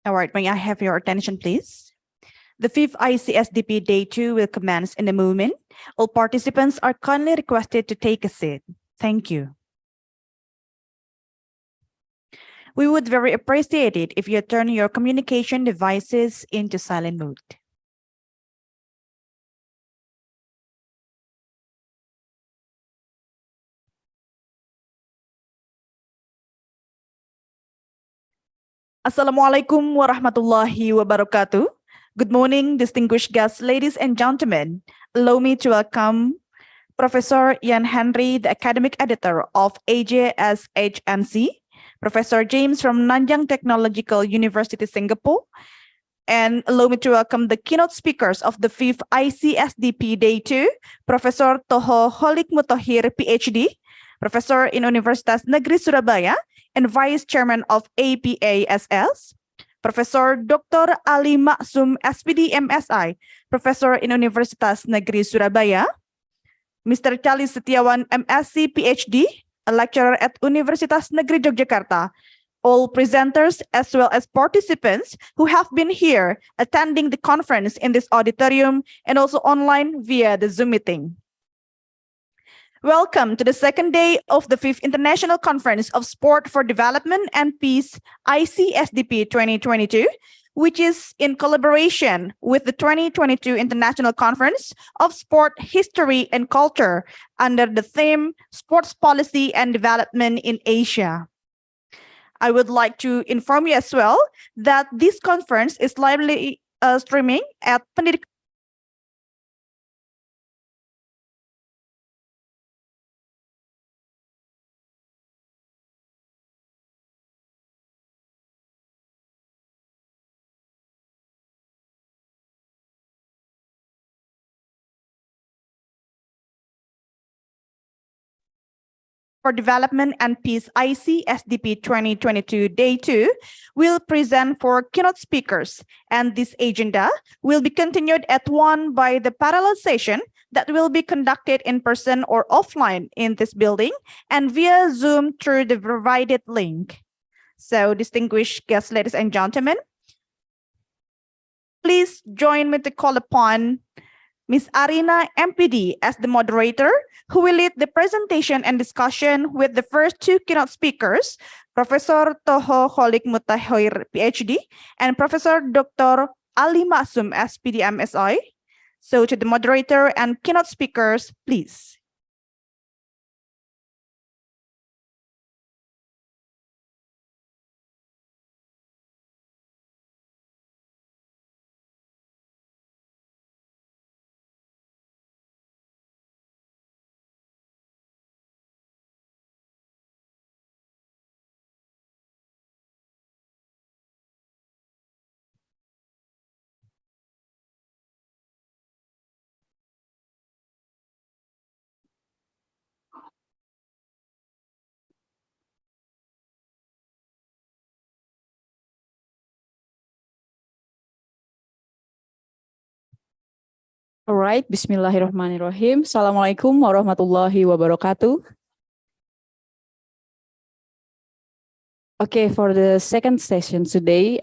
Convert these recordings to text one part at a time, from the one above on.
All right, may I have your attention, please? The fifth ICSDP Day 2 will commence in a moment. All participants are kindly requested to take a seat. Thank you. We would very appreciate it if you turn your communication devices into silent mode. Assalamualaikum warahmatullahi wabarakatuh. Good morning, distinguished guests, ladies and gentlemen. Allow me to welcome Professor Ian Henry, the academic editor of AJSHNC, Professor James from Nanyang Technological University, Singapore, and allow me to welcome the keynote speakers of the 5th ICSDP Day 2, Professor Toho Holik Mutahir, PhD, Professor in Universitas Negeri Surabaya, and Vice Chairman of APASS, Professor Dr. Ali Maksum, SPD MSI, Professor in Universitas Negeri Surabaya, Mr. Charlie Setiawan, MSc, PhD, a lecturer at Universitas Negeri Yogyakarta, all presenters as well as participants who have been here attending the conference in this auditorium and also online via the Zoom meeting. Welcome to the second day of the 5th International Conference of Sport for Development and Peace, ICSDP 2022, which is in collaboration with the 2022 International Conference of Sport History and Culture under the theme Sports Policy and Development in Asia. I would like to inform you as well that this conference is lively streaming at Pendidikan. For Development and Peace ICSDP 2022 Day 2 will present for keynote speakers, and this agenda will be continued at 1 by the parallel session that will be conducted in person or offline in this building and via Zoom through the provided link. So, distinguished guests, ladies and gentlemen, please join me to call upon Ms. Arina MPD as the moderator, who will lead the presentation and discussion with the first two keynote speakers, Professor Toho Holik Mutahir, PhD, and Professor Dr. Ali Maksum, SPD MSI. So to the moderator and keynote speakers, please. All right, Bismillahirrahmanirrahim. Assalamualaikum warahmatullahi wabarakatuh. Okay, for the second session today,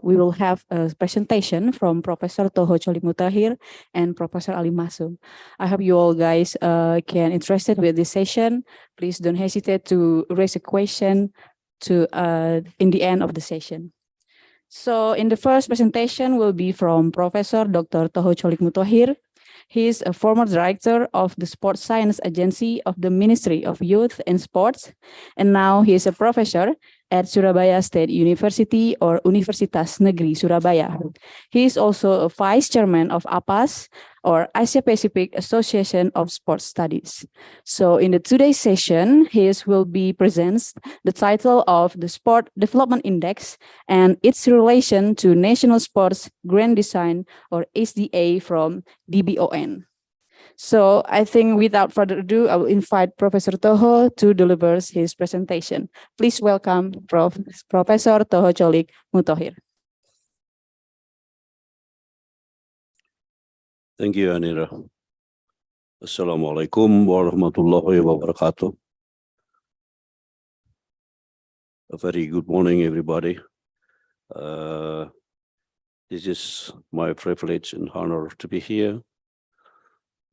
we will have a presentation from Professor Toho Holik Mutahir and Professor Ali Maksum. I hope you all guys can interested with this session. Please don't hesitate to raise a question to in the end of the session. So in the first presentation will be from Professor Dr. Toho Holik Mutahir. He is a former director of the Sports Science Agency of the Ministry of Youth and Sports, and now he is a professor at Surabaya State University or Universitas Negeri Surabaya. He is also a vice chairman of APAS or Asia Pacific Association of Sports Studies. So in the today's session, his will be presents the title of the Sport Development Index and its relation to National Sports Grand Design or SDA from DBON. So I think without further ado, I will invite Professor Toho to deliver his presentation. Please welcome Professor Toho Holik Mutahir. Thank you, Anira. Assalamualaikum warahmatullahi wabarakatuh. A very good morning, everybody. This is my privilege and honor to be here,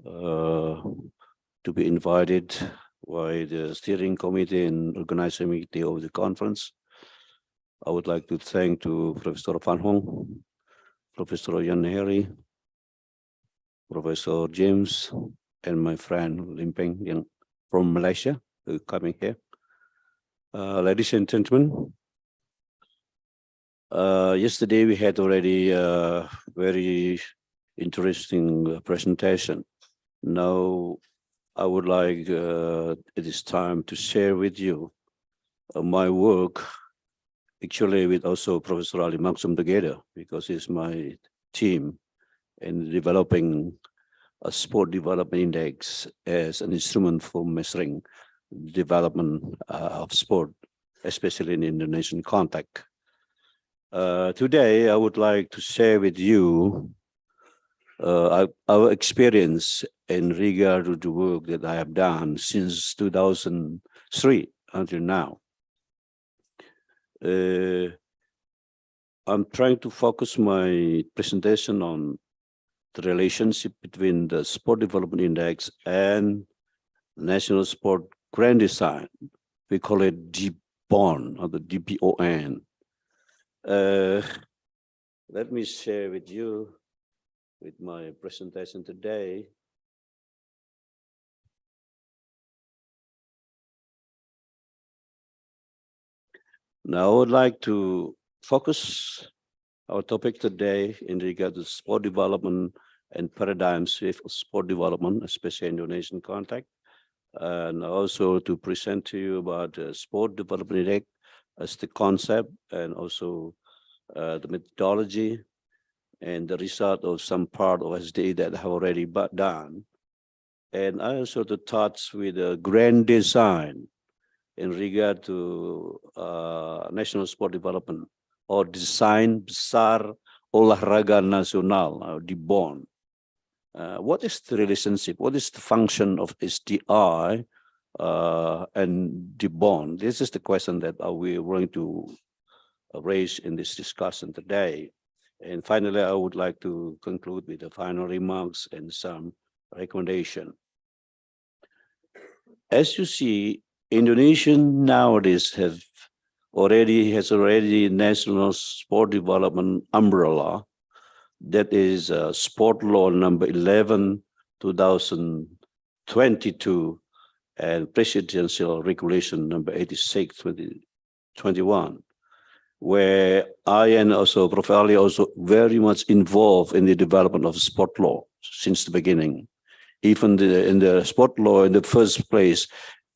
to be invited by the steering committee and organizing committee of the conference I would like to thank to Professor Van Hong, Professor Yan Harry, Professor James, and my friend Limpeng yang from Malaysia who coming here. Ladies and gentlemen, yesterday we had already a very interesting presentation. Now I would like it is time to share with you my work, actually with also Professor Ali Maksum together, because he's my team in developing a sport development index as an instrument for measuring development of sport, especially in Indonesian context. Today, I would like to share with you our experience in regard to the work that I have done since 2003 until now. I'm trying to focus my presentation on the relationship between the Sport Development Index and National Sport Grand Design. We call it DBON or the DBON. Let me share with you with my presentation today. Now I would like to focus our topic today in regard to sport development and paradigms with sport development, especially in Indonesian context, and also to present to you about the sport development index as the concept and also the methodology and the result of some part of SDE that have already done. And I also to touch with a grand design in regard to national sport development or design besar olahraga nasional, DBON. What is the relationship? What is the function of SDI and DBON? This is the question that we're going to raise in this discussion today. And finally, I would like to conclude with the final remarks and some recommendation. As you see, Indonesia nowadays has already national sport development umbrella, that is sport law number 11 2022 and presidential regulation number 86 2021, where I and also Prof. Ali also very much involved in the development of sport law since the beginning. Even in the sport law in the first place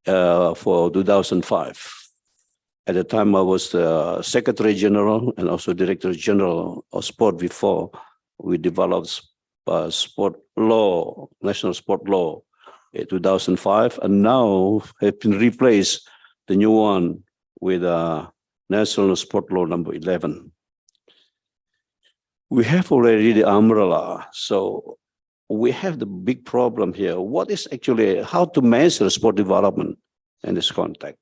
for 2005. At the time, I was the Secretary General and also Director General of Sport before we developed sport law, national sport law in 2005, and now have been replaced, the new one, with National Sport Law number 11. We have already the umbrella, so we have the big problem here. What is actually, how to measure sport development in this context?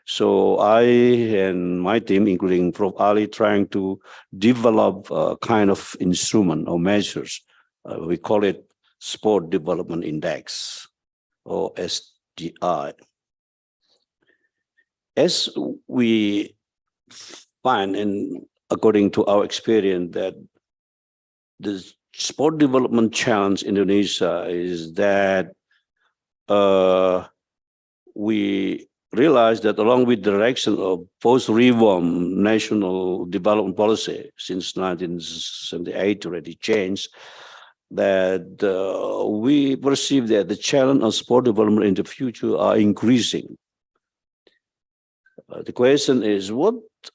So I and my team, including Prof. Ali, trying to develop a kind of instrument or measures. We call it Sport Development Index, or SDI. As we find, and according to our experience, that the sport development challenge in Indonesia is that we realized that along with the direction of post-reform national development policy since 1978 already changed, that we perceive that the challenge of sport development in the future are increasing. The question is, what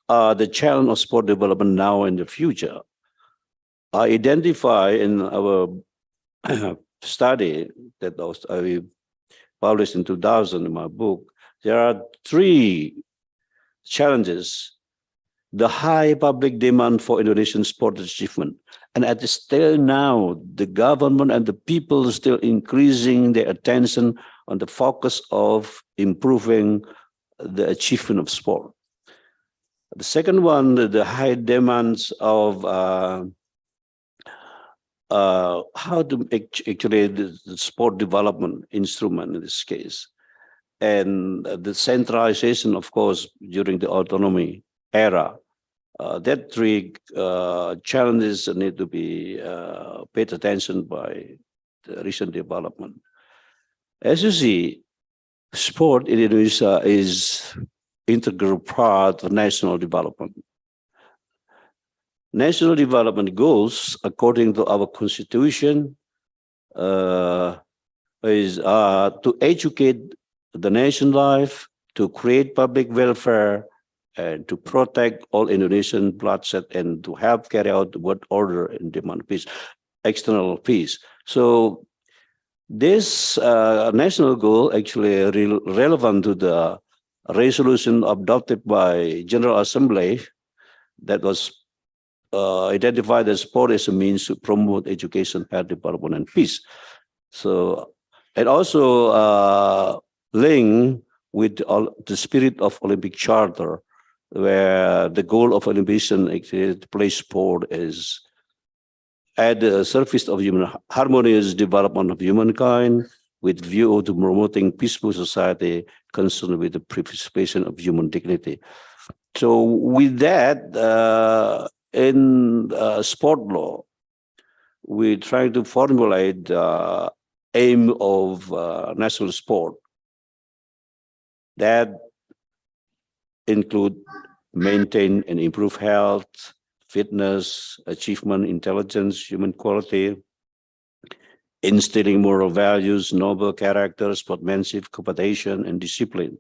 are the challenge of sport development now in the future? I identify in our study that I published in 2000 in my book, there are three challenges. The high public demand for Indonesian sport achievement. And at still now, the government and the people are still increasing their attention on the focus of improving the achievement of sport. The second one, the high demands of how to actually the sport development instrument in this case. And the centralization, of course, during the autonomy era That three challenges need to be paid attention by the recent development. As you see, sport in Indonesia is integral part of national development. National development goals, according to our constitution, is to educate the nation life, to create public welfare, and to protect all Indonesian bloodshed, and to help carry out word order and demand peace, external peace. So this national goal actually relevant to the resolution adopted by General Assembly that was identified as sport as a means to promote education, health, development, and peace. So it also linked with the spirit of Olympic Charter, where the goal of Olympian actually to play sport is at the surface of human harmonious development of humankind with view to promoting peaceful society concerned with the participation of human dignity. So with that, in sport law, we try to formulate the aim of national sport that include maintain and improve health, fitness, achievement, intelligence, human quality, instilling moral values, noble character, sportsmanship, competition, and discipline,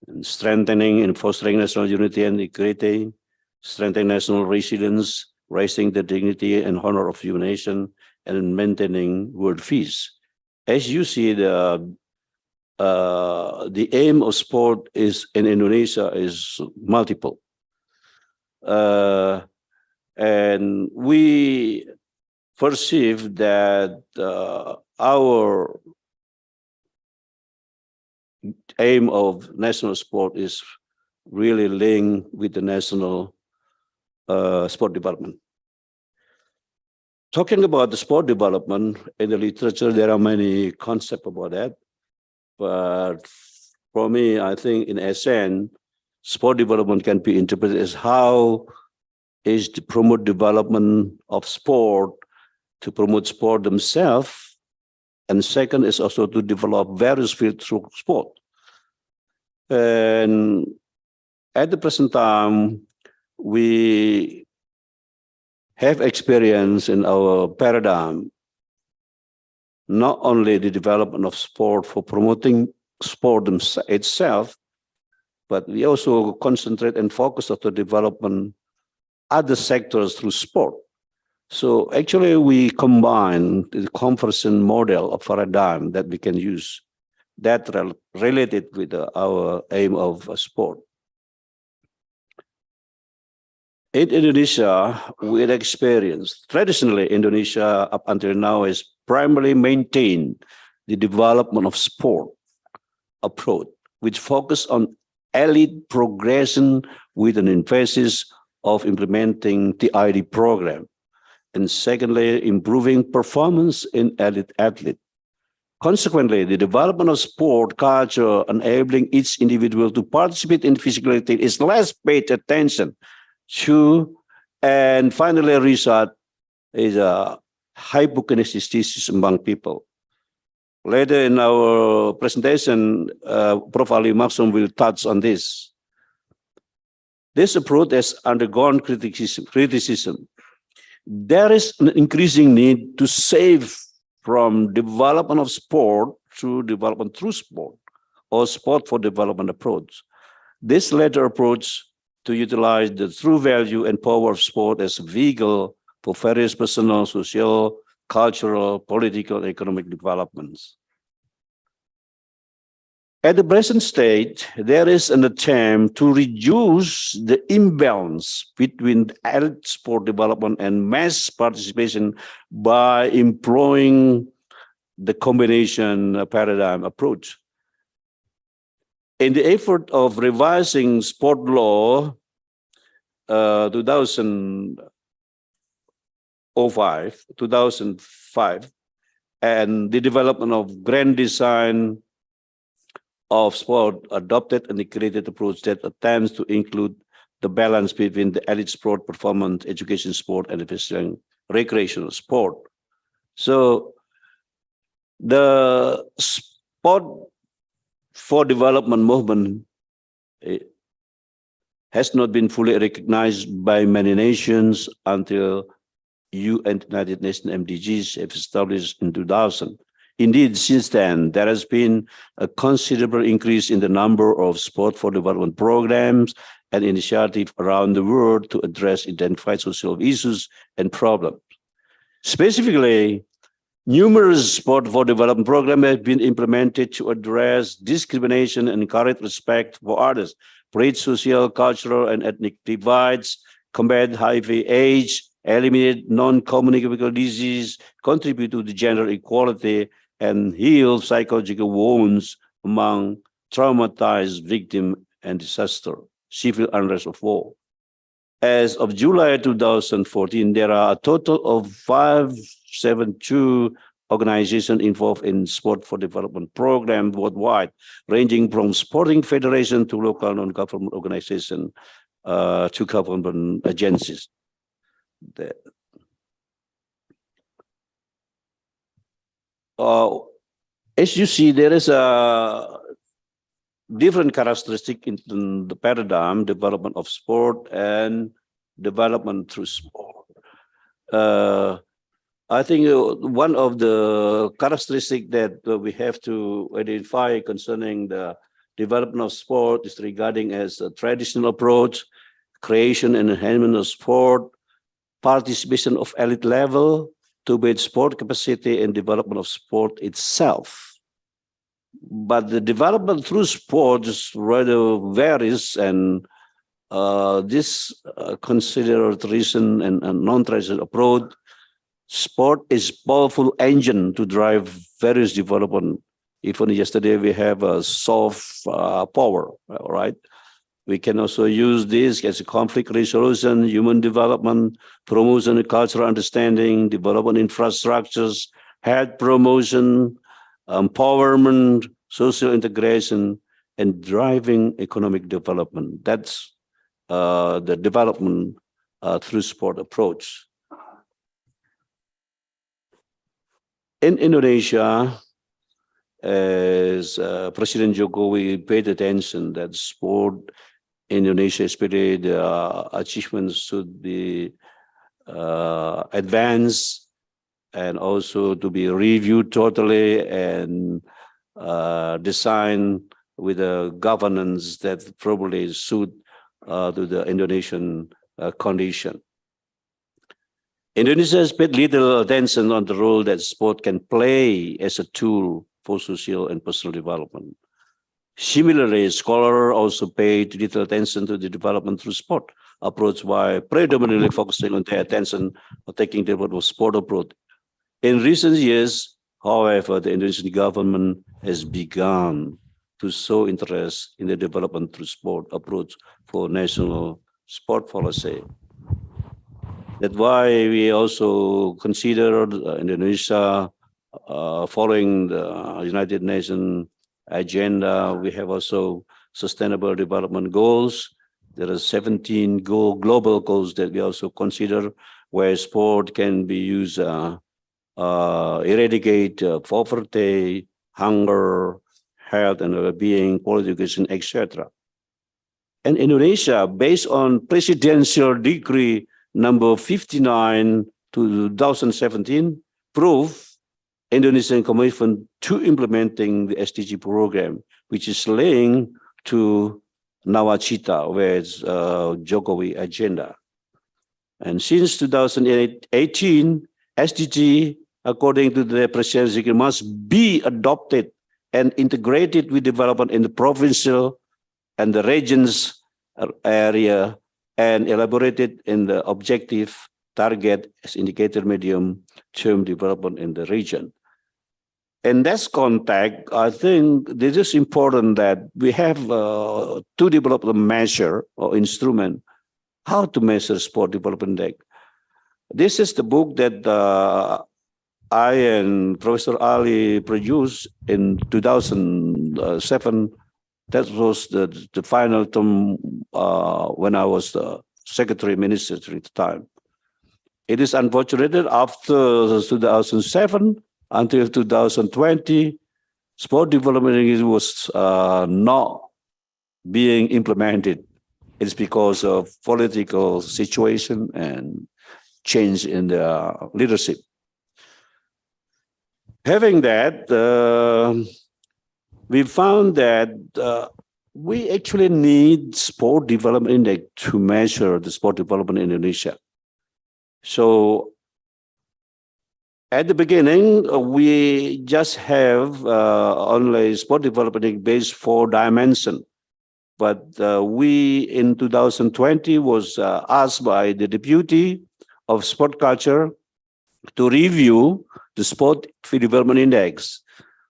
and strengthening and fostering national unity and equity, strengthening national resilience, raising the dignity and honor of human nation, and maintaining world peace. As you see, the aim of sport is in Indonesia is multiple. And we perceive that our aim of national sport is really linked with the national sport development. Talking about the sport development in the literature, there are many concepts about that. But for me, I think in essence, sport development can be interpreted as how is to promote development of sport, to promote sport themselves. And second is also to develop various fields through sport. And at the present time, we have experience in our paradigm, not only the development of sport for promoting sport itself, but we also concentrate and focus on the development other sectors through sport. So actually we combine the conversion model of paradigm that we can use that related with our aim of sport. In Indonesia, we experience, traditionally Indonesia up until now has primarily maintained the development of sport approach, which focus on elite progression with an emphasis of implementing the ID program. And secondly, improving performance in elite athlete. Consequently, the development of sport culture enabling each individual to participate in physical activity is less paid attention to, and finally, result is a hypokinesis among people. Later in our presentation, Prof. Ali Maksum will touch on this. This approach has undergone criticism. There is an increasing need to save from development of sport through development through sport or sport for development approach. This latter approach to utilize the true value and power of sport as a vehicle for various personal, social, cultural, political, economic developments. At the present stage, there is an attempt to reduce the imbalance between elite sport development and mass participation by employing the combination paradigm approach. In the effort of revising sport law 2005, and the development of grand design of sport adopted an integrated approach that attempts to include the balance between the elite sport, performance, education sport, and recreational sport. So the sport for development movement has not been fully recognized by many nations until United Nations MDGs have established in 2000. Indeed, since then, there has been a considerable increase in the number of sport for development programs and initiatives around the world to address identified social issues and problems. Specifically, numerous sport for development programs have been implemented to address discrimination and encourage respect for others, bridge social, cultural, and ethnic divides, combat HIV/AIDS, eliminate non-communicable disease, contribute to the gender equality, and heal psychological wounds among traumatized victims and disaster, civil unrest of war. As of July 2014, there are a total of 572 organizations involved in sport for development program worldwide, ranging from sporting federation to local non-government organizations to government agencies. As you see, there is a different characteristic in the paradigm, development of sport and development through sport. I think one of the characteristics that we have to identify concerning the development of sport is regarding as a traditional approach, creation and enhancement of sport, participation of elite level to build sport capacity and development of sport itself. But the development through sport rather varies, and this considered recent and non-traditional approach. Sport is powerful engine to drive various development. Even yesterday we have a soft power, right? We can also use this as a conflict resolution, human development, promotion of cultural understanding, development infrastructures, health promotion, empowerment, social integration, and driving economic development. That's the development through sport approach. In Indonesia, as President Jokowi paid attention that sport in Indonesia, especially the achievements should be advanced and also to be reviewed totally and designed with a governance that probably suit to the Indonesian condition. Indonesia has paid little attention on the role that sport can play as a tool for social and personal development. Similarly, scholars also paid little attention to the development through sport approach by predominantly focusing on their attention on taking the sport approach. In recent years, however, the Indonesian government has begun to show interest in the development through sport approach for national sport policy. That's why we also consider Indonesia following the United Nations agenda. We have also sustainable development goals. There are 17 global goals that we also consider where sport can be used eradicate poverty, hunger, health and well-being, quality education, etc. And Indonesia, based on Presidential Decree number 59 2017, proved Indonesian commitment to implementing the SDG program, which is linked to Nawacita, where it's Jokowi agenda. And since 2018, SDG, according to the Presidential Decree, must be adopted and integrated with development in the provincial and the regions area and elaborated in the objective target as indicated medium-term development in the region. In this context, I think this is important that we have to develop a measure or instrument how to measure sport development index. This is the book that I and Professor Ali produced in 2007 That was the final term when I was the Secretary Minister at the time. It is unfortunate that after 2007 until 2020, sport development was not being implemented. It's because of political situation and change in the leadership. Having that, we found that we actually need sport development index to measure the sport development in Indonesia. So at the beginning, we just have only sport development based 4 dimensions. But we in 2020 was asked by the Deputy of Sport Culture to review the Sport Development Index.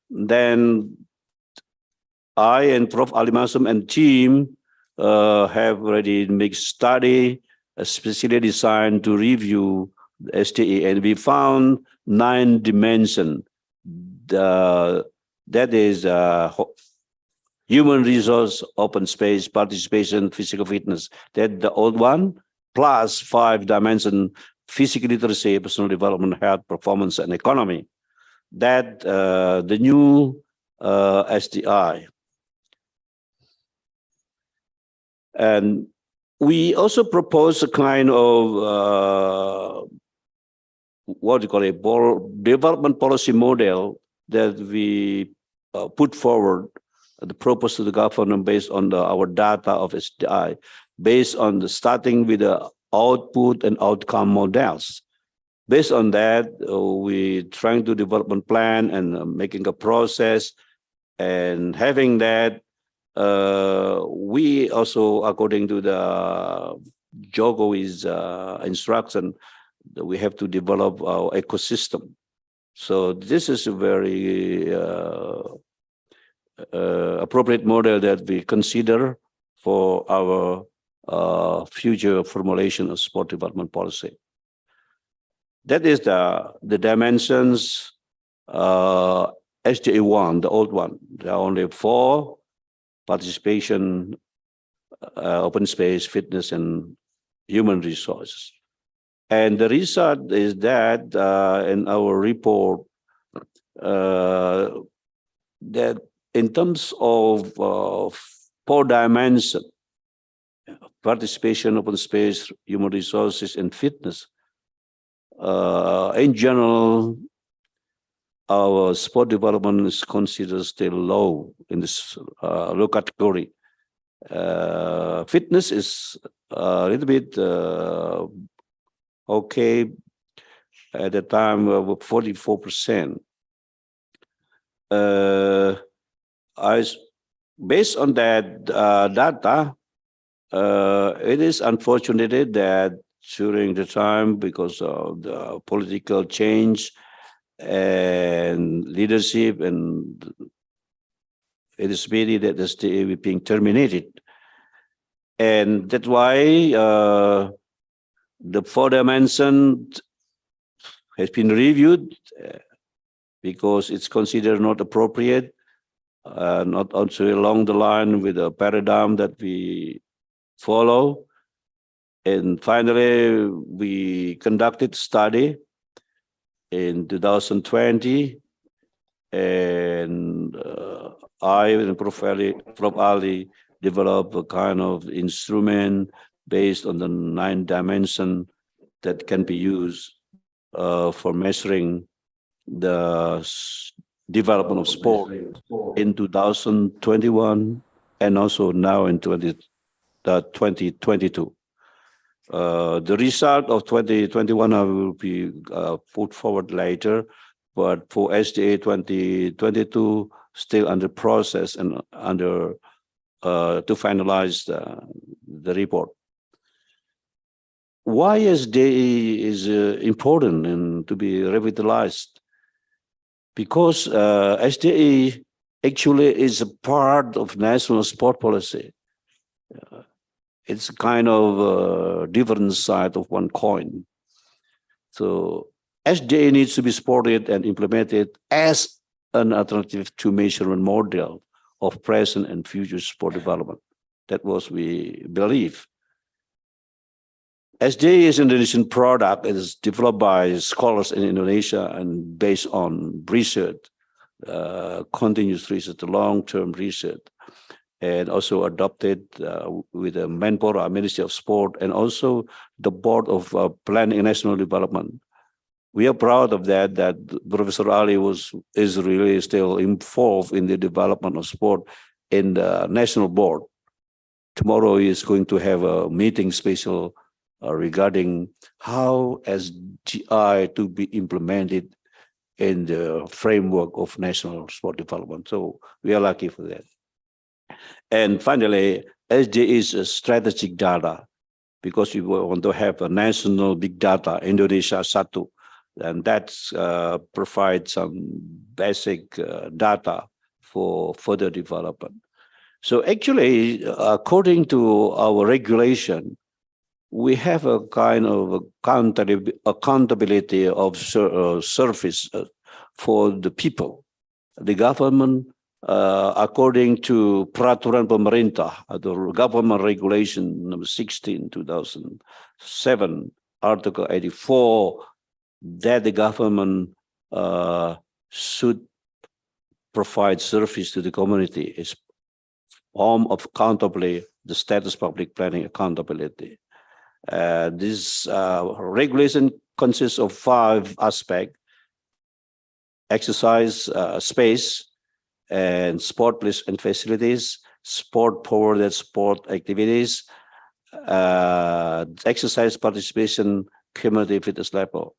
Then I and Prof. Ali Masum and team have already made study, especially designed to review the SDE, and we found 9 dimensions. That is human resource, open space, participation, physical fitness. That's the old one, plus 5 dimensions: physical literacy, personal development, health, performance, and economy. That the new SDI. And we also propose a kind of what do you call it, development policy model that we put forward, the proposal to the government based on our data of SDI, based on the starting with the output and outcome models. Based on that, we trying to develop a plan and making a process, and having that, we also, according to the Jokowi's instruction, we have to develop our ecosystem. So this is a very appropriate model that we consider for our future formulation of sport development policy. That is the dimensions SDA1, the old one. There are only 4: participation, open space, fitness, and human resources. And the result is that in our report, that in terms of 4 dimensions, participation, open space, human resources, and fitness, in general, our sport development is considered still low in this low category. Fitness is a little bit okay at the time of 44%. Based on that data, it is unfortunate that during the time, because of the political change and leadership, and it is pity that the state is being terminated. And that's why the 4 dimensions has been reviewed because it's considered not appropriate, not also along the line with the paradigm that we follow. And finally, we conducted study in 2020, and I and Prof. Ali developed a kind of instrument based on the 9 dimensions that can be used for measuring the development of sport in 2021 and also now in 2022. The result of 2021 will be put forward later, but for SDA 2022, still under process and under to finalize the report. Why SDA is important and to be revitalized? Because SDA actually is a part of national sport policy. It's kind of a different side of one coin. So SDA needs to be supported and implemented as an alternative to measurement model of present and future sport development. That was we believe. SDA is an Indonesian product. It is developed by scholars in Indonesia and based on research, continuous research, long-term research, and also adopted with the Menpora, Ministry of Sport, and also the Board of Planning and National Development. We are proud of that Professor Ali is really still involved in the development of sport in the national board. Tomorrow he is going to have a meeting special regarding how SDI to be implemented in the framework of national sport development. So we are lucky for that. And finally, SDI is a strategic data because we want to have a national big data, Indonesia Satu, and that provides some basic data for further development. So actually, according to our regulation, we have a kind of accountability of service for the people. The government, according to Peraturan Pemerintah, the government regulation number 16, 2007, Article 84, that the government should provide service to the community is form of accountability, the status public planning accountability. This regulation consists of 5 aspects: exercise space and sport place and facilities, sport forwarded sport activities, exercise participation, community fitness level.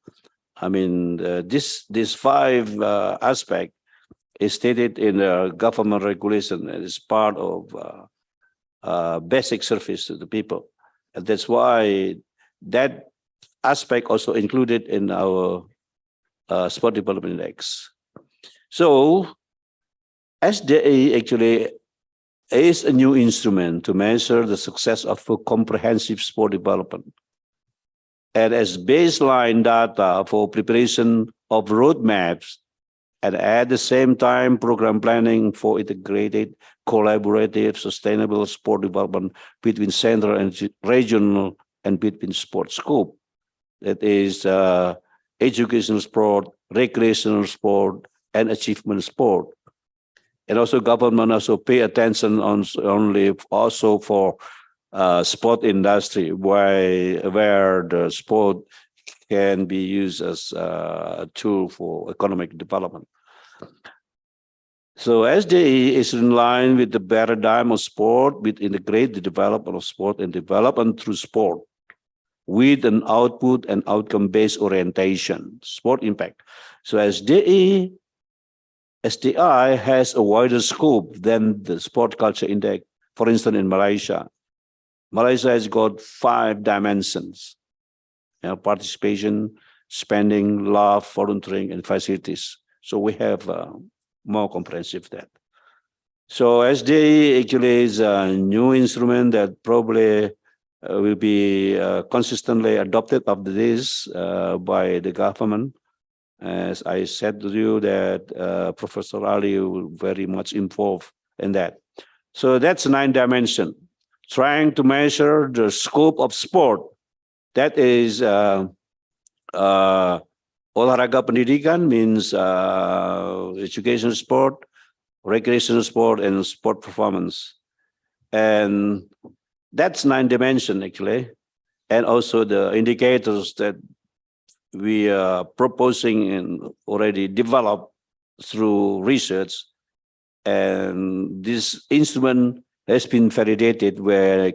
I mean, this 5 aspects is stated in the government regulation and is part of basic service to the people. And that's why that aspect also included in our Sport Development Index. So SDA actually is a new instrument to measure the success of a comprehensive sport development. And as baseline data for preparation of roadmaps, and at the same time, program planning for integrated, collaborative, sustainable sport development between central and regional and between sport scope. That is educational sport, recreational sport, and achievement sport. And also government also pay attention on only also for sport industry, where the sport can be used as a tool for economic development. So SDE is in line with the paradigm of sport, with integrated development of sport and development through sport, with an output and outcome-based orientation, sport impact. So SDI has a wider scope than the Sport Culture Index. For instance, in Malaysia, Malaysia has got 5 dimensions: participation, spending, love, volunteering, and facilities. So we have more comprehensive that. So SDA actually is a new instrument that probably will be consistently adopted after this by the government. As I said to you that Professor Ali will very much involved in that. So that's 9 dimension, trying to measure the scope of sport. That is olahraga pendidikan means education sport, recreational sport, and sport performance. And that's 9 dimension actually. And also the indicators that we are proposing and already developed through research. And this instrument has been validated where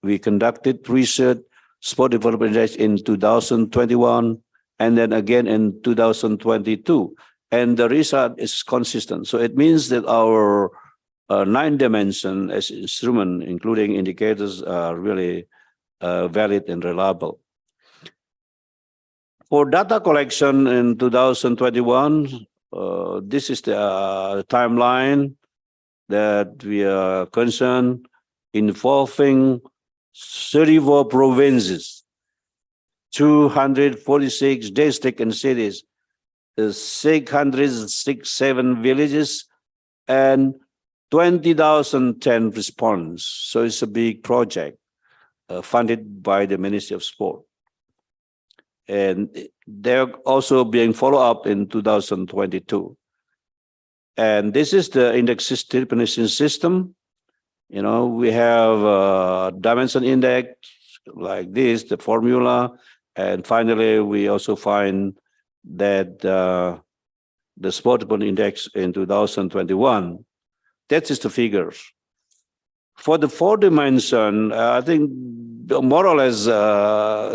we conducted research, sport development in 2021, and then again in 2022. And the result is consistent. So it means that our 9 dimension as instrument, including indicators, are really valid and reliable. For data collection in 2021, this is the timeline that we are concerned, involving 34 provinces, 246 districts and cities, 667 villages, and 20,010 response. So it's a big project funded by the Ministry of Sport. And they're also being followed up in 2022. And this is the index definition system. You know, we have a dimension index like this, the formula. And finally, we also find that the sport index in 2021, that is the figures. For the four dimension, I think more or less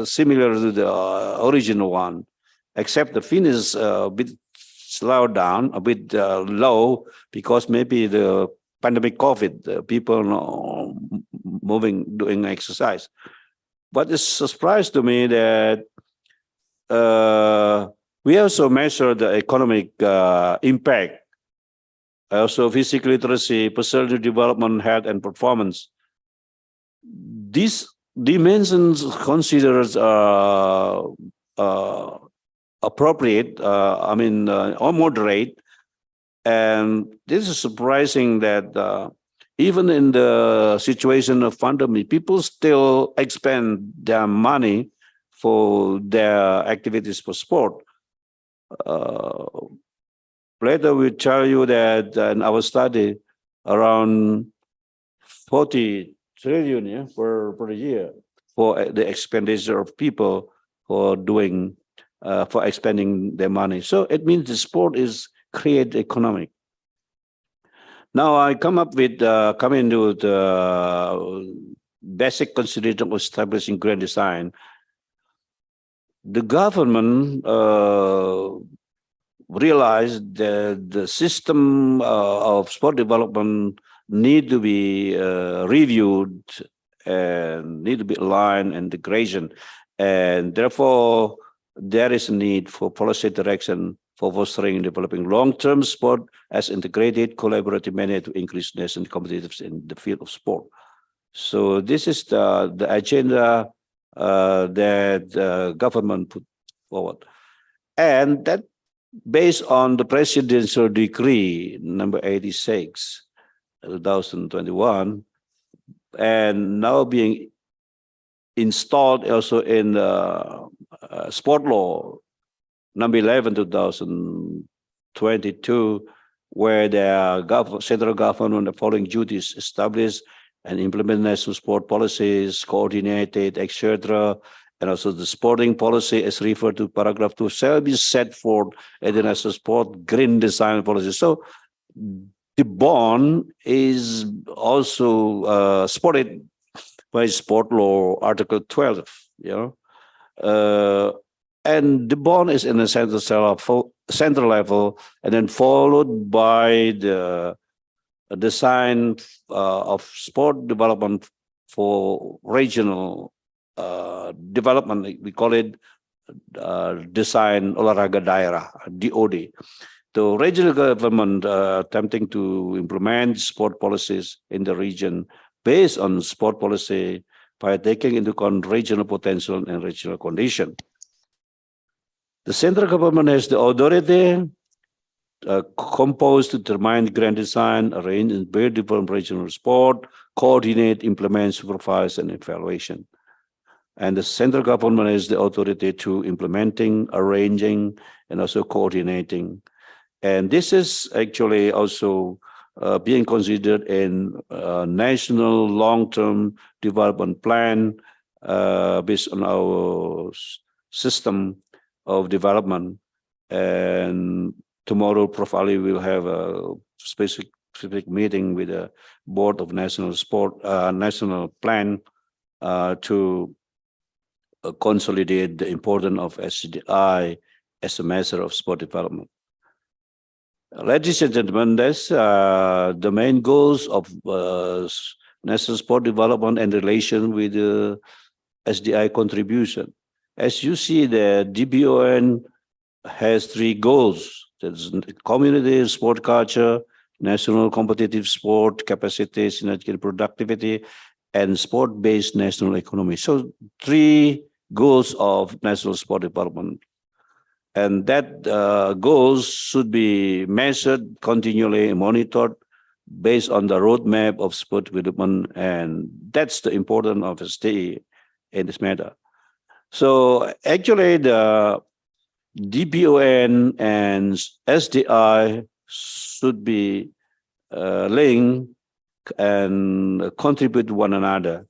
similar to the original one, except the fin is a bit slowed down, a bit low, because maybe the pandemic COVID, people doing exercise. But it's a surprise to me that we also measure the economic impact, also physical literacy, personal development, health, and performance. These dimensions considered appropriate, or moderate. And this is surprising that even in the situation of pandemic, people still expend their money for their activities for sport. Later, we'll tell you that in our study, around 40 trillion per year for the expenditure of people for doing, for expending their money. So it means the sport is create economic. Now I come into the basic consideration of establishing grand design. The government realized that the system of sport development need to be reviewed and need to be aligned and integration. And therefore, there is a need for policy direction for fostering and developing long-term sport as integrated collaborative manner to increase national competitiveness in the field of sport. So this is the agenda that the government put forward. And that based on the presidential decree number 86, 2021, and now being installed also in sport law number 11, 2022, where the central government the following duties established and implement national sport policies, coordinated, etc. And also the sporting policy as referred to paragraph 2 shall be set forth in the national sport green design policy. So the bond is also supported by sport law article 12, and the bond is in the central level, and then followed by the design of sport development for regional development. We call it design olahraga daerah, DOD. The regional government attempting to implement sport policies in the region based on sport policy by taking into account regional potential and regional condition. The central government has the authority composed to determine grand design, arrange and build develop regional sport, coordinate, implement, supervise, and evaluation. And the central government has the authority to implementing, arranging, and also coordinating. And this is actually also being considered in national long-term development plan based on our system of development. And tomorrow, Prof. Ali will have a specific meeting with the Board of National Sport, National Plan to consolidate the importance of SDI as a measure of sport development. Ladies and gentlemen, that's the main goals of national sport development and relation with the SDI contribution. As you see, the DBON has 3 goals. That's community, sport culture, national competitive sport, capacity, synergy, and productivity, and sport-based national economy. So 3 goals of national sport development. And that goals should be measured, continually monitored based on the roadmap of sport development, and that's the importance of SDE in this matter. So actually, the DPON and SDI should be linked and contribute to one another.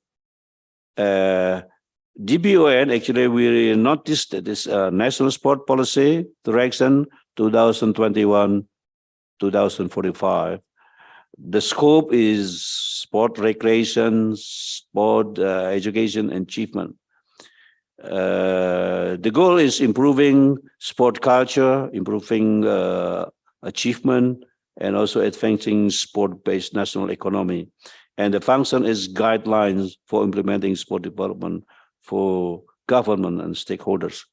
DPON, actually, we noticed that this National Sport Policy Direction 2021-2045. The scope is sport recreation, sport education, and achievement. The goal is improving sport culture, improving achievement, and also advancing sport-based national economy. And the function is guidelines for implementing sport development for government and stakeholders.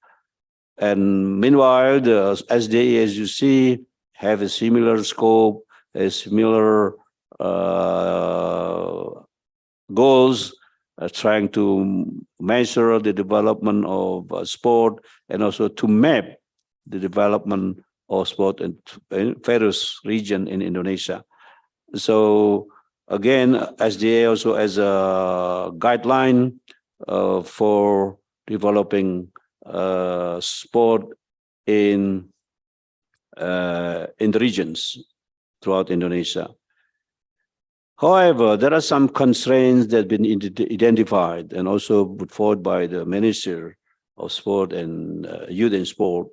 And meanwhile, the SDE, as you see, have a similar scope, a similar goals, trying to measure the development of sport and also to map the development of sport in various regions in Indonesia. So again, SDA also has a guideline for developing sport in the regions throughout Indonesia. However, there are some constraints that have been identified and also put forward by the Minister of Sport and Youth and Sport.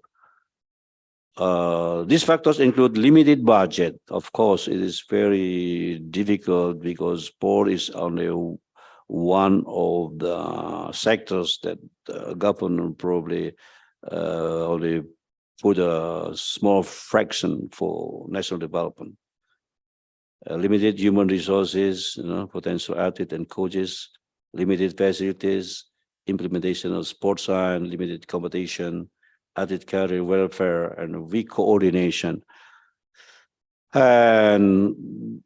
These factors include limited budget. Of course, it is very difficult because sport is only one of the sectors that the government probably only put a small fraction for national development. Limited human resources, potential athletes and coaches, limited facilities, implementation of sports science, limited competition, athlete career welfare, and weak coordination. And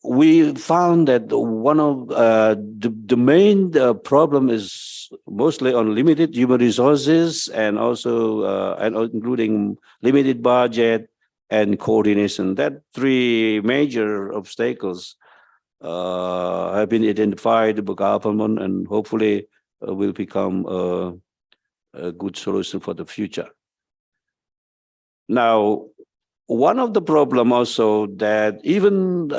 we found that one of the main problem is mostly on limited human resources and also including limited budget and coordination. That three major obstacles have been identified by government and hopefully will become a good solution for the future. Now, one of the problem also that even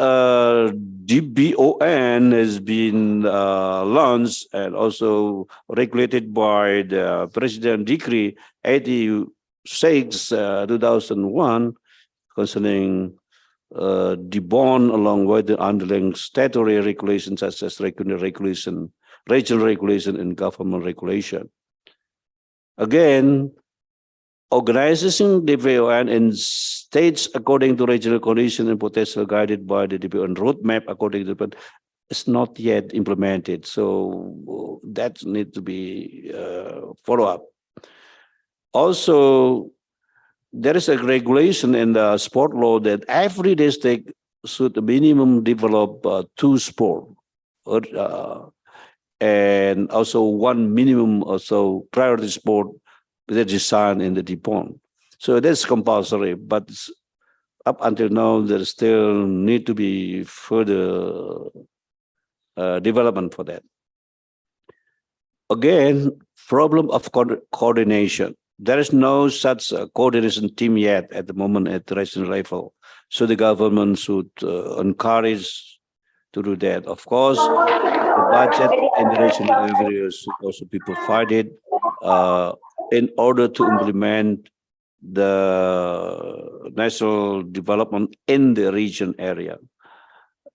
DBON has been launched and also regulated by the President Decree 86, 2001, concerning the bond along with the underlying statutory regulations such as regional regulation, and government regulation. Again, organizing DPON in states according to regional condition and potential guided by the DPON roadmap according to the is not yet implemented. So that needs to be follow up. Also, there is a regulation in the sport law that every district should minimum develop 2 sports, and also 1 minimum also priority sport that is designed in the DPON. So that's compulsory, but up until now, there still need to be further development for that. Again, problem of coordination. There is no such coordination team yet at the moment at the regional level. So the government should encourage to do that. Of course, the budget in the regional areas should also be provided in order to implement the national development in the region area.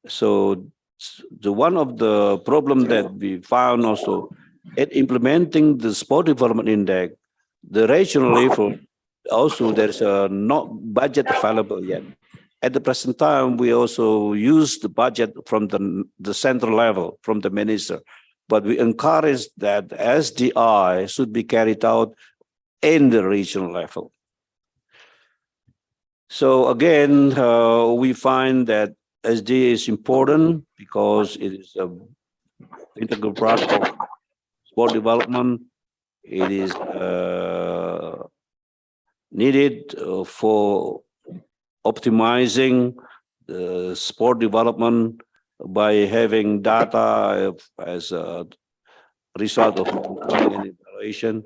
So one of the problem that we found also in implementing the sport development index, the regional level, also there's not budget available yet. At the present time, we also use the budget from the central level, from the minister, but we encourage that SDI should be carried out in the regional level. So again, we find that SDI is important because it is an integral part of sport development. It is needed for optimizing sport development by having data as a result of monitoring and evaluation.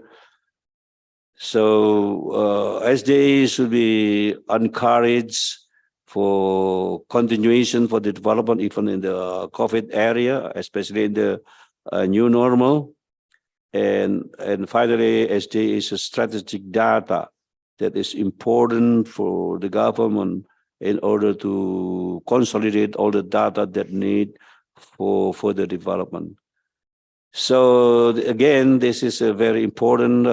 So SDA should be encouraged for continuation for the development even in the COVID area, especially in the new normal. And finally, SDA is a strategic data that is important for the government in order to consolidate all the data that need for further development. So again, this is a very important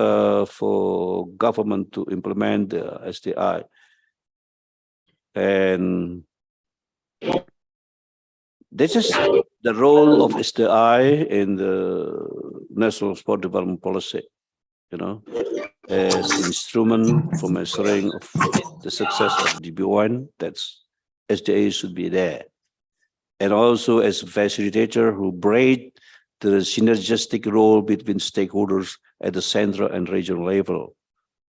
for government to implement the SDI. And this is the role of SDI in the National Sport Development Policy, as instrument for measuring of the success of DB1, that's SDA should be there. And also as a facilitator who break the synergistic role between stakeholders at the central and regional level.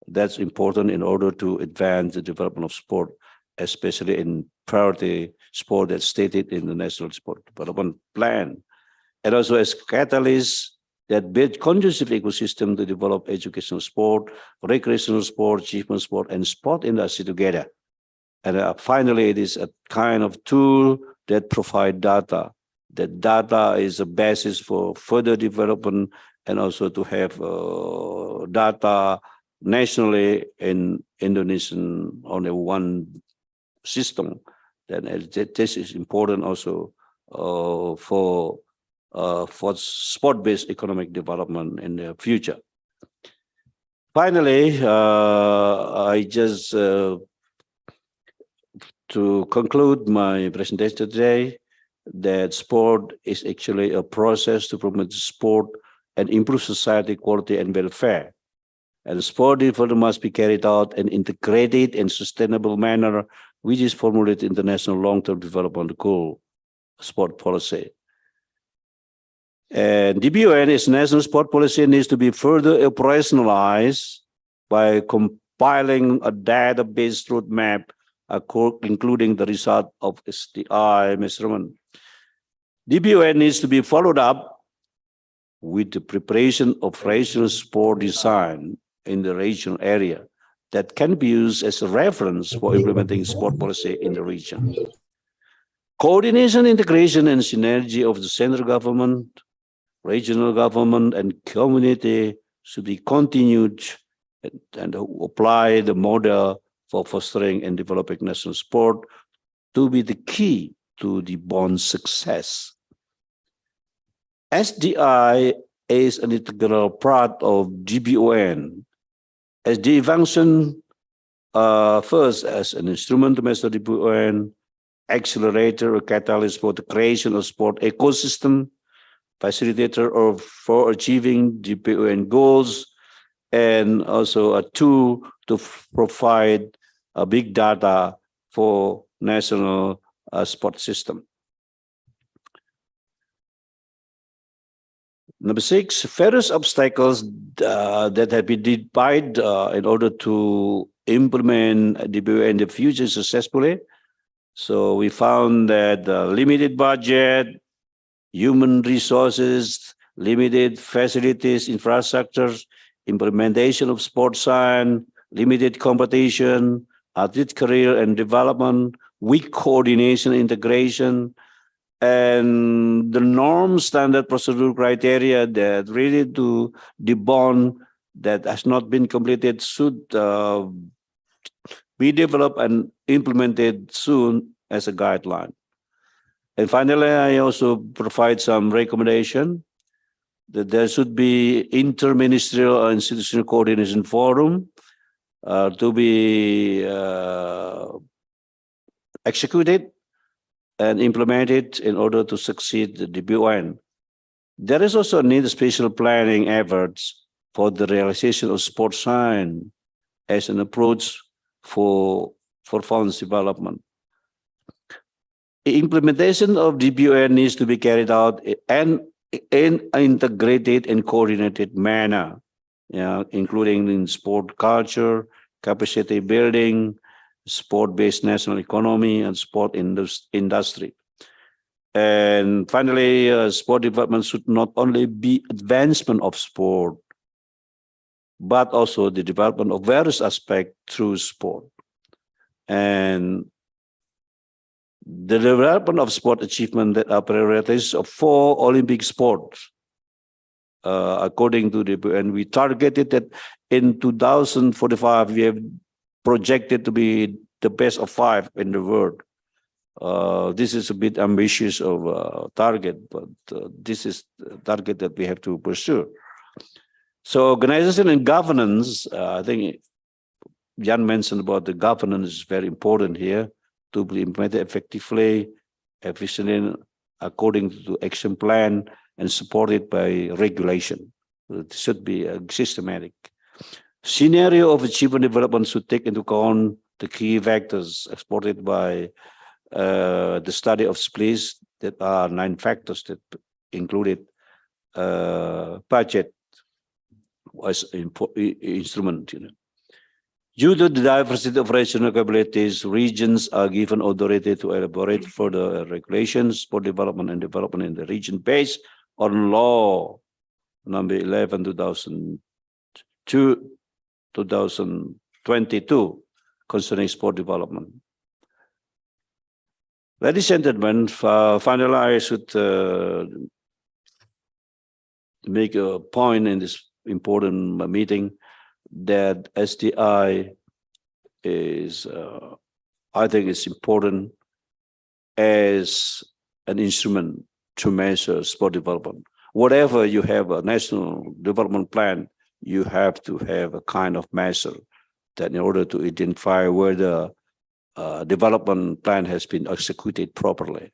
That's important in order to advance the development of sport, especially in priority sport that's stated in the National Sport Development Plan. And also as catalyst that build conducive ecosystem to develop educational sport, recreational sport, achievement sport, and sport industry together. And finally, it is a kind of tool that provide data. That data is a basis for further development and also to have data nationally in Indonesian on a one system. Then this is important also for sport-based economic development in the future. Finally, I just to conclude my presentation today, that sport is actually a process to promote sport and improve society quality and welfare. And sport development must be carried out in integrated and sustainable manner, which is formulated in the National Long-Term Development Goal sport policy. And DBON is national sport policy needs to be further operationalized by compiling a database roadmap including the result of SDI measurement. DBON needs to be followed up with the preparation of regional sport design in the regional area that can be used as a reference for implementing sport policy in the region. Coordination, integration, and synergy of the central government, regional government, and community should be continued and apply the model for fostering and developing national sport to be the key to the bond success. SDI is an integral part of DBON. SDI function first as an instrument to measure DBON, accelerator or catalyst for the creation of sport ecosystem, facilitator for achieving DBON goals, and also a tool to provide a big data for national sport system. Number 6, various obstacles that have been defined in order to implement DBON in the future successfully. So we found that limited budget, human resources, limited facilities, infrastructures, implementation of sports science, limited competition, athlete career and development, weak coordination, integration, and the norm standard procedural criteria that related to the bond that has not been completed should be developed and implemented soon as a guideline. And finally, I also provide some recommendation that there should be interministerial or institutional coordination forum to be executed and implemented in order to succeed the DBON. There is also a need of special planning efforts for the realization of sports science as an approach for funds development. The implementation of DBON needs to be carried out in an integrated and coordinated manner, including in sport culture, capacity building, sport-based national economy, and sport industry. And finally, sport development should not only be advancement of sport, but also the development of various aspects through sport. And the development of sport achievement that are priorities of 4 Olympic sports, according to the, and we targeted that in 2045, we have projected to be the best of 5 in the world. This is a bit ambitious of target, but this is the target that we have to pursue. So organization and governance, I think Jan mentioned about the governance is very important here to be implemented effectively, efficiently, according to the action plan, and supported by regulation. It should be systematic. Scenario of achievement development should take into account the key factors exported by the study of SPLIS. That are 9 factors that included budget as instrument. Due to the diversity of regional capabilities, regions are given authority to elaborate further regulations for development and development in the region based on law number 11 2022 concerning sport development. Ladies and gentlemen, finally, I should make a point in this important meeting that SDI is, I think it's important as an instrument to measure sport development. Whatever you have a national development plan, you have to have a kind of measure that in order to identify whether development plan has been executed properly.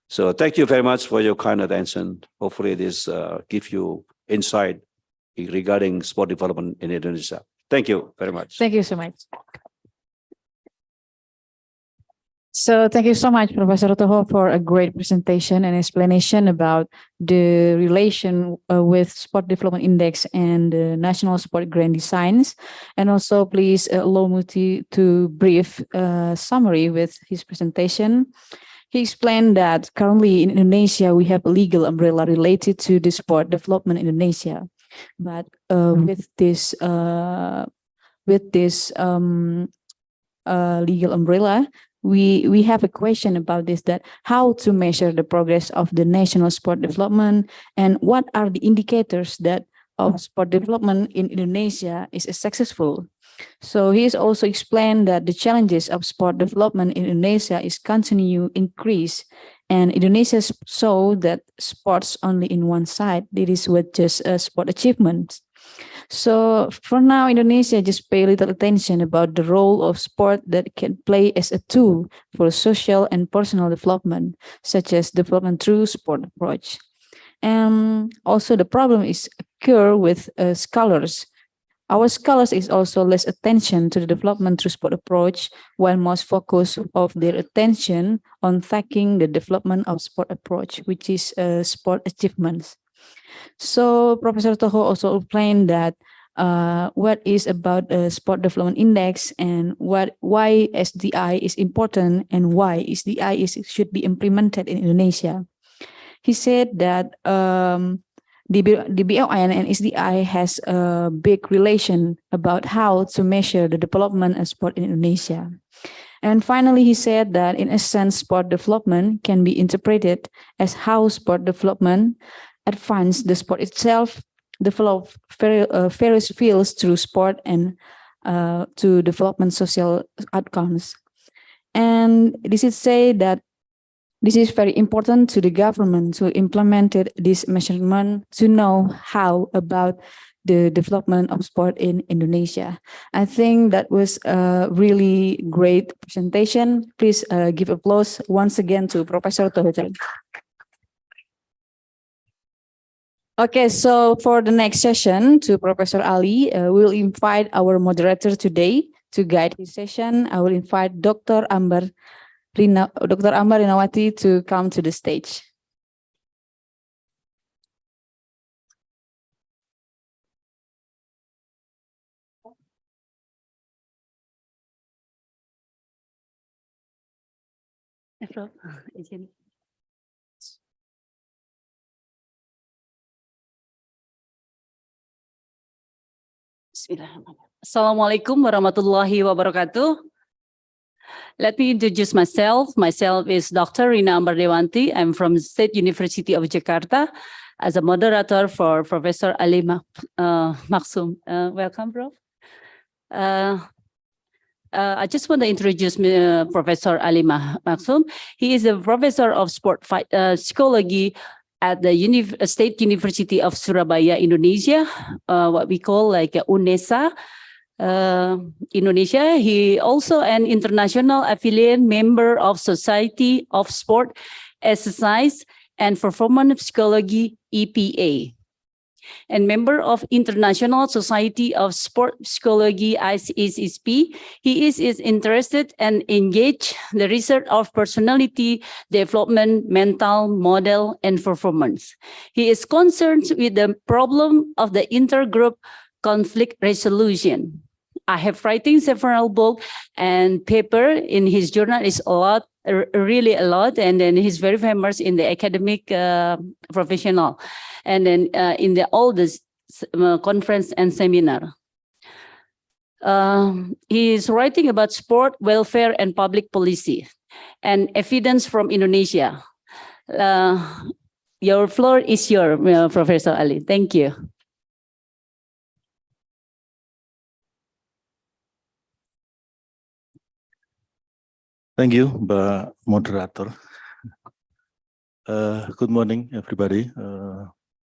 So thank you very much for your kind attention. Hopefully this gives you insight regarding sport development in Indonesia. Thank you very much. Thank you so much. So thank you so much, Professor Toho, for a great presentation and explanation about the relation with Sport Development Index and the National Sport Grand Designs. And also, please allow me to brief summary with his presentation. He explained that currently in Indonesia, we have a legal umbrella related to the sport development in Indonesia. But with this legal umbrella, we have a question about this, that how to measure the progress of the national sport development and what are the indicators that of sport development in Indonesia is successful. So he has also explained that the challenges of sport development in Indonesia is continue increase, and Indonesia saw that sports only in one side. It is with just sport achievements. So for now, Indonesia just pay little attention about the role of sport that can play as a tool for social and personal development, such as development through sport approach. And also the problem is occur with scholars. Our scholars is also less attention to the development through sport approach, while most focus of their attention on tracking the development of sport approach, which is sport achievements. So Professor Toho also explained that what is about sport development index and why SDI is important and why SDI should be implemented in Indonesia. He said that the BLN and SDI has a big relation about how to measure the development of sport in Indonesia. And finally, he said that in essence, sport development can be interpreted as how sport development advance the sport itself, develop various fields through sport and to development social outcomes. And this is say that this is very important to the government to implement this measurement to know how about the development of sport in Indonesia. I think that was a really great presentation. Please give applause once again to Professor Toho. Okay, so for the next session to Professor Ali, we'll invite our moderator today to guide his session. I will invite Dr. Ambar Rinawati to come to the stage. Prof, izin. Bismillahirrahmanirrahim. Assalamualaikum warahmatullahi wabarakatuh. Let me introduce myself. Myself is Dr. Rina Ambardewanti. I'm from State University of Jakarta as a moderator for Professor Ali Maksum. Welcome, Prof. I just want to introduce Professor Ali Maksum. He is a professor of sport psychology at the State University of Surabaya, Indonesia, what we call like UNESA, Indonesia. He also an international affiliate member of Society of Sport, Exercise and Performance Psychology, EPA, and member of International Society of Sport Psychology, ICSDP. He is interested and engaged the research of personality development, mental model, and performance. He is concerned with the problem of the intergroup conflict resolution. I have writing several books and paper in his journal is a lot, really a lot, and then he's very famous in the academic professional, and then in the all this conference and seminar. He is writing about sport, welfare, and public policy, and evidence from Indonesia. Your floor is yours, Professor Ali. Thank you. Thank you, moderator. Good morning, everybody.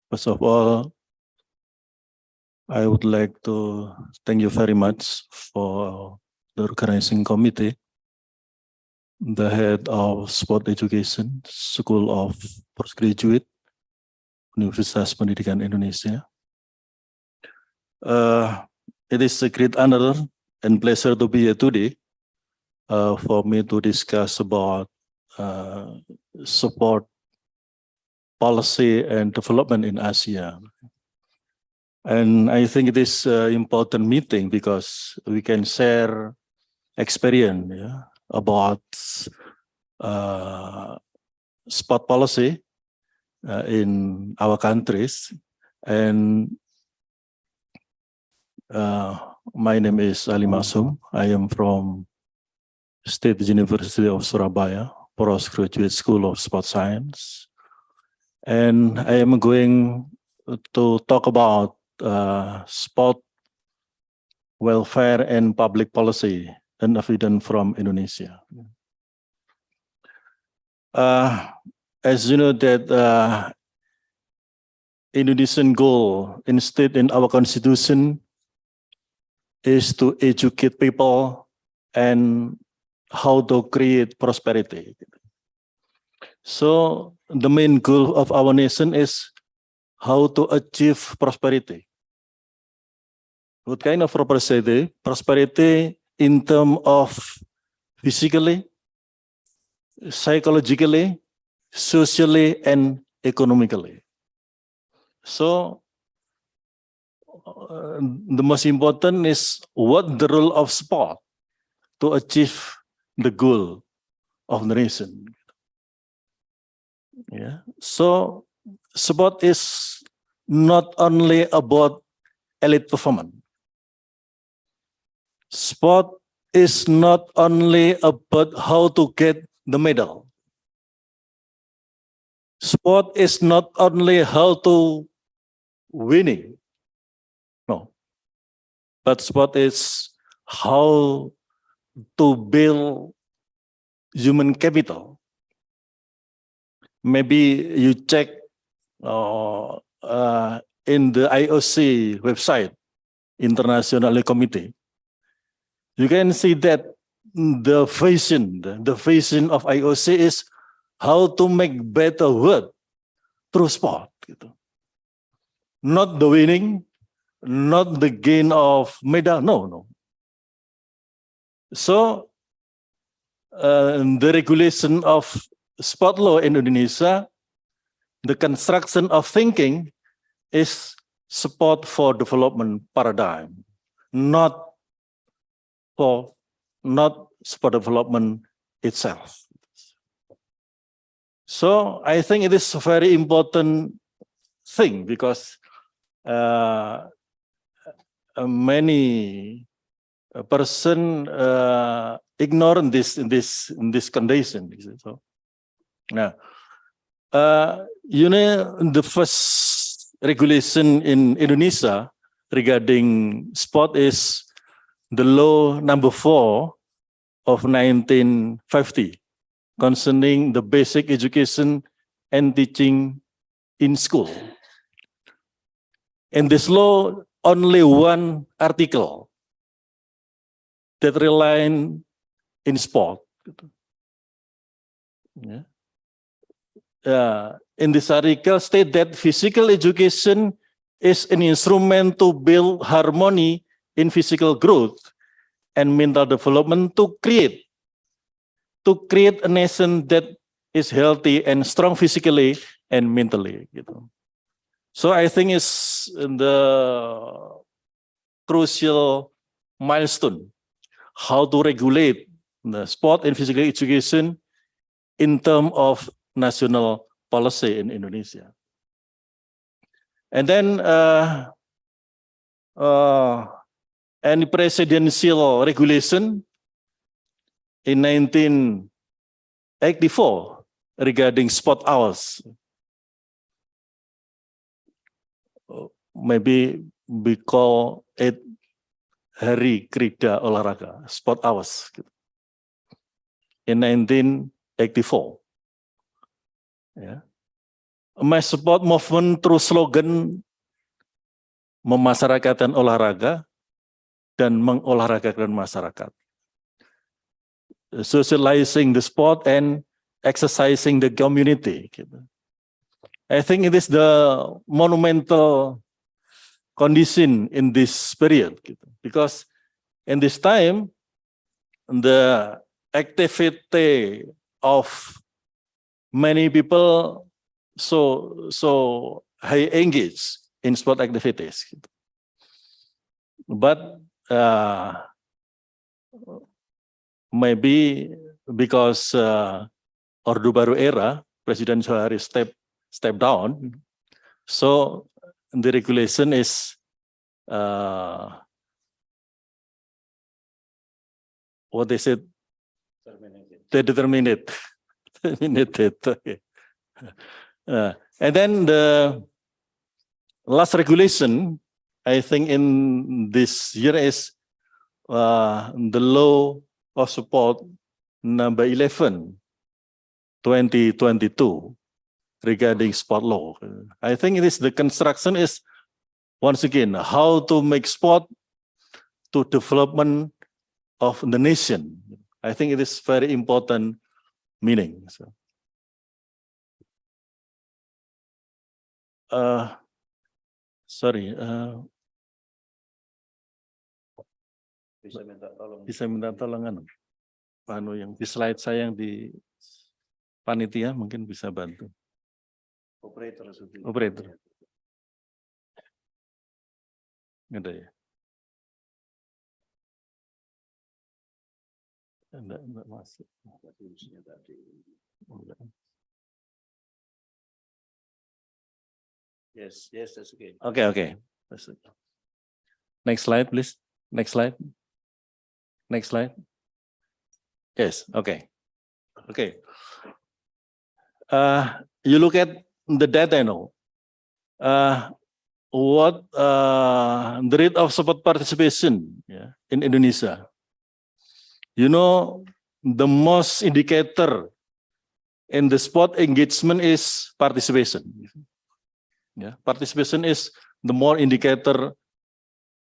First of all, I would like to thank you very much for the organizing committee, the head of Sport Education, School of Postgraduate, Universitas Pendidikan Indonesia. It is a great honor and pleasure to be here today for me to discuss about support policy and development in Asia. And I think it is an important meeting because we can share experience about sport policy in our countries. And my name is Ali Maksum. I am from State University of Surabaya, Postgraduate School of Sport Science. And I am going to talk about sport welfare and public policy and evidence from Indonesia. As you know that Indonesian goal instead in our constitution is to educate people and how to create prosperity. So the main goal of our nation is how to achieve prosperity. What kind of prosperity? Prosperity in terms of physically, psychologically, socially, and economically. So the most important is what the role of sport to achieve the goal of the nation. Yeah. So sport is not only about elite performance. Sport is not only about how to get the medal. Sport is not only how to winning. No. But sport is how to build human capital. Maybe you check in the IOC website, International Committee, you can see that the vision of IOC is how to make better world through sport. Not the winning, not the gain of medal, no. So the regulation of sport law in Indonesia, the construction of thinking is sport for development paradigm, not sport development itself. So I think it is a very important thing because many person ignore this in this condition. So, now, the first regulation in Indonesia regarding sport is the law number 4 of 1950 concerning the basic education and teaching in school. In this law, only one article that rely in sport. Yeah. In this article state that physical education is an instrument to build harmony in physical growth and mental development to create a nation that is healthy and strong physically and mentally. So I think it's the crucial milestone how to regulate the sport and physical education in terms of national policy in Indonesia. And then any presidential regulation in 1984 regarding sport hours. Maybe we call it Hari Krida Olahraga, sport hours. In 1984. Yeah. Mass sport movement through slogan memasyarakatkan olahraga dan mengolahragakan masyarakat. Socializing the sport and exercising the community. I think it is the monumental condition in this period. Because in this time, the activity of many people so high engaged in sport activities. But maybe because Orde Baru era, President Soeharto step down, so the regulation is what they said, terminated. Okay. And then the last regulation, I think in this year is the law of support number 11, 2022 regarding sport law. I think it is the construction is once again how to make sport to development of the nation. I think it is very important meaning. So. Sorry. Bisa minta tolong anu yang di slide saya yang di panitia mungkin bisa bantu. Operator. Ada ya? Enggak masuk. Yes, that's okay. Okay. Next slide, please. Next slide. Yes, okay. You look at the data now. What the rate of sport participation in Indonesia? You know, the most indicator in the sport engagement is participation. Yeah, participation is the more indicator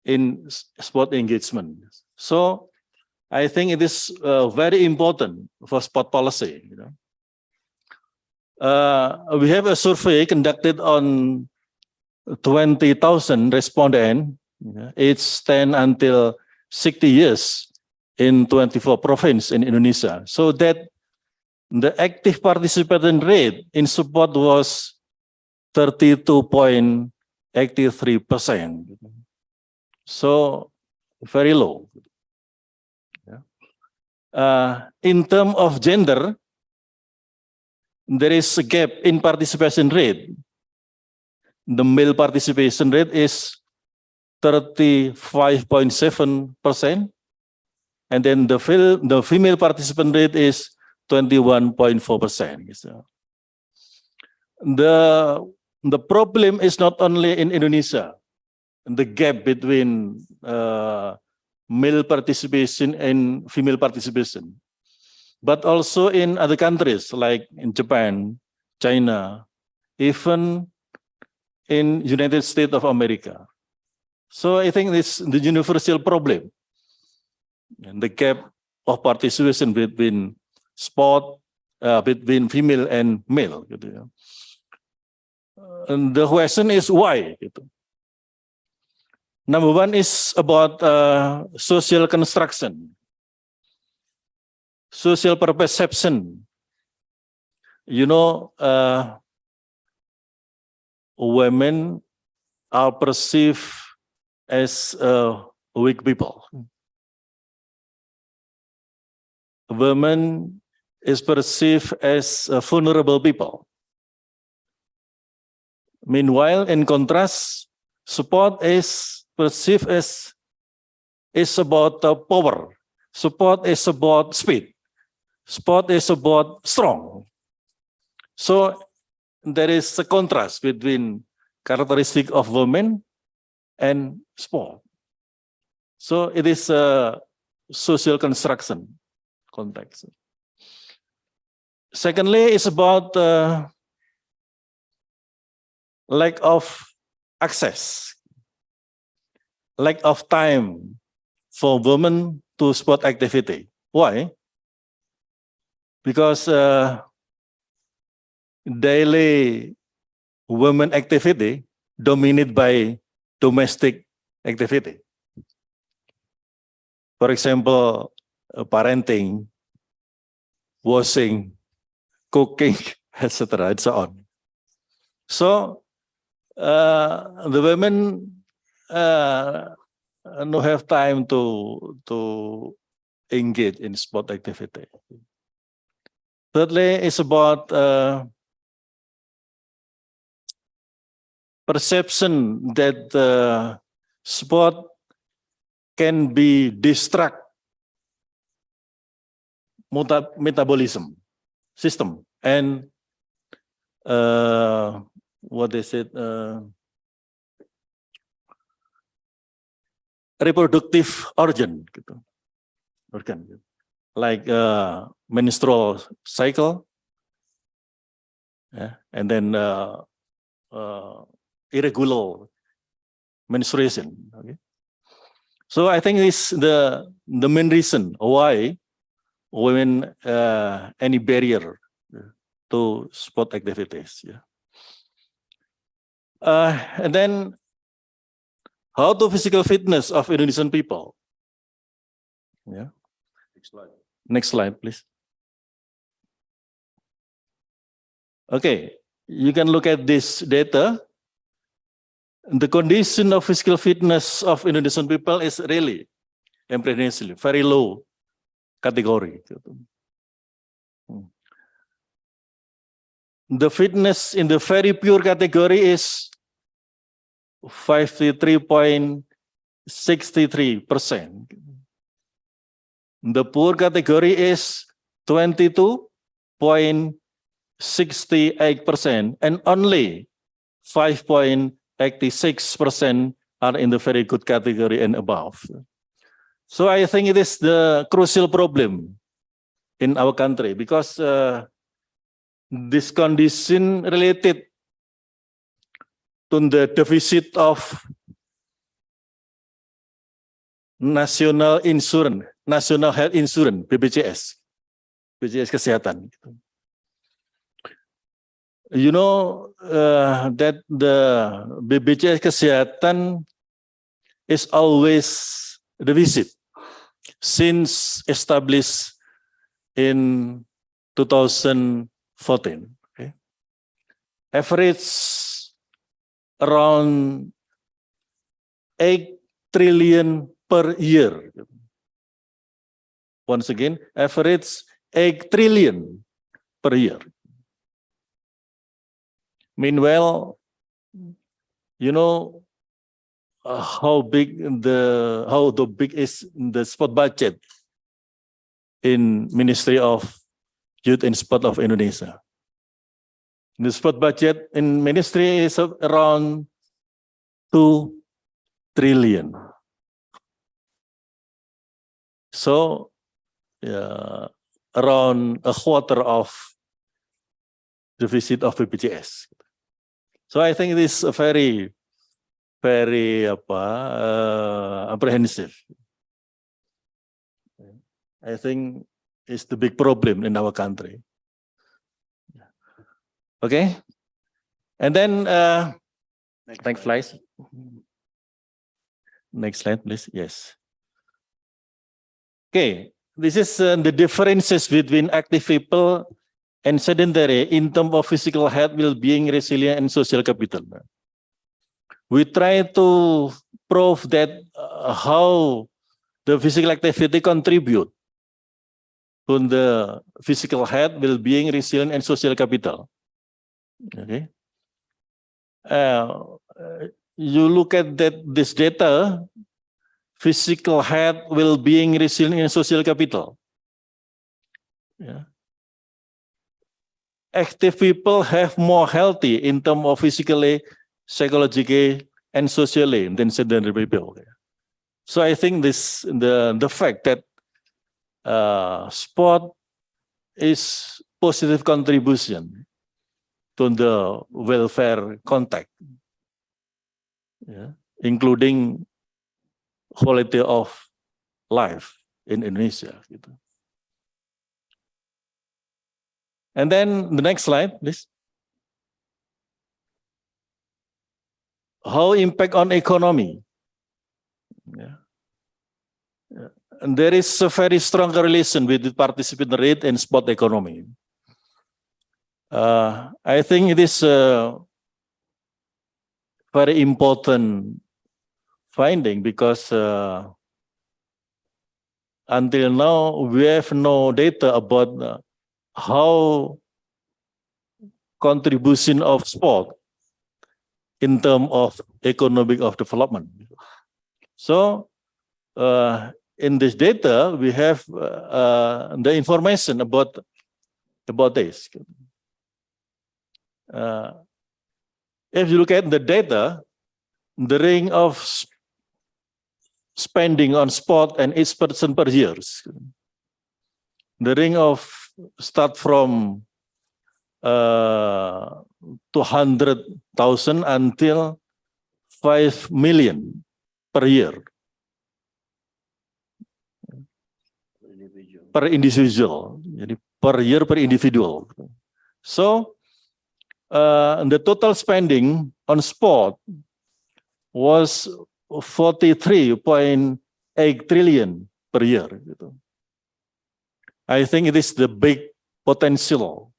in sport engagement. So I think it is very important for sport policy. We have a survey conducted on 20,000 respondents, aged 10 until 60 years in 24 provinces in Indonesia. So that the active participation rate in sport was 32.83%. So very low. In terms of gender, there is a gap in participation rate. The male participation rate is 35.7%, and then the female participant rate is 21.4%. So the problem is not only in Indonesia, the gap between male participation and female participation, but also in other countries like in Japan, China, even in United States of America. So I think this is the universal problem, and the gap of participation between sport, between female and male. Gitu ya. And the question is why? Gitu. Number one is about social construction, social perception. You know, women are perceived as weak people. Women is perceived as vulnerable people. Meanwhile, in contrast, sport is perceived as is about power. Sport is about speed. Sport is about strong. So there is a contrast between characteristic of women and sport. So it is a social construction context. Secondly, it's about lack of access, lack of time for women to sport activity. Why? Because daily women activity dominated by domestic activity. For example, parenting, washing, cooking, etc., and so on. So the women don't have time to engage in sport activity. Thirdly, it's about perception that sport can be distract metabolism system and what is it? Reproductive organ, gitu. Organ, like menstrual cycle, yeah, and then irregular menstruation. Okay, so I think this the main reason why women any barrier to sport activities. Yeah, and then how to physical fitness of Indonesian people. Yeah. Next slide. Next slide, please. Okay, you can look at this data. The condition of physical fitness of Indonesian people is really impressive, very low category. The fitness in the very pure category is 53.63%. The poor category is 22.68%, and only 5.86% are in the very good category and above. So I think it is the crucial problem in our country, because this condition related to the deficit of national health insurance, BPJS kesehatan. You know that the BPJS kesehatan is always deficit since established in 2014. Okay, average around 8 trillion per year. Once again, average 8 trillion per year. Meanwhile, you know how big is the sport budget in Ministry of Youth and Sport of Indonesia. The sport budget in ministry is around 2 trillion. So around a quarter of the visit of BPJS. So I think it is a very apprehensive. I think it's the big problem in our country. Okay, and then next slide. Next slide, please. Yes. Okay, this is the differences between active people and sedentary in terms of physical health, well-being, resilience, and social capital. We try to prove that how the physical activity contribute to the physical health, well-being, resilience, and social capital. Okay. You look at this data, physical health, well-being, resilience, and social capital. Yeah. Active people have more healthy in terms of physically, psychologically, and socially than sedentary people. So I think the fact that sport is positive contribution to the welfare contact, including quality of life in Indonesia. And then the next slide, please. How impact on economy? And there is a very strong correlation with the participant rate and sport economy. I think it is a very important finding because until now we have no data about how contribution of sport in terms of economic of development. So in this data we have the information about this. If you look at the data, the range of spending on sport and each person per year, the range of start from 200,000 until 5 million per year per individual. Jadi per year per individual. So the total spending on sport was 43.8 trillion per year. I think it is the big potential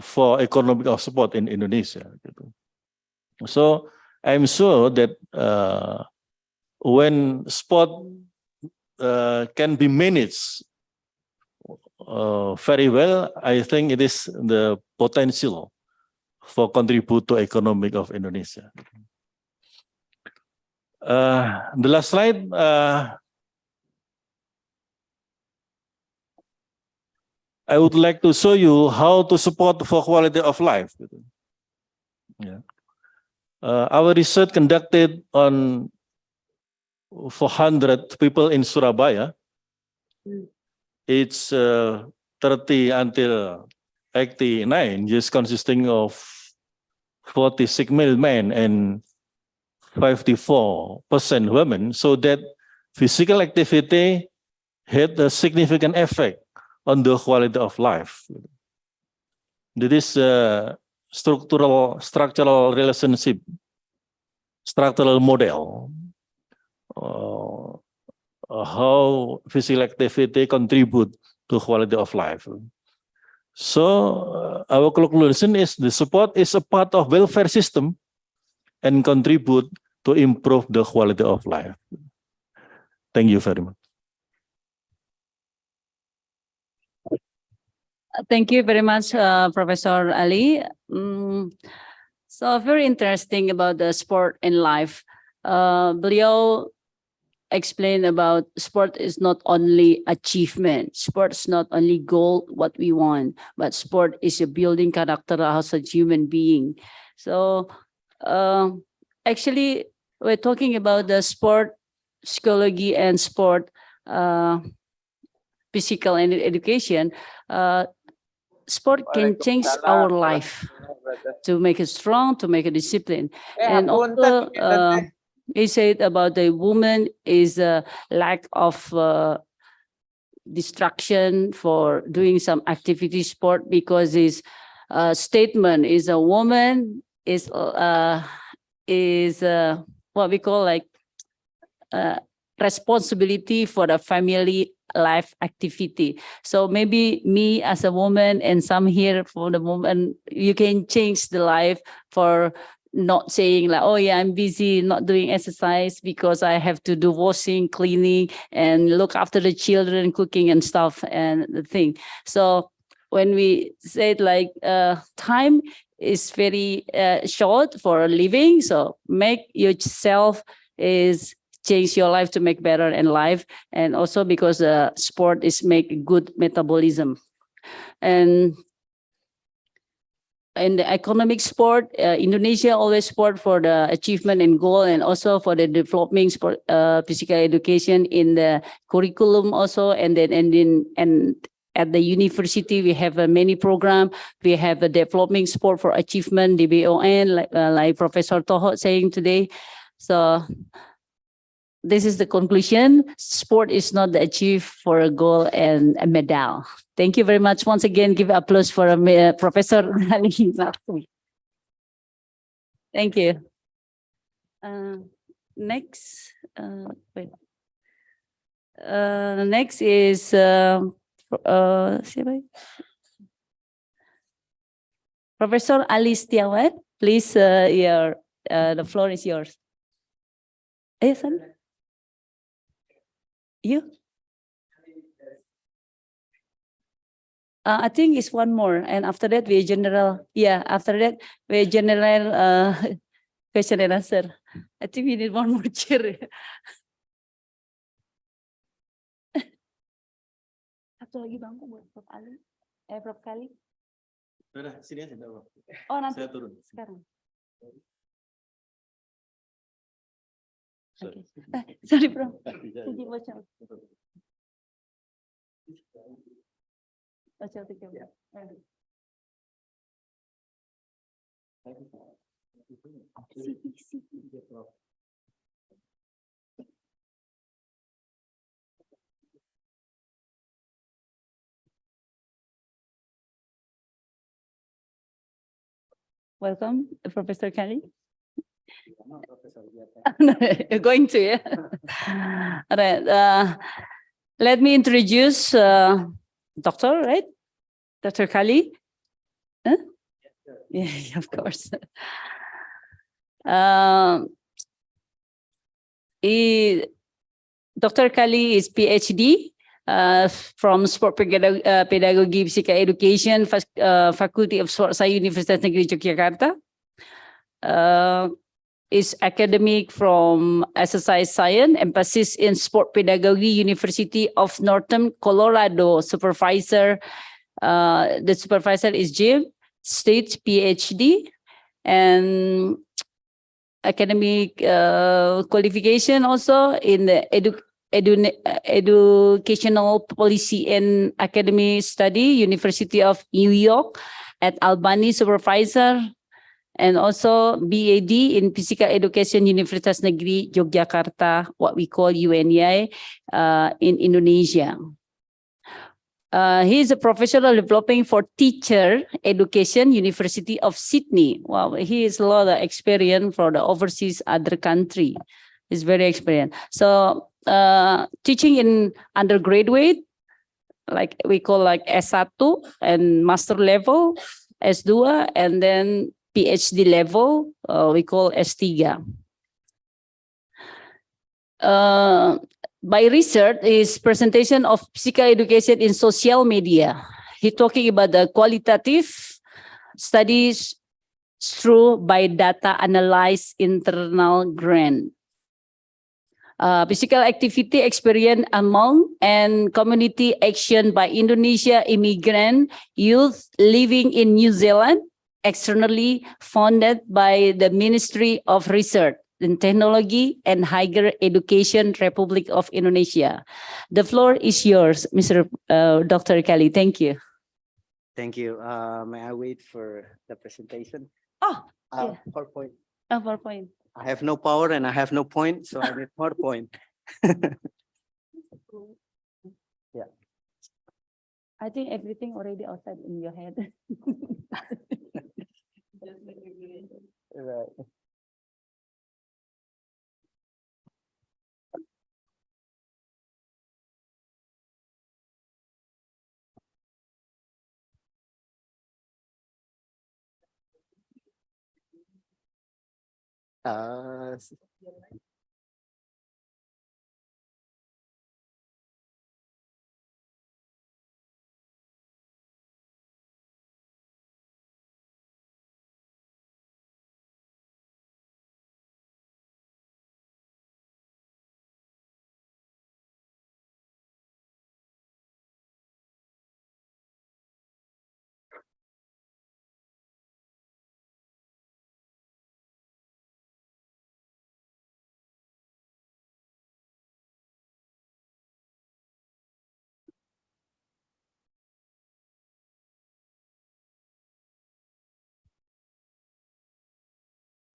for economic of sport in Indonesia. So I'm sure that when sport can be managed very well, I think it is the potential for contribute to economic of Indonesia. The last slide. I would like to show you how to support for quality of life. Our research conducted on 400 people in Surabaya. It's 30 until 89 years, consisting of 46 male men and 54% women, so that physical activity had a significant effect on the quality of life. There is a structural relationship, structural model, how physical activity contribute to quality of life. So our conclusion is the support is a part of welfare system and contribute to improve the quality of life. Thank you very much. Thank you very much, Professor Ali. So very interesting about the sport in life. Beliau explained about sport is not only achievement. Sport is not only goal, what we want, but sport is a building character as a human being. So actually, we're talking about the sport psychology and sport physical and education. Sport can change our life to make it strong, to make it discipline. And also, he said about the woman is a lack of distraction for doing some activity sport, because his statement is a woman is what we call like responsibility for the family life activity. So maybe me as a woman and some here for the woman, you can change the life for not saying like, oh yeah, I'm busy not doing exercise because I have to do washing, cleaning, and look after the children, cooking and stuff and the thing. So when we said like time is very short for a living, so make yourself is change your life to make better in life, and also because sport is make good metabolism. And in the economic sport, Indonesia always sport for the achievement and goal, and also for the developing sport, physical education in the curriculum also, and then and at the university we have a many program. We have a developing sport for achievement, DBON, like Professor Toho saying today. So this is the conclusion. Sport is not the achieve for a goal and a medal. Thank you very much. Once again, give applause for Professor Ali. Thank you. Next, wait. Next is Professor Ali Setiawan. Please, the floor is yours. Yes, sir. You? I think it's one more, and after that we general. Yeah, after that we general question and answer. I think we need one more chair. Satu lagi bangku buat Prof Ali, Prof Kali. Udah, sini aja, enggak apa. Oh nanti. Saya turun. Sekarang. Okay. Sorry, Prof. Welcome, Professor Kelly. You're going to, yeah. All right. Let me introduce Doctor, right? Dr. Kali. Huh? Yeah, of course. Dr. Kali is PhD from Sport Pedagogy Physical Education, Faculty of Sport Science, Universitas Negeri Yogyakarta. Is academic from exercise science, emphasis in sport pedagogy, University of Northern Colorado. Supervisor, the supervisor is Jim, state PhD, and academic qualification also in the educational policy and academy study, University of New York at Albany, supervisor. And also BAD in Physical Education, Universitas Negeri Yogyakarta, what we call UNI in Indonesia. He is a professional developing for teacher education, University of Sydney. Wow, he has a lot of experience for the overseas other country. He's very experienced. So teaching in undergraduate, like we call like S1 and master level, S2, and then PhD level, we call S3. By research is presentation of physical education in social media. he talking about the qualitative studies through by data analyze internal grant. Physical activity experience among and community action by Indonesia immigrant youth living in New Zealand, externally funded by the Ministry of Research and Technology and Higher Education, Republic of Indonesia. The floor is yours, Mr. Dr. Kelly. Thank you. Thank you. May I wait for the presentation? Oh, yeah. PowerPoint. PowerPoint. I have no power and I have no point, so I need PowerPoint. Yeah. I think everything already outside in your head. Right. S-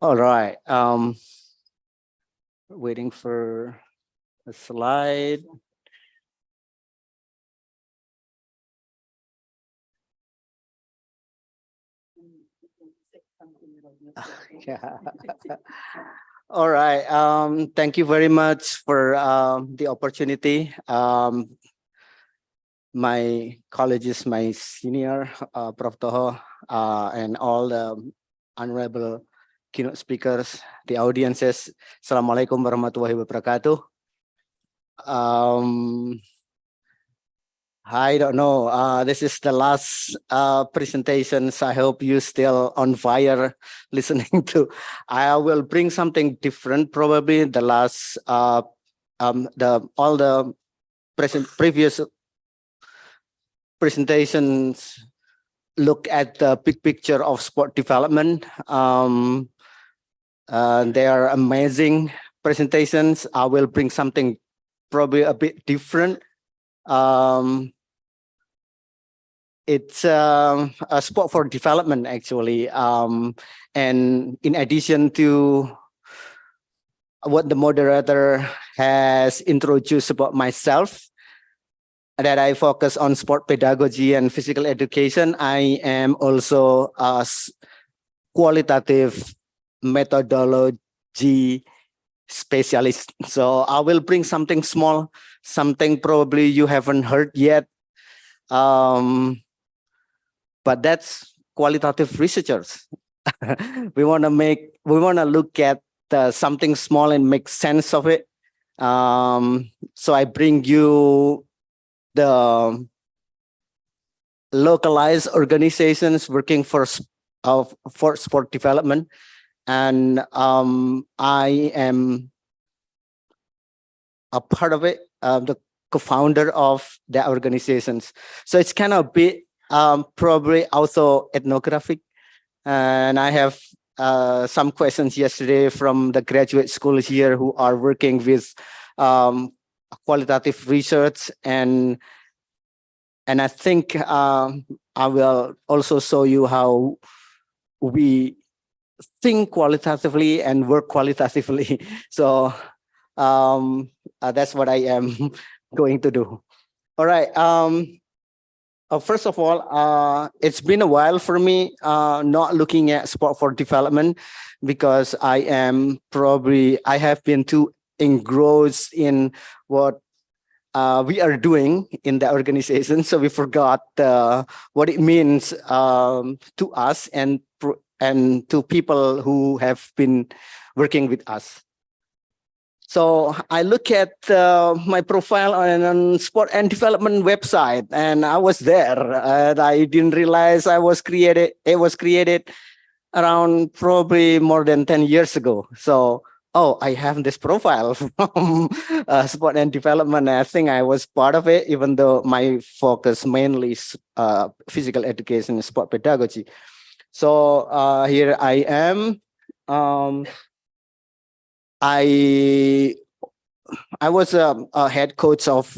All right. Waiting for a slide. Yeah. All right. Thank you very much for the opportunity. My college is my senior, Prof. Toho, and all the honorable keynote speakers, the audiences. Assalamualaikum warahmatullahi wabarakatuh. I don't know. This is the last presentations. I hope you still on fire listening to. I will bring something different. Probably the last all the previous presentations look at the big picture of sport development. They are amazing presentations. I will bring something probably a bit different. It's a sport for development, actually. And in addition to what the moderator has introduced about myself, that I focus on sport pedagogy and physical education, I am also a qualitative methodology specialist. So I will bring something small, something probably you haven't heard yet. But that's qualitative researchers. we want to look at something small and make sense of it. So I bring you the localized organizations working for sport development, and I am a part of it, the co-founder of the organizations. So it's kind of a bit probably also ethnographic, and I have some questions yesterday from the graduate school here who are working with qualitative research, and I think I will also show you how we think qualitatively and work qualitatively. So that's what I am going to do. All right. First of all, it's been a while for me not looking at sport for development, because I have been too engrossed in what we are doing in the organization. So we forgot what it means to us and to people who have been working with us. So I look at my profile on sport and development website, and I was there. And I didn't realize it was created around probably more than 10 years ago. So, oh, I have this profile from sport and development. I think I was part of it, even though my focus mainly is physical education and sport pedagogy. So here I am. I was a head coach of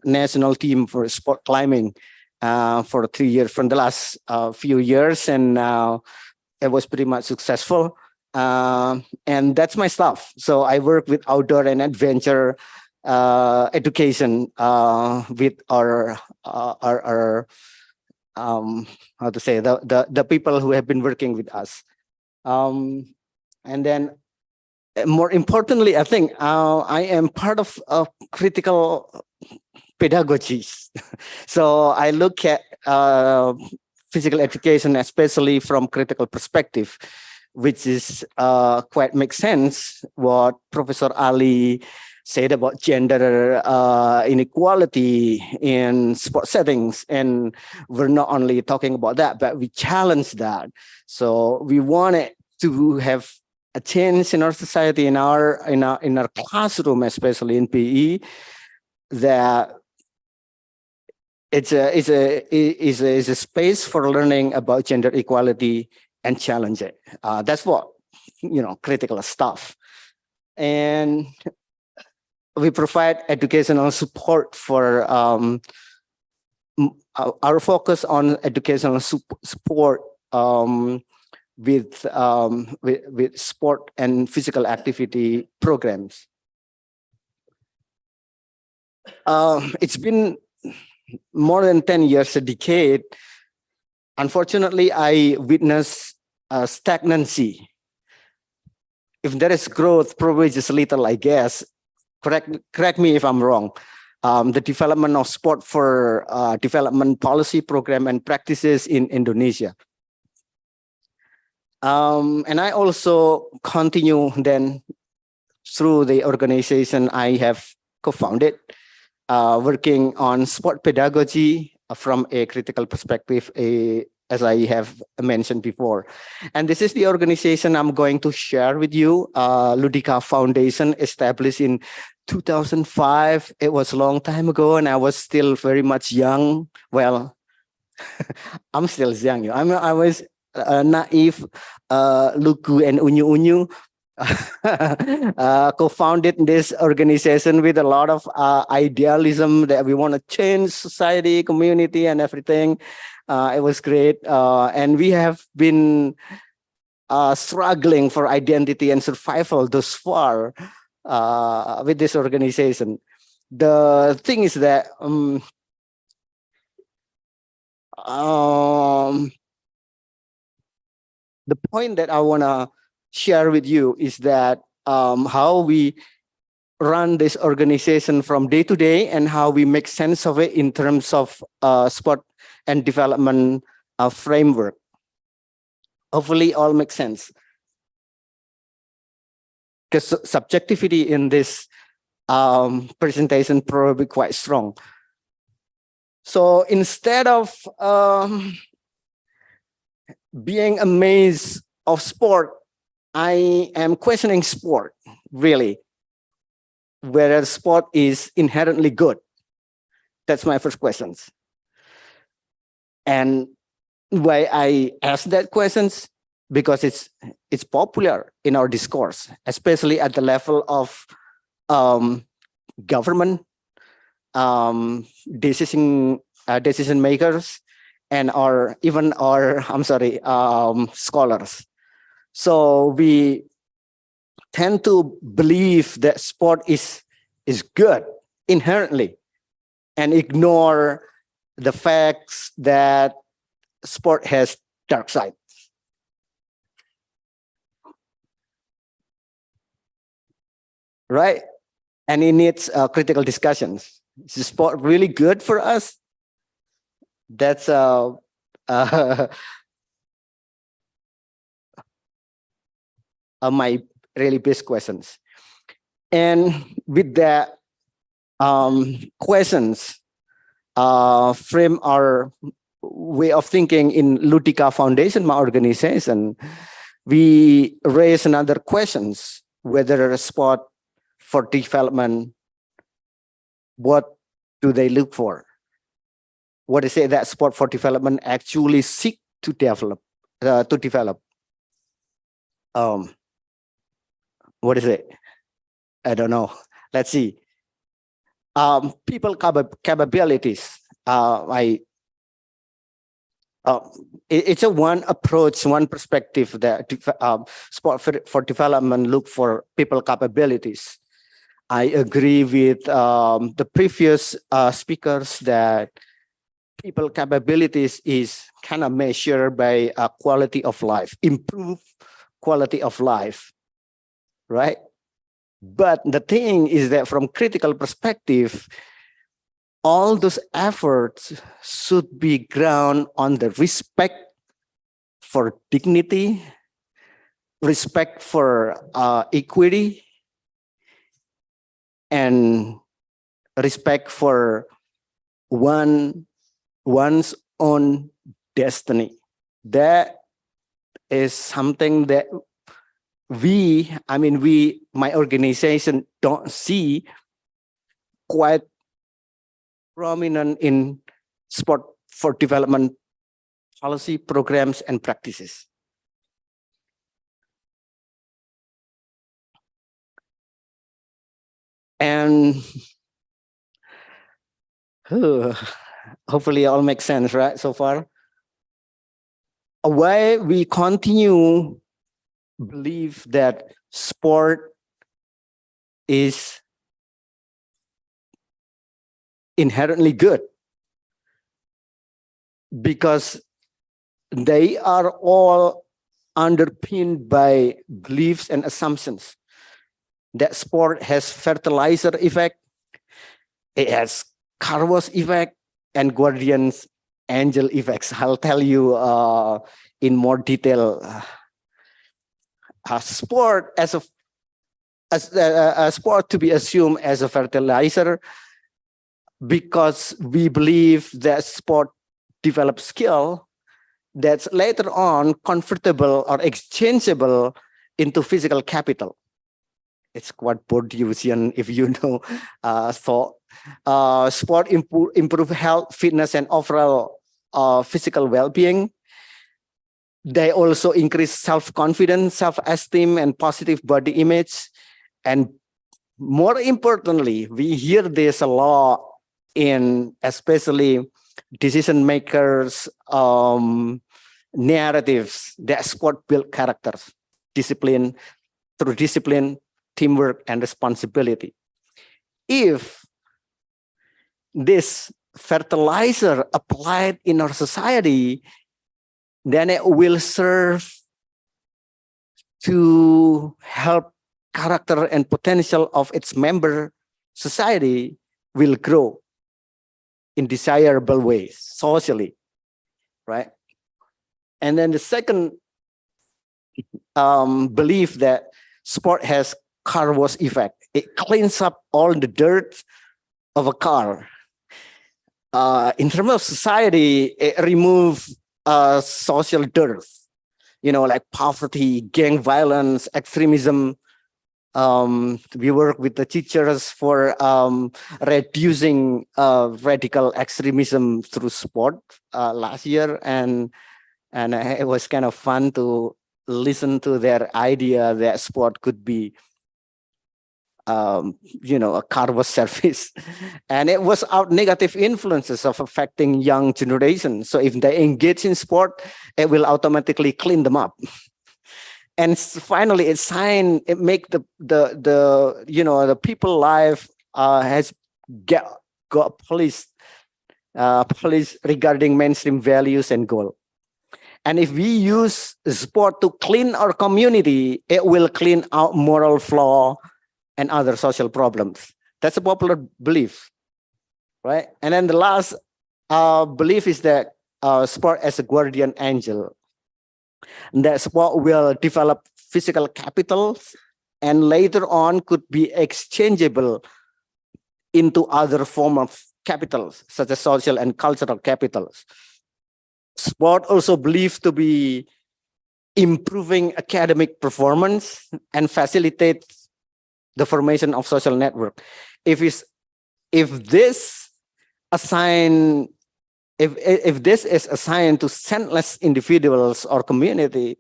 national team for sport climbing for 3 years from the last few years, and it was pretty much successful. And that's my stuff. So I work with outdoor and adventure education with our how to say the people who have been working with us. And then more importantly, I think I am part of critical pedagogies. So I look at physical education, especially from critical perspective, which is quite makes sense what Professor Ali said about gender inequality in sport settings. And we're not only talking about that, but we challenge that. So we wanted to have a change in our society, in our classroom, especially in PE, that it's a space for learning about gender equality and challenge it. That's what critical stuff. And we provide educational support for our focus on educational support with sport and physical activity programs. It's been more than 10 years, a decade. Unfortunately, I witnessed stagnancy. If there is growth, probably just little, I guess. Correct me if I'm wrong. The development of sport for development policy program and practices in Indonesia. And I also continue then through the organization I have co-founded, working on sport pedagogy from a critical perspective, as I have mentioned before. And this is the organization I'm going to share with you, Ludika Foundation, established in 2005. It was a long time ago, and I was still very much young. Well, I'm still young. I was naive, lugu and unyu-unyu. Co-founded this organization with a lot of idealism that we want to change society, community, and everything. It was great. And we have been struggling for identity and survival thus far with this organization. The thing is that the point that I want to share with you is that how we run this organization from day to day and how we make sense of it in terms of sport and development framework. Hopefully all makes sense. Because subjectivity in this presentation probably quite strong. So instead of being amazed of sport, I am questioning sport, really, whether sport is inherently good. That's my first question. And why I ask that questions, because it's popular in our discourse, especially at the level of government, decision makers, and even our scholars. So we tend to believe that sport is good inherently and ignore the facts that sport has dark side. Right? And it needs critical discussions. Is sport really good for us? That's my really best questions. And with that questions, frame our way of thinking in Lutica Foundation, my organization, we raise another questions, whether a sport for development, what do they look for? What is it that sport for development actually seek to develop? What is it? I don't know. Let's see. People capabilities. It's a one approach, one perspective that sport for development look for people capabilities. I agree with the previous speakers that people capabilities is kind of measured by quality of life, improve quality of life, right? But the thing is that from critical perspective, all those efforts should be grounded on the respect for dignity, respect for equity, and respect for one's own destiny. That is something that my organization don't see quite prominent in sport for development policy programs and practices. And hopefully it all makes sense, right, so far? Why we continue believe that sport is inherently good, because they are all underpinned by beliefs and assumptions that sport has fertilizer effect, it has Carver's effect, and guardian's angel effects. I'll tell you in more detail. Sport as a sport to be assumed as a fertilizer, because we believe that sport develops skill that's later on convertible or exchangeable into physical capital. It's quite Bourdieusian, if you know thought. Sport improve health, fitness, and overall physical well-being. They also increase self-confidence, self-esteem, and positive body image. And more importantly, we hear this a lot in especially decision makers' narratives that sport build characters, discipline, teamwork, and responsibility. If this fertilizer applied in our society, then it will serve to help character and potential of its member society will grow in desirable ways socially, right? And then the second belief that sport has car wash effect. It cleans up all the dirt of a car. In terms of society, it removes social dirt, like poverty, gang violence, extremism. We work with the teachers for reducing radical extremism through sport last year, and it was kind of fun to listen to their idea that sport could be a car wash service. And it was out negative influences of affecting young generation. So if they engage in sport, it will automatically clean them up. And finally, it make the people life has got police regarding mainstream values and goal. And if we use sport to clean our community, it will clean out moral flaw and other social problems. That's a popular belief, right? And then the last belief is that sport as a guardian angel. And that sport will develop physical capital and later on could be exchangeable into other form of capitals, such as social and cultural capitals. Sport also believed to be improving academic performance and facilitates the formation of social network. If this is assigned to senseless individuals or community,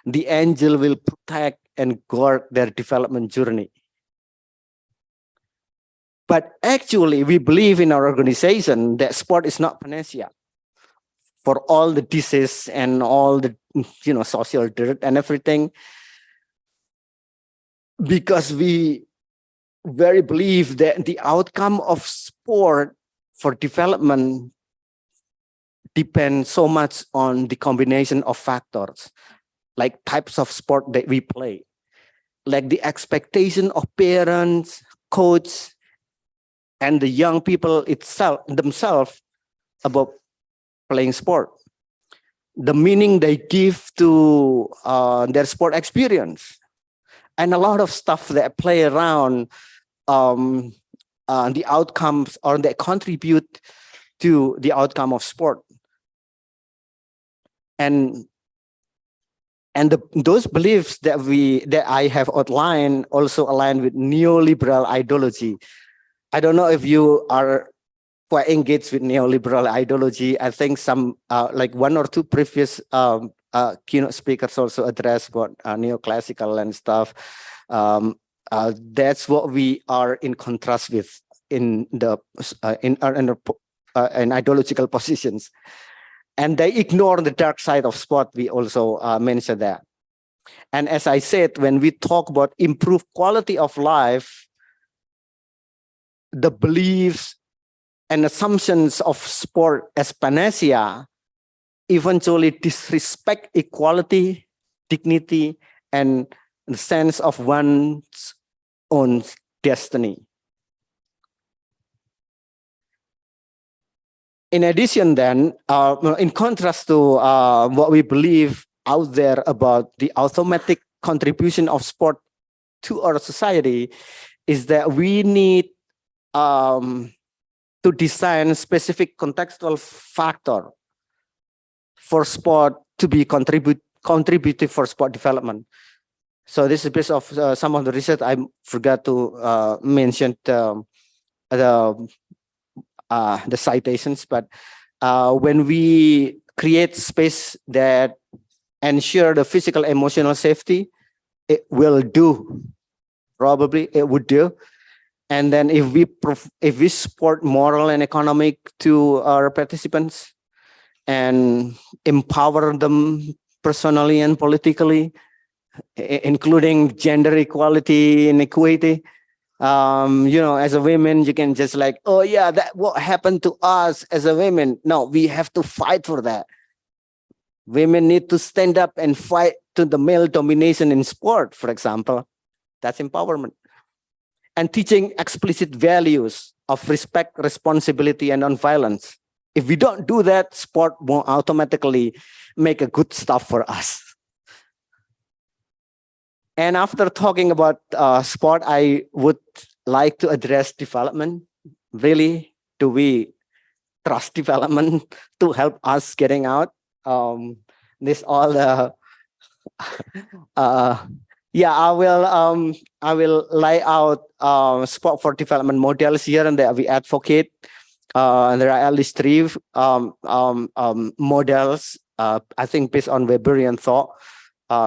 the angel will protect and guard their development journey. But actually, we believe in our organization that sport is not panacea for all the disease and all the social dirt and everything, because we very believe that the outcome of sport for development depends so much on the combination of factors, like types of sport that we play, like the expectation of parents, coach, and the young people themselves about playing sport, the meaning they give to their sport experience, and a lot of stuff that play around the outcomes or that contribute to the outcome of sport. And those beliefs that I have outlined also align with neoliberal ideology. I don't know if you are quite engaged with neoliberal ideology. I think some like one or two previous keynote speakers also addressed what neoclassical and stuff. That's what we are in contrast with in ideological positions, and they ignore the dark side of sport. We also mentioned that. And as I said, when we talk about improved quality of life, the beliefs and assumptions of sport as panacea eventually disrespect equality, dignity, and the sense of one's own destiny. In addition, then, in contrast to what we believe out there about the automatic contribution of sport to our society, is that we need to design specific contextual factor for sport to be contributive for sport development. So this is based off some of the research. I forgot to mention the citations, but when we create space that ensure the physical emotional safety, it will do. Probably it would do. And then if we support moral and economic to our participants and empower them personally and politically, including gender equality and equity, as a woman, you can just like, oh yeah, that what happened to us as a women. No, we have to fight for that. Women need to stand up and fight to the male domination in sport, for example. That's empowerment. And teaching explicit values of respect, responsibility, and nonviolence. If we don't do that, sport won't automatically make a good stuff for us. And after talking about sport, I would like to address development. Really, do we trust development to help us getting out? This all yeah, I will lay out sport for development models here, and that we advocate. And there are at least three models. I think based on Weberian thought,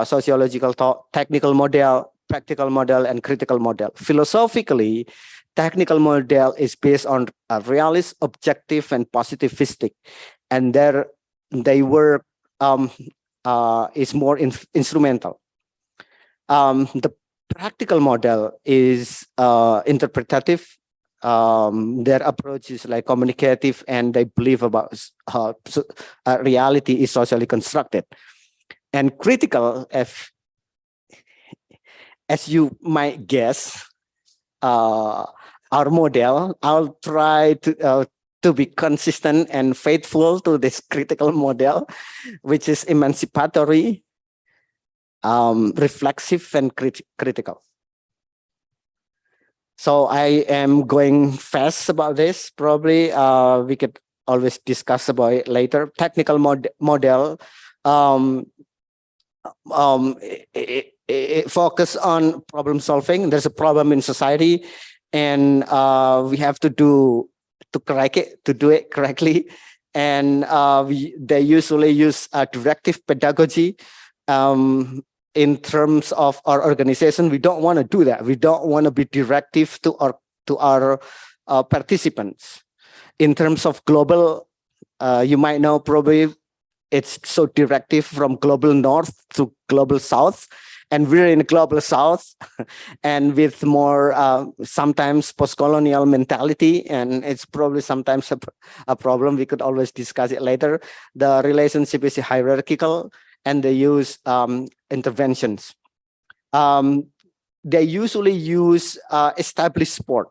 sociological thought, technical model, practical model, and critical model. Philosophically, technical model is based on a realist, objective, and positivistic, and they work is more instrumental. The practical model is interpretative. Their approach is like communicative, and they believe about reality is socially constructed. And critical, as you might guess, our model, I'll try to be consistent and faithful to this critical model, which is emancipatory, reflexive, and critical. So I am going fast about this. Probably we could always discuss about it later. Technical model it focus on problem solving. There's a problem in society, and we have to do it correctly. And they usually use directive pedagogy. In terms of our organization, we don't want to do that. We don't want to be directive to our participants. In terms of global, you might know probably it's so directive from global north to global south, and we're in global south, and with more sometimes post-colonial mentality, and it's probably sometimes a problem. We could always discuss it later. The relationship is hierarchical, and they use interventions. They usually use established sport.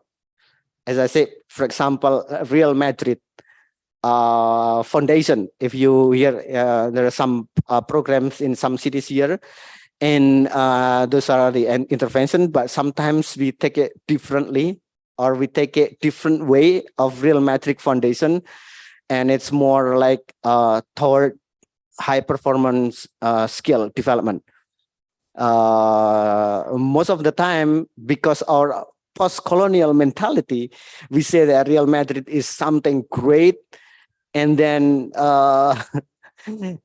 As I said, for example, Real Madrid Foundation. If you hear, there are some programs in some cities here, and those are the intervention, but sometimes we take it differently, or we take a different way of Real Madrid Foundation, and it's more like toward high performance skill development. Most of the time, because our post-colonial mentality, we say that Real Madrid is something great, and then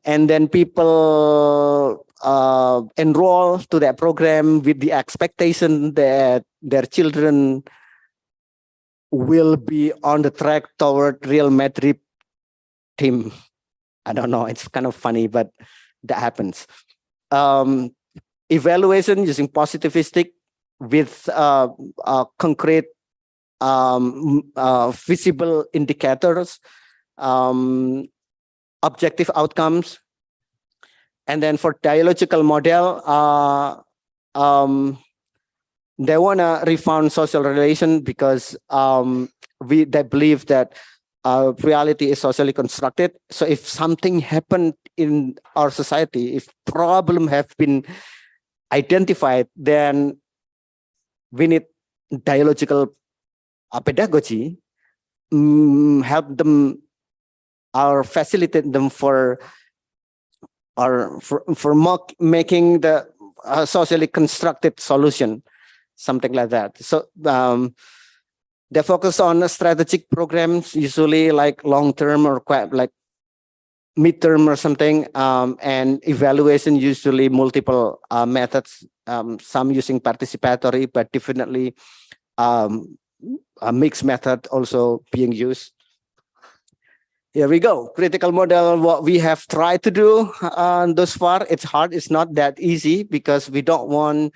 and then people enroll to that program with the expectation that their children will be on the track toward Real Madrid team. I don't know, it's kind of funny, but that happens. Evaluation using positivistic with concrete visible indicators, objective outcomes. And then for dialogical model, they want to refound social relation because they believe that reality is socially constructed. So if something happened in our society, if problem have been identified, then we need dialogical pedagogy, help them or facilitate them for making the socially constructed solution, something like that. So they focus on strategic programs, usually like long-term or quite like mid-term or something, and evaluation usually multiple methods, some using participatory, but definitely a mixed method also being used. Here we go. Critical model, what we have tried to do thus far. It's hard. It's not that easy because we don't want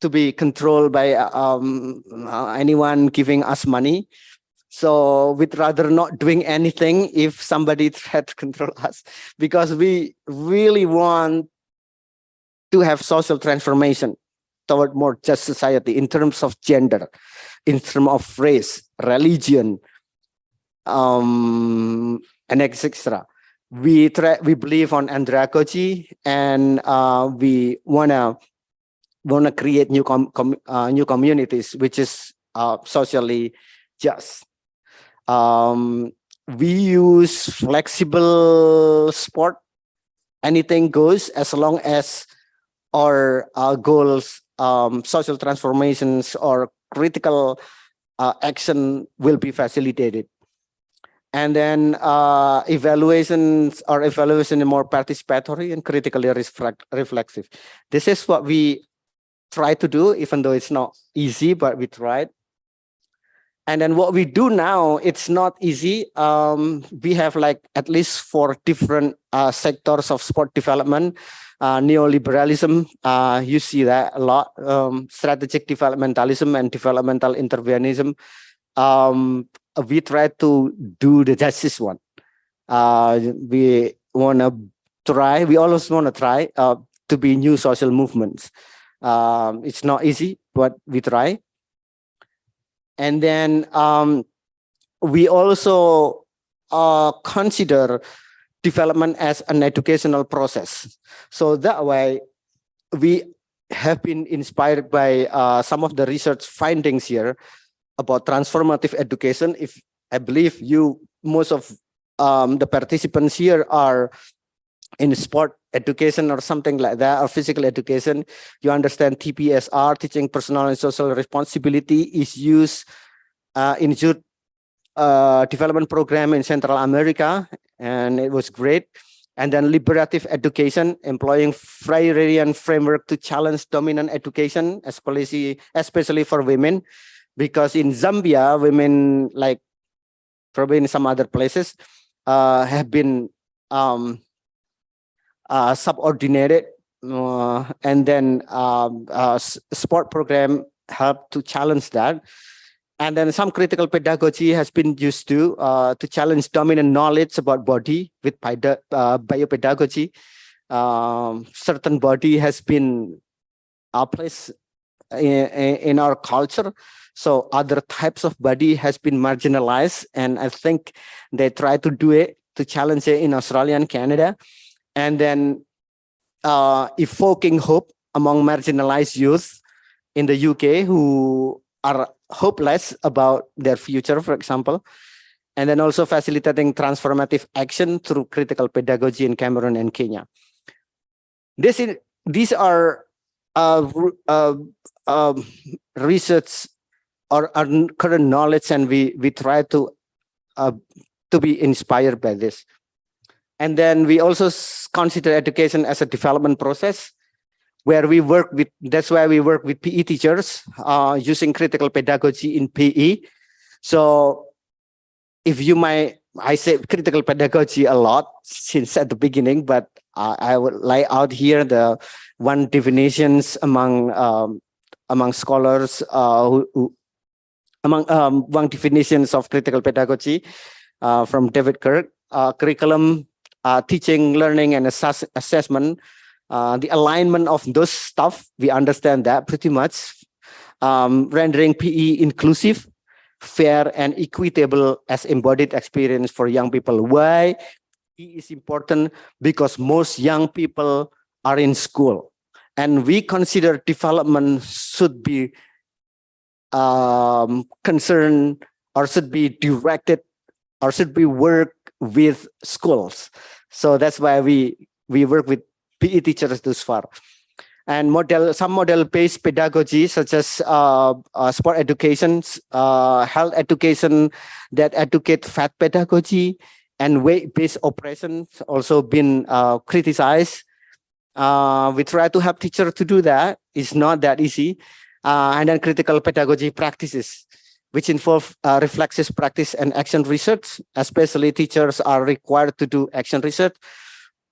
to be controlled by anyone giving us money. So we'd rather not doing anything if somebody tried to control us, because we really want to have social transformation toward more just society in terms of gender, in terms of race, religion, and etc. We believe on andragogy, and we wanna create new communities which is socially just. We use flexible sport. Anything goes as long as our goals, social transformations or critical action will be facilitated. And then evaluation is more participatory and critically reflexive. This is what we try to do, even though it's not easy, but we tried. And then what we do now, it's not easy. We have like at least 4 different sectors of sport development. Neoliberalism, you see that a lot. Strategic developmentalism and developmental interventionism. We try to do the justice one. We always want to try to be new social movements. It's not easy, but we try. And then we also consider development as an educational process. So that way we have been inspired by some of the research findings here about transformative education. If I believe most of the participants here are in sport education or something like that, or physical education, you understand TPSR, teaching personal and social responsibility, is used in youth development program in Central America, and it was great. And then liberative education, employing Freirean framework to challenge dominant education, especially for women, because in Zambia, women, like probably in some other places, have been subordinated, and then sport program helped to challenge that. And then some critical pedagogy has been used to challenge dominant knowledge about body with biopedagogy. Certain body has been placed in our culture, so other types of body has been marginalized, and I think they try to do it to challenge it in Australia and Canada. And then evoking hope among marginalized youth in the UK who are hopeless about their future, for example. And then also facilitating transformative action through critical pedagogy in Cameroon and Kenya. These are research or current knowledge, and we try to be inspired by this. And then we also consider education as a development process, where we work with, that's why we work with PE teachers using critical pedagogy in PE. So if you might, I say critical pedagogy a lot since at the beginning, but I would lay out here the one definitions among scholars one definitions of critical pedagogy from David Kirk. Curriculum, teaching, learning, and assessment. The alignment of those stuff, we understand that pretty much. Rendering PE inclusive, fair, and equitable as embodied experience for young people. Why PE is important? Because most young people are in school, and we consider development should be concerned, or should be directed, or should be work with schools. So that's why we work with PE teachers thus far. And some model-based pedagogy, such as sport education, health education that educate fat pedagogy, and weight-based operations also been criticized. We try to help teachers to do that. It's not that easy. And then critical pedagogy practices, which involve reflexive practice and action research. Especially teachers are required to do action research,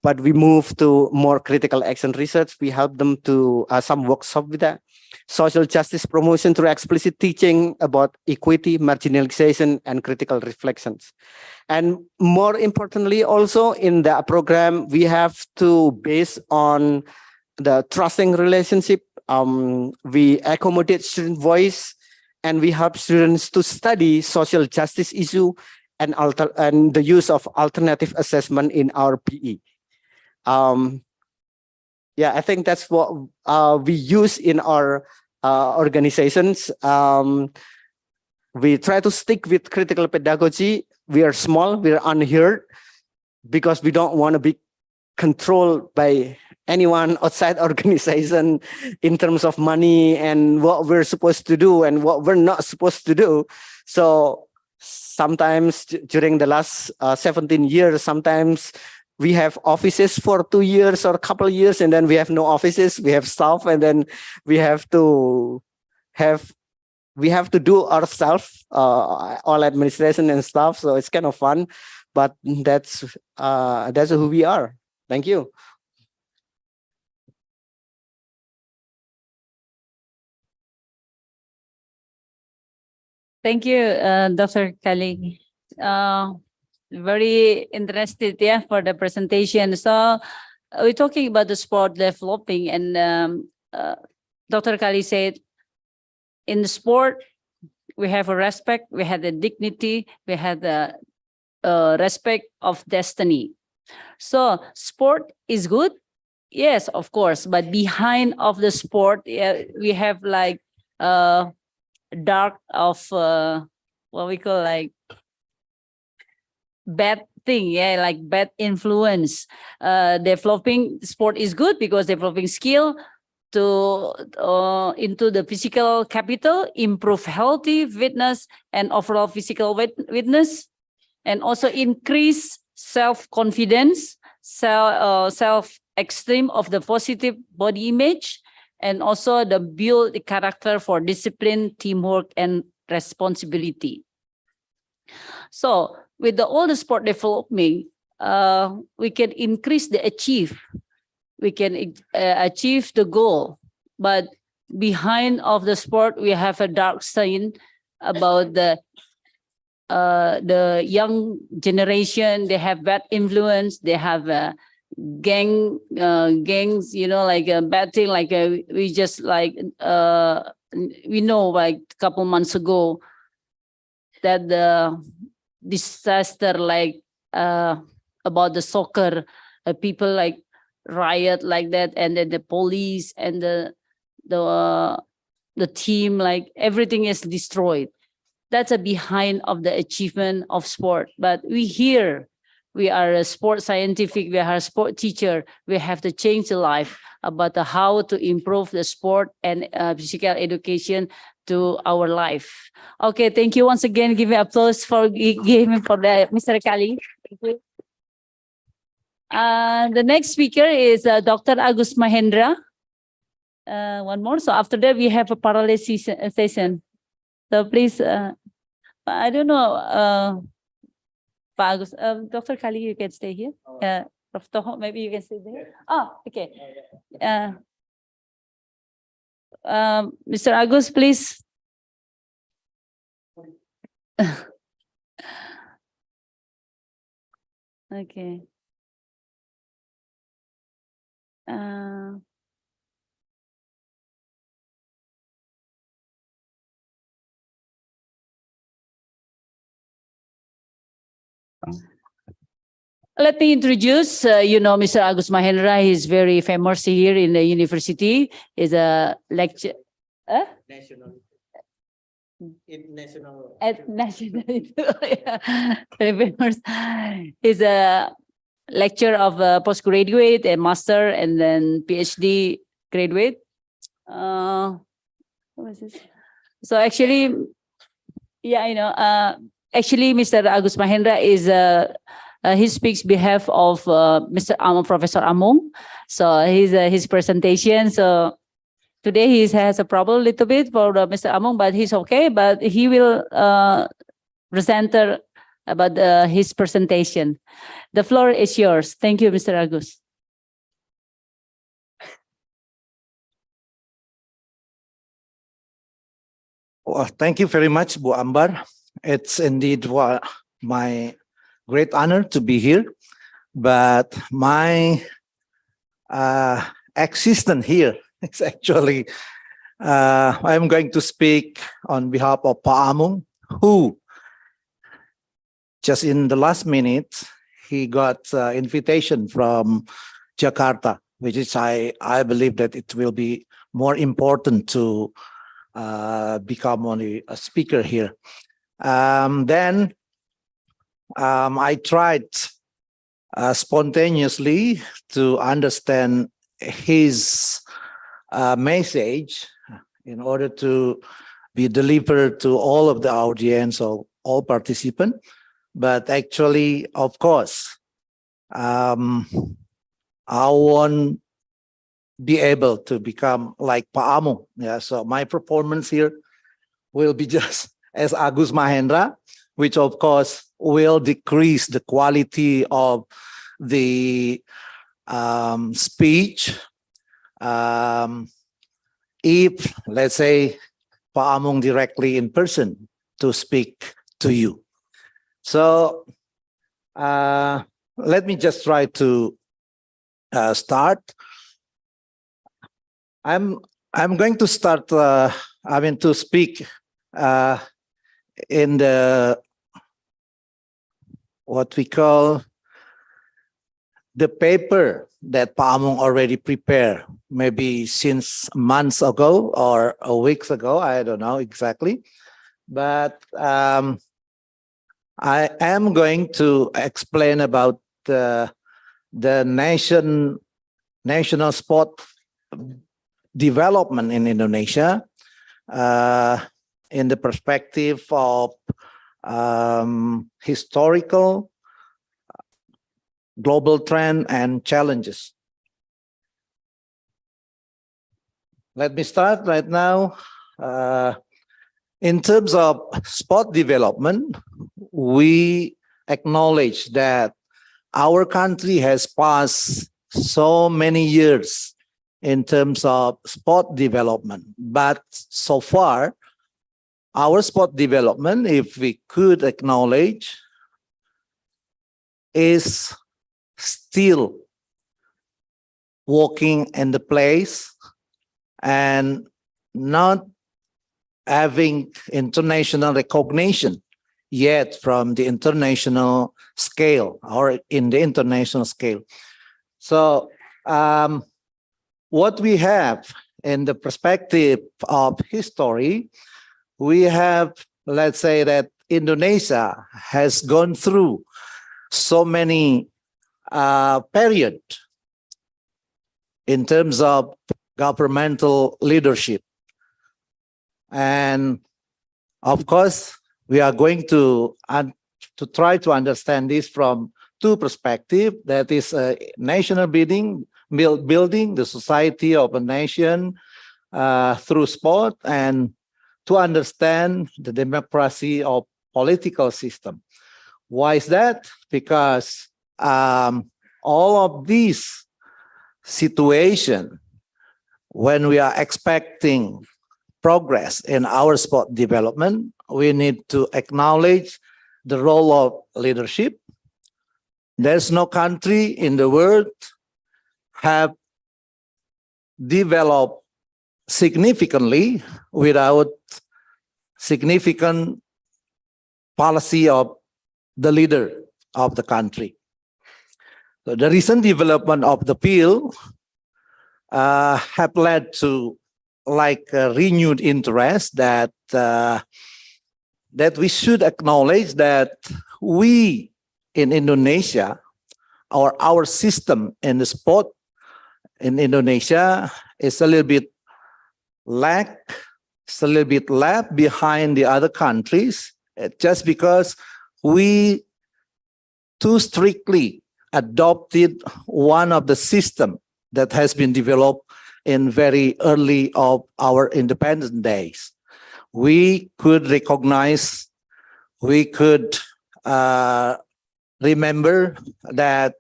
but we move to more critical action research. We help them to some workshop with that. Social justice promotion through explicit teaching about equity, marginalization, and critical reflections. And more importantly, also in the program, we have to base on the trusting relationship. We accommodate student voice, and we help students to study social justice issue and the use of alternative assessment in our PE. Yeah, I think that's what we use in our organizations. We try to stick with critical pedagogy. We are small, we are unheard, because we don't want to be controlled by anyone outside organization in terms of money and what we're supposed to do and what we're not supposed to do. So sometimes during the last 17 years, sometimes we have offices for 2 years or a couple of years, and then we have no offices, we have staff, and then we have to do ourselves, all administration and stuff. So it's kind of fun, but that's who we are. Thank you. Thank you, Dr. Kali. Very interested, yeah, for the presentation. So we're talking about the sport developing, and Dr. Kali said, in the sport, we have a respect, we have the dignity, we have the respect of destiny. So sport is good, yes, of course, but behind of the sport, we have like dark of what we call like bad thing, yeah, like bad influence. Developing sport is good because developing skill to into the physical capital, improve healthy fitness and overall physical fitness, and also increase self-confidence, self-esteem of the positive body image, and also the build the character for discipline, teamwork, and responsibility. So with all the sport development, we can increase the achieve. We can achieve the goal, but behind of the sport, we have a dark side about the young generation. They have bad influence. They have gangs, you know, like a bad thing. Like we just like we know like a couple months ago that the disaster like about the soccer, people like riot like that, and then the police and the team, like everything is destroyed. That's a behind of the achievement of sport. But we are a sport scientific, we are a sport teacher, we have to change the life about how to improve the sport and physical education to our life. Okay, thank you once again. Give me applause for giving for the Mr. Kali. Thank you. The next speaker is Dr. Agus Mahendra. One more. So after that, we have a parallel session. So please, I don't know, Pak Agus, Dr. Kali, you can stay here. Prof. Toho, maybe you can stay there. Oh, okay. Mr. Agus, please. Okay. Let me introduce, Mr. Agus Mahendra. He's very famous here in the university. He's a lecturer. National. At national. Yeah, very famous. He's a lecturer of postgraduate and master and then PhD graduate. What was this? So actually, yeah, actually, Mr. Agus Mahendra is he speaks behalf of Mr. Professor Amung. So his presentation. So today he has a problem a little bit for Mr. Amung, but he's okay. But he will present about his presentation. The floor is yours. Thank you, Mr. Agus. Well, thank you very much, Bu Ambar. It's indeed my great honor to be here. But my existence here is actually, I'm going to speak on behalf of Pak Amung, who just in the last minute, he got invitation from Jakarta, which is I believe that it will be more important to become only a speaker here. Then I tried spontaneously to understand his message in order to be delivered to all of the audience or all participants. But actually, of course, I won't be able to become like Pak Amung. Yeah, so my performance here will be just as Agus Mahendra, which of course will decrease the quality of the speech. If, let's say, Pak Amung directly in person to speak to you. So let me just try to start. I'm going to start. To speak in the what we call the paper that Pak Amung already prepared, maybe since months ago or weeks ago, I don't know exactly. But I am going to explain about the national sport development in Indonesia in the perspective of historical, global trend and challenges. Let me start right now. In terms of sport development, we acknowledge that our country has passed so many years in terms of sport development, but so far, our sport development, if we could acknowledge, is still walking in the place and not having international recognition yet from the international scale or in the international scale. So what we have in the perspective of history, we have, let's say that Indonesia has gone through so many periods in terms of governmental leadership. And of course, we are going to try to understand this from two perspectives. That is national building, the society of a nation through sport, and to understand the democracy of political system. Why is that? Because all of these situations, when we are expecting progress in our sport development, we need to acknowledge the role of leadership. There's no country in the world have developed significantly without significant policy of the leader of the country. So the recent development of the field have led to renewed interest that we should acknowledge that we in Indonesia, or our system in the sport in Indonesia is a little bit lag behind the other countries, just because we too strictly adopted one of the system that has been developed in very early of our independence days. We could recognize, we could remember that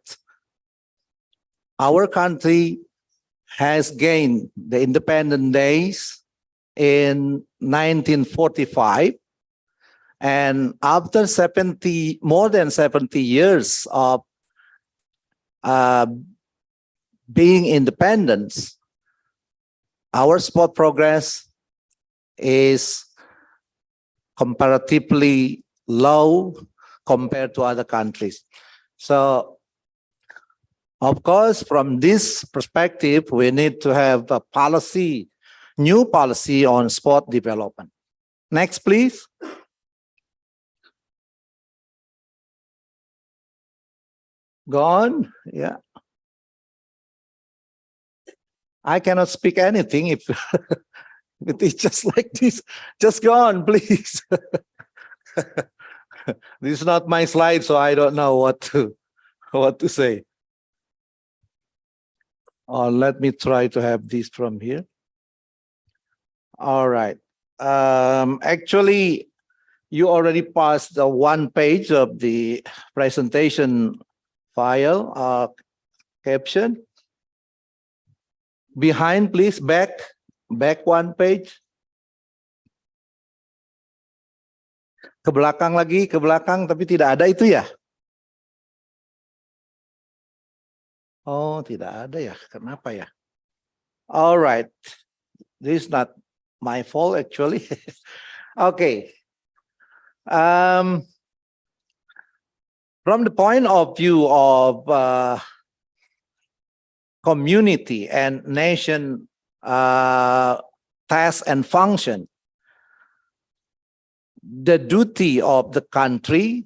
our country has gained the independent days in 1945, and after more than 70 years of being independent, our sport progress is comparatively low compared to other countries. So, of course, from this perspective, we need to have a policy, new policy on sport development. Next, please. Go on. Yeah. I cannot speak anything if it's just like this. Just go on, please. This is not my slide, so I don't know what to say. Or let me try to have this from here. All right. Actually, you already passed the one page of the presentation file caption. Behind, please, back one page. Ke belakang lagi, ke belakang, tapi tidak ada itu ya? Oh, tidak ada ya? Kenapa ya? All right. This is not my fault, actually. Okay. From the point of view of community and nation task and function, the duty of the country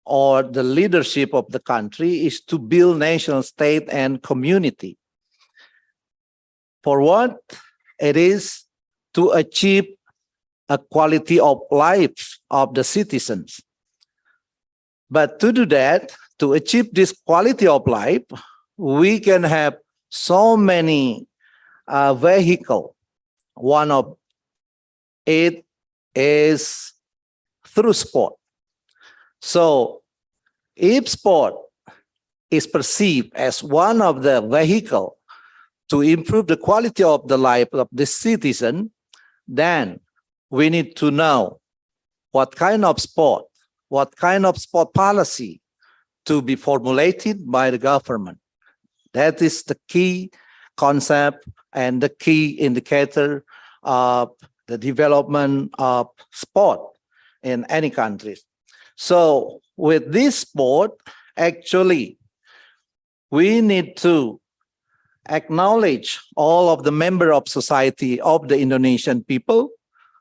or the leadership of the country is to build nation state and community. For what? It is to achieve a quality of life of the citizens. But to do that, to achieve this quality of life, we can have so many vehicles. One of it is through sport. So if sport is perceived as one of the vehicles to improve the quality of the life of the citizen, then we need to know what kind of sport policy to be formulated by the government. That is the key concept and the key indicator of the development of sport in any country. So with this sport, actually, we need to acknowledge all of the members of society of the Indonesian people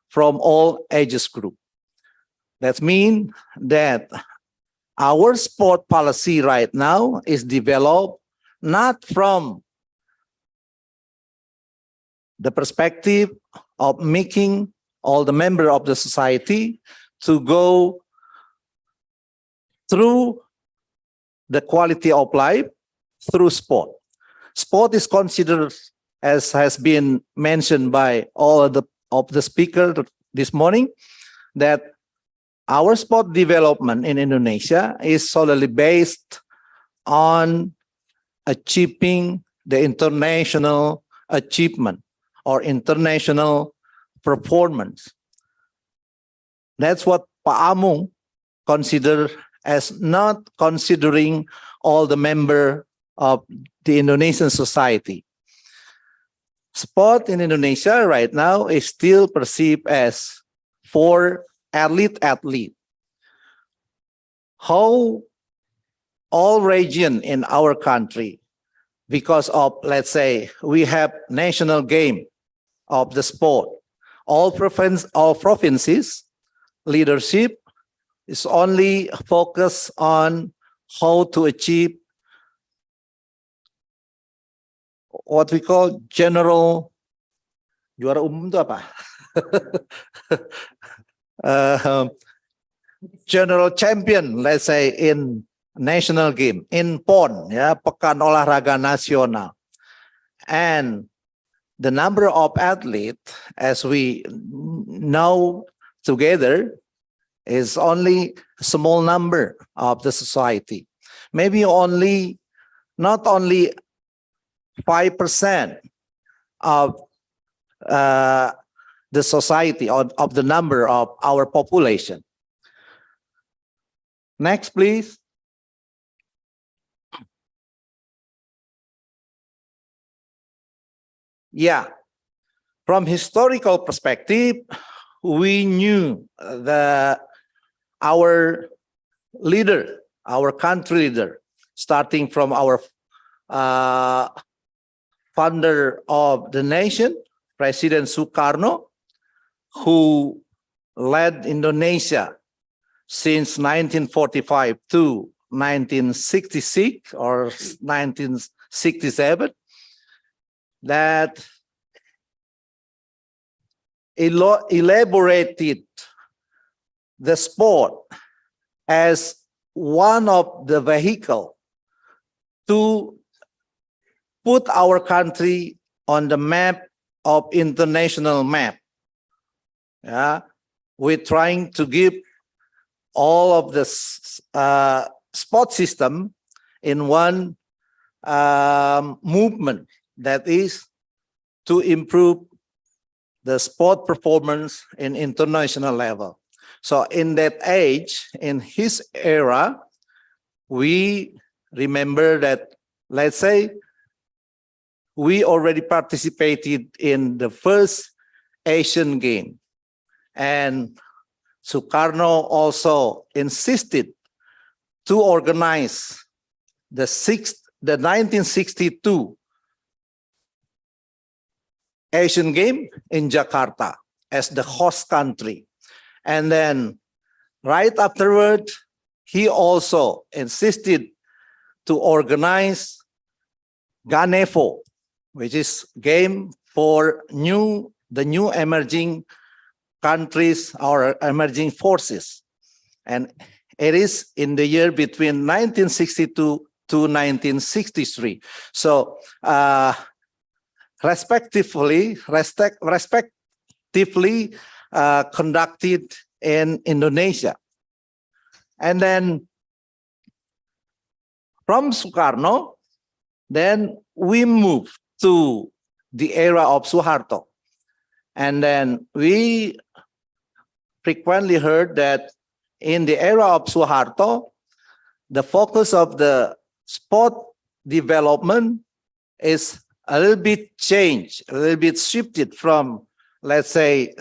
from all ages group. That means that our sport policy right now is developed not from the perspective of making all the members of the society to go through the quality of life through sport. Sport is considered, as has been mentioned by all of the speakers this morning, that our sport development in Indonesia is solely based on achieving the international achievement or international performance. That's what Pak Amung considered as not considering all the members of the Indonesian society. Sport in Indonesia right now is still perceived as for elite athlete. How all region in our country, because of, let's say, we have national game of the sport, all provinces leadership is only focused on how to achieve what we call general, juara umum itu apa? General champion, let's say, in national game, in PON, ya, Pekan Olahraga Nasional. And the number of athletes, as we know together, is only a small number of the society. Maybe not only 5% of the society, of the number of our population. Next, please. Yeah, from historical perspective, we knew our leader, our country leader, starting from our founder of the nation, President Sukarno, who led Indonesia since 1945 to 1966 or 1967, that elaborated the sport as one of the vehicles to put our country on the map of international map. Yeah, we're trying to give all of the sport system in one movement, that is to improve the sport performance in international level. So in that age, in his era, we remember that, let's say, we already participated in the first Asian game. And Sukarno also insisted to organize the 1962 Asian Games in Jakarta as the host country. And then right afterward, he also insisted to organize GANEFO, which is game for the new emerging countries or emerging forces. And it is in the year between 1962 to 1963. So respectively conducted in Indonesia. And then from Sukarno, then we moved to the era of Suharto. And then we frequently heard that in the era of Suharto, the focus of the sport development is a little bit changed, a little bit shifted from, let's say,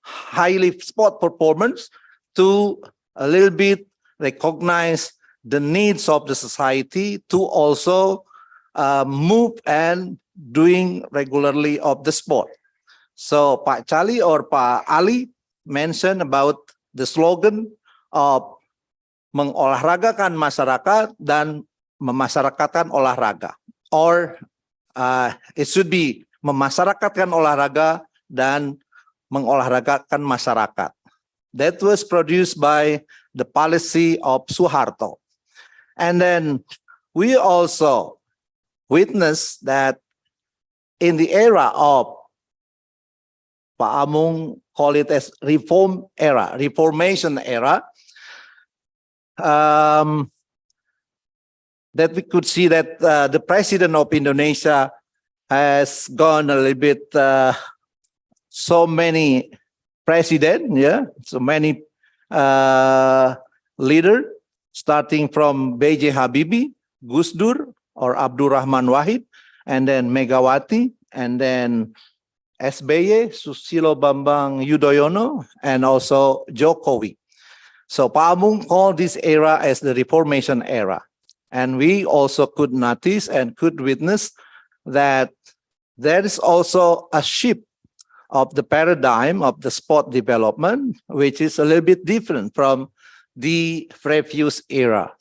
highly sport performance to a little bit recognize the needs of the society to also move and doing regularly of the sport. So Pak Chali or Pak Ali mentioned about the slogan of mengolahragakan masyarakat dan memasyarakatkan olahraga. Or it should be memasyarakatkan olahraga dan mengolahragakan masyarakat. That was produced by the policy of Suharto. And then we also witnessed that in the era of Pak Amung call it as reformation era, that we could see that the president of Indonesia has gone a little bit, so many so many leaders, starting from B.J. Habibie, Gus Dur, or Abdurrahman Wahid, and then Megawati, and then SBY, Susilo Bambang Yudhoyono, and also Jokowi. So Pak Amung called this era as the Reformation era. And we also could notice and could witness that there is also a shift of the paradigm of the sport development, which is a little bit different from the previous era.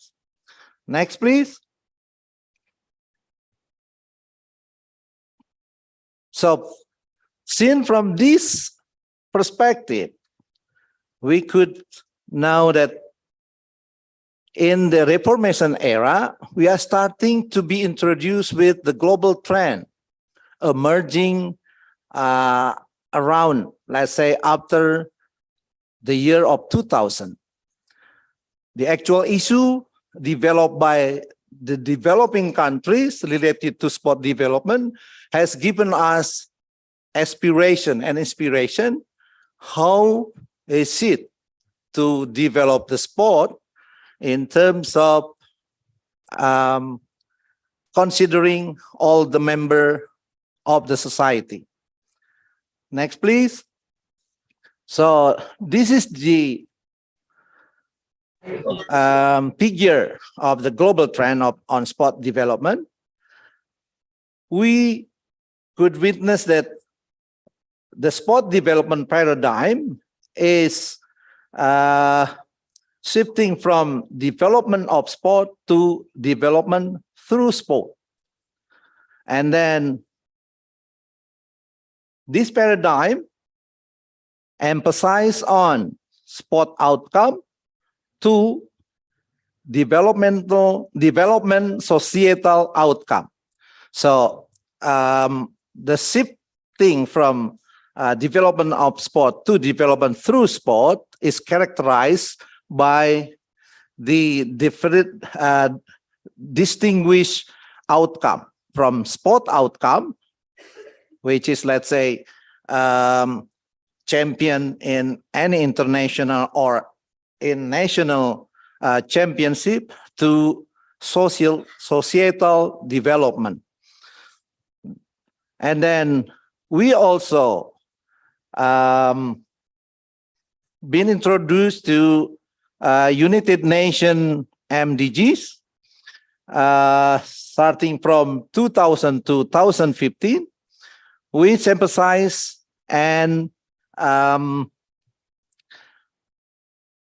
Next, please. So, seen from this perspective, we could know that in the Reformation era, we are starting to be introduced with the global trend emerging around, let's say, after the year of 2000. The actual issue developed by the developing countries related to sport development has given us aspiration and inspiration. How is it to develop the sport in terms of considering all the members of the society? Next, please. So this is the figure of the global trend on sport development. We could witness that the sport development paradigm is shifting from development of sport to development through sport. And then this paradigm emphasizes on sport outcome to development societal outcome. So the shifting from development of sport to development through sport is characterized by the different distinguished outcome from sport outcome, which is, let's say, champion in any international or in national championship, to societal development. And then we also been introduced to United Nations MDGs, starting from 2000 to 2015, which emphasize and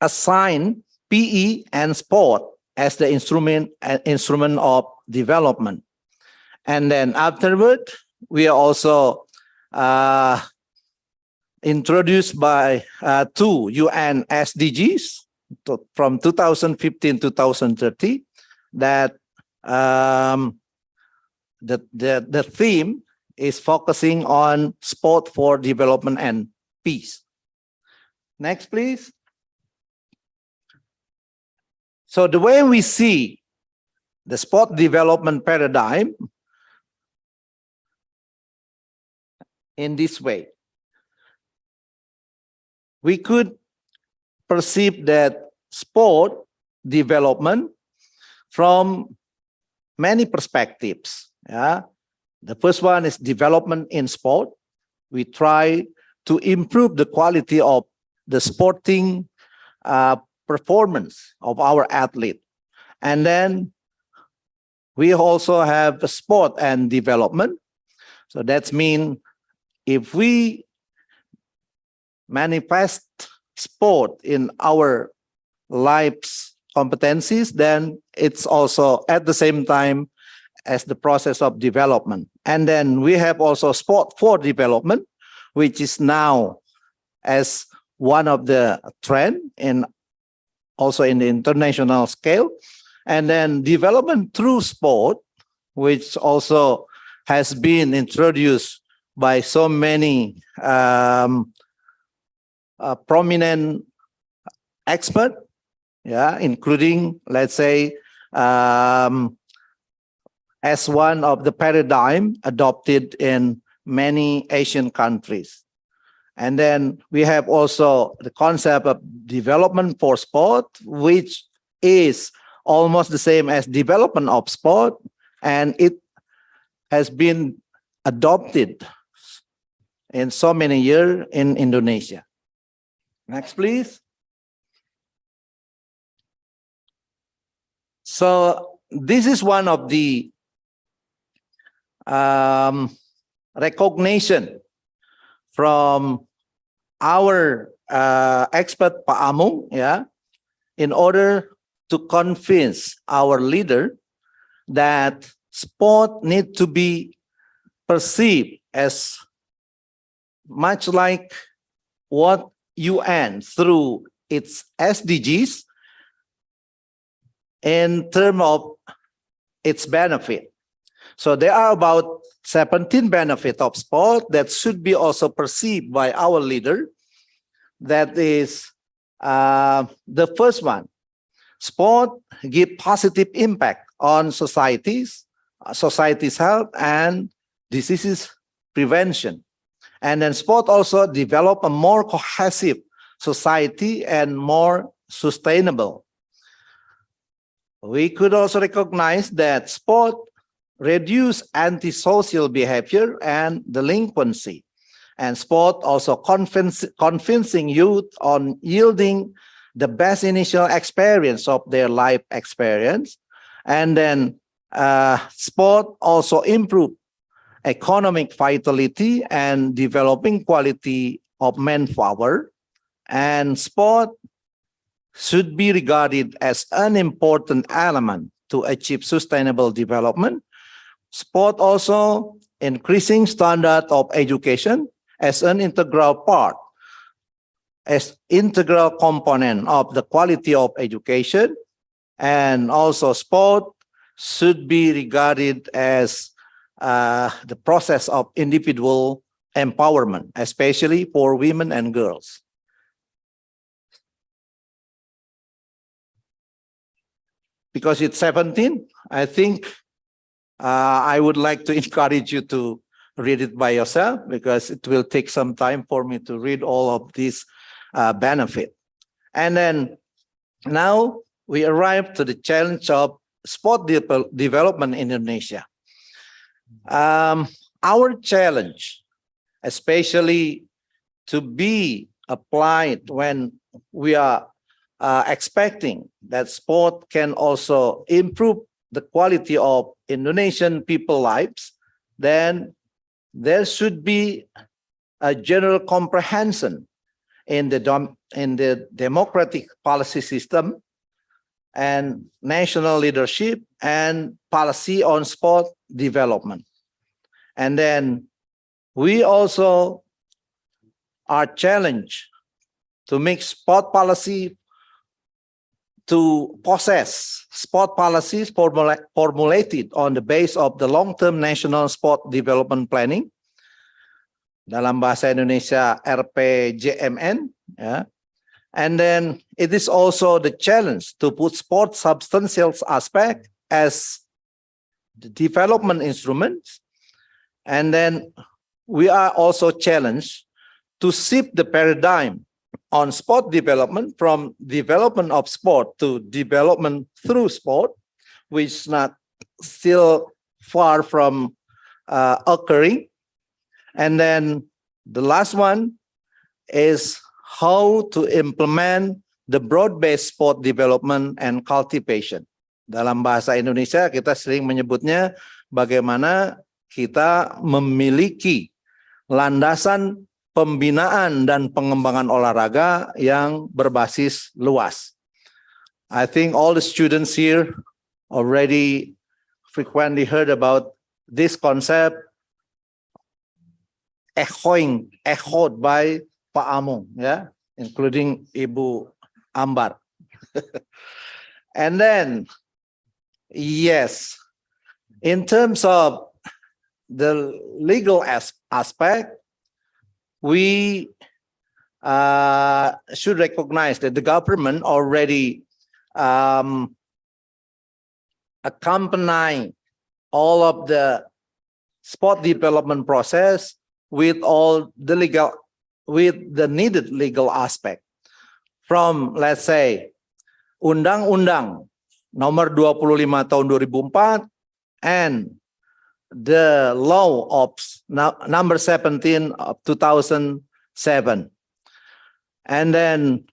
assign PE and sport as the instrument of development. And then afterward, we are also introduced by two UN SDGs from 2015-2030 that the theme is focusing on sport for development and peace. Next, please. So the way we see the sport development paradigm in this way, we could perceive that sport development from many perspectives. Yeah, the first one is development in sport. We try to improve the quality of the sporting performance of our athlete. And then we also have the sport and development. So that's mean if we manifest sport in our life's competencies, then it's also at the same time as the process of development. And then we have also sport for development, which is now as one of the trend in also in the international scale. And then development through sport, which also has been introduced by so many prominent experts, yeah, including, let's say, as one of the paradigm adopted in many Asian countries. And then we have also the concept of development for sport, which is almost the same as development of sport, and it has been adopted in so many years in Indonesia. Next, please. So this is one of the recognition from our expert Pak Amung, yeah, in order to convince our leader that sport need to be perceived as much like what UN through its SDGs in terms of its benefit. So there are about 17 benefits of sport that should be also perceived by our leader. That is the first one. Sport give positive impact on society's health and diseases prevention. And then sport also develop a more cohesive society and more sustainable. We could also recognize that sport reduce antisocial behavior and delinquency. And sport also convincing youth on yielding the best initial experience of their life experience. And then sport also improve economic vitality and developing quality of manpower. And sport should be regarded as an important element to achieve sustainable development. Sport also increasing standard of education as an integral part, as integral component of the quality of education. And also sport should be regarded as the process of individual empowerment, especially for women and girls. Because it's 17, I think I would like to encourage you to read it by yourself, because it will take some time for me to read all of these benefits. And then now we arrive to the challenge of sport development in Indonesia. Our challenge, especially to be applied when we are expecting that sport can also improve the quality of Indonesian people's lives, then there should be a general comprehension in the democratic policy system and national leadership and policy on sport development. And then we also are challenged to make sport policy, to possess sport policies formulated on the base of the long-term national sport development planning. Dalam bahasa Indonesia RPJMN, ya. And then it is also the challenge to put sport substantial aspect as the development instruments. And then we are also challenged to shift the paradigm on sport development from development of sport to development through sport, which is not still far from occurring. And then the last one is how to implement the broad-based sport development and cultivation. Dalam bahasa Indonesia kita sering menyebutnya bagaimana kita memiliki landasan pembinaan dan pengembangan olahraga yang berbasis luas. I think all the students here already frequently heard about this concept echoed by Pak Amung, yeah, including Ibu Ambar. And then, yes, in terms of the legal aspect, we should recognize that the government already accompany all of the sport development process with all the needed legal aspect. From, let's say, Undang-Undang Nomor 25 Tahun 2004 and the law of number 17 of 2007. And then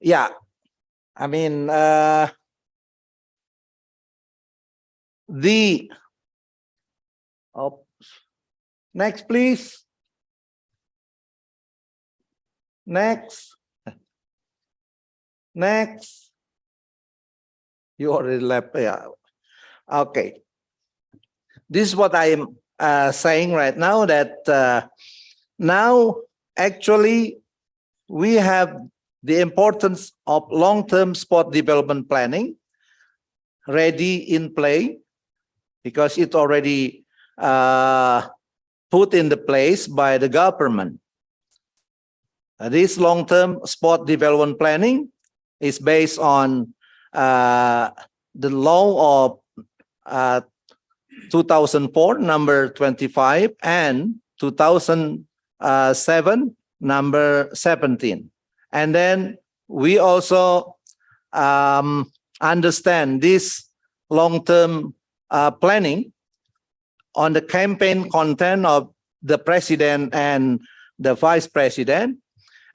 yeah, I mean next, please. Next. You already left. Yeah. Okay. This is what I am saying right now, that now actually we have the importance of long-term sport development planning ready in play, because it already put in the place by the government. This long-term sport development planning is based on the law of 2004 number 25 and 2007 number 17. And then we also understand this long-term planning on the campaign content of the president and the vice president.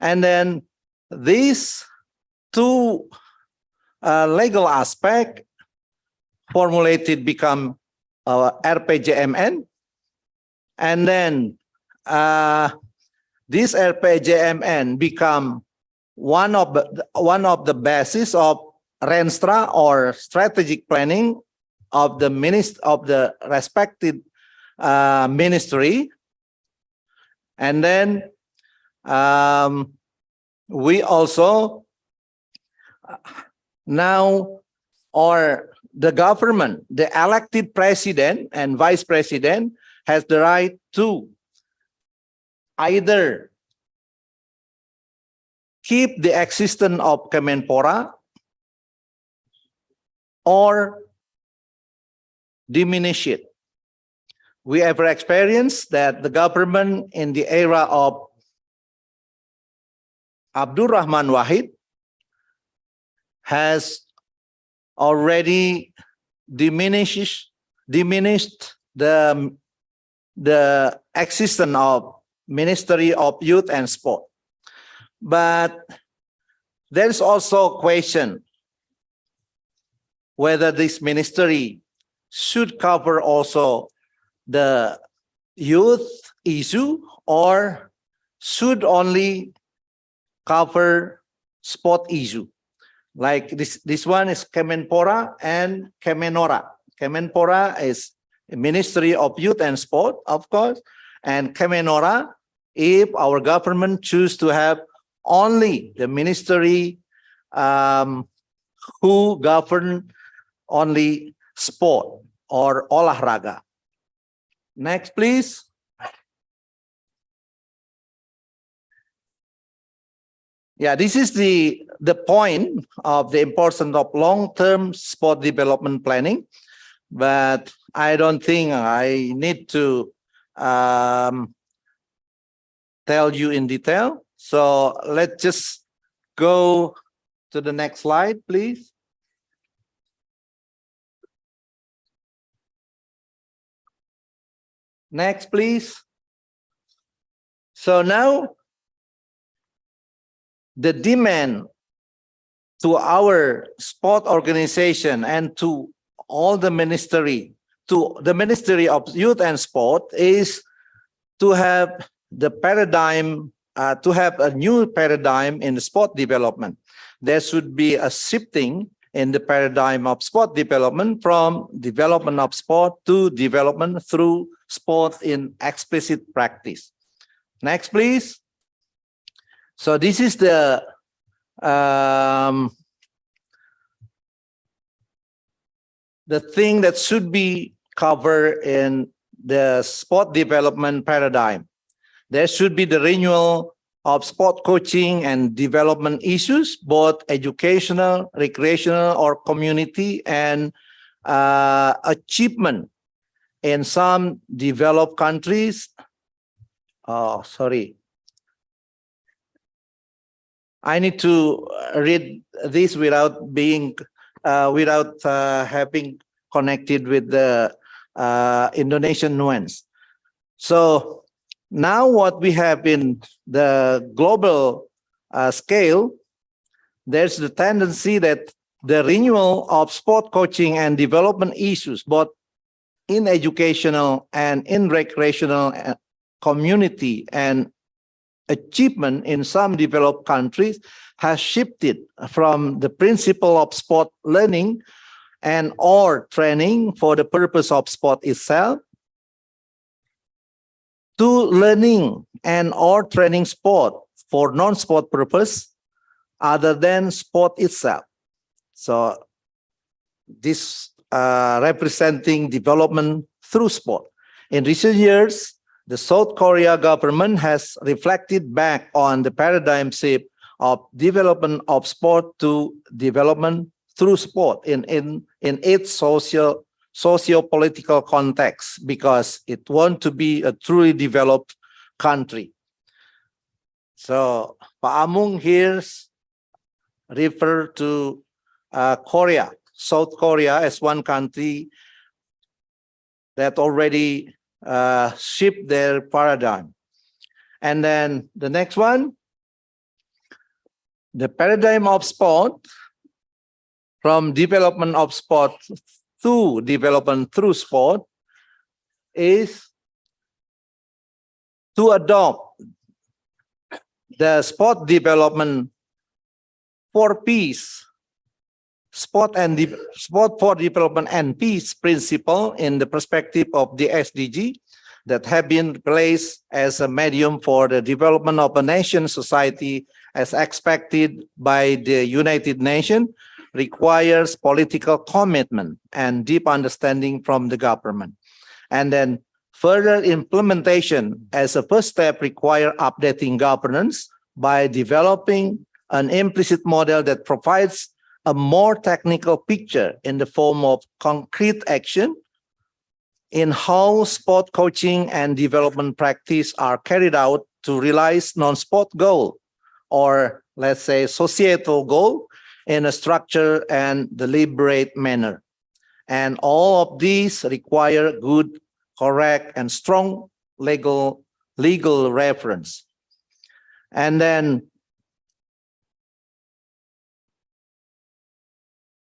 And then these two legal aspect formulated become RPJMN. And then this RPJMN become one of the basis of Renstra, or strategic planning of the respected ministry. And then we also now, or the government, the elected president and vice president has the right to either keep the existence of Kemenpora or diminish it. We ever experienced that the government in the era of Abdul Rahman Wahid has already diminished the existence of Ministry of Youth and Sport. But there is also a question whether this ministry should cover also the youth issue, or should only cover sport issue? Like this one is Kemenpora and Kemenora. Kemenpora is Ministry of Youth and Sport, of course, and Kemenora, if our government choose to have only the ministry who govern only sport or olahraga. Next, please. Yeah, this is the point of the importance of long-term sport development planning, but I don't think I need to tell you in detail. So let's just go to the next slide, please. Next, please. So now the demand to our sport organization and to all the Ministry of Youth and Sport is to have the paradigm, to have a new paradigm in the sport development. There should be a shifting in the paradigm of sport development from development of sport to development through sport in explicit practice. Next, please. So this is the thing that should be covered in the sport development paradigm. There should be the renewal of sport coaching and development issues, both educational, recreational, or community, and achievement in some developed countries. Oh, sorry. I need to read this without being, having connected with the Indonesian nuance. So now what we have in the global scale, there's the tendency that the renewal of sport coaching and development issues, both in educational and in recreational community and achievement in some developed countries, has shifted from the principle of sport learning and or training for the purpose of sport itself to learning and or training sport for non-sport purpose other than sport itself. So this representing development through sport. In recent years, the South Korea government has reflected back on the paradigm shift of development of sport to development through sport in its socio-political context, because it wants to be a truly developed country. So Pak Amung here refer to Korea, South Korea, as one country that already shift their paradigm. And then the next one, the paradigm of sport from development of sport to development through sport is to adopt the sport development for peace, sport for development and peace principle in the perspective of the SDG that have been placed as a medium for the development of a nation society as expected by the United Nations, requires political commitment and deep understanding from the government. And then further implementation as a first step require updating governance by developing an implicit model that provides a more technical picture in the form of concrete action in how sport coaching and development practice are carried out to realize non-sport goal, or let's say societal goal, in a structured and deliberate manner. And all of these require good, correct, and strong legal reference. And then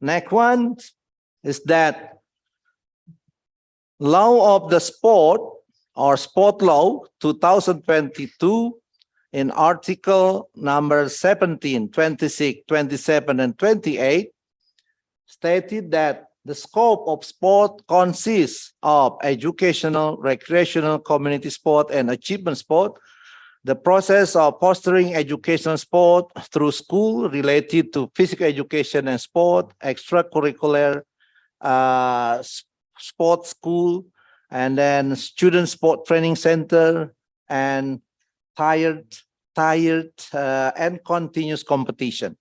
next one is that Law of the Sport or Sport Law 2022 in article number 17, 26, 27, and 28 stated that the scope of sport consists of educational, recreational, community sport, and achievement sport. The process of fostering educational sport through school related to physical education and sport, extracurricular sports school, and then student sport training center, and tired and continuous competition.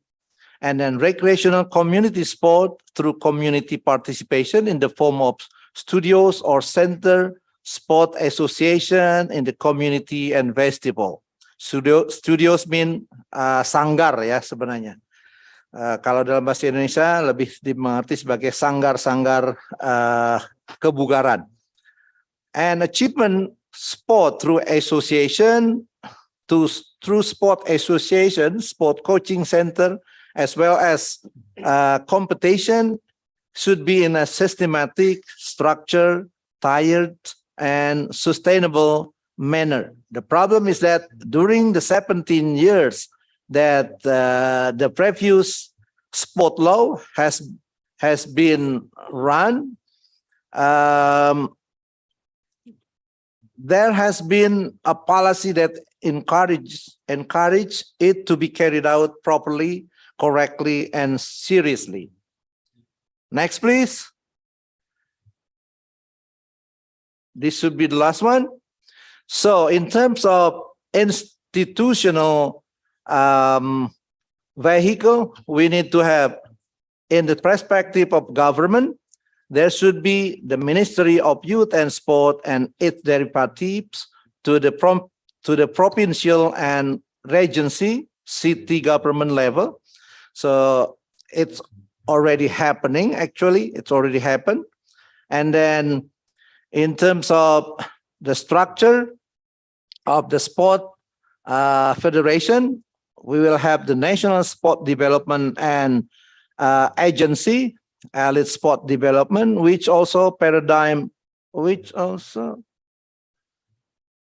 And then recreational community sport through community participation in the form of studios or center, sport association in the community, and festival. Studios mean sanggar ya sebenarnya. Kalau dalam bahasa Indonesia lebih dimengerti sebagai sanggar-sanggar kebugaran. And achievement sport through association, through sport association, sport coaching center, as well as competition should be in a systematic, structured, tiered, and sustainable manner. The problem is that during the 17 years that the previous sport law has been run, there has been a policy that encourage it to be carried out properly, correctly, and seriously. Next, please. This should be the last one. So in terms of institutional vehicle, we need to have, in the perspective of government, there should be the Ministry of Youth and Sport and its derivatives to the provincial and regency, city government level. So it's already happening, actually, it's already happened. And then in terms of the structure of the sport federation, we will have the National Sport Development and Agency, Elite Sport Development, which also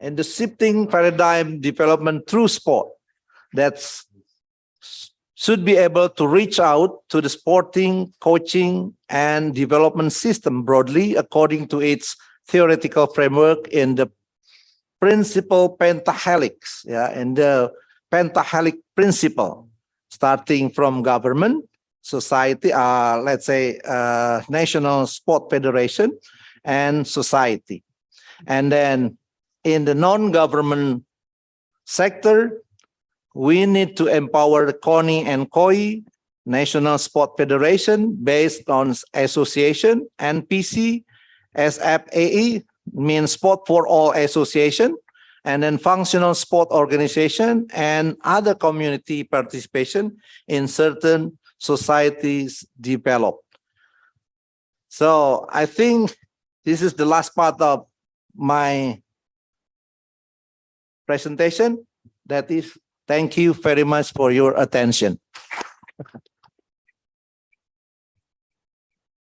and the shifting paradigm development through sport that's should be able to reach out to the sporting, coaching, and development system broadly according to its theoretical framework in the principle pentahelix, in the pentahelix principle, starting from government, society, let's say National Sport Federation, and society. And then in the non-government sector, we need to empower CONI and COI, National Sport Federation, based on association, NPC, SFAE, means Sport for All Association, and then functional sport organization and other community participation in certain societies developed. So I think this is the last part of my presentation. That is, thank you very much for your attention.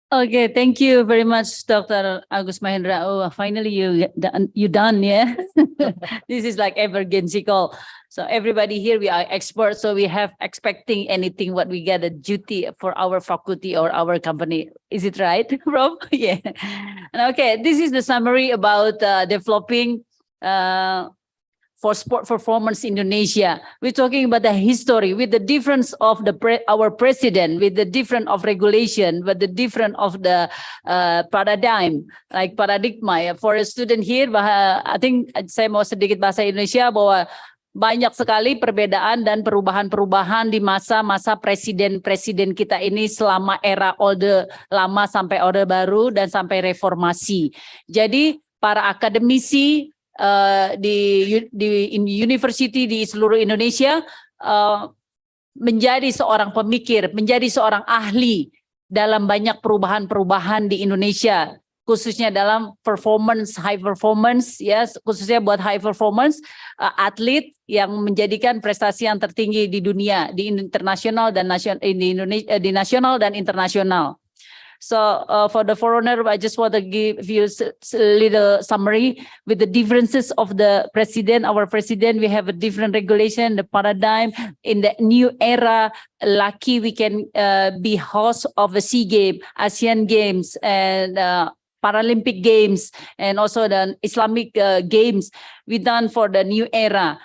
Okay, thank you very much, Dr. Agus Mahendra. Oh, finally you done, yeah? This is like emergency call. So everybody here, we are experts, so we have expecting anything what we get a duty for our faculty or our company. Is it right, Prof? Yeah. Okay, this is the summary about developing for sport performance Indonesia. We're talking about the history with the difference of our president, with the difference of regulation, with the difference of the paradigm, like paradigma. For a student here, I think saya mau sedikit bahasa Indonesia bahwa banyak sekali perbedaan dan perubahan-perubahan di masa-masa presiden-presiden kita ini selama era Orde Lama sampai Orde Baru dan sampai reformasi. Jadi para akademisi di university di seluruh Indonesia menjadi seorang pemikir, menjadi seorang ahli dalam banyak perubahan-perubahan di Indonesia, khususnya dalam performance, high performance, ya, khususnya buat high performance atlet yang menjadikan prestasi yang tertinggi di dunia, di internasional dan nasional, di nasional dan internasional. So for the foreigner, I just want to give you a little summary with the differences of the president. Our president, we have a different regulation, the paradigm in the new era. Lucky we can be host of the SEA Games, ASEAN Games, and Paralympic Games, and also the Islamic Games we done for the new era.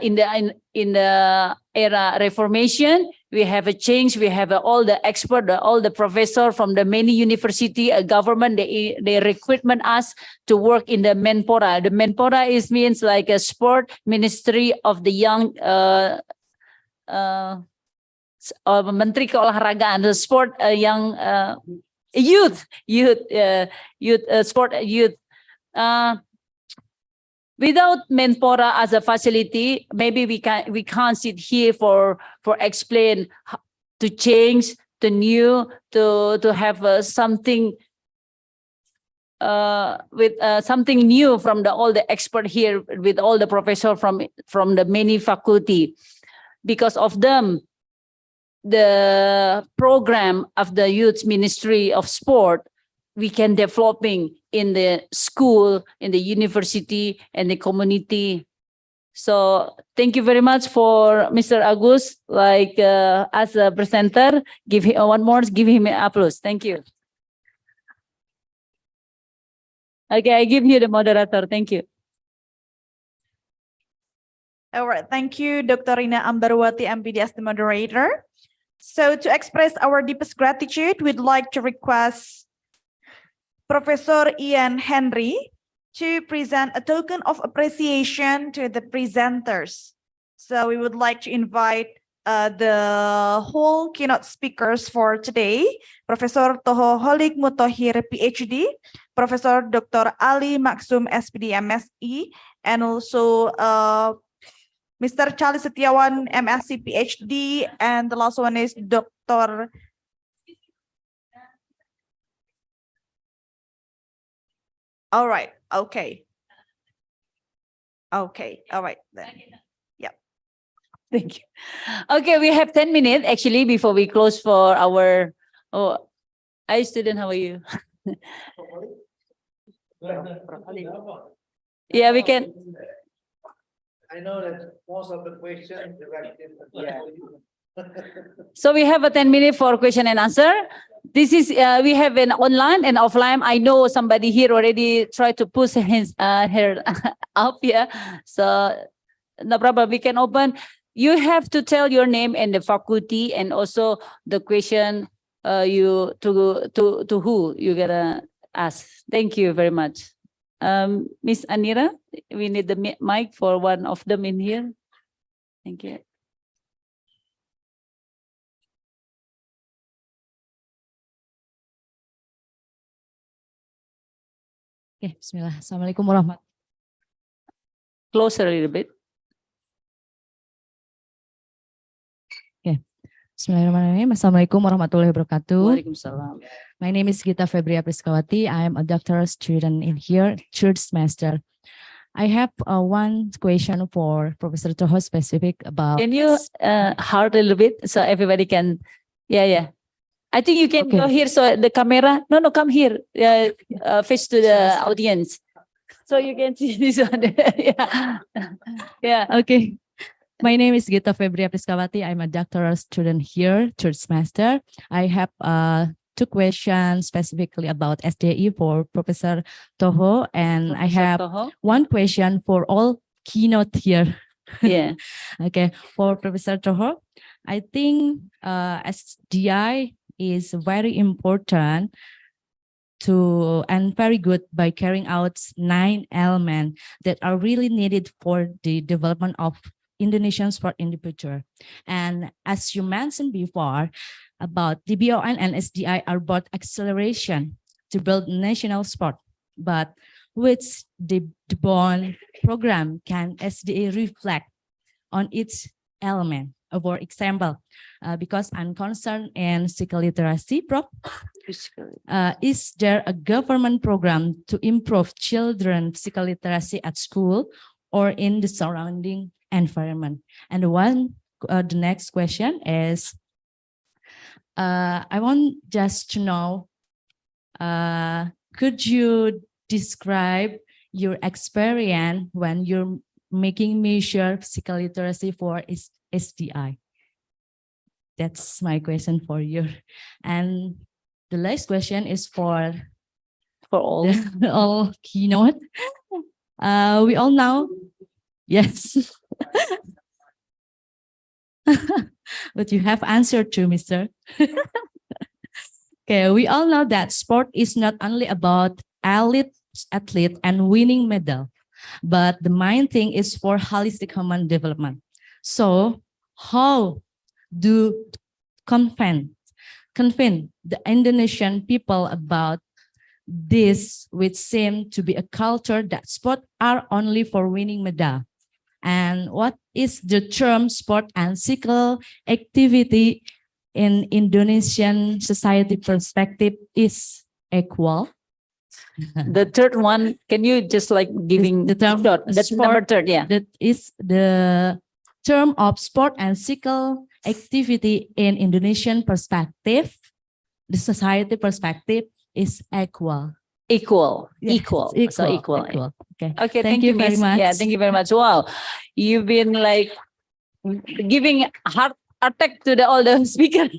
In the era Reformation, we have a change. We have all the expert, all the professor from the many university, government. They recruitment us to work in the Menpora. The Menpora means like a sport ministry of the young. Menteri Keolahragaan, the sport young youth, sport youth. Without Menpora as a facility, maybe we can't sit here for explain to change the new to have something with something new from all the expert here with all the professor from the many faculty. Because of them, the program of the youth ministry of sport we can developing in the school, in the university, and the community. So thank you very much for Mr. Agus, like as a presenter. Give him one more, give him an applause. Thank you. Okay, I give you the moderator. Thank you. All right, thank you, Dr. Rina Ambarwati, MPD, as the moderator. So to express our deepest gratitude, we'd like to request Professor Ian Henry to present a token of appreciation to the presenters. So we would like to invite the whole keynote speakers for today, Professor Toho Holik Mutohir, PhD, Professor Dr. Ali Maksum, SPD, MSc, and also Mr. Charlie Setiawan, MSc, PhD, and the last one is Dr. All right. Okay. Okay. All right. Then. Yeah. Thank you. Okay, we have 10 minutes actually before we close for our. Oh, hi student, how are you? Yeah, we can. I know that most of the questions directed. Yeah. So we have a 10 minute for question and answer. This is we have an online and offline. I know somebody here already tried to push his her up here. So no problem. We can open. You have to tell your name and the faculty and also the question you to who you gonna ask. Thank you very much. Miss Anira, we need the mic for one of them in here. Thank you. Oke, bismillah. Assalamualaikum warahmatullahi. Closer a little bit. Oke. Bismillahirrahmanirrahim. Assalamualaikum warahmatullahi wabarakatuh. Waalaikumsalam. My name is Gita Febria Priskawati. I am a doctoral student in here, third semester. I have one question for Professor Toho specific about. Can you hard a little bit so everybody can? Yeah. I think you can go here so the camera. No, come here. Face to the audience, so you can see this one. Yeah. Okay. My name is Gita Febria Priskawati. I'm a doctoral student here, third semester. I have two questions specifically about SDE for Professor Toho, and I have one question for all keynote here. Yeah. Okay, for Professor Toho, I think SDI is very important to and very good by carrying out 9 elements that are really needed for the development of Indonesian sport in the future. And as you mentioned before about DBON and SDI are both acceleration to build national sport, but which the DBON program can SDA reflect on each element? For example, because I'm concerned in physical literacy, Prof. Is there a government program to improve children's physical literacy at school or in the surrounding environment? And the next question is, I want just to know Could you describe your experience when you're making measure physical literacy for SDI? That's my question for you. And the last question is for all. the all keynote. We all know, yes. But you have answered to Mr. Okay, we all know that sport is not only about athlete and winning medal, but the main thing is for holistic human development. So how do convince the Indonesian people about this, which seem to be a culture that sport are only for winning medal? And what is the term sport and physical activity in Indonesian society perspective is equal? The third one, can you just like giving the term short, that's number third, yeah. That is the term of sport and physical activity in Indonesian perspective. The society perspective is equal. Equal, Yes, equal, so equal. Okay. Okay, Thank you very Miss. much. Yeah, thank you very much. Wow, you've been like giving heart attack to all the speakers.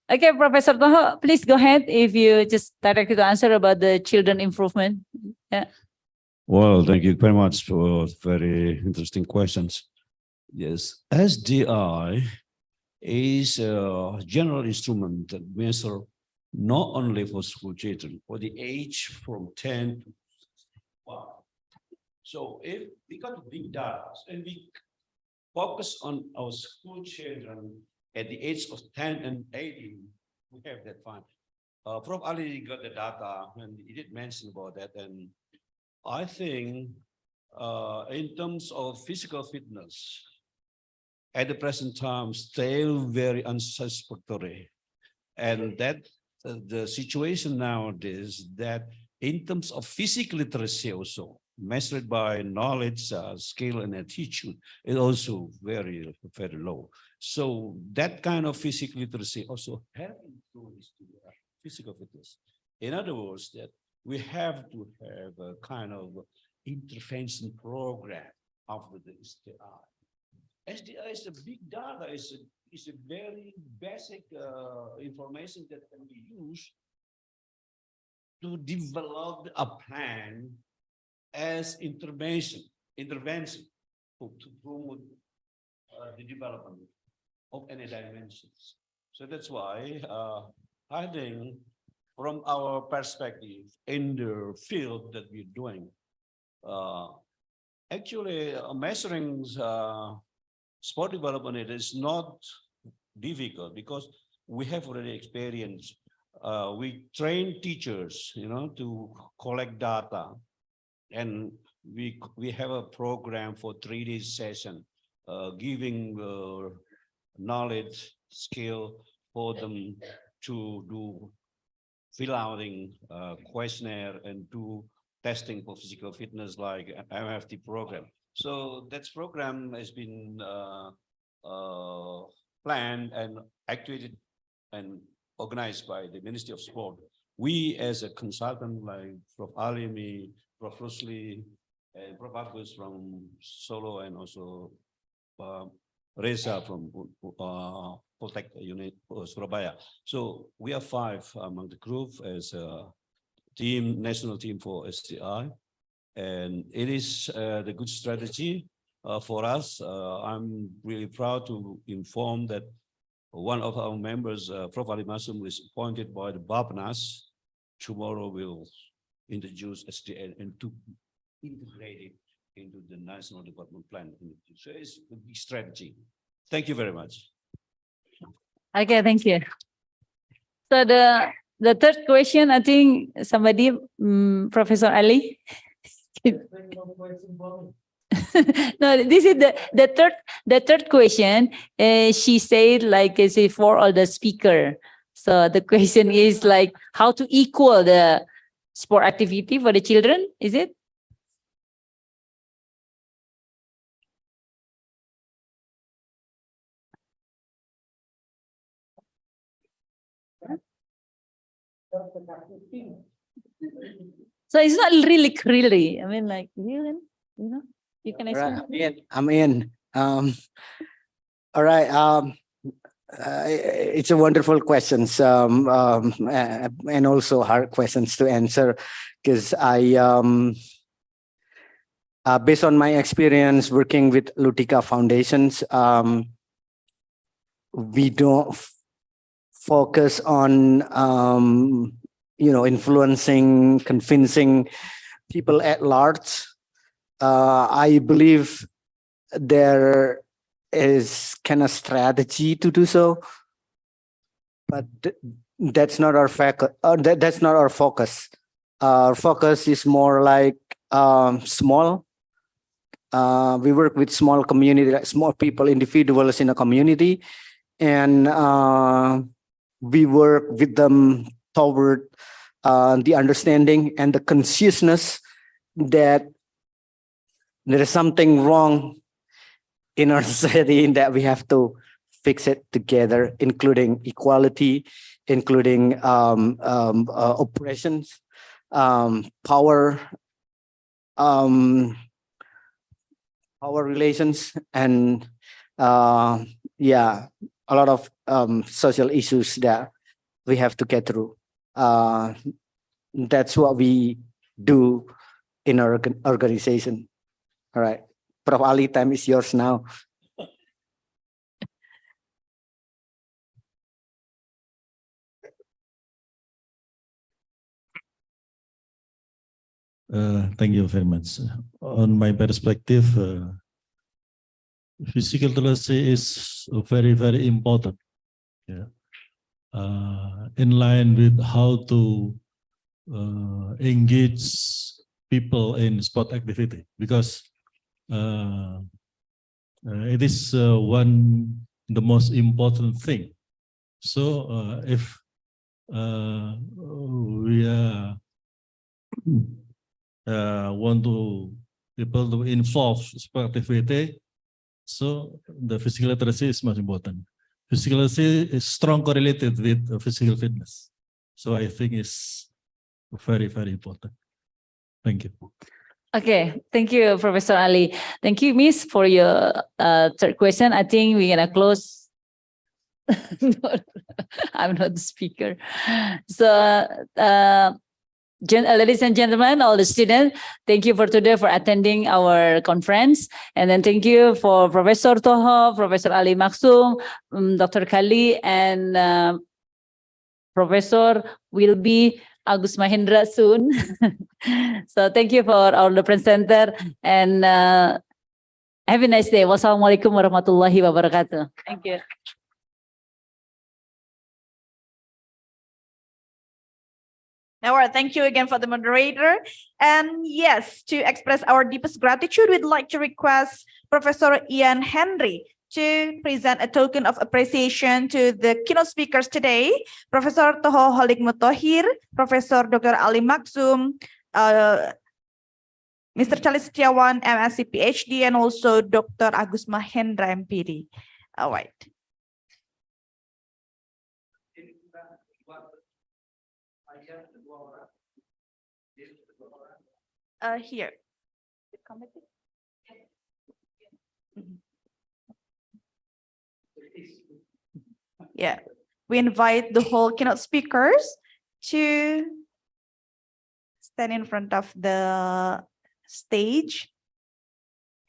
Okay, Professor Toho, please go ahead if you just directly to answer about the children improvement. Yeah. Well, thank you very much for very interesting questions. Yes, SDI is a general instrument that measure not only for school children, for the age from 10 to 12. So if we got big data and we focus on our school children at the age of 10 and 18, we have that fun. Prof. Ali got the data and he did mention about that. And I think in terms of physical fitness, at the present time, still very unsatisfactory. And that the situation nowadays that in terms of physical literacy also, measured by knowledge, skill, and attitude, is also very, very low. So that kind of physical literacy also have influence to physical fitness. In other words, that we have to have a kind of intervention program after the SDI. SDI is a big data, is a very basic information that can be used to develop a plan as intervention to promote the development of any dimensions. So that's why I think from our perspective in the field that we're doing, actually measuring sport development, it is not difficult because we have already experienced. We train teachers, to collect data, and we have a program for 3-day session, giving knowledge, skill for them to do fill outing questionnaire and do testing for physical fitness like MFT program. So that program has been planned and activated and organized by the Ministry of Sport. We as a consultant like Prof. Alimi, Prof. Rusli, and Prof. Agus from Solo, and also Reza from Poltek Unit Surabaya. So we are 5 among the group as a team, national team for SDI. And it is the good strategy for us. I'm really proud to inform that one of our members, Prof. Ali Masum, is appointed by the Bapnas. Tomorrow we'll introduce SDN and to integrate it into the National Development Plan. So it's a big strategy. Thank you very much. Okay, thank you. So the third question, I think somebody, Professor Ali. No, this is the third question. She said like is it for all the speaker. So the question is like how to equal the sport activity for the children, is it? So it's not really. I mean, like you know, you can All right, explain. I'm in. All right. It's a wonderful questions, and also hard questions to answer, because based on my experience working with Lutica Foundations, we don't focus on influencing, convincing people at large. I believe there is kind of strategy to do so, but that's not our that's not our focus. Our focus is more like small. We work with small community, like small people, individuals in a community, and we work with them toward the understanding and the consciousness that there is something wrong in our society and that we have to fix it together, including equality, including oppressions, power, power relations, and yeah, a lot of social issues that we have to get through. That's what we do in our organization. All right, Prof. Ali, time is yours now. Thank you very much. On my perspective, physical literacy is very, very important. Yeah. In line with how to engage people in sport activity, because it is the most important thing. So if we want to people to involve sport activity, so the physical literacy is most important. Physical literacy is strong correlated with physical fitness. So I think it's very, very important. Thank you. Okay, thank you, Professor Ali. Thank you, Miss, for your third question. I think we're gonna close. I'm not the speaker. So, ladies and gentlemen, all the students, thank you for today for attending our conference. And then thank you for Professor Toho, Professor Ali Maksum, Dr. Kali, and Professor will be Agus Mahendra soon. So thank you for all the presenter, and have a nice day. Wassalamualaikum warahmatullahi wabarakatuh. Thank you. All right, thank you again for the moderator. And yes, to express our deepest gratitude, we'd like to request Professor Ian Henry to present a token of appreciation to the keynote speakers today, Professor Toho Holikmutohir, Professor Dr. Ali Maksum, Mr. Charles Setiawan, MSc PhD, and also Dr. Agus Mahendra, MPD. All right. Here. Yeah, we invite the whole keynote speakers to stand in front of the stage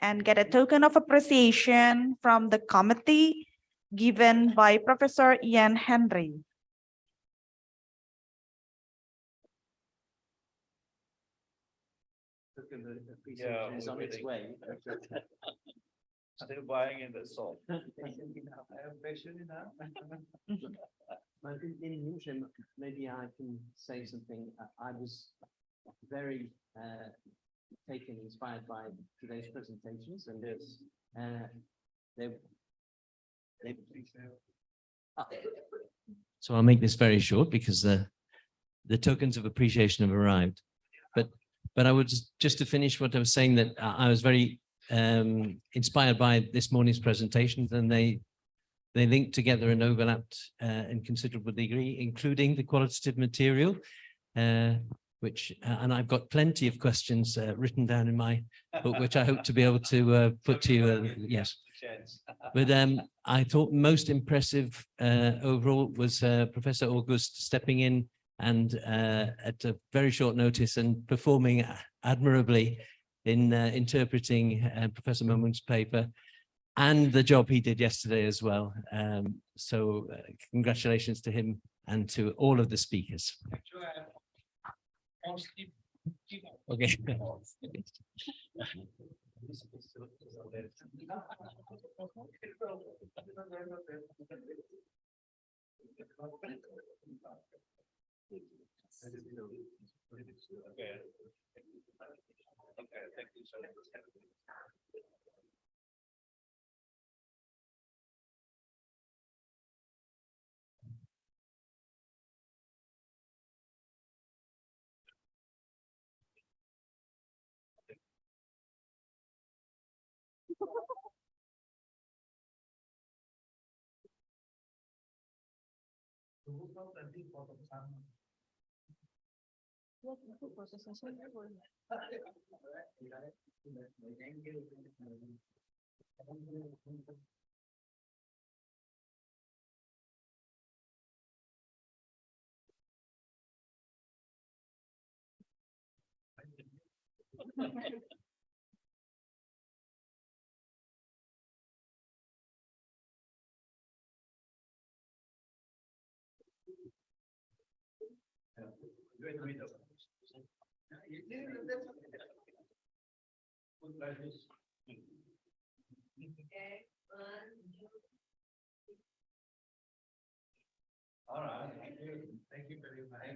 and get a token of appreciation from the committee given by Professor Ian Henry. Yeah, is on its way. Still buying in the salt. Maybe I can say something. I was very taken, inspired by today's presentations, and so I'll make this very short because the tokens of appreciation have arrived. But I would just to finish what I was saying, that I was very inspired by this morning's presentations, and they they link together and overlapped in considerable degree, including the qualitative material, and I've got plenty of questions written down in my book, which I hope to be able to put to you. Yes. But I thought most impressive overall was Professor August stepping in and at a very short notice and performing admirably in interpreting Professor Mamun's paper, and the job he did yesterday as well. So congratulations to him and to all of the speakers. Okay.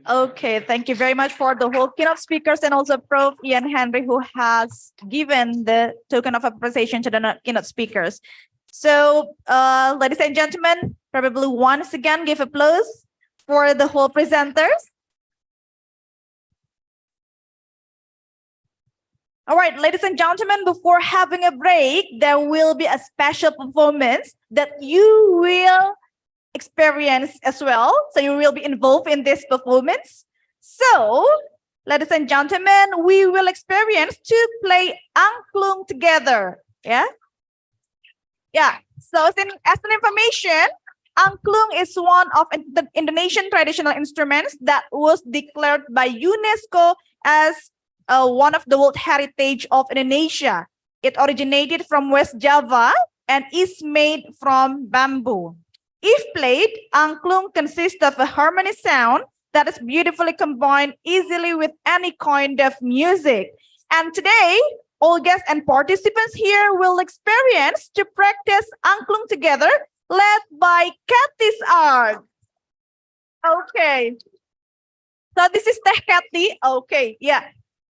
Okay, thank you very much for the whole keynote speakers and also Prof. Ian Henry, who has given the token of appreciation to the keynote speakers. So, ladies and gentlemen, probably once again give applause for the whole presenters. All right, ladies and gentlemen, before having a break, there will be a special performance that you will experience as well. So you will be involved in this performance. So, ladies and gentlemen, we will experience to play angklung together. Yeah. So as an information, angklung is one of the Indonesian traditional instruments that was declared by UNESCO as one of the World Heritage of Indonesia. It originated from West Java and is made from bamboo. If played, angklung consists of a harmony sound that is beautifully combined easily with any kind of music. And today, all guests and participants here will experience to practice angklung together, led by Kathy's art. Okay. So this is Teh Kathy. Okay, yeah.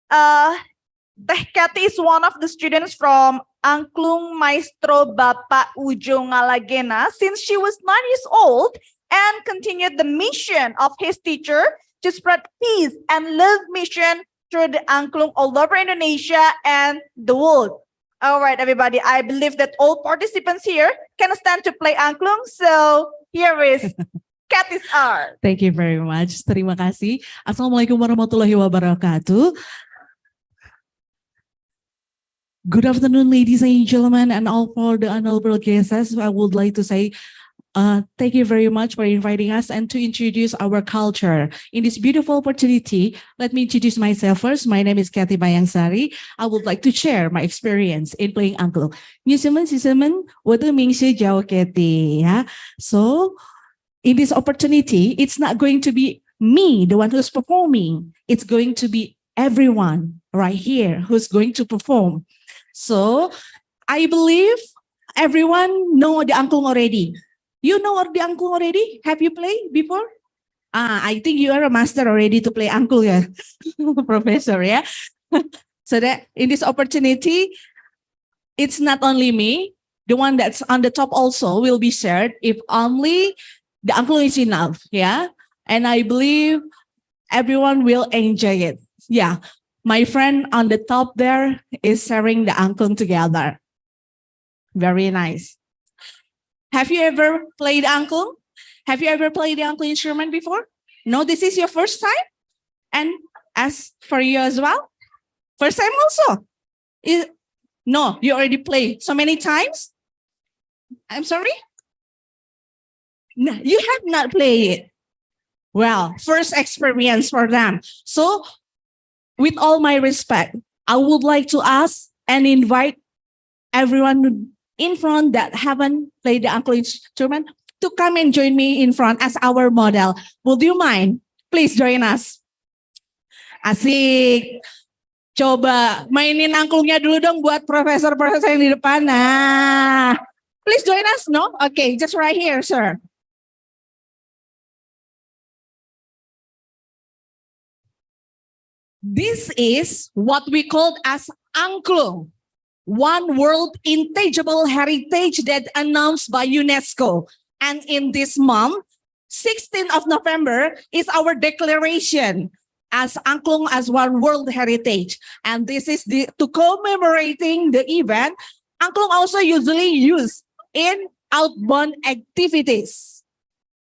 Teh Kathy is one of the students from Angklung Maestro Bapak Ujo Ngalagena since she was 9 years old and continued the mission of his teacher to spread peace and love mission through the angklung all over Indonesia and the world. All right, everybody, I believe that all participants here can stand to play angklung. So here is Kathy's art. Thank you very much. Terima kasih. Assalamualaikum warahmatullahi wabarakatuh. Good afternoon, ladies and gentlemen, and all for the honorable guests. I would like to say thank you very much for inviting us and to introduce our culture. In this beautiful opportunity, let me introduce myself first. My name is Kathy Bayangsari. I would like to share my experience in playing angklung. So, in this opportunity, it's not going to be me, the one who's performing. It's going to be everyone right here who's going to perform. So I believe everyone know the angklung already. You know the angklung already? Have you played before? I think you are a master already to play angklung, yeah? Professor, yeah? So that in this opportunity, it's not only me, the one that's on the top also will be shared if only the angklung is enough, yeah? And I believe everyone will enjoy it. Yeah, my friend on the top there is sharing the angklung together. Very nice. Have you ever played angklung? Have you ever played the angklung instrument before? No, this is your first time? And as for you as well? First time also? No, you already played so many times? I'm sorry? No, you have not played it. Well, first experience for them. So, with all my respect, I would like to ask and invite everyone in front that haven't played the angklung instrument to come and join me in front as our model. Would you mind? Please join us. Asik. Coba mainin angklungnya dulu dong buat profesor-profesor yang di depan. Nah, please join us, no? Okay, just right here, sir. This is what we call as angklung, one world intangible heritage that announced by UNESCO. And in this month, 16th of November is our declaration as angklung as one world heritage. And this is to commemorating the event. Angklung also usually used in outbound activities.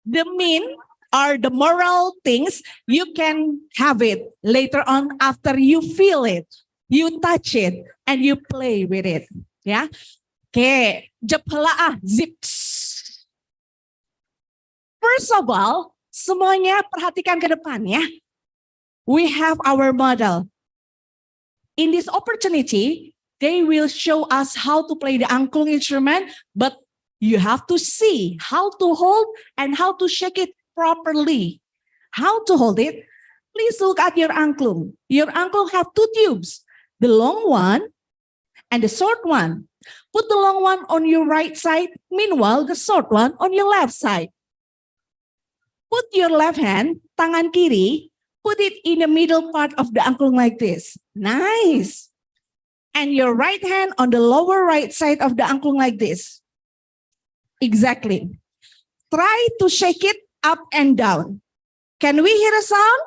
The mean are the moral things, you can have it later on after you feel it, you touch it, and you play with it. Ya, oke, jepela zips. First of all, semuanya perhatikan ke depan ya. We have our model. In this opportunity, they will show us how to play the angklung instrument, but you have to see how to hold and how to shake it properly. How to hold it? Please look at your angklung. Your angklung have two tubes, the long one and the short one. Put the long one on your right side, meanwhile the short one on your left side. Put your left hand, tangan kiri, put it in the middle part of the angklung like this. Nice. And your right hand on the lower right side of the angklung like this. Exactly. Try to shake it up and down. Can we hear a sound?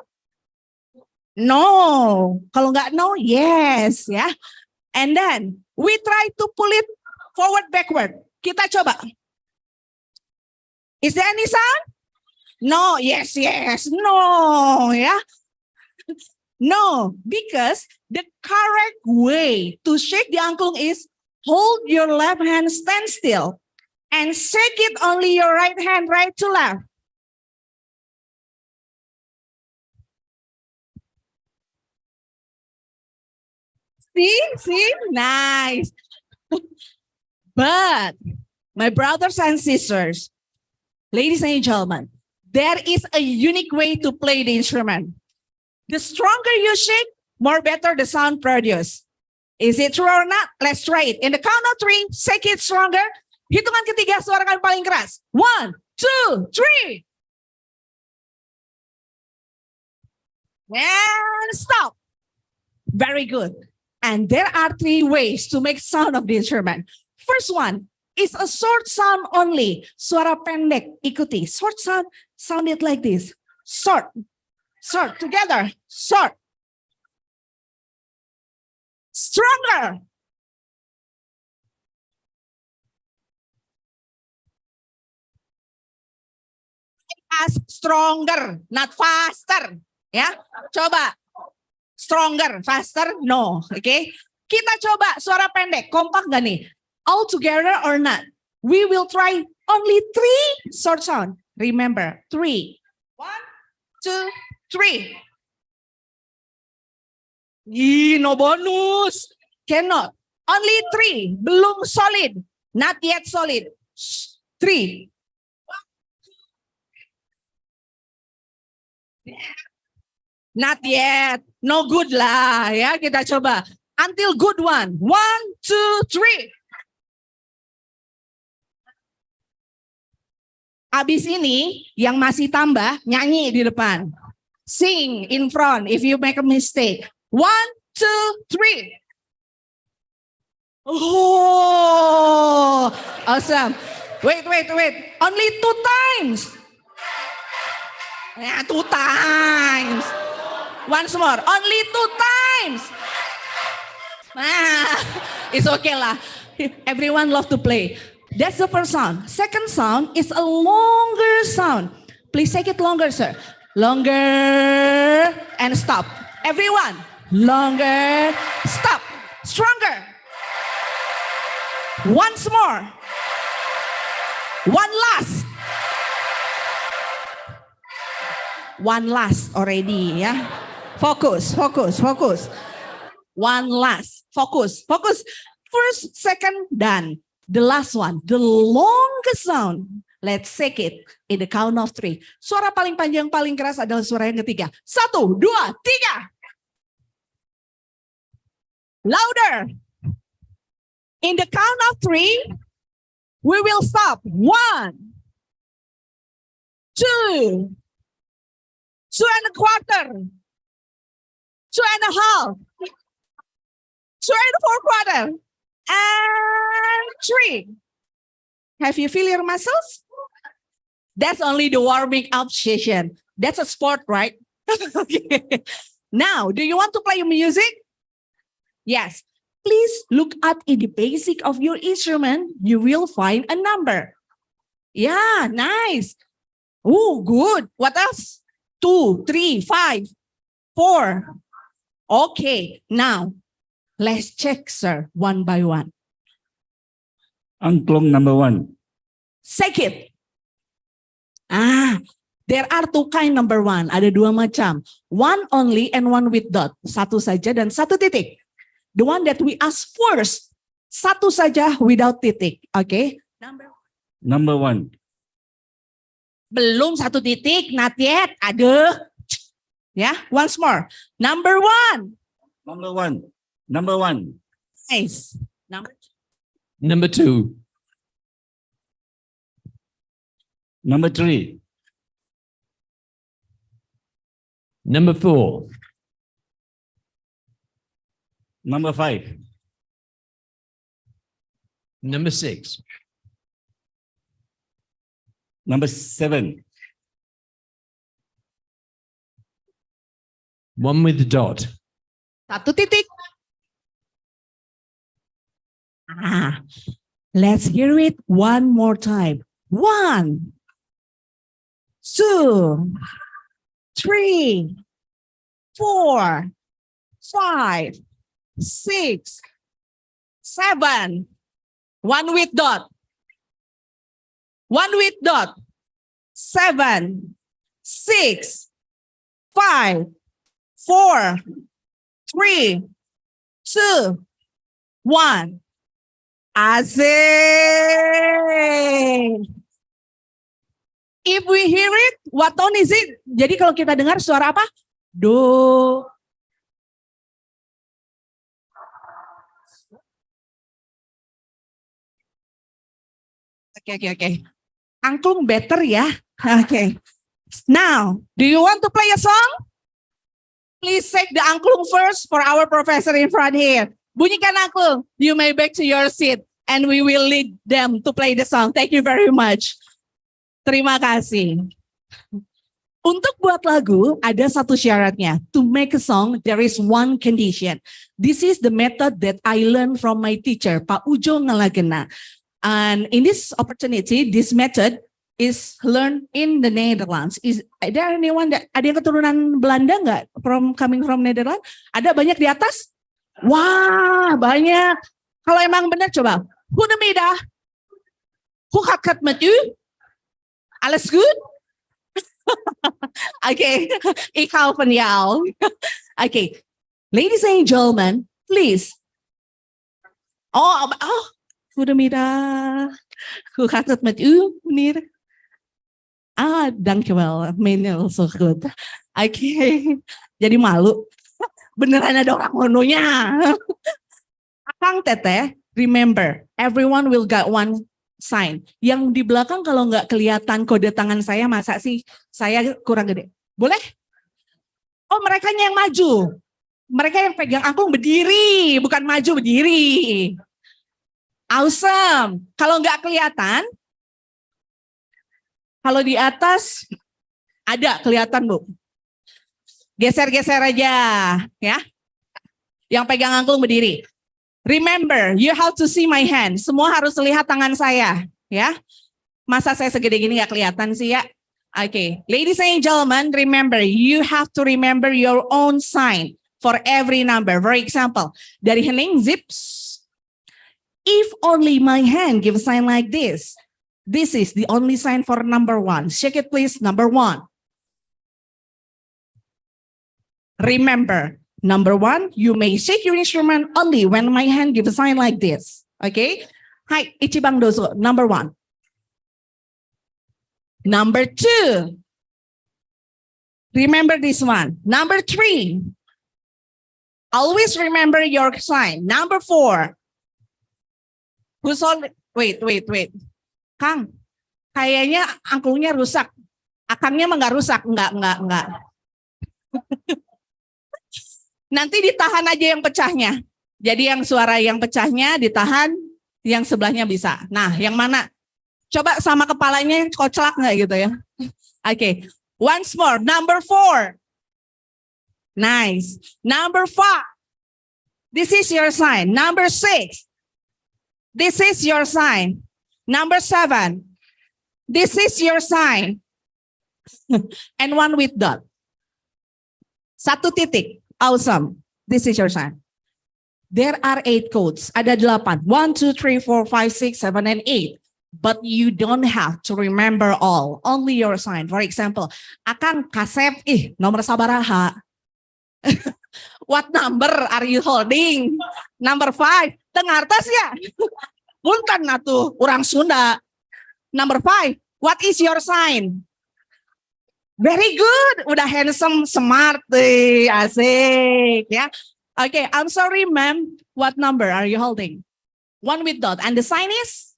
No. Kalau nggak no, yes. Ya. And then we try to pull it forward, backward. Kita coba. Is there any sound? No, yes, no, yeah. No, because the correct way to shake the angklung is hold your left hand, stand still, and shake it only your right hand, right to left. See, nice. But my brothers and sisters, ladies and gentlemen, there is a unique way to play the instrument. The stronger you shake, more better the sound produced. Is it true or not? Let's try it. In the count of three, shake it stronger. Hitungan ketiga, suarakan paling keras. 1, 2, 3. And stop. Very good. And there are 3 ways to make sound of the instrument. First one is a short sound only. Suara pendek, ikuti. Short sound, sound it like this. Short, short, together, short. Stronger. As stronger, not faster. Ya, coba. Stronger, faster, no. Oke, okay? Kita coba suara pendek, kompak gak nih? All together or not? We will try only 3 short sound. Remember, 3. 1, 2, 3. No bonus. Cannot. Only 3. Belum solid. Not yet solid. 3. Not yet. No good lah ya. Kita coba. Until good one. 1, 2, 3. Abis ini yang masih tambah nyanyi di depan. Sing in front if you make a mistake. 1, 2, 3. Oh, awesome. Wait. Only 2 times. Yeah, 2 times. Once more. Only 2 times. Nah, it's okay lah. Everyone love to play. That's the first sound. Second sound is a longer sound. Please take it longer, sir. Longer and stop. Everyone, longer, stop. Stronger. Once more. One last. One last already, ya. Focus, focus, focus. One last. Focus, focus. First, second, done. The last one, the longest sound. Let's take it in the count of 3. Suara paling panjang, paling keras adalah suara yang ketiga. 1, 2, 3. Louder. In the count of 3, we will stop. 1, 2, 2.25, 2.5, 2.25, and 3. Have you feel your muscles? That's only the warming up session. That's a sport, right? Okay. Now, do you want to play music? Yes. Please look at in the basic of your instrument. You will find a number. Yeah, nice. Oh, good. What else? 2, 3, 5, 4. Okay, now let's check, sir, one by one. Angklung number 1. Second. There are 2 kind number 1. Ada 2 macam. One only and one with dot. 1 saja dan 1 titik. The one that we ask first. 1 saja without titik. Okay. Number 1. Belum 1 titik, not yet. Ada. Ya, once more. Number 1. Number 1. Number 1. Nice. Number 2. Number 3. Number 4. Number 5. Number 6. Number 7. One with the dot. 1 titik. Let's hear it one more time. 1, 2, 3, 4, 5, 6, 7. One with dot. 1 with dot. 7, 6, 5, 4, 3, 2, 1. Asik. If we hear it, what tone is it? Jadi kalau kita dengar suara apa? Do. Okay. Angklung better ya. Okay. Now, do you want to play a song? Please take the angklung first for our professor in front here. Bunyikan angklung. You may back to your seat and we will lead them to play the song. Thank you very much. Terima kasih. Untuk buat lagu, ada 1 syaratnya. To make a song, there is one condition. This is the method that I learned from my teacher, Pak Ujo Ngalagena. And in this opportunity, this method is learned in the Netherlands. Is there anyone that ada yang keturunan Belanda nggak? Coming from Netherlands? Ada banyak di atas? Wah, banyak. Kalau emang benar coba. Goedemiddag. Hoe gaat het met u? Alles goed? Okay, ik hou van jou. Okay, ladies and gentlemen, please. Goedemiddag. Hoe gaat het met u, meneer? Dankjewel. Meneer, so good. Okay, jadi malu. Beneran ada orang mononya. Akang Teteh, remember, everyone will get one sign. Yang di belakang kalau nggak kelihatan kode tangan saya, masa sih saya kurang gede? Boleh? Oh, mereka yang maju. Mereka yang pegang angklung berdiri, bukan maju, berdiri. Awesome. Kalau nggak kelihatan, kalau di atas ada kelihatan, Bu. Geser-geser aja, ya. Yang pegang angklung berdiri. Remember, you have to see my hand. Semua harus lihat tangan saya, ya. Masa saya segede gini nggak kelihatan sih ya? Okay, ladies and gentlemen, remember, you have to remember your own sign for every number. For example, dari hening zips. If only my hand gives a sign like this, this is the only sign for number 1. Shake it please, number 1. Remember, number 1, you may shake your instrument only when my hand gives a sign like this. Okay? Hai, ichibang dozo, number 1. Number 2. Remember this one. Number 3. Always remember your sign. Number 4. Who's all? Wait. Kang, kayaknya angklungnya rusak. Akangnya mah nggak rusak. Enggak. Nanti ditahan aja yang pecahnya. Jadi yang suara yang pecahnya ditahan, yang sebelahnya bisa. Nah, yang mana? Coba sama kepalanya koclak nggak gitu ya? Okay, once more. Number 4. Nice. Number 5. This is your sign. Number 6. This is your sign. Number 7. This is your sign. And one with dot. 1 titik. Awesome. This is your sign. There are 8 codes. Ada 8. 1, 2, 3, 4, 5, 6, 7, and 8. But you don't have to remember all. Only your sign. For example, Akang kasep, nomor sabaraha. What number are you holding? Number 5. Tengartos ya? Punten atuh, orang Sunda. Number 5. What is your sign? Very good. Udah handsome, smart, asik ya. Okay, I'm sorry, ma'am. What number are you holding? 1 with dot. And the sign is?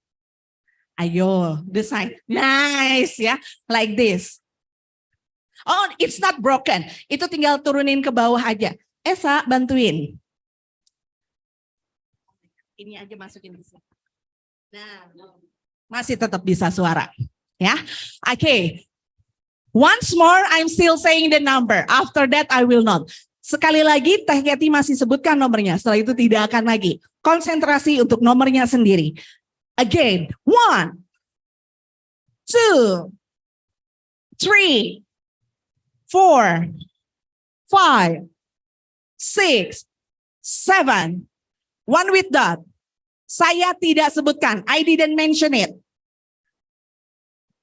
Ayo, the sign. Nice ya, like this. Oh, it's not broken. Itu tinggal turunin ke bawah aja. Esa, bantuin. Ini aja masukin di sini. Nah, masih tetap bisa suara. Ya, okay. Once more, I'm still saying the number. After that, I will not. Sekali lagi, Teh Keti masih sebutkan nomornya. Setelah itu tidak akan lagi. Konsentrasi untuk nomornya sendiri. Again, 1, 2, 3, 4, 5, 6, 7. 1 with dot. Saya tidak sebutkan. I didn't mention it.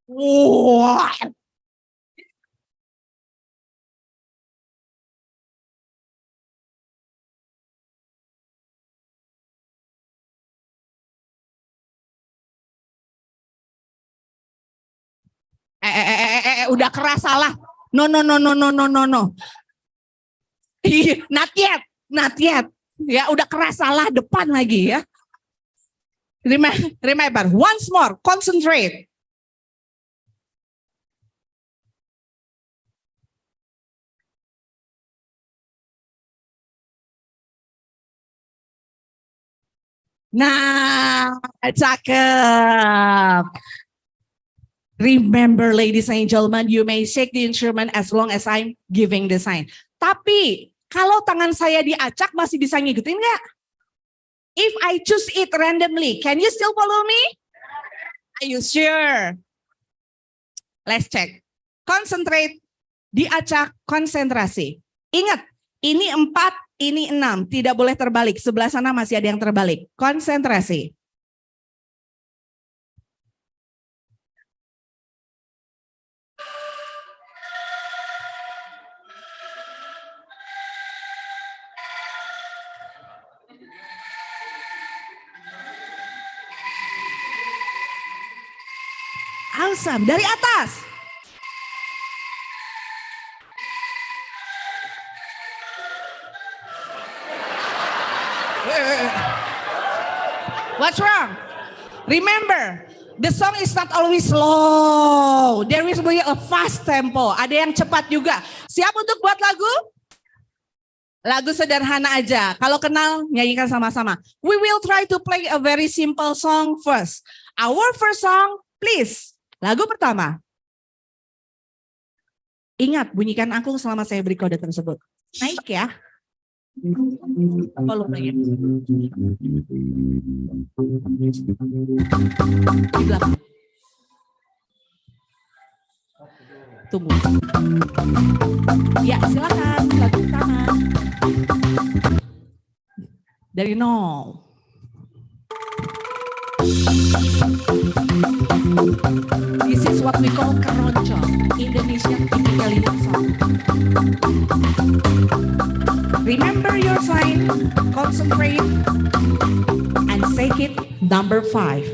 Wow. Udah keras salah. No. Not yet. Ya, udah keras salah depan lagi ya. Remember, once more, concentrate. Nah, cakep. Remember, ladies and gentlemen, you may shake the instrument as long as I'm giving the sign. Tapi, kalau tangan saya diacak, masih bisa ngikutin nggak? If I choose it randomly, can you still follow me? Are you sure? Let's check. Concentrate, diacak, konsentrasi. Ingat, ini 4, ini 6. Tidak boleh terbalik. Sebelah sana masih ada yang terbalik. Konsentrasi. Awesome. Dari atas. What's wrong? Remember, the song is not always slow. There will be a fast tempo. Ada yang cepat juga. Siap untuk buat lagu? Lagu sederhana aja. Kalau kenal, nyanyikan sama-sama. We will try to play a very simple song first. Our first song, please. Lagu pertama. Ingat, bunyikan angklung selama saya beri kode tersebut. Naik ya. Volume-nya. Di belakang. Tunggu. Ya, silakan lagu tangan. Dari nol. This is what we call keroncong, Indonesian typically song. Remember your sign, concentrate, and say it number 5.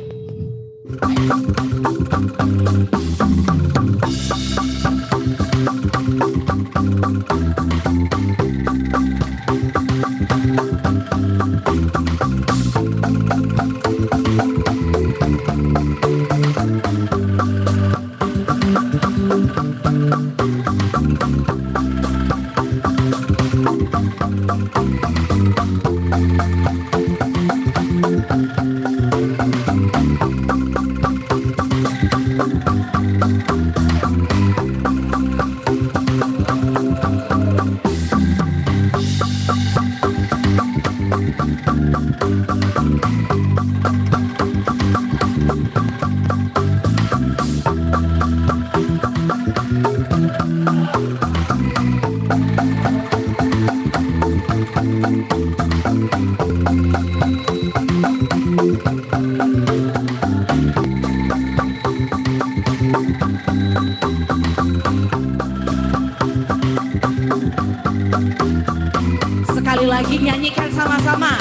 Sekali lagi nyanyikan sama-sama.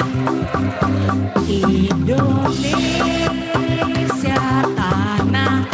Indonesia tanah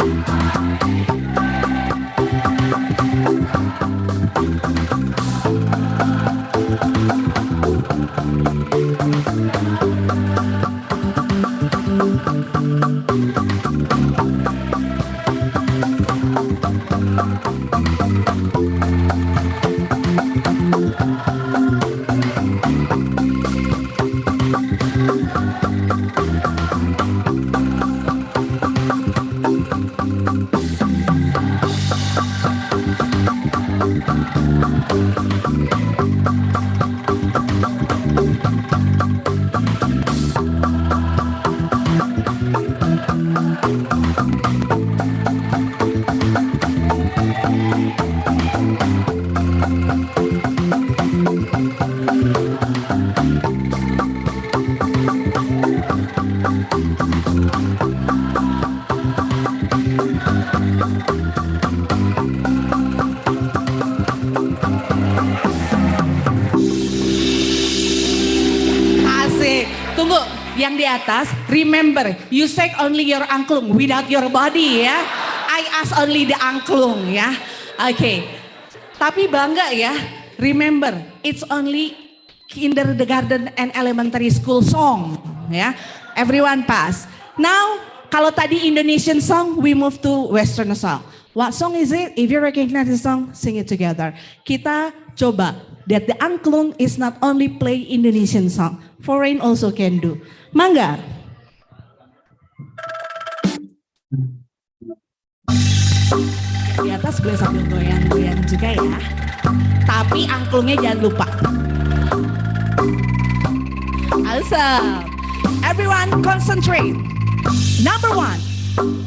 Tunggu, yang di atas, remember, you shake only your angklung without your body ya. I ask only the angklung ya. Oke. Tapi bangga ya, remember, it's only kindergarten and elementary school song ya. Everyone pass. Now, kalau tadi Indonesian song, we move to Western song. What song is it? If you recognize the song, sing it together. Kita coba that the angklung is not only play Indonesian song, foreign also can do. Mangga. Di atas boleh sambil goyang-goyang juga ya. Tapi angklungnya jangan lupa. Awesome. Everyone concentrate. Number 1.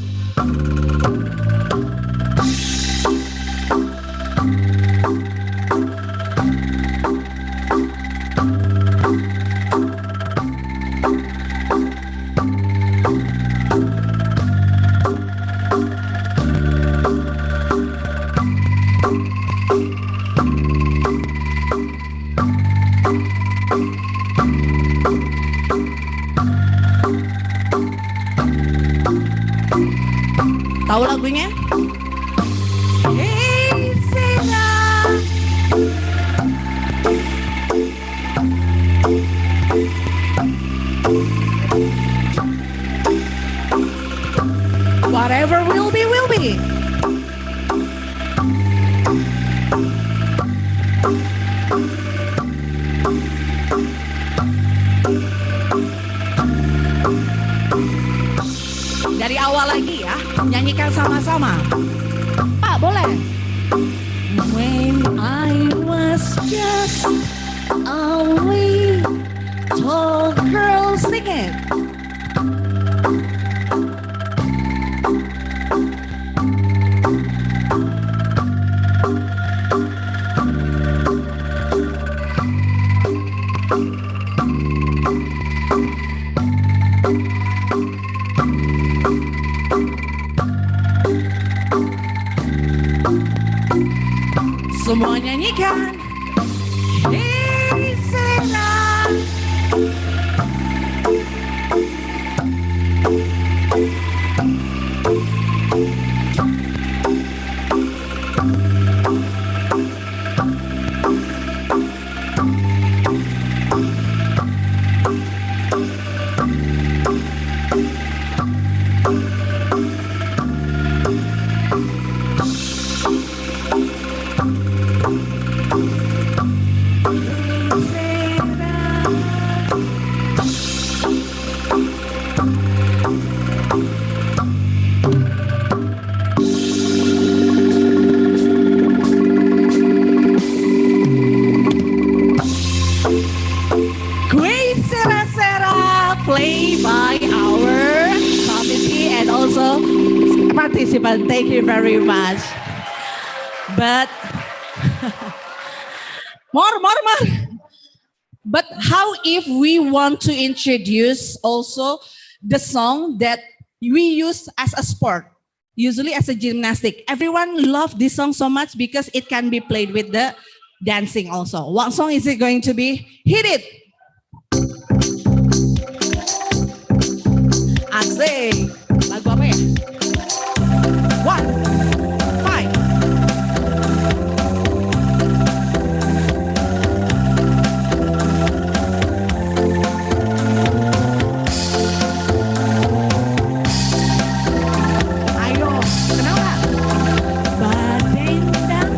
Tahu lagunya? Hey, Sina. Whatever will be, will be. Dari awal lagi ya, nyanyikan sama-sama. Pak, boleh? When I was just a Oh, girls, sing it. Semua nyanyikan. Hey, Selena. Great Sera Sera, played by our committee and also participant. Thank you very much. But more. But how if we want to introduce also the song that we use as a sport, usually as a gymnastic? Everyone love this song so much because it can be played with the dancing also. What song is it going to be? Hit it. Asik. Lagu apa ya? 1, 5. Ayo, kenal nggak? Badendang.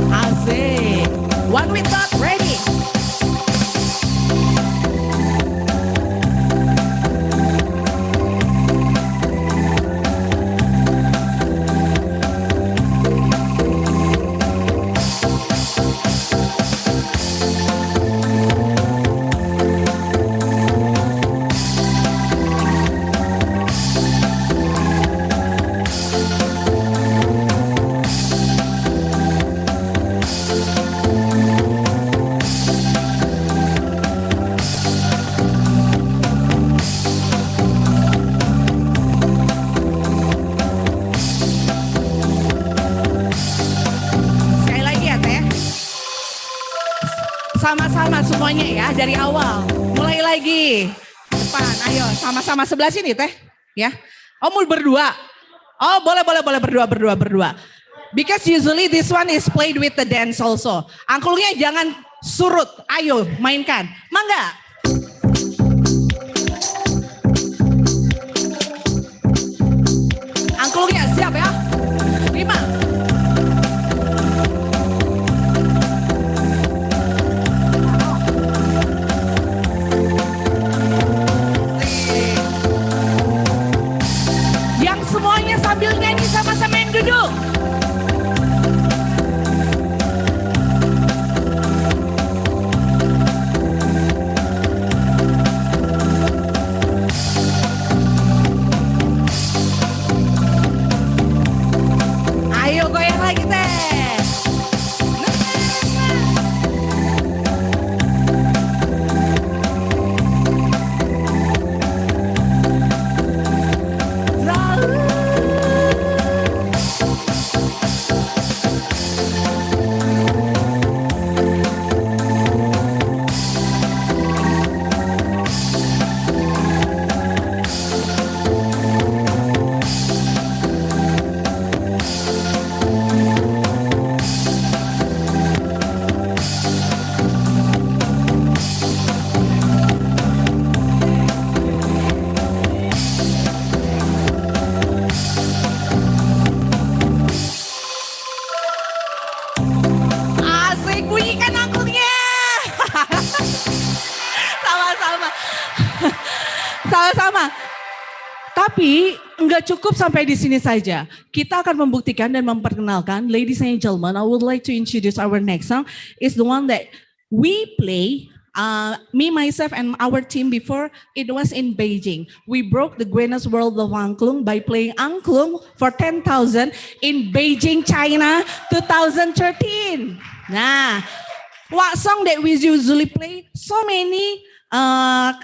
Asik. One with that, ready. Sekali lagi ya Teh. Sama-sama semuanya ya dari awal. Mulai lagi. Depan, ayo sama-sama sebelah sini Teh. Ya. Oh mau berdua. Oh boleh berdua. Because usually this one is played with the dance also. Angklungnya jangan surut. Ayo mainkan. Mangga. Angklungnya siap ya. 5. Yang semuanya sambil nyanyi sama-sama yang duduk. Tapi nggak cukup sampai di sini saja. Kita akan membuktikan dan memperkenalkan, ladies and gentlemen, I would like to introduce our next song. Is the one that we play, me, myself, and our team before. It was in Beijing. We broke the Guinness World of Angklung by playing Angklung for 10,000 in Beijing, China, 2013. Nah, what song that we usually play? So many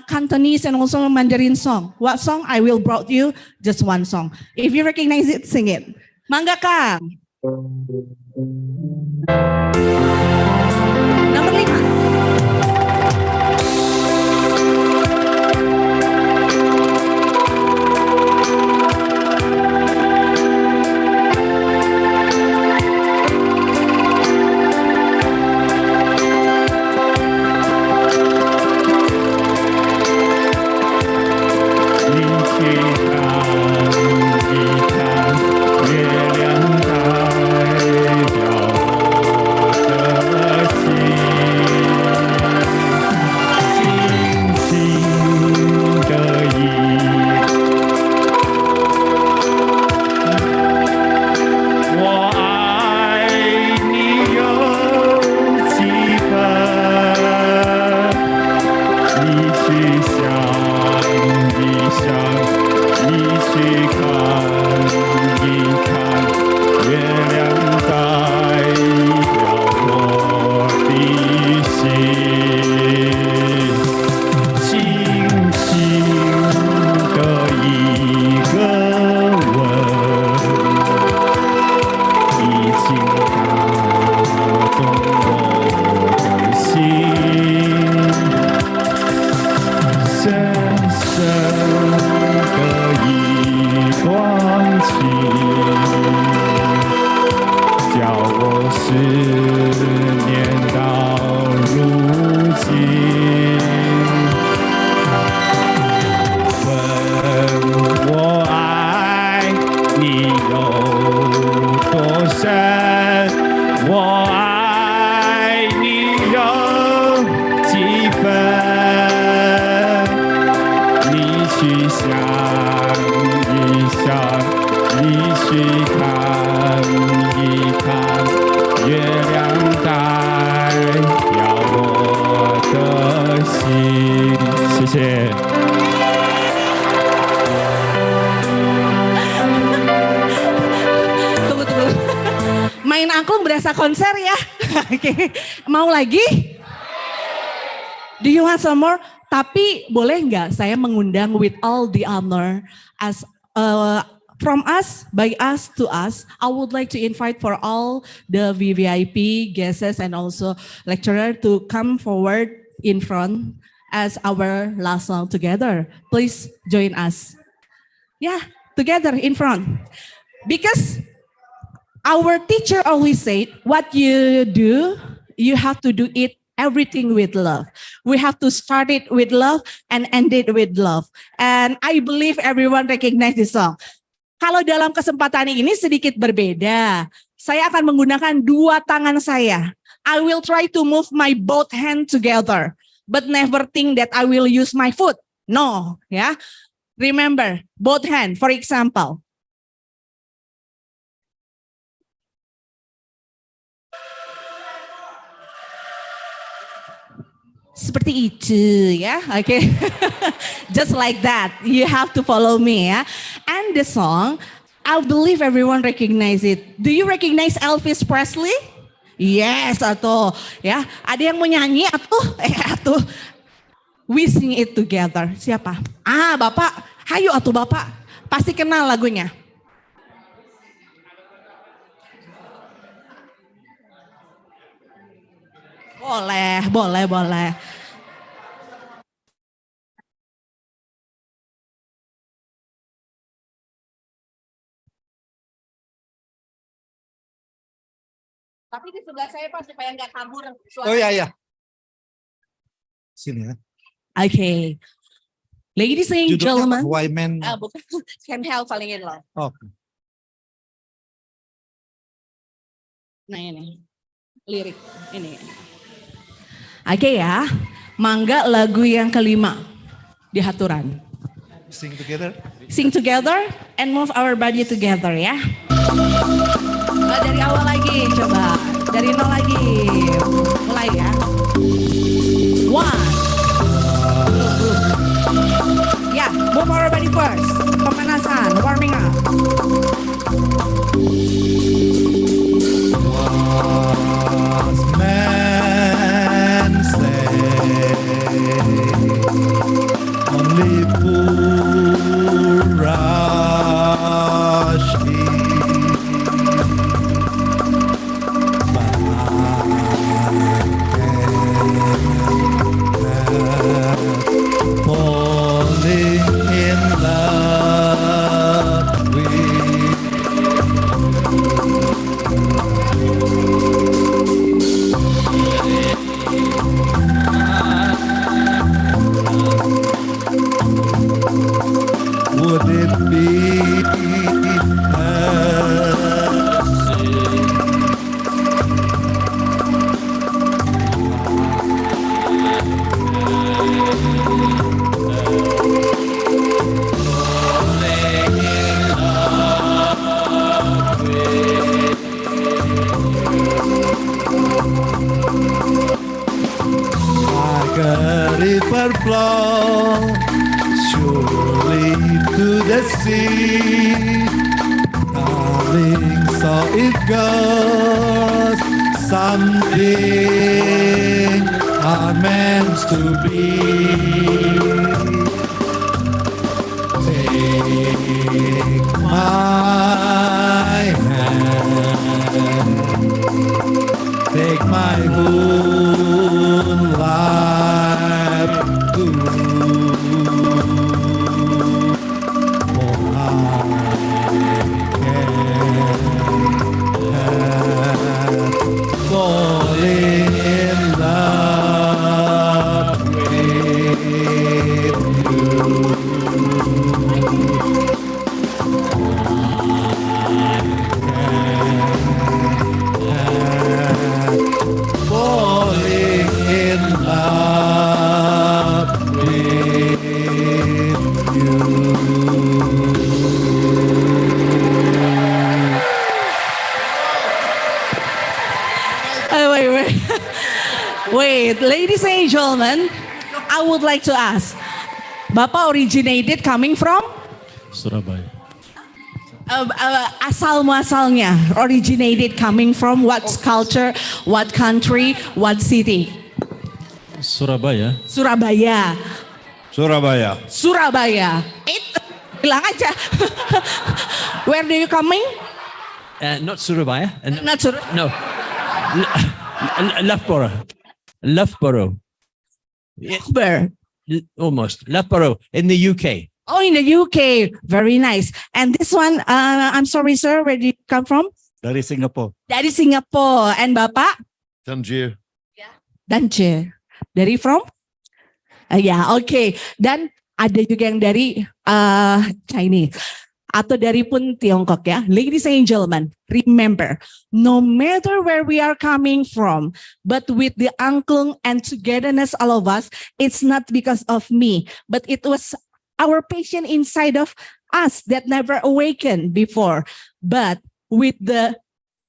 Cantonese and also Mandarin song. What song I will brought you? Just one song. If you recognize it, sing it. Mangga Kang. Nomor 5. Main angklung berasa konser ya. Oke, mau lagi? Do you want some more? Tapi boleh nggak saya mengundang with all the honor as from us, by us to us, I would like to invite for all the VVIP guests and also lecturer to come forward in front as our last song together. Please join us. Yeah, together in front. Because our teacher always said, what you do, you have to do it everything with love. We have to start it with love and end it with love. And I believe everyone recognize this song. Kalau dalam kesempatan ini sedikit berbeda. Saya akan menggunakan dua tangan saya. I will try to move my both hand together. But never think that I will use my foot. No, ya. Remember, both hand, for example. Seperti itu ya, oke. Just like that, you have to follow me ya. And the song, I believe everyone recognize it. Do you recognize Elvis Presley? Yes, atau ya. Ada yang mau nyanyi atau we sing it together. Siapa? Bapak, hayu atuh bapak. Pasti kenal lagunya. Boleh. Tapi di sebelah saya Pak supaya nggak kabur suara. Oh iya. Sini ya. Okay. Ladies and gentlemen. Why men? Bukan. Can help falling in love. Okay. Nah ini. Lirik ini. Oke ya, mangga lagu yang kelima di haturan. Sing together. sing together and move our body together ya. Dari awal lagi, coba. Dari nol lagi. Mulai ya. One. Ya, move our body first. Pemanasan, warming up. Was men say only fool rush in, but falling in love with would it be like a river flow surely to the sea, darling, so it goes. Something are meant to be. Take my hand, take my whole life too. For I can't falling in love with falling in love with you. Wait. Wait, ladies and gentlemen, I would like to ask, Bapak originated coming from? Surabaya. Asal muasalnya, originated coming from what culture, what country, what city? Surabaya. Surabaya. Surabaya. Surabaya. Bilang aja. Where do you coming? Not Surabaya. Not Surabaya. No. Loughborough. Loughborough. Where? Almost. Loughborough in the UK. Oh, in the UK. Very nice. And this one, I'm sorry, sir, where do you come from? Dari Singapore. Dari Singapore. And Bapak? Tangier. Tangier. Dari from? Ya, oke. Dan ada juga yang dari Chinese. Atau dari pun Tiongkok ya. Ladies and gentlemen, remember, no matter where we are coming from, but with the angklung and togetherness all of us, it's not because of me, but it was our passion inside of us that never awakened before. But with the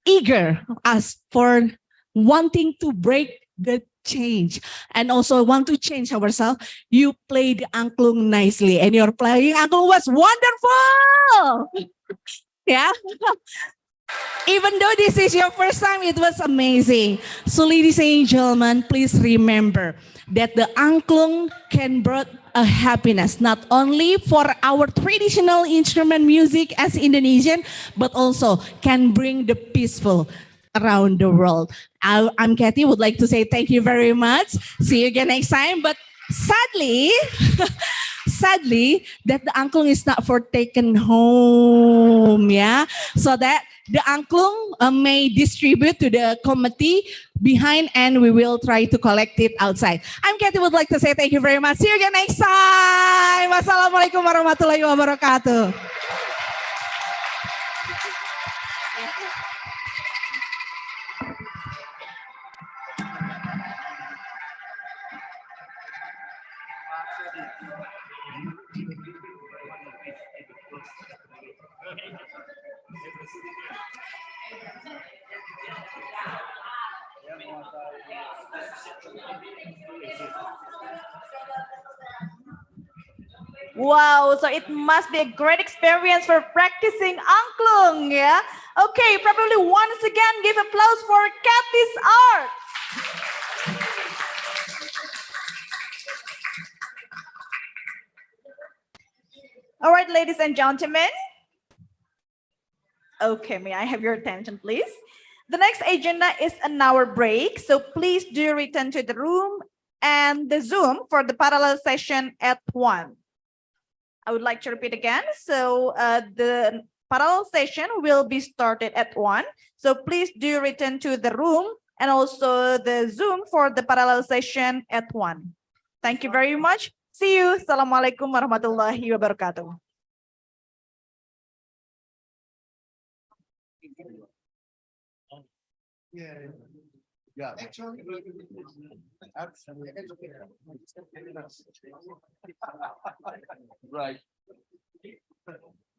eager us for wanting to break the change and also want to change ourselves, you played angklung nicely and your playing angklung was wonderful. Yeah. Even though this is your first time, it was amazing. So ladies and gentlemen, please remember that the angklung can bring a happiness, not only for our traditional instrument music as Indonesian, but also can bring the peaceful around the world. I'm Kathy, would like to say thank you very much. See you again next time. But sadly, that the angklung is not for taken home, yeah. So that the angklung may distribute to the committee behind and we will try to collect it outside. I'm Kathy, would like to say thank you very much. See you again next time. Wassalamualaikum warahmatullahi wabarakatuh. Wow, so it must be a great experience for practicing angklung, yeah? Okay, probably once again give applause for Kathy's art. All right, ladies and gentlemen. Okay, may I have your attention, please? The next agenda is an hour break, so please do return to the room and the Zoom for the parallel session at 1. I would like to repeat again. So the parallel session will be started at 1. So please do return to the room and also the Zoom for the parallel session at 1. Thank you very much. See you. Assalamualaikum warahmatullahi wabarakatuh. Yeah. Actually, right.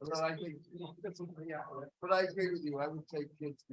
But I think, but I agree with you. I would take kids.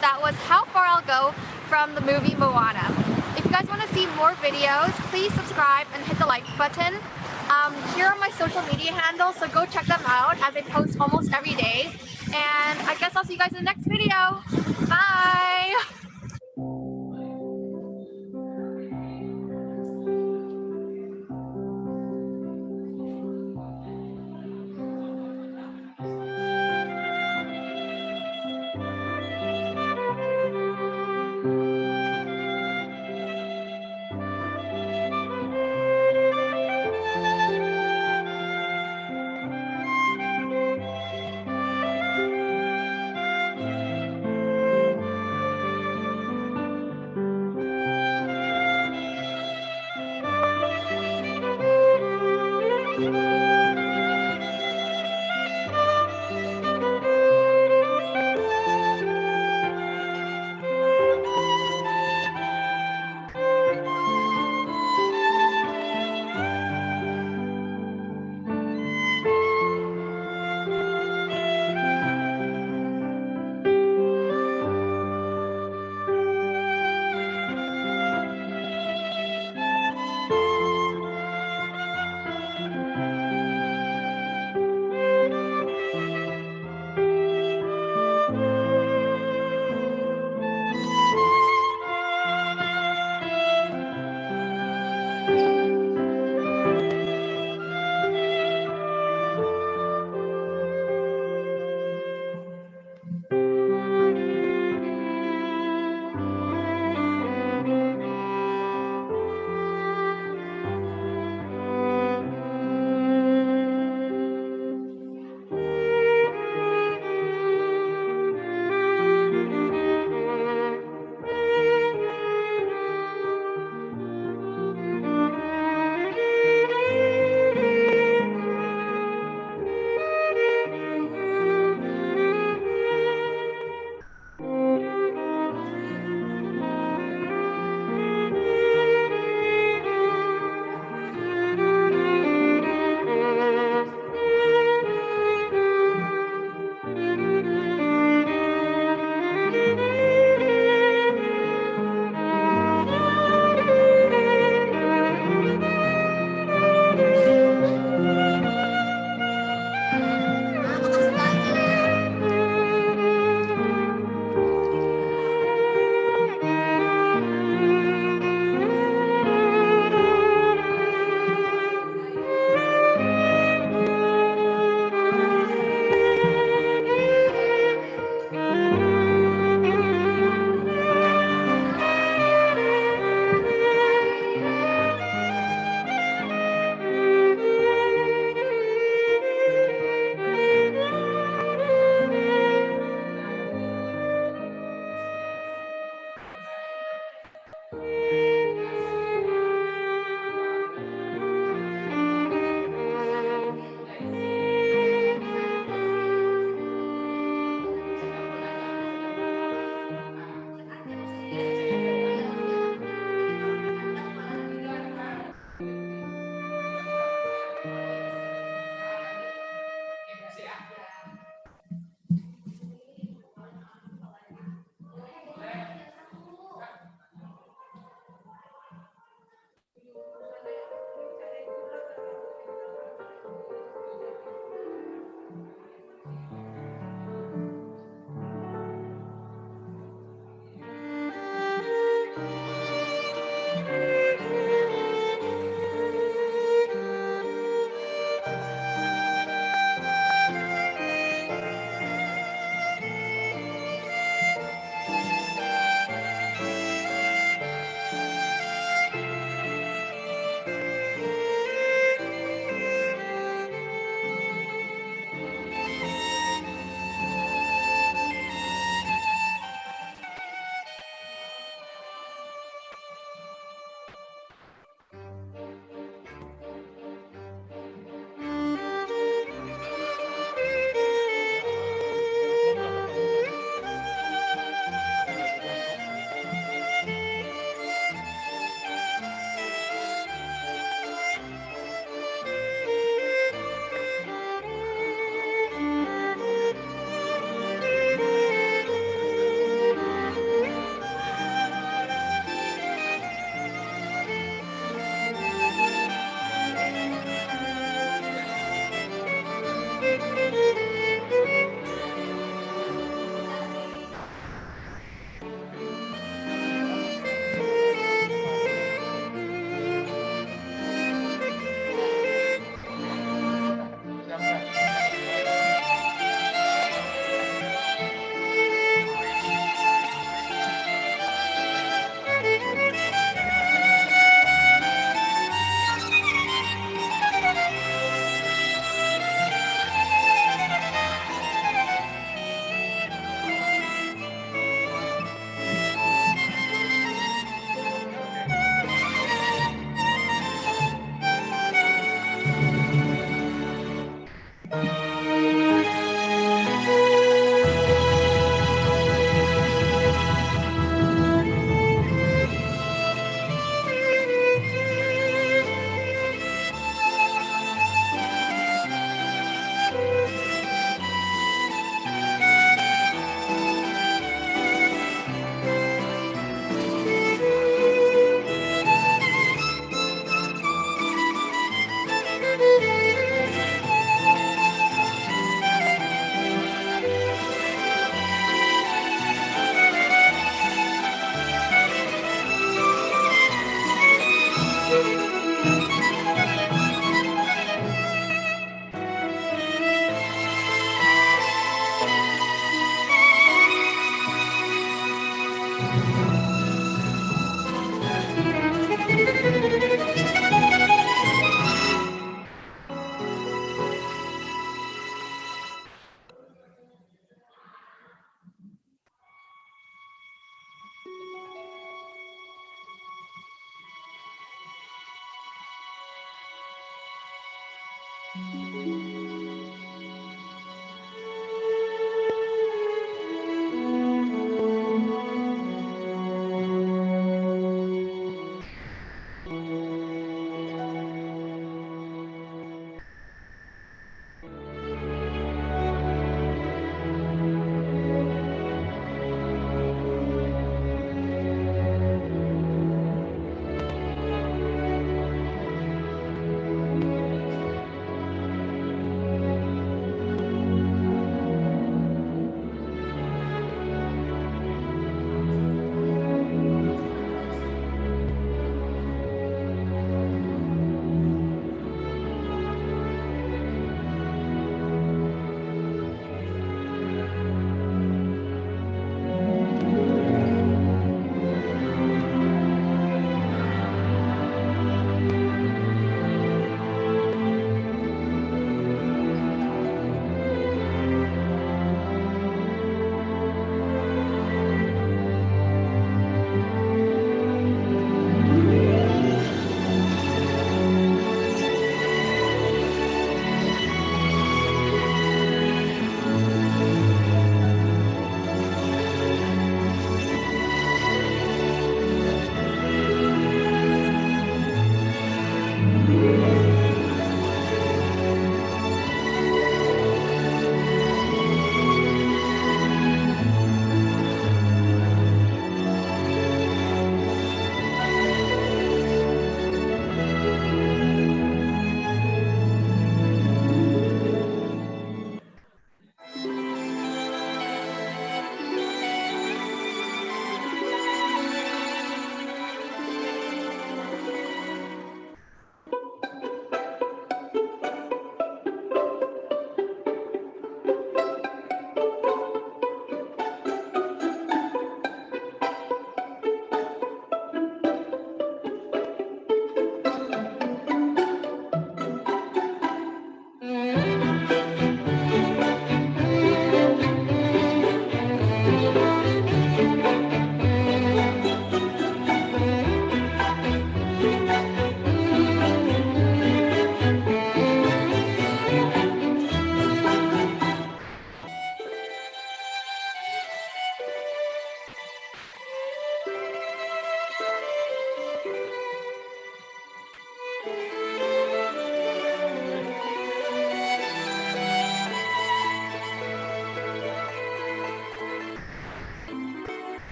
that was How Far I'll Go from the movie Moana. If you guys want to see more videos, please subscribe and hit the like button. Here are my social media handles, so go check them out as I post almost every day. And I guess I'll see you guys in the next video. Bye!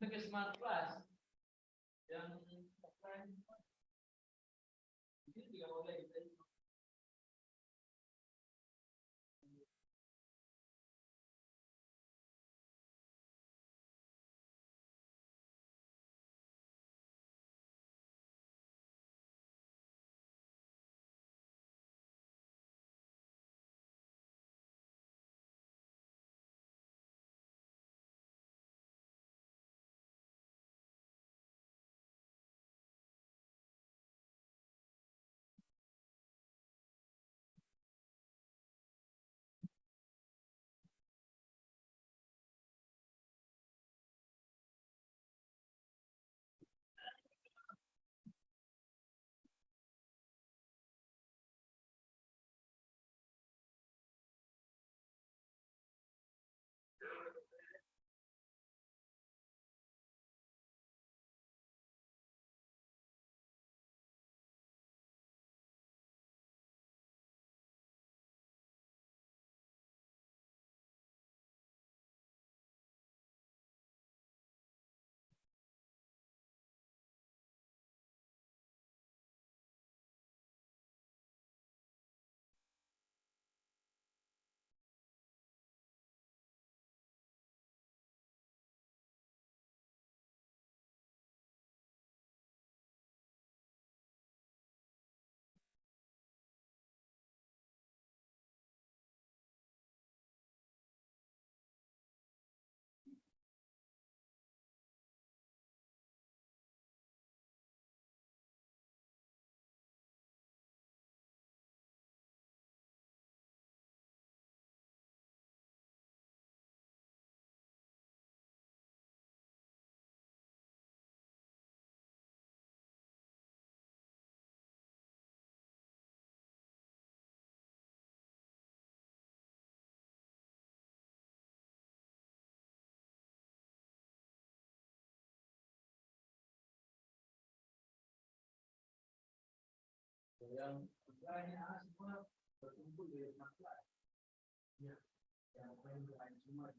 ke smart class yang mungkin juga boleh kita yang semua berkumpul di smart class. Ya, yang lain semua.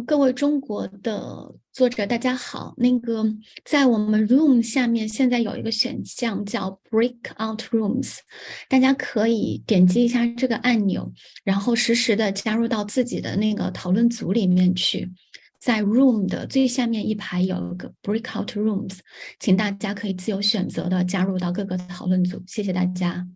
各位中国的作者，大家好。在我们 Room 下面，现在有一个选项叫 Breakout Rooms，大家可以点击一下这个按钮，然后实时的加入到自己的那个讨论组里面去。在 Room 的最下面一排有一个 Breakout Rooms，请大家可以自由选择的加入到各个讨论组。谢谢大家。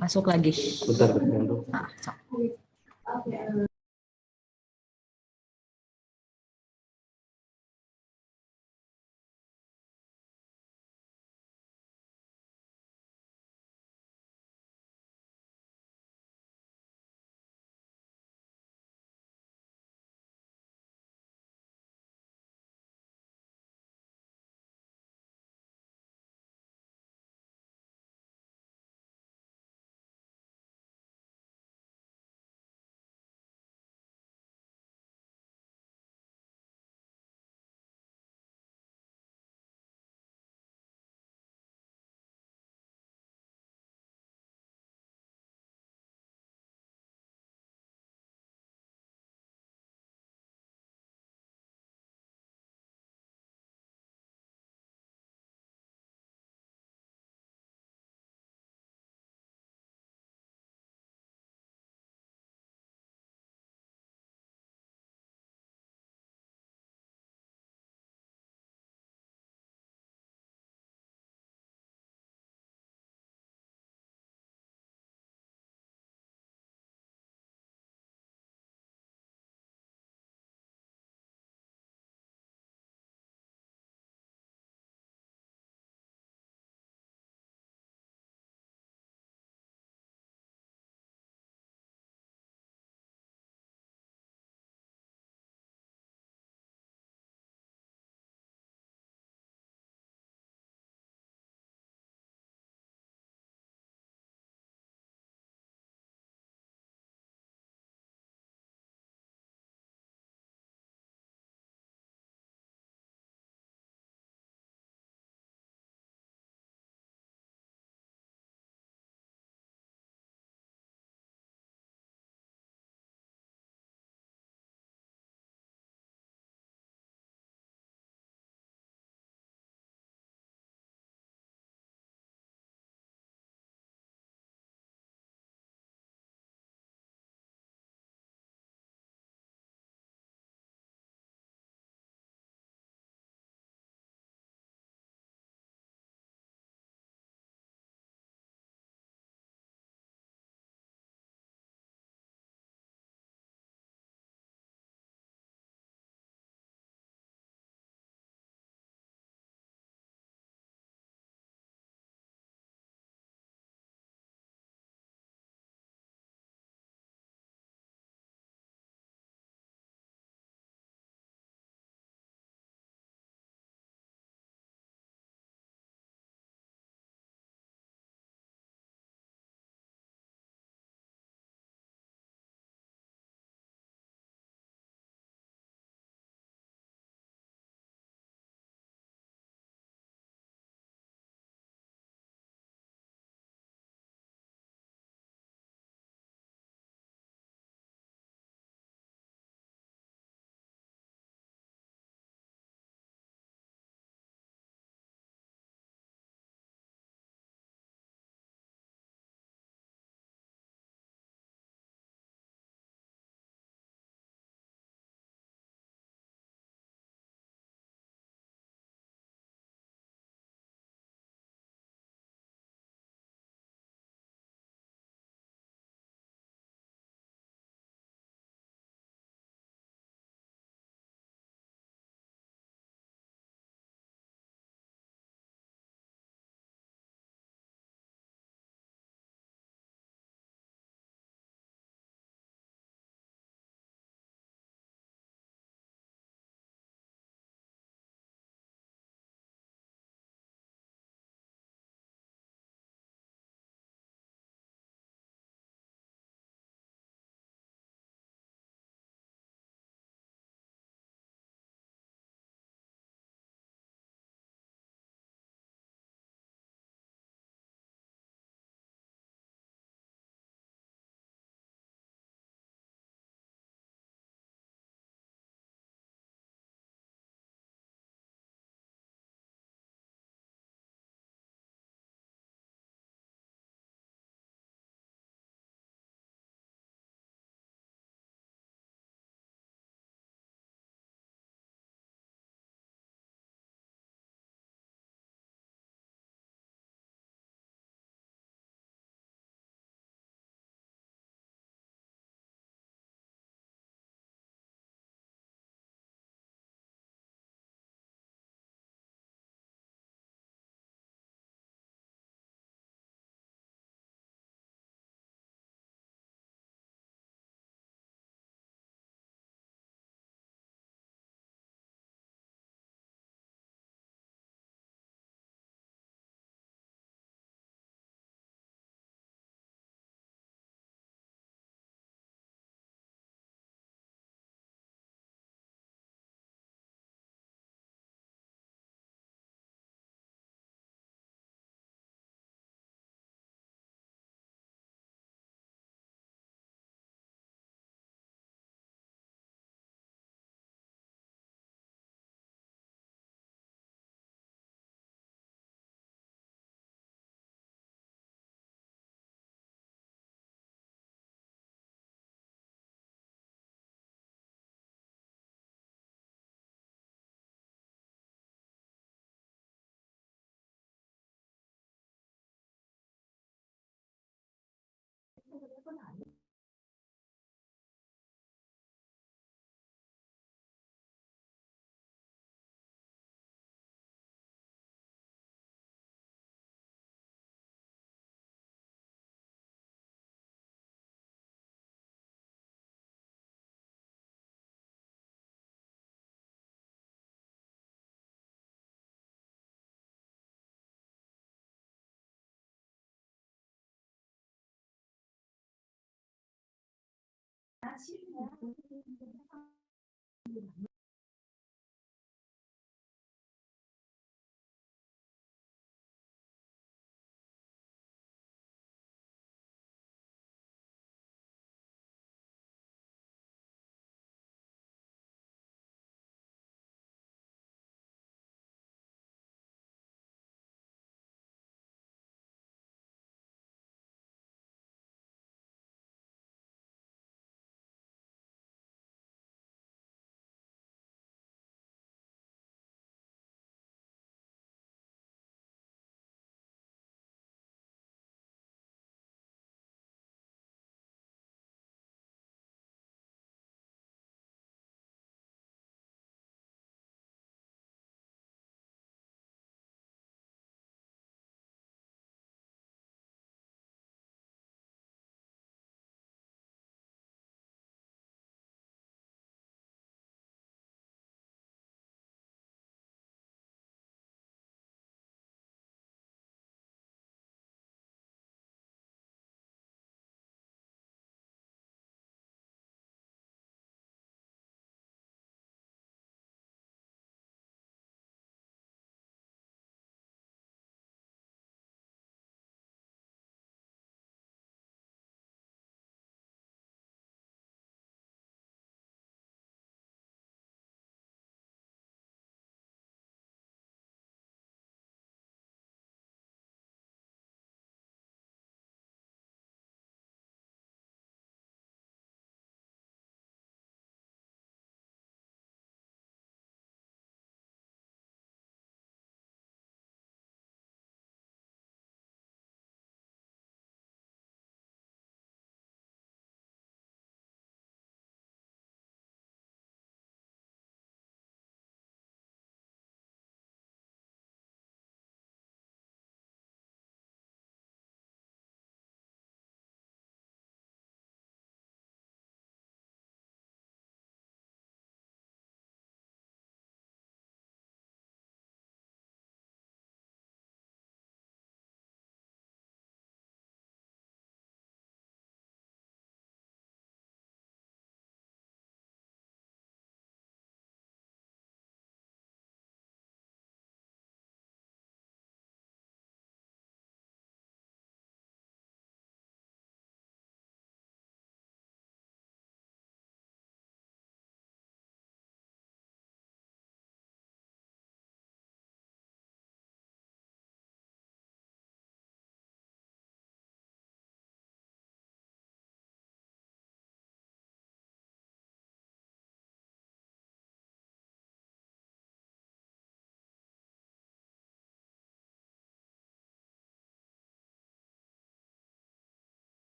Masuk lagi. Bentar. Ah, so.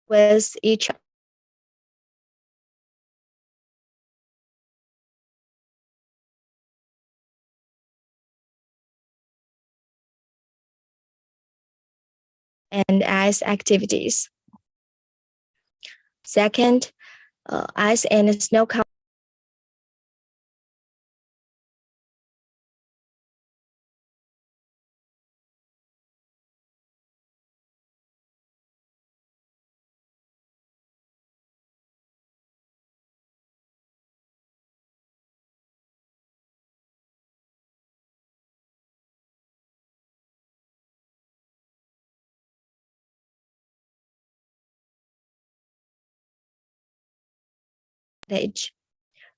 with each and ice activities. Second, ice and snow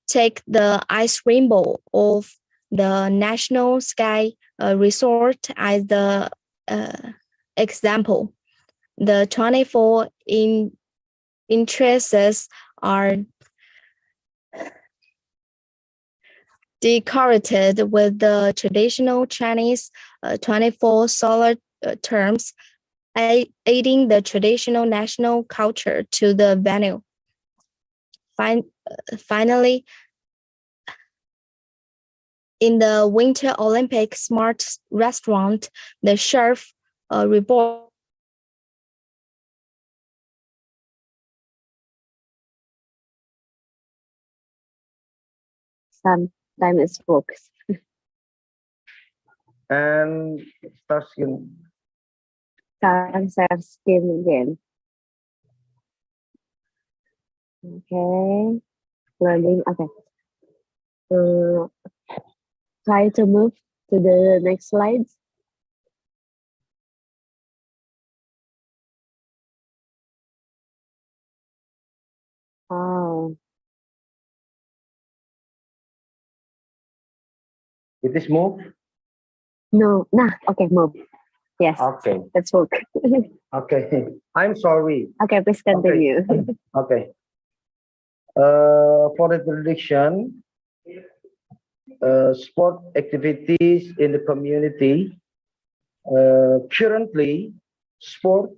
take the ice rainbow of the National Sky Resort as the example. The 24 interests are decorated with the traditional Chinese 24 solar terms, aiding the traditional national culture to the venue. Finally, in the Winter Olympic Smart Restaurant, the chef report sometimes it works. And start skin. Start skin again. Okay. Learning. Okay. Try to move to the next slide. Oh. It is move? No. Nah. Okay. Move. Yes. Okay. Let's work. Okay. I'm sorry. Okay. Please continue. Okay. For the prediction, sport activities in the community. Currently, sport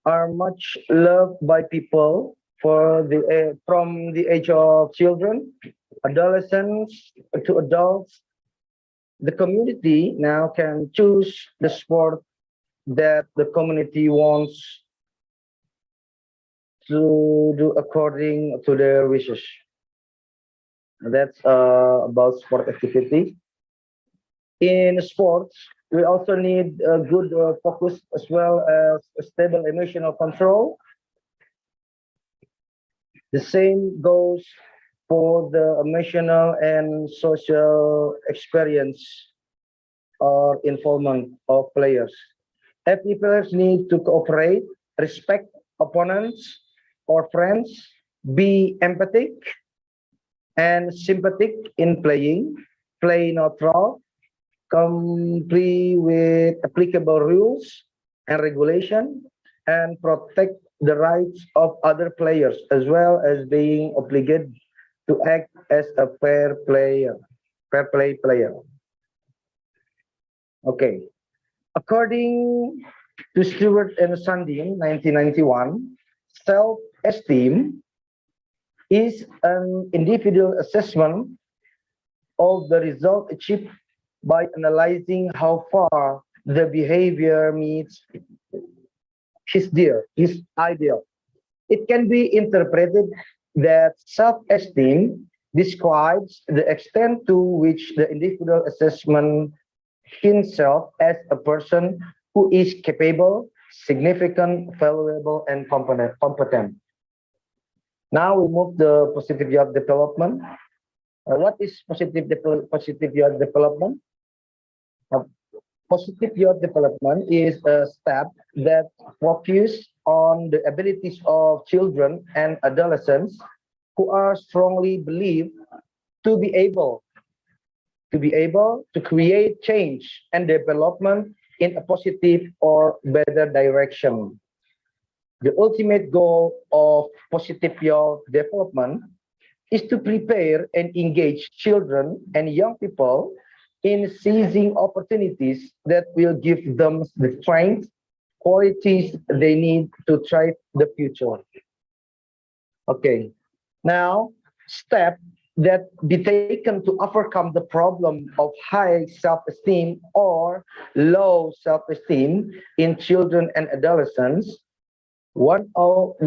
are much loved by people for the from the age of children, adolescents to adults. The community now can choose the sport that the community wants to do according to their wishes. That's about sport activity. In sports, we also need a good focus as well as a stable emotional control. The same goes for the emotional and social experience or involvement of players. Every players need to cooperate, respect opponents or friends, be empathic and sympathetic in playing, play neutral, comply with applicable rules and regulation, and protect the rights of other players, as well as being obligated to act as a fair play player. Okay. According to Stewart and Sandin, 1991, self-esteem is an individual assessment of the result achieved by analyzing how far the behavior meets his ideal. It can be interpreted that self-esteem describes the extent to which the individual assessment himself as a person who is capable, significant, valuable, and competent. Now we move to positive youth development. What is positive youth development? Positive youth development is a step that focuses on the abilities of children and adolescents who are strongly believed to be able to create change and development in a positive or better direction. The ultimate goal of positive youth development is to prepare and engage children and young people in seizing opportunities that will give them the strength, qualities they need to thrive the future. Okay, now step that be taken to overcome the problem of high self-esteem or low self-esteem in children and adolescents. One of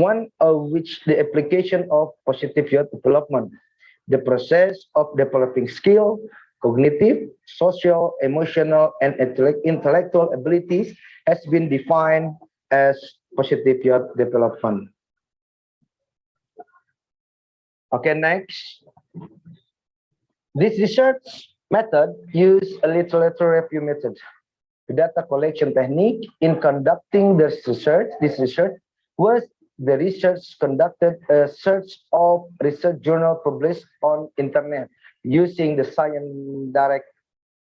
which the application of positive youth development, the process of developing skill, cognitive, social, emotional, and intellectual abilities has been defined as positive youth development. Okay, next. This research method use a literature review method. The data collection technique in conducting this research was the research conducted a search of research journal published on internet using the Science Direct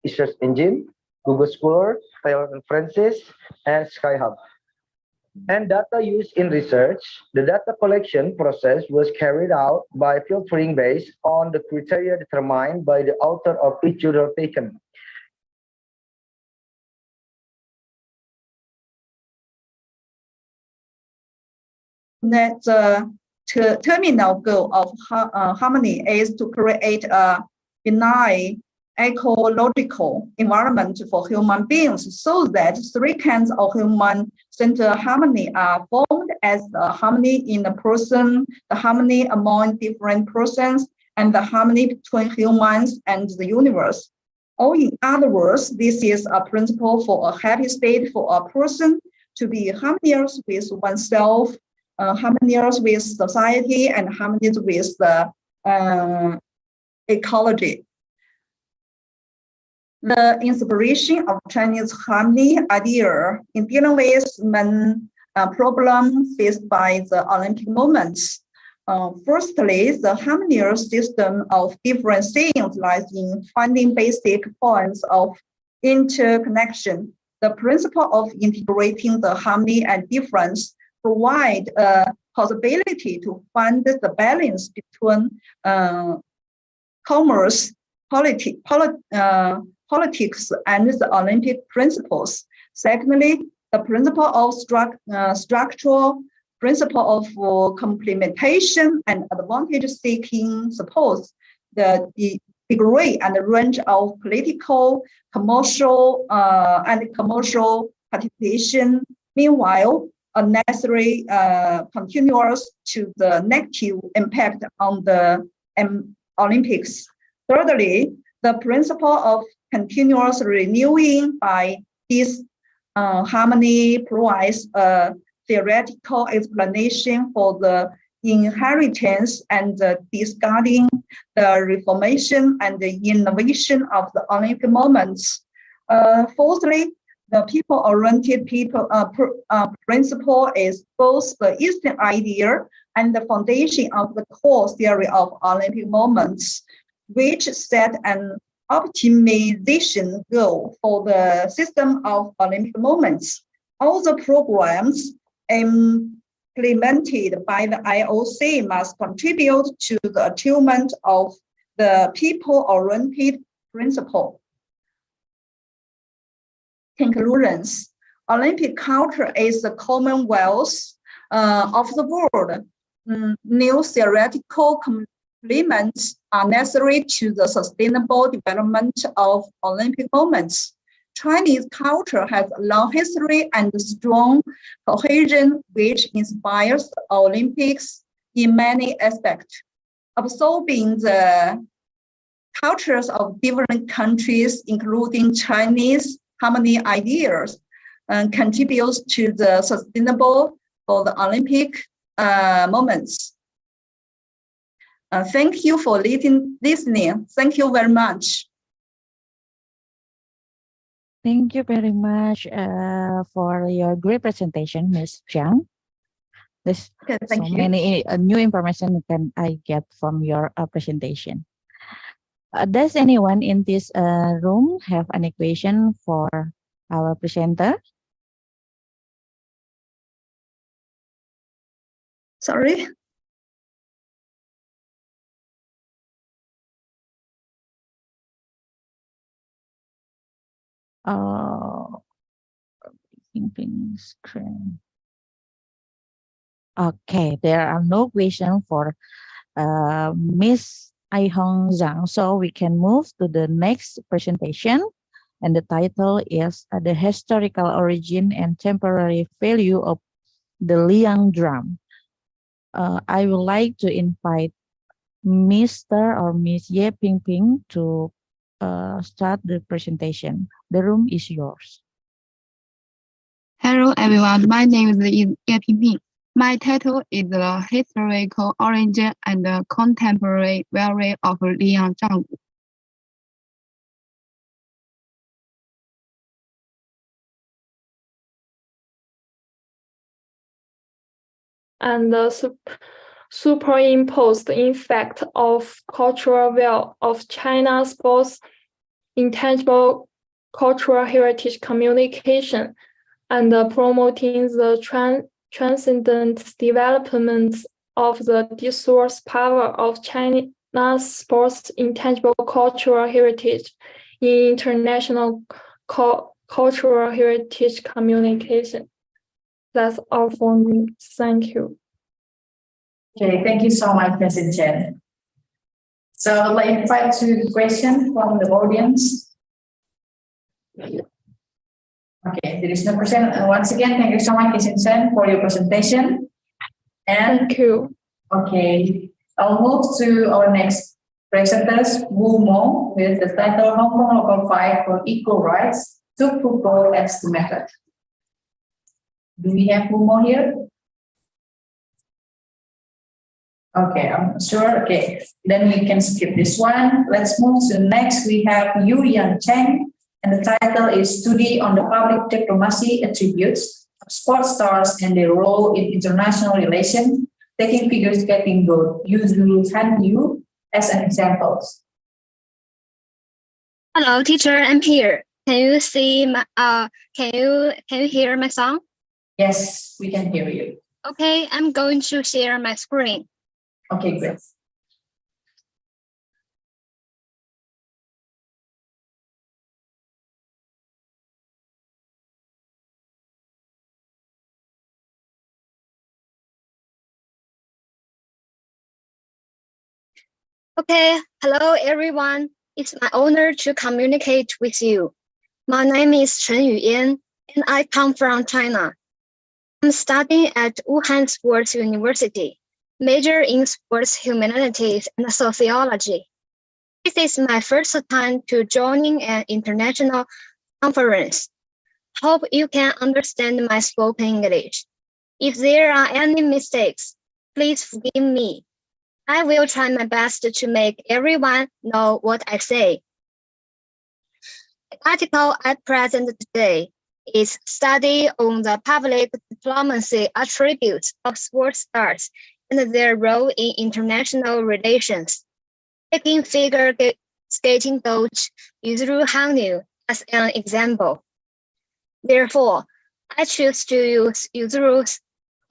research engine, Google Scholar, Taylor and Francis, and Skyhub. And data used in research, the data collection process was carried out by filtering based on the criteria determined by the author of each journal taken. That the terminal goal of Harmony is to create a benign ecological environment for human beings so that three kinds of human-centered harmony are formed as the harmony in the person, the harmony among different persons, and the harmony between humans and the universe. Or in other words, this is a principle for a happy state for a person to be harmonious with oneself, harmonious with society, and harmonious with the ecology. The inspiration of Chinese harmony idea in dealing with main problems faced by the Olympic moments. Firstly, the harmonious system of different things lies in finding basic points of interconnection. The principle of integrating the harmony and difference provide a possibility to find the balance between commerce, politics, and the Olympic principles. Secondly, the principle of structural principle of complementation and advantage seeking supports the degree and range of political, commercial, and commercial participation. Meanwhile, a necessary continuous to the negative impact on the Olympics. Thirdly, the principle of continuous renewing by this harmony provides a theoretical explanation for the inheritance and discarding the reformation and the innovation of the Olympic moments. Fourthly, the people-oriented principle is both the Eastern idea and the foundation of the core theory of Olympic moments, which set an optimization goal for the system of Olympic moments. All the programs implemented by the IOC must contribute to the achievement of the people-oriented principle. Conclusions. Olympic culture is the commonwealth of the world. New theoretical complements are necessary to the sustainable development of Olympic moments. Chinese culture has a long history and strong cohesion, which inspires Olympics in many aspects. Absorbing the cultures of different countries, including Chinese harmony ideas, contributes to the sustainable for the Olympic moments. Thank you for listening. Thank you very much. Thank you very much for your great presentation, Ms. Jiang. There's so many new information I get from your presentation. Does anyone in this room have any question for our presenter? Sorry. Ping screen. Okay, there are no questions for Miss Ai Hong Zhang, so we can move to the next presentation. And the title is The Historical Origin and Temporary Value of the Liang Drum. I would like to invite Mr. or Miss Ye Ping to start the presentation. The room is yours. Hello everyone, my name is Ye Ping. My title is The Historical Origin and the Contemporary Value of Liang Drum. And the superimposed effect of cultural value of China's both intangible cultural heritage communication and promoting the transcendent development of the discourse power of China's sports intangible cultural heritage in international cultural heritage communication. That's all for me. Thank you. Okay, thank you so much, Mrs. Chen. So I'd like to invite two questions from the audience. Okay, there is no question. Once again, thank you so much, Mrs. Chen, for your presentation. And thank you. Okay, I'll move to our next presenters, Wu Mo, with the title Hong Kong Local Fight for Equal Rights to Football as the Method. Do we have Wu Mo here? Okay, I'm sure. Okay, then we can skip this one. Let's move to next. We have Yu Yang Cheng, and the title is Study on the Public Diplomacy Attributes of Sports Stars and their Role in International Relations, taking figures getting gold. Yu Han Yu as an example. Hello, teacher. I'm here. Can you see my? Can you hear my song? Yes, we can hear you. Okay, I'm going to share my screen. Okay, great. Okay, hello everyone. It's my honor to communicate with you. My name is Chen Yuyan, and I come from China. I'm studying at Wuhan Sports University, major in sports humanities and sociology. This is my first time to joining an international conference. Hope you can understand my spoken English. If there are any mistakes, please forgive me. I will try my best to make everyone know what I say. The article I present today is study on the public diplomacy attributes of sports stars and their role in international relations, taking figure skating coach Yuzuru Hanyu as an example. Therefore, I choose to use Yuzuru's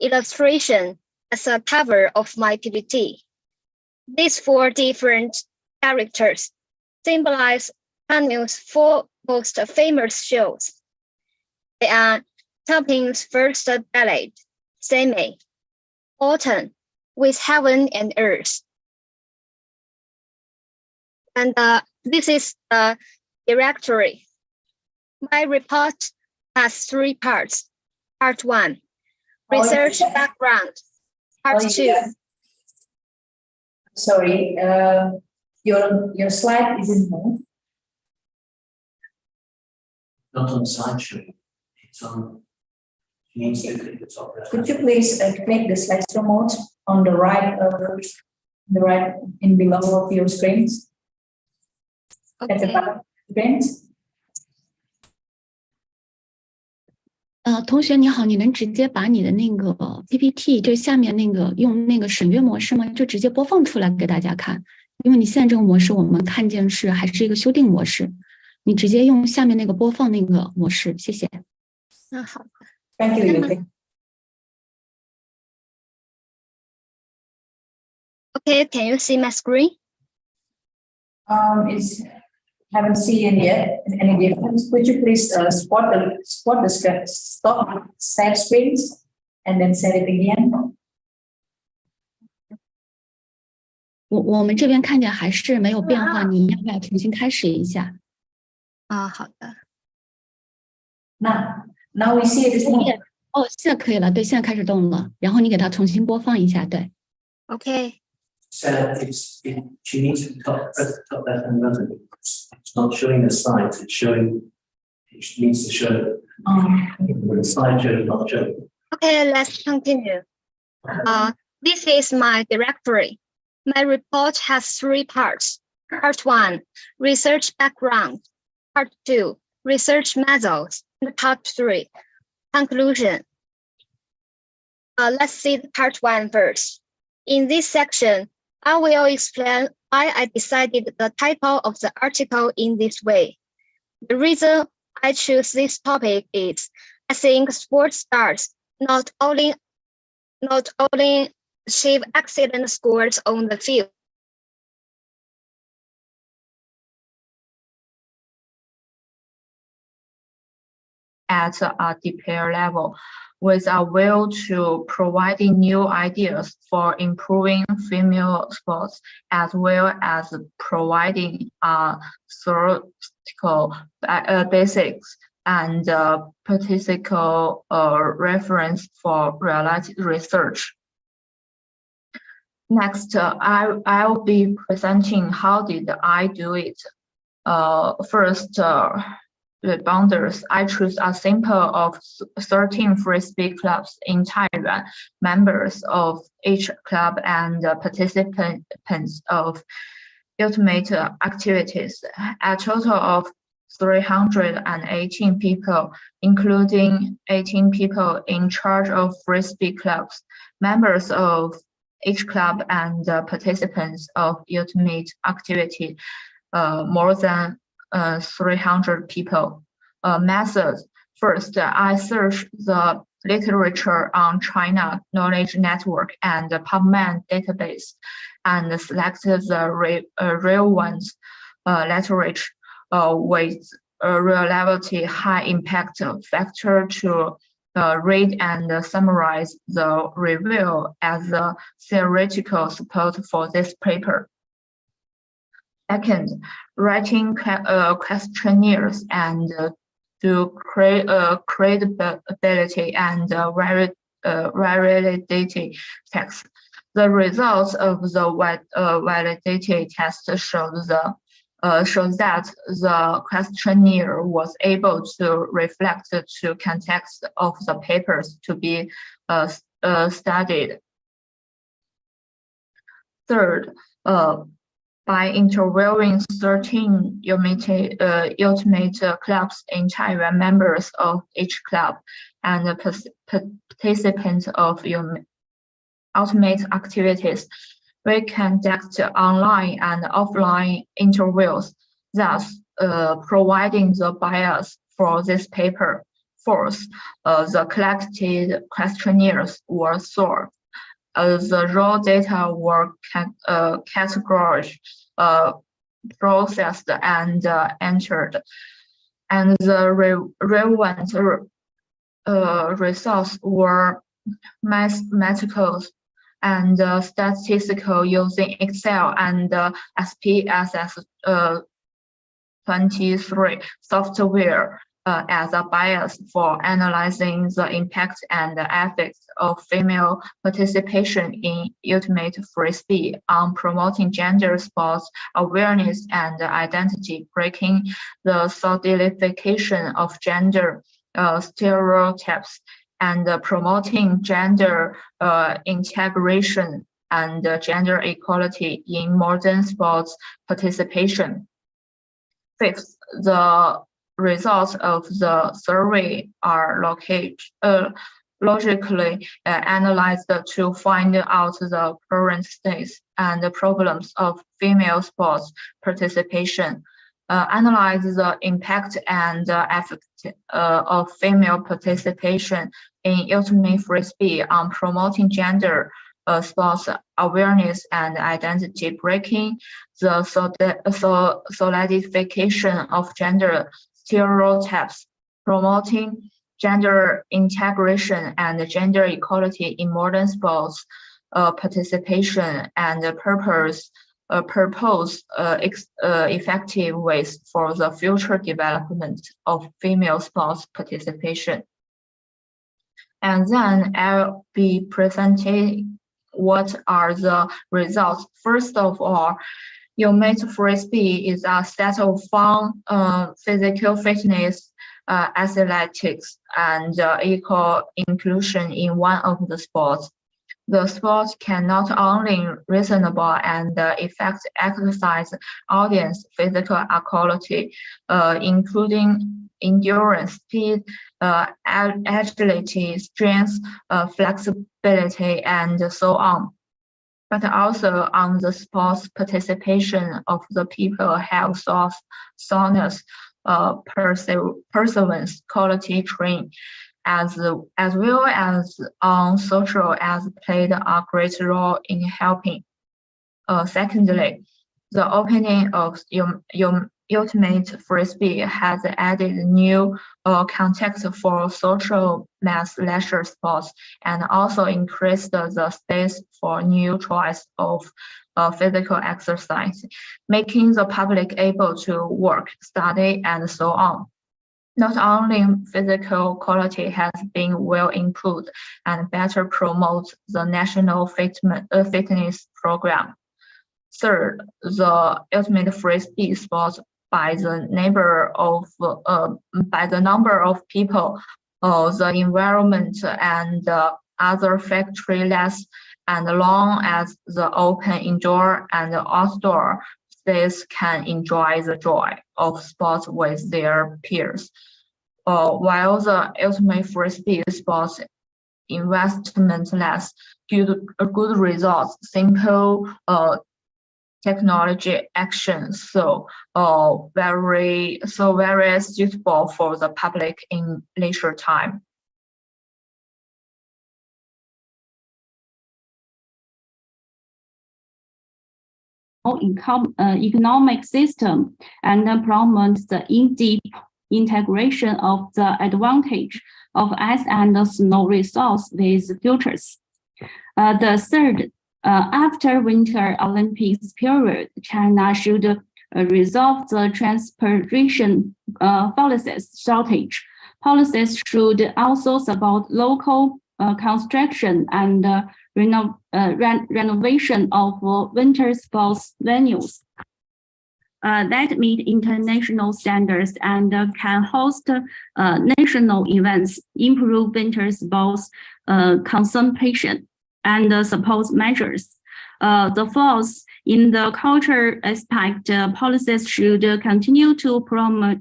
illustration as a cover of my PPT. These four different characters symbolize Hanyu's four most famous shows. They are Taiping's first ballet, Seme, Autumn, with Heaven and Earth. And this is the directory. My report has three parts. Part 1, research background. Part 2. Sorry, your slide isn't moved. Not on slideshow. It's on. Needs to click the top. Could you please click the slideshow mode on the right, in below of your screens? At the bottom of the screens. 同学你好，你能直接把你的那个 PPT 就下面那个用那个审阅模式吗？就直接播放出来给大家看，因为你现在这个模式我们看见是还是一个修订模式，你直接用下面那个播放那个模式，谢谢。好。Thank you, Yuki. Okay, can you see my screen? It's haven't seen yet any difference. Could you please stop share screens and then set it again? 我们这边看见还是没有变化，你要不要重新开始一下？好的。Now we see it is more. 哦，现在可以了，对，现在开始动了。然后你给它重新播放一下，对。Okay. So she needs to press the top left hand button. It's not showing the slides, it needs to show the slideshow is not showing. Okay, let's continue. This is my directory. My report has 3 parts. Part 1, research background. Part 2, research methods. And part 3, conclusion. Let's see the part 1 first. In this section, I will explain why I decided the title of the article in this way. The reason I choose this topic is I think sports stars not only achieve excellent scores on the field, at a deeper level, with a will to providing new ideas for improving female sports, as well as providing theoretical basics and practical reference for related research. Next, I'll be presenting how did I do it. First, rebounders, I choose a sample of 13 frisbee clubs in Taiwan, members of each club and participants of ultimate activities, a total of 318 people, including 18 people in charge of frisbee clubs, members of each club and participants of ultimate activity, more than 300 people. Methods. First, I search the literature on China Knowledge Network and the PubMed database and select the real ones literature with reliability high impact factor to read and summarize the review as a theoretical support for this paper. Second, writing questionnaires and to create credibility and validity tests. The results of the validity test shows that the questionnaire was able to reflect the context of the papers to be studied. Third, by interviewing 13 ultimate clubs in Taiwan, members of each club and participants of ultimate activities, we conduct online and offline interviews, thus providing the bias for this paper. Fourth, the collected questionnaires were sorted. The raw data were categorized, processed, and entered, and the relevant results were mathematical and statistical using Excel and SPSS 23 software as a bias for analyzing the impact and the effects of female participation in ultimate frisbee on promoting gender sports awareness and identity, breaking the solidification of gender stereotypes, and promoting gender integration and gender equality in modern sports participation. Fifth, the results of the survey are logically analyzed to find out the current states and the problems of female sports participation, analyze the impact and effect of female participation in ultimate frisbee on promoting gender sports awareness and identity breaking, the solidification of gender stereotypes, promoting gender integration and gender equality in modern sports participation, and propose effective ways for the future development of female sports participation. And then I'll be presenting what are the results. First of all, Ultimate Frisbee is a set of fun, physical fitness, athletics, and equal inclusion in one of the sports. The sport can not only reasonable and effect exercise audience physical quality, including endurance, speed, agility, strength, flexibility, and so on, but also on the sports participation of the people have soundness, perseverance, quality training, as well as on social as played a great role in helping. Secondly, the opening of Ultimate Frisbee has added new context for social mass leisure sports and also increased the space for new choice of physical exercise, making the public able to work, study, and so on. Not only physical quality has been well improved and better promotes the national fitness program. Third, the Ultimate Frisbee sports by the number of people, the environment, and other factory-less, and long as the open indoor and outdoor space can enjoy the joy of sports with their peers. While the Ultimate Frisbee sports investment less, good results, simple technology actions, so very suitable for the public in leisure time. Economic system and promote the in-deep integration of the advantage of ice and snow resource with futures. The third, after Winter Olympics period, China should resolve the transportation policies shortage. Policies should also support local construction and renovation of winter sports venues that meet international standards and can host national events, improve winter sports consumption, and support measures. The fourth, in the culture aspect, policies should continue to promote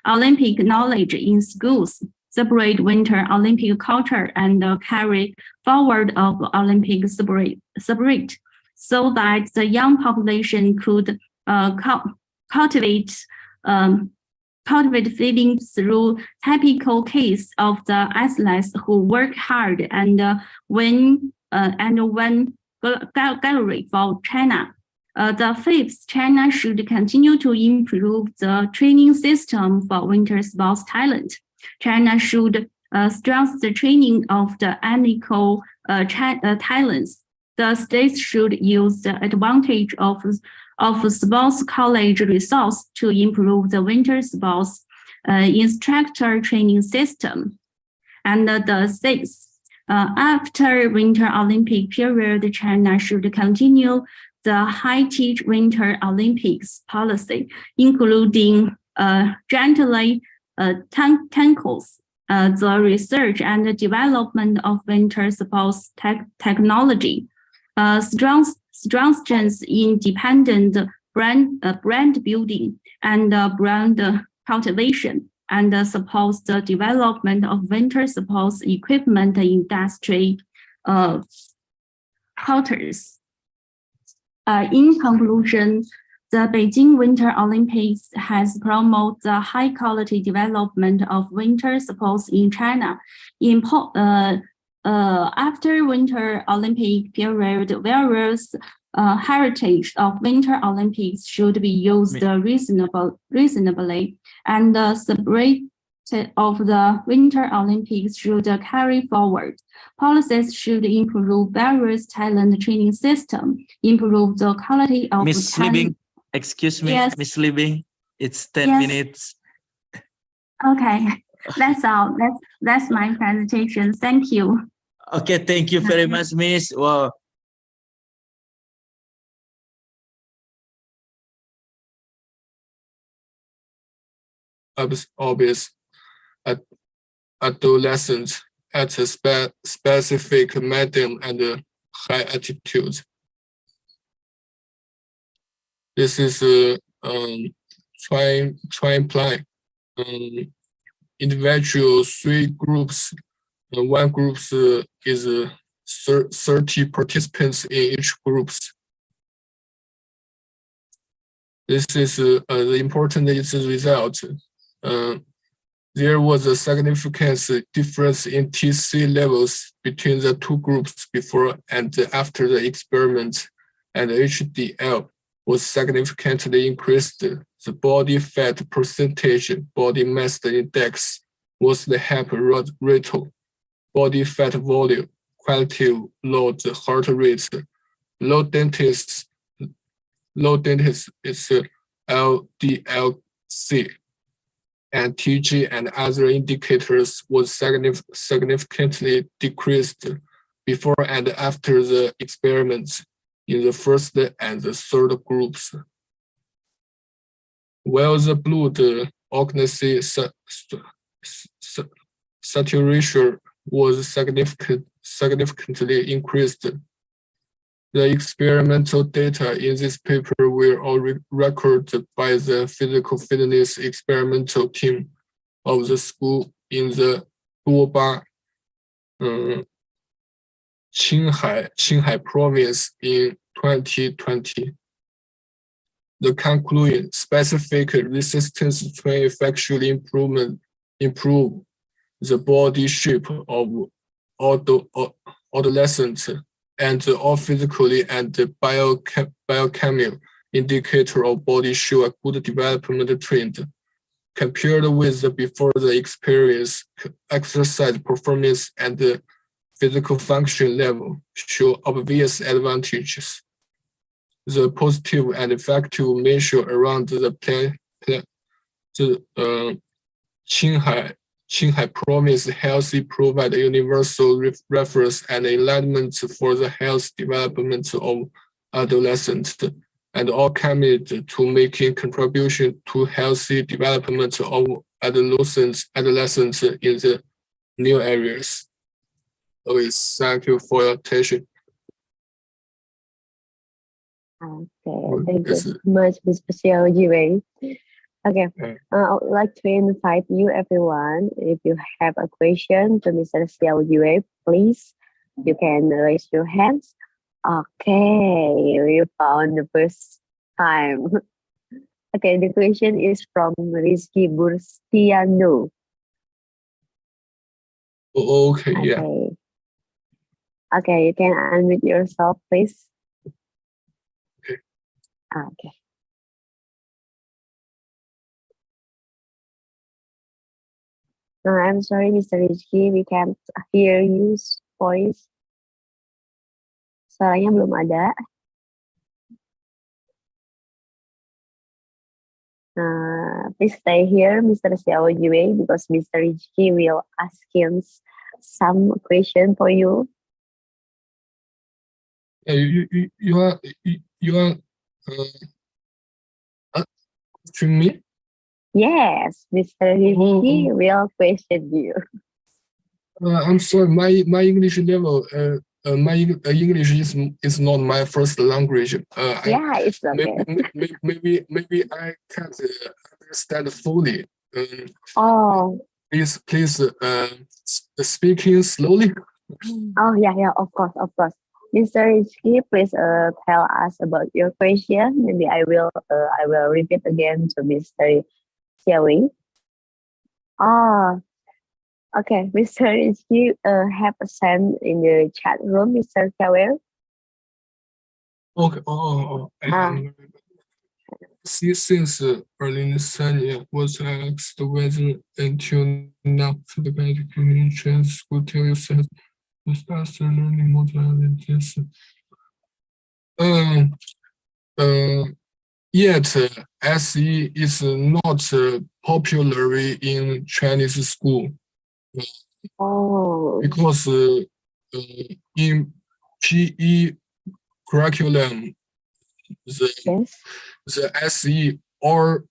Olympic knowledge in schools, separate Winter Olympic culture, and carry forward of Olympic spirit, so that the young population could cultivate feelings through typical case of the athletes who work hard and win gallery for China. The fifth, China should continue to improve the training system for winter sports talent. China should strengthen the training of the ethnical talents. The states should use the advantage of sports college resource to improve the winter sports instructor training system. And the sixth, after Winter Olympic period, China should continue the high-tech Winter Olympics policy, including gently tackles the research and development of winter sports technology, strengthens independent brand building and brand cultivation, and supports the development of winter sports equipment industry quarters. In conclusion, the Beijing Winter Olympics has promoted the high-quality development of winter sports in China, After Winter Olympic period, various heritage of Winter Olympics should be used reasonably, and the spirit of the Winter Olympics should carry forward. Policies should improve various talent training system, improve the quality of Miss talent. Libing, excuse me, Yes. Miss Libing, it's 10 Yes. minutes. Okay, that's all. That's my presentation. Thank you. Okay, thank you very much, Miss. Wow. Obvious adolescents at a specific medium and high attitudes. This is a trying plan. Individual 3 groups. One group is 30 participants in each groups. This is the important is the result. There was a significant difference in TC levels between the 2 groups before and after the experiment, and HDL was significantly increased. The body fat percentage, body mass index was the HAP ratio, body fat volume, qualitative load, heart rate, low density is LDLC, and TG and other indicators was significantly decreased before and after the experiments in the first and the third groups. While the blood oxygen saturation was significantly increased. The experimental data in this paper were all recorded by the physical fitness experimental team of the school in the Duoba, Qinghai province in 2020. The conclusion: specific resistance train effectually improve the body shape of adolescents, and all physically and biochemical indicator of body show a good development trend. Compared with the before the experience, exercise performance and the physical function level show obvious advantages. The positive and effective measure around the Qinghai province healthy provide universal reference and alignment for the health development of adolescents, and all committed to making contribution to healthy development of adolescents in the new areas. Okay, thank you for your attention. Okay, thank you so much, Mr. Xiao Yue. Okay, I would like to invite you everyone. If you have a question to Mr. Xiao Yue, please, you can raise your hands. Okay, we found the first time. Okay, the question is from Rizky Burstiano. Okay, yeah. Okay, you can unmute yourself, please. Okay. I'm sorry, Mr. Rizky, we can't hear your voice. Suaranya belum ada. Please stay here, Mr. Xiao Yue, because Mr. Rizky will ask him some question for you. You are asking me? Yes, Mr. Rizky will question you. I'm sorry, my English level, my English is not my first language. Yeah, it's okay. Maybe I can't understand fully. Please speaking slowly. Oh yeah, of course. Mr. Rizky, please tell us about your question. Maybe I will repeat again to Mr. Xiao Yue. Okay, Mr. Rizky, have a send in the chat room, Mr. Kawel. OK，啊。Since 2003年was asked whether until now the education trend school tell you says the faster learning model is yet SE is not popular in Chinese school. Because in PE curriculum the SE or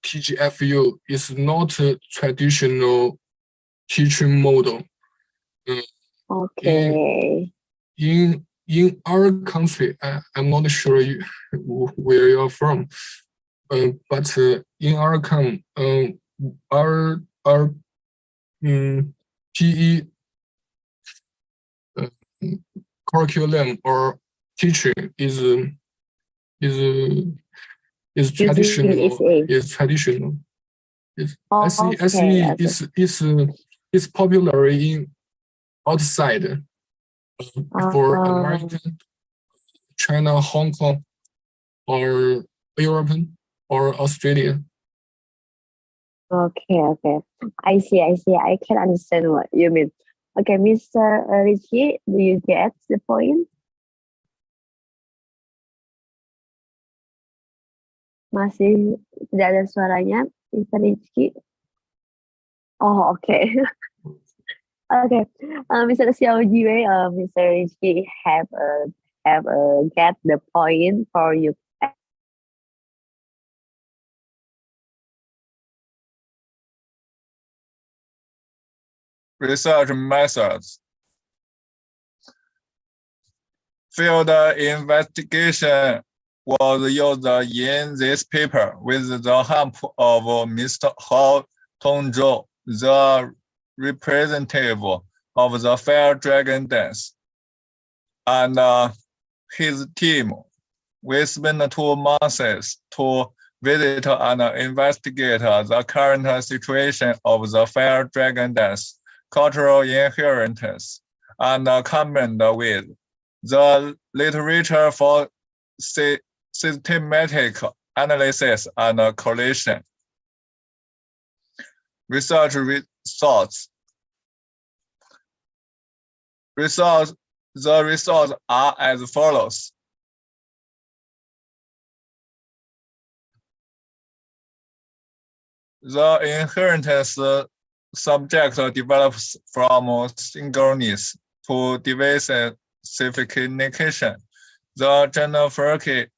TGFU is not a traditional teaching model. Okay. In our country, I'm not sure where you're from, but in our our PE curriculum or teaching is traditional. Is traditional. SE is popular in outside for American, China, Hong Kong, or European or Australia. Okay. I see. I can understand what you mean. Okay, Mr. Rizky, do you get the point? Masih tidak ada suaranya, Mr. Rizky. Oh, okay. Okay, Mr. Xiao Jiwei, Mr. Rizky have get the point for you. Research methods. Field investigation was used in this paper with the help of Mr. Hao Tongzhou, the representative of the Fair Dragon Dance, and his team. We spent 2 months to visit and investigate the current situation of the Fair Dragon Dance cultural inheritance and comment with the literature for systematic analysis and correlation. Research results. The results are as follows. The inheritance subject develops from singleness to diversification. The geographic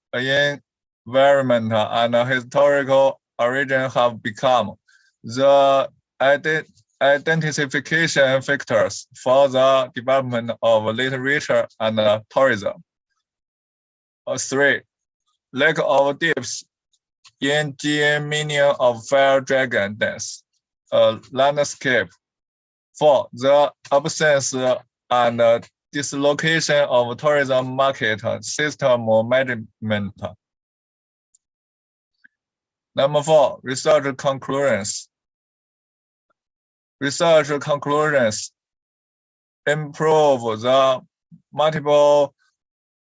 environment and historical origin have become the identification factors for the development of literature and tourism. 3. Lack of depth in GM meaning of Fair Dragon Dance landscape. 4. The absence and dislocation of tourism market system management. Number 4, research conclusions. Research conclusions improve the multiple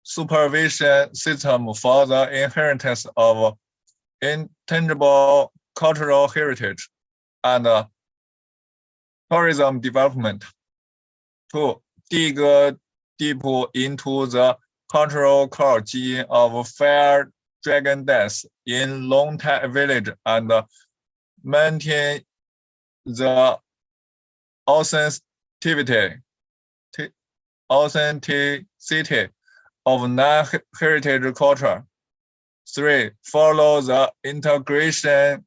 supervision system for the inheritance of intangible cultural heritage and tourism development. 2. Dig deep into the cultural core gene of Fair Dragon Dance in Longtai Village and maintain the authenticity of non-heritage culture. 3. Follow the integration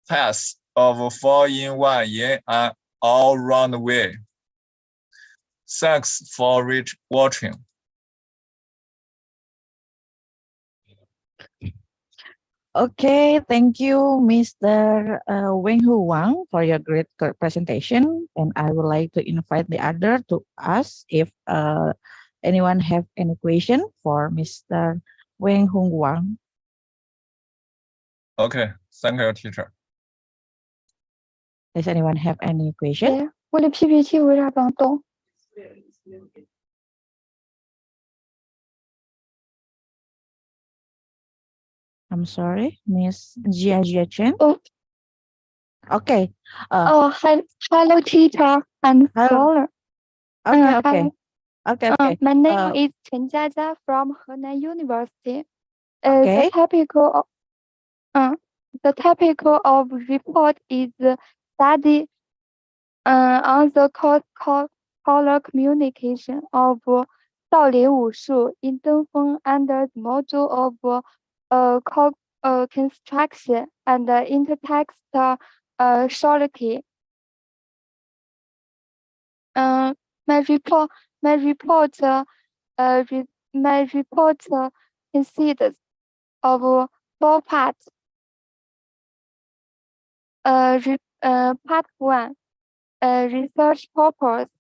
path of 4-in-1 in an all-round way. Thanks for watching. Okay, thank you, Mr. Wenhu Wang, for your great presentation. And I would like to invite the other to ask if anyone have any question for Mr. Wenhu Wang. Okay, thank you, teacher. Does anyone have any question? 我的 PPT 为啥不动？ I'm sorry, Miss Jia Chen. Oh. Okay. Hello, teacher and scholar. Okay. My name is Chen Jiajia from Henan University. Okay. The topic of report is study on the color communication of 道林武术 in Dengfeng under the module of construction and intertext shortly. My report consists of 4 parts. Part 1, research purpose.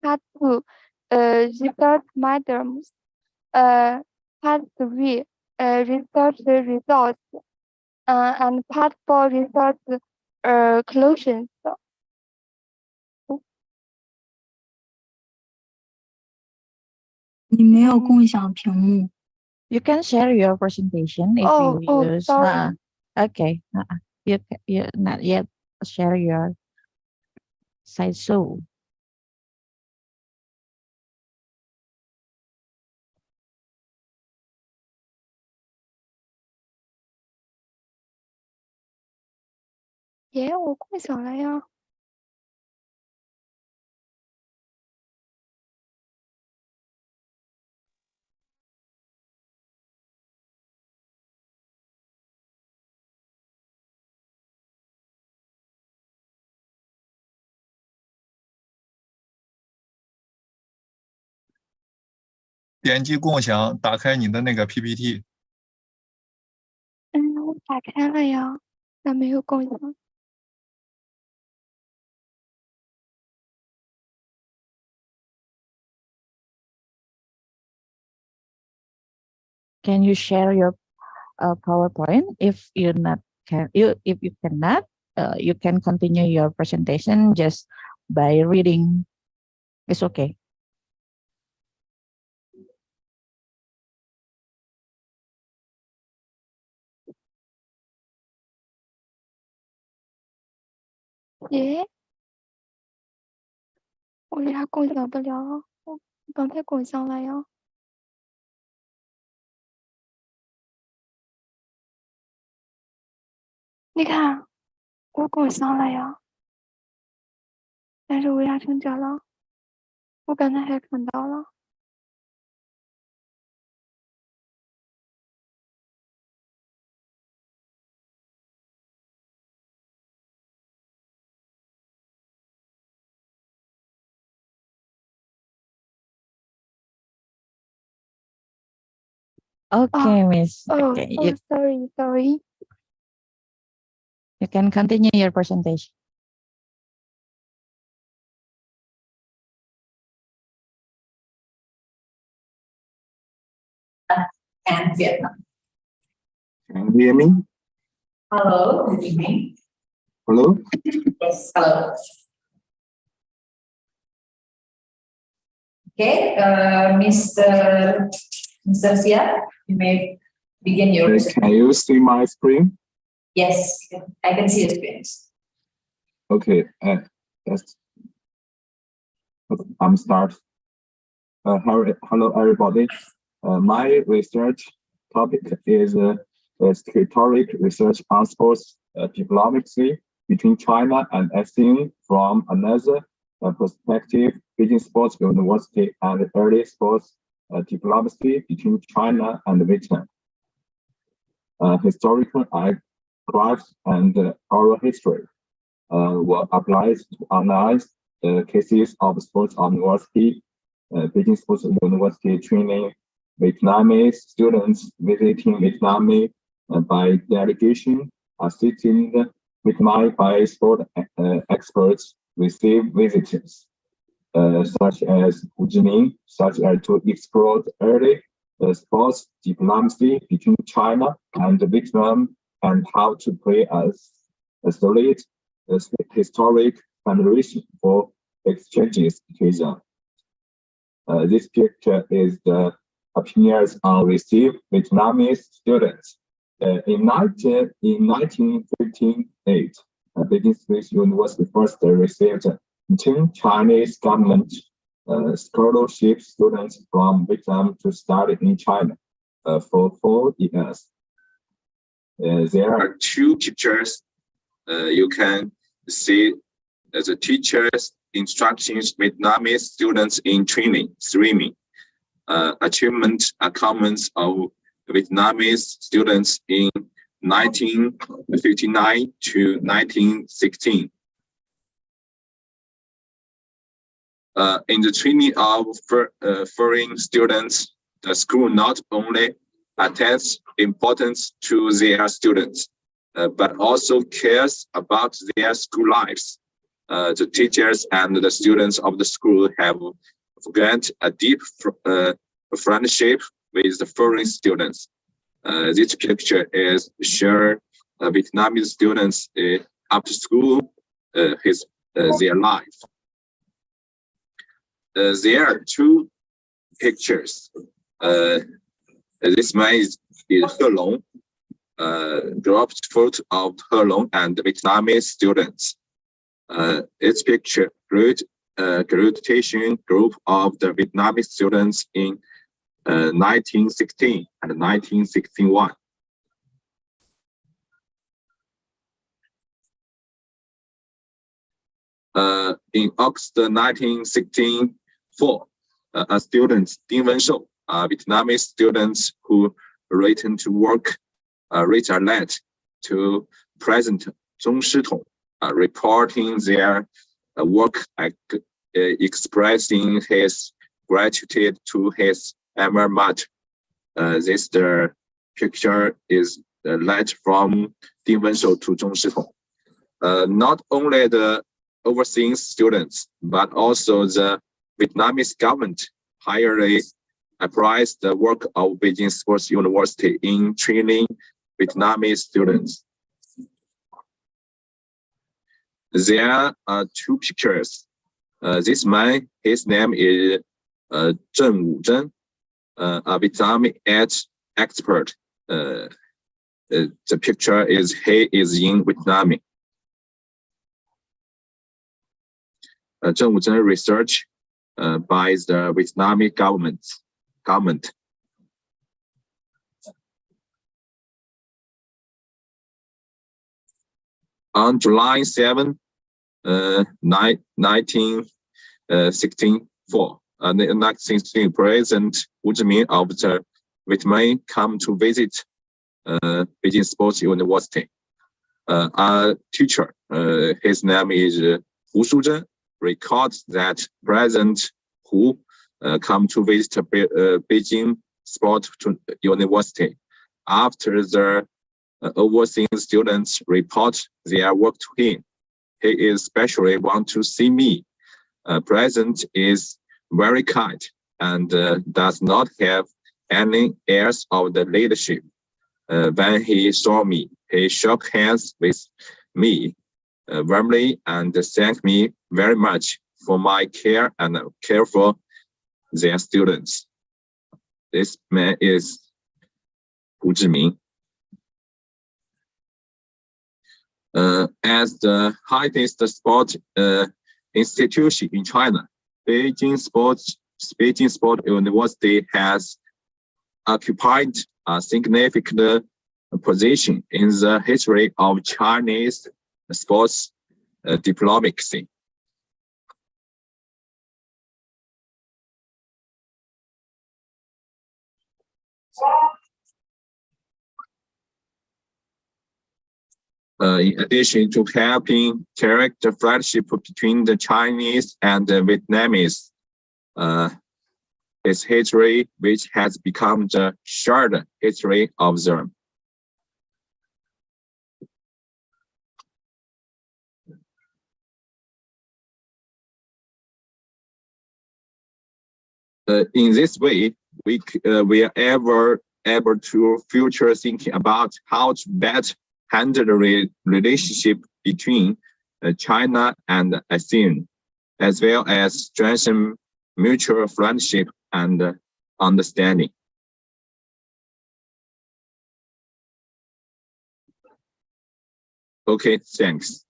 Part 2, research methods. Part 3, research results. And part 4, research conclusions. You can share your presentation if you use. Sorry. Okay. You not yet share your slideshow. Yeah, 我共享了呀。点击共享，打开你的那个 PPT。我打开了呀，但没有共享。Can you share your PowerPoint? If you cannot, you can continue your presentation just by reading. It's okay. Yeah. 我为啥共享不了啊？我刚才共享了呀。你看，我共享了呀，但是为啥成这了？我刚才还看到了。Okay, Miss. Okay, Sorry. You can continue your presentation. And Vietnam. Can you hear me? Hello, good evening. Hello? Yes, hello. Okay, Mr. Xia, you may begin your presentation. Can you see my screen? Yes, I can see the screen. Okay, yes. I'm start. Hello, everybody. My research topic is historic research on sports diplomacy between China and ASEAN from another perspective, Beijing Sports University and early sports diplomacy between China and Vietnam. Historical graphs and oral history were applied to analyze the cases of sports university, Beijing Sports University training Vietnamese students visiting Vietnam by delegation, assisted Vietnam by sport experts receive visitors, such as Hu Jining, such as to explore early sports diplomacy between China and Vietnam and how to play a solid historic foundation for exchanges between them. This picture is the appearance on received Vietnamese students. In 1958, Beijing Swiss University first received 10 Chinese government scholarship students from Vietnam to study in China for 4 years. There are two pictures. You can see the teachers instructions Vietnamese students in training, swimming, achievement comments of Vietnamese students in 1959 to 1916. In the training of foreign students, the school not only attaches importance to their students, but also cares about their school lives. The teachers and the students of the school have gained a deep friendship with the foreign students. This picture is showing Vietnamese students after school their life. There are two pictures. This man is He Long, dropped photo of He Long and Vietnamese students. Its picture graduation group of the Vietnamese students in 1916 and 1961. In August 1964, a student, Ding Wenshou, Vietnamese students who returned to work, wrote a letter to President Zhong Shitong, reporting their work, expressing his gratitude to his alma mater. This picture is the letter from Ding Wenshou to Zhong Shitong. Not only the overseas students, but also the Vietnamese government highly appraised the work of Beijing Sports University in training Vietnamese students. There are two pictures. This man, his name is Zheng Wuzhen, a Vietnamese expert. The picture is he is in Vietnam. Zheng Wuzhen research by the Vietnamese government. On July 7, 1964, President Hu Zhiming of the Vietnam come to visit Beijing Sports University. A teacher, his name is Hu Shuzhen, records that President Hu come to visit Beijing Sports University. After the overseas students report their work to him, he especially want to see me. President is very kind and does not have any airs of the leadership. When he saw me, he shook hands with me warmly and thanked me very much for my care and care for their students. This man is Hu Zhiming. As the highest sport institution in China, Beijing Sport University has occupied a significant position in the history of Chinese sports diplomacy. In addition to helping direct the friendship between the Chinese and the Vietnamese, its history, which has become the shared history of them. In this way, we are ever able to future thinking about how to better handle the relationship between China and ASEAN. as well as strengthen mutual friendship and understanding. Okay, thanks.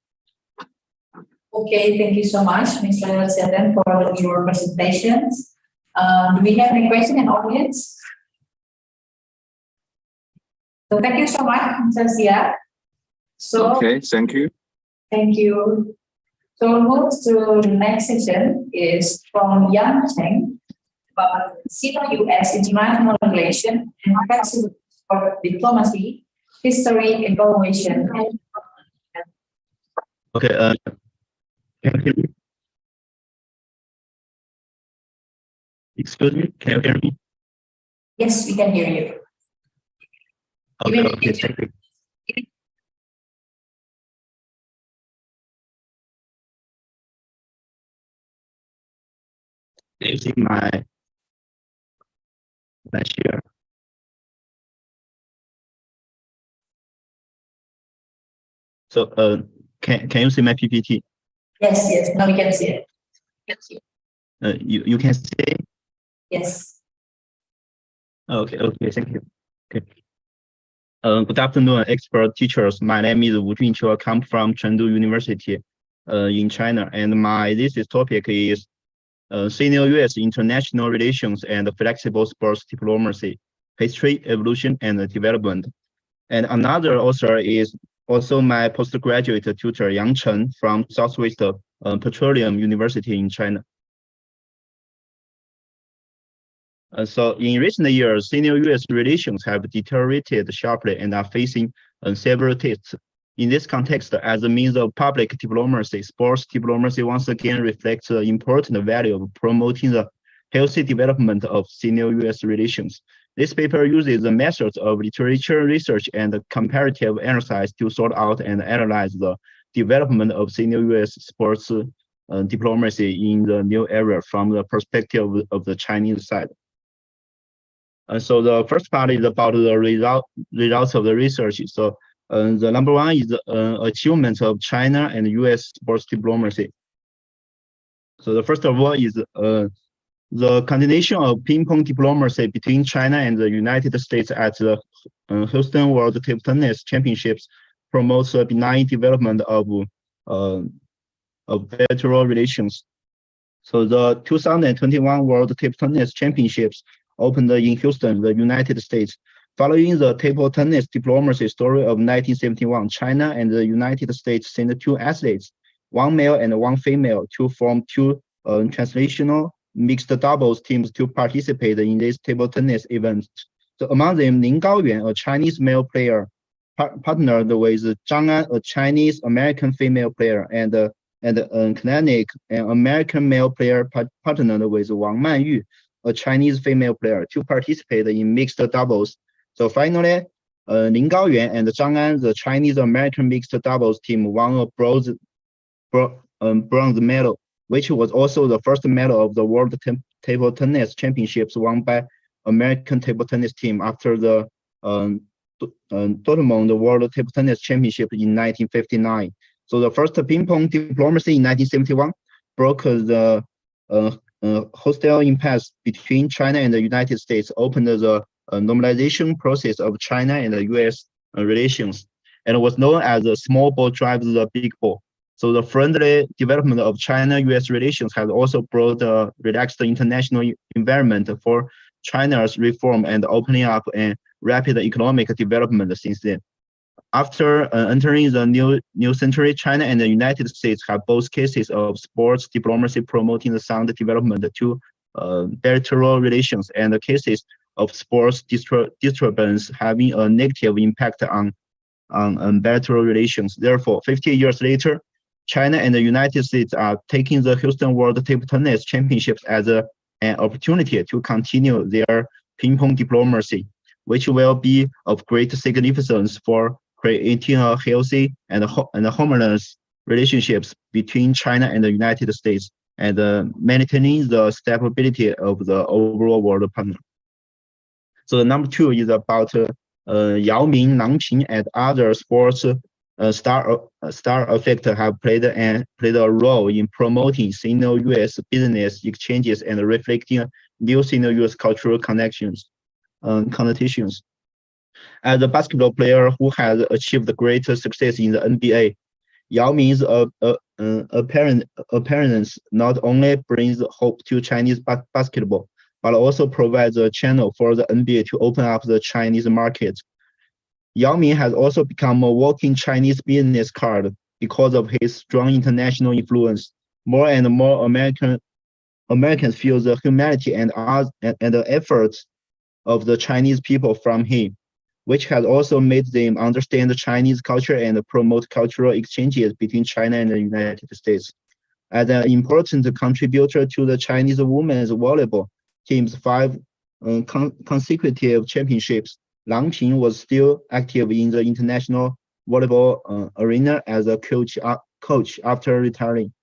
Okay, thank you so much, Mr. Seven, for your presentations. Do we have any question in audience? So thank you so much, Mr. Sia. So okay, thank you. Thank you. So we'll move to the next session is from Yang Cheng about Sino-US international relation and flexible for diplomacy, history, evaluation. Okay, can you hear me? Excuse me, can you hear me? Yes, we can hear you. Okay, okay, thank you. Can you see my share? So, can you see my PPT? Yes, yes, now we can see it. You can see? Yes. Okay, okay, thank you. Okay. Good afternoon, expert teachers. My name is Wu Junqiu. I come from Chengdu University in China, and my thesis topic is Sino-US international relations and flexible sports diplomacy, history, evolution, and development. And another author is also my postgraduate tutor, Yang Chen, from Southwest Petroleum University in China. So in recent years, Sino-US relations have deteriorated sharply and are facing several tests. In this context, as a means of public diplomacy, sports diplomacy once again reflects the important value of promoting the healthy development of Sino-US relations. This paper uses the methods of literature research and comparative analysis to sort out and analyze the development of Sino-US sports diplomacy in the new era from the perspective of the Chinese side. So the first part is about the results of the research. So the number one is the achievements of China and US sports diplomacy. So the first of all is the continuation of ping-pong diplomacy between China and the United States at the Houston World Table Tennis Championships promotes the benign development of bilateral relations. So the 2021 World Table Tennis Championships opened in Houston, the United States. Following the table tennis diplomacy story of 1971, China and the United States sent two athletes, one male and one female, to form two translational mixed doubles teams to participate in this table tennis event. So among them, Ling Gaoyuan, a Chinese male player, partnered with Zhang An, a Chinese American female player, and Knanik, an American male player, partnered with Wang Manyu, a Chinese female player, to participate in mixed doubles. So finally, Ling Gaoyuan and Zhang An, the Chinese-American mixed doubles team, won a bronze medal, which was also the first medal of the World Table Tennis Championships won by American table tennis team after the Dortmund World Table Tennis Championship in 1959. So the first ping-pong diplomacy in 1971 broke the hostile impasse between China and the United States, opened the normalization process of China and the US relations, and was known as the small ball drives the big ball. So the friendly development of China-US relations has also brought a relaxed international environment for China's reform and opening up and rapid economic development since then. After entering the new century, China and the United States have both cases of sports diplomacy promoting the sound development to bilateral relations, and the cases of sports disturbance having a negative impact on bilateral relations. Therefore, 50 years later, China and the United States are taking the Houston World Table Tennis Championships as an opportunity to continue their ping-pong diplomacy, which will be of great significance for creating a healthy and harmonious relationships between China and the United States, and maintaining the stability of the overall world partner. So the number two is about Yao Ming, Nang Qing, and other sports star effect have played a role in promoting Sino-US business exchanges and reflecting new Sino-US cultural connotations. As a basketball player who has achieved greater success in the NBA, Yao Ming's appearance not only brings hope to Chinese basketball, but also provides a channel for the NBA to open up the Chinese market. Yao Ming has also become a walking Chinese business card because of his strong international influence. More and more Americans feel the humanity and the efforts of the Chinese people from him, which has also made them understand the Chinese culture and promote cultural exchanges between China and the United States. As an important contributor to the Chinese women's volleyball team's 5 consecutive championships, Lang Ping was still active in the international volleyball arena as a coach after retiring,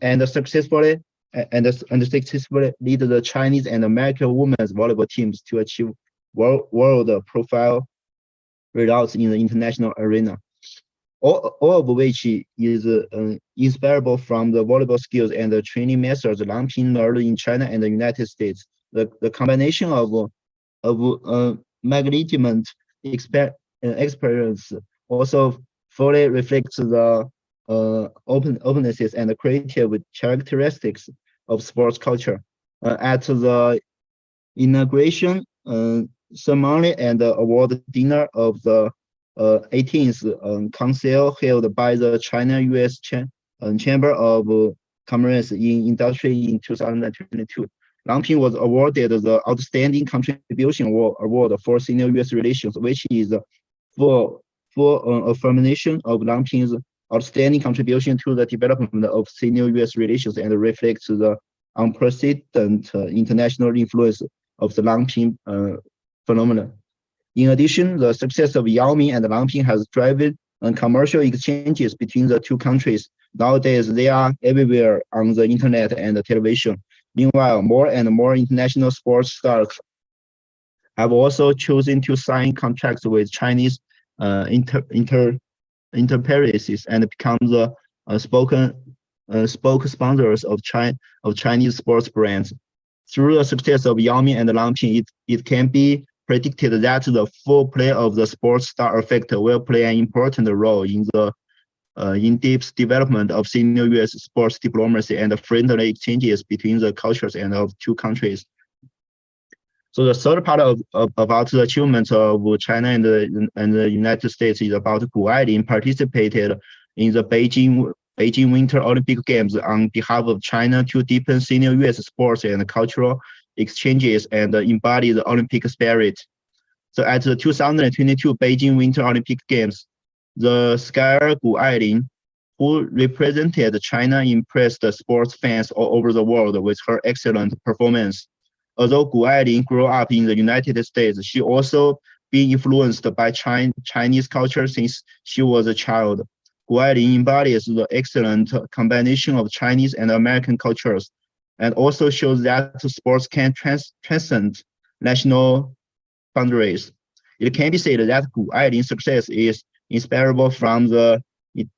and successfully lead the Chinese and American women's volleyball teams to achieve world profile results in the international arena. All of which is inspirable from the volleyball skills and the training methods Lang Ping learned in China and the United States. The combination of management experience also fully reflects the opennesses and creative characteristics of sports culture. At the inauguration ceremony and the award dinner of the 18th Council held by the China-US Chamber of Commerce in Industry in 2022. Lang Ping was awarded the Outstanding Contribution Award for Sino-US Relations, which is for affirmation of Lang Ping's outstanding contribution to the development of Sino-US relations and reflects the unprecedented international influence of the Lang Ping phenomenon. In addition, the success of Yao Ming and Lang Ping has driven commercial exchanges between the two countries. Nowadays, they are everywhere on the internet and the television. Meanwhile, more and more international sports stars have also chosen to sign contracts with Chinese enterprises and become the sponsors of Chinese sports brands. Through the success of Yao Ming and Lang Ping, it can be predicted that the full play of the sports star effect will play an important role in the in-depth development of Sino-US sports diplomacy and friendly exchanges between the cultures and of two countries. So the third part about the achievements of China and the United States is about Gu Ailin participated in the Beijing Winter Olympic Games on behalf of China to deepen Sino-US sports and cultural exchanges and embody the Olympic spirit. So at the 2022 Beijing Winter Olympic Games, the skier Gu Ailin, who represented China, impressed the sports fans all over the world with her excellent performance. Although Gu Ailin grew up in the United States, she also been influenced by Chinese culture since she was a child. Gu Ailin embodies the excellent combination of Chinese and American cultures, and also shows that sports can transcend national boundaries. It can be said that Gu Ailin's success is inspirable from the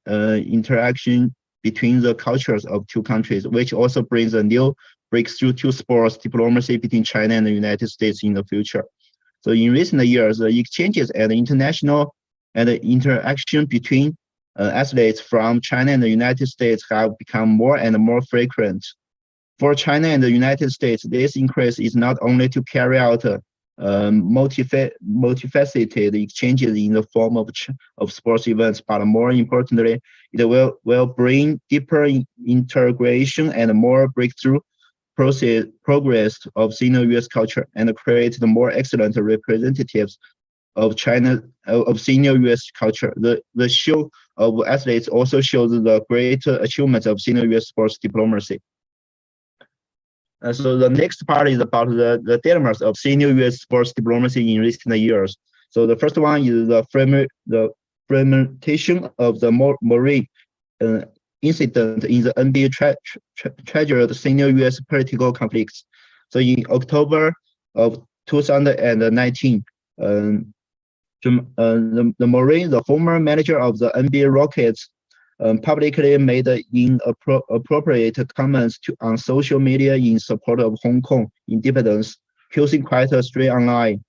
interaction between the cultures of two countries, which also brings a new breakthrough to sports diplomacy between China and the United States in the future. So in recent years, the exchanges and international and the interaction between athletes from China and the United States have become more and more frequent. For China and the United States, this increase is not only to carry out multifaceted exchanges in the form of sports events, but more importantly, it will bring deeper integration and more breakthrough progress of Sino-US culture and create the more excellent representatives of China of Sino-US culture. The show of athletes also shows the great achievements of Sino-US sports diplomacy. So the next part is about the dilemmas of Sino-US sports diplomacy in recent years. So the first one is the fragmentation of the Marine incident in the NBA triggered Sino-US political conflicts. So in October of 2019, The Marine, the former manager of the NBA Rockets, publicly made inappropriate comments on social media in support of Hong Kong independence, causing quite a stir online.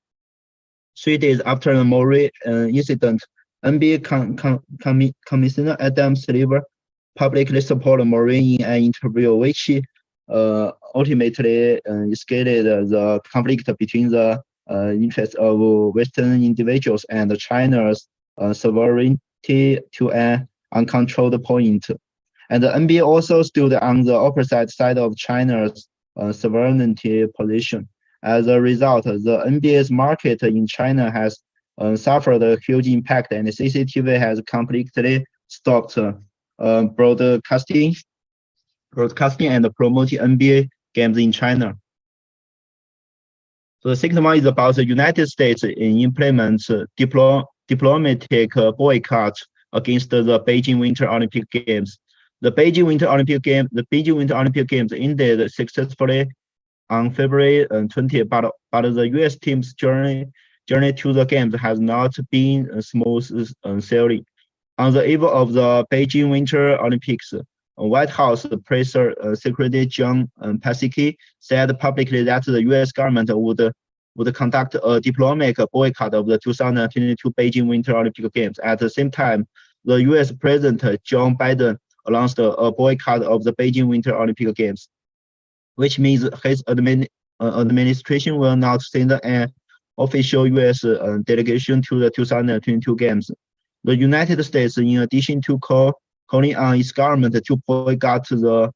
3 days after the Marine incident, NBA Commissioner Adam Silver publicly supported Marine in an interview, which ultimately escalated the conflict between the interests of Western individuals and China's sovereignty to an uncontrolled point. And the NBA also stood on the opposite side of China's sovereignty position. As a result, the NBA's market in China has suffered a huge impact, and the CCTV has completely stopped broadcasting and promoting NBA games in China. So the second one is about the United States implements diplomatic boycott against the Beijing Winter Olympic Games. The Beijing Winter Olympic Games ended successfully on February 20, but the U.S. team's journey to the games has not been smooth sailing. On the eve of the Beijing Winter Olympics, White House Press Secretary John Pasicki said publicly that the U.S. government would conduct a diplomatic boycott of the 2022 Beijing Winter Olympic Games. At the same time, the U.S. President Joe Biden announced a boycott of the Beijing Winter Olympic Games, which means his administration will not send an official U.S. delegation to the 2022 Games. The United States, in addition to calling on its government to boycott the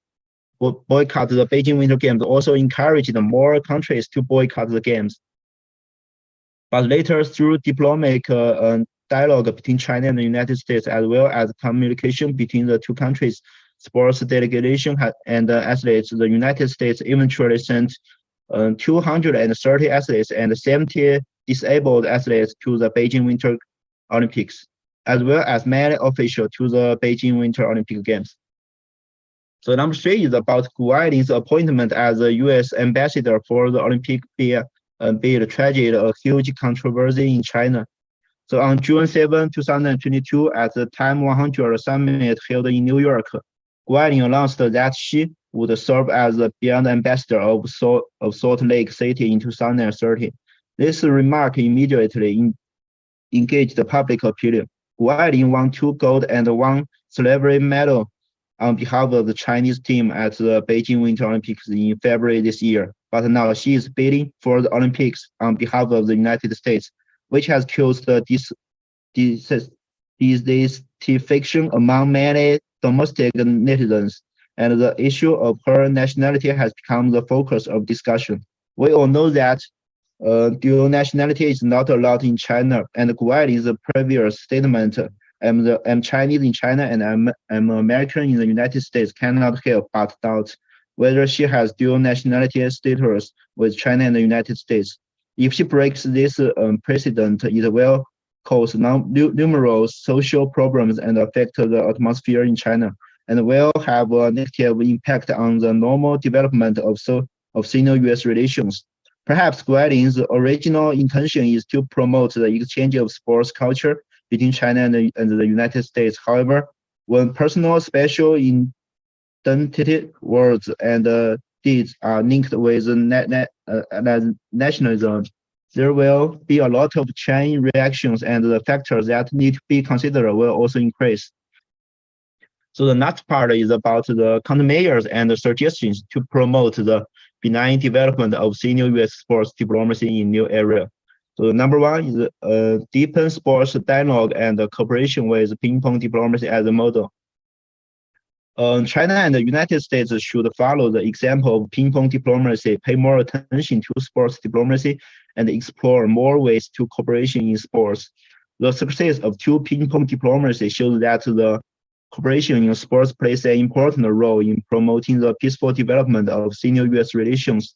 Beijing Winter Games, also encouraged more countries to boycott the Games. But later, through diplomatic dialogue between China and the United States, as well as communication between the two countries, sports delegation and athletes, the United States eventually sent 230 athletes and 70 disabled athletes to the Beijing Winter Olympics, as well as many officials to the Beijing Winter Olympic Games. So number 3 is about Gu Ailin's appointment as the U.S. ambassador for the Olympic bill triggered a huge controversy in China. So on June 7, 2022, at the Time 100 summit held in New York, Gu Ailin announced that she would serve as the brand ambassador of Salt Lake City in 2030. This remark immediately engaged the public opinion. Gu Ailin won 2 gold and 1 silver medal on behalf of the Chinese team at the Beijing Winter Olympics in February this year. But now she is bidding for the Olympics on behalf of the United States, which has caused dissatisfaction among many domestic netizens, and the issue of her nationality has become the focus of discussion. We all know that dual nationality is not allowed in China, and Gu Ailin's previous statement, I'm Chinese in China and I'm American in the United States, cannot help but doubt whether she has dual nationality status with China and the United States. If she breaks this precedent, it will cause numerous social problems and affect the atmosphere in China, and will have a negative impact on the normal development of Sino-US relations. Perhaps Gu Ailin's original intention is to promote the exchange of sports culture between China and the United States. However, when personal special identity words and deeds are linked with nationalism, there will be a lot of chain reactions, and the factors that need to be considered will also increase. So the next part is about the countermeasures and the suggestions to promote the benign development of Sino-US sports diplomacy in new area. So number 1 is deepen sports dialogue and cooperation with ping-pong diplomacy as a model. China and the United States should follow the example of ping-pong diplomacy, pay more attention to sports diplomacy, and explore more ways to cooperation in sports. The success of two ping-pong diplomacy shows that the cooperation in sports plays an important role in promoting the peaceful development of Sino-US relations,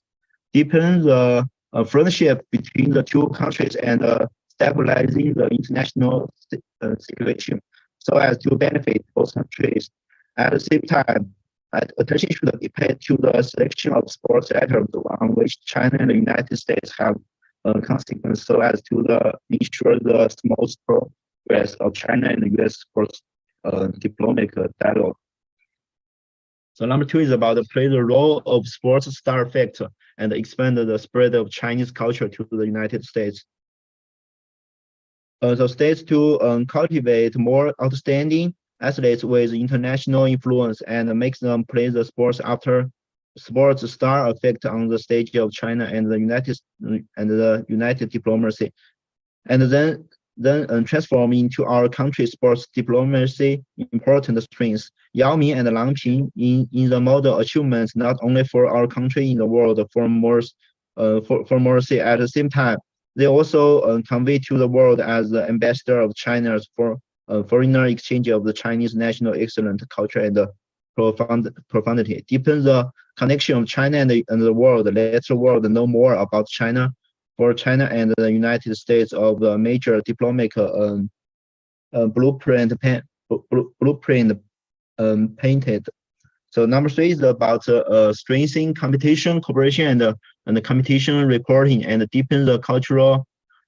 deepen the friendship between the two countries, and stabilizing the international situation so as to benefit both countries. At the same time, attention should be paid to the selection of sports items on which China and the United States have consequence, so as to ensure the smooth progress of China and the U.S. sports diplomatic dialogue. So number 2 is about play the role of sports star effect and expand the spread of Chinese culture to the United States. The states to cultivate more outstanding athletes with international influence and make them play the sports after sports star effect on the stage of China and the United diplomacy, and then transform into our country's sports diplomacy important strengths. Yao Ming and Lang Ping in the model achievements not only for our country in the world for mercy at the same time. They also convey to the world as the ambassador of China's foreigner exchange of the Chinese national excellent culture and profundity. Deepen the connection of China and the world. Let the world know more about China. For China and the United States of the major diplomatic blueprint painted. So number 3 is about strengthening competition, cooperation, and competition reporting, and deepen the cultural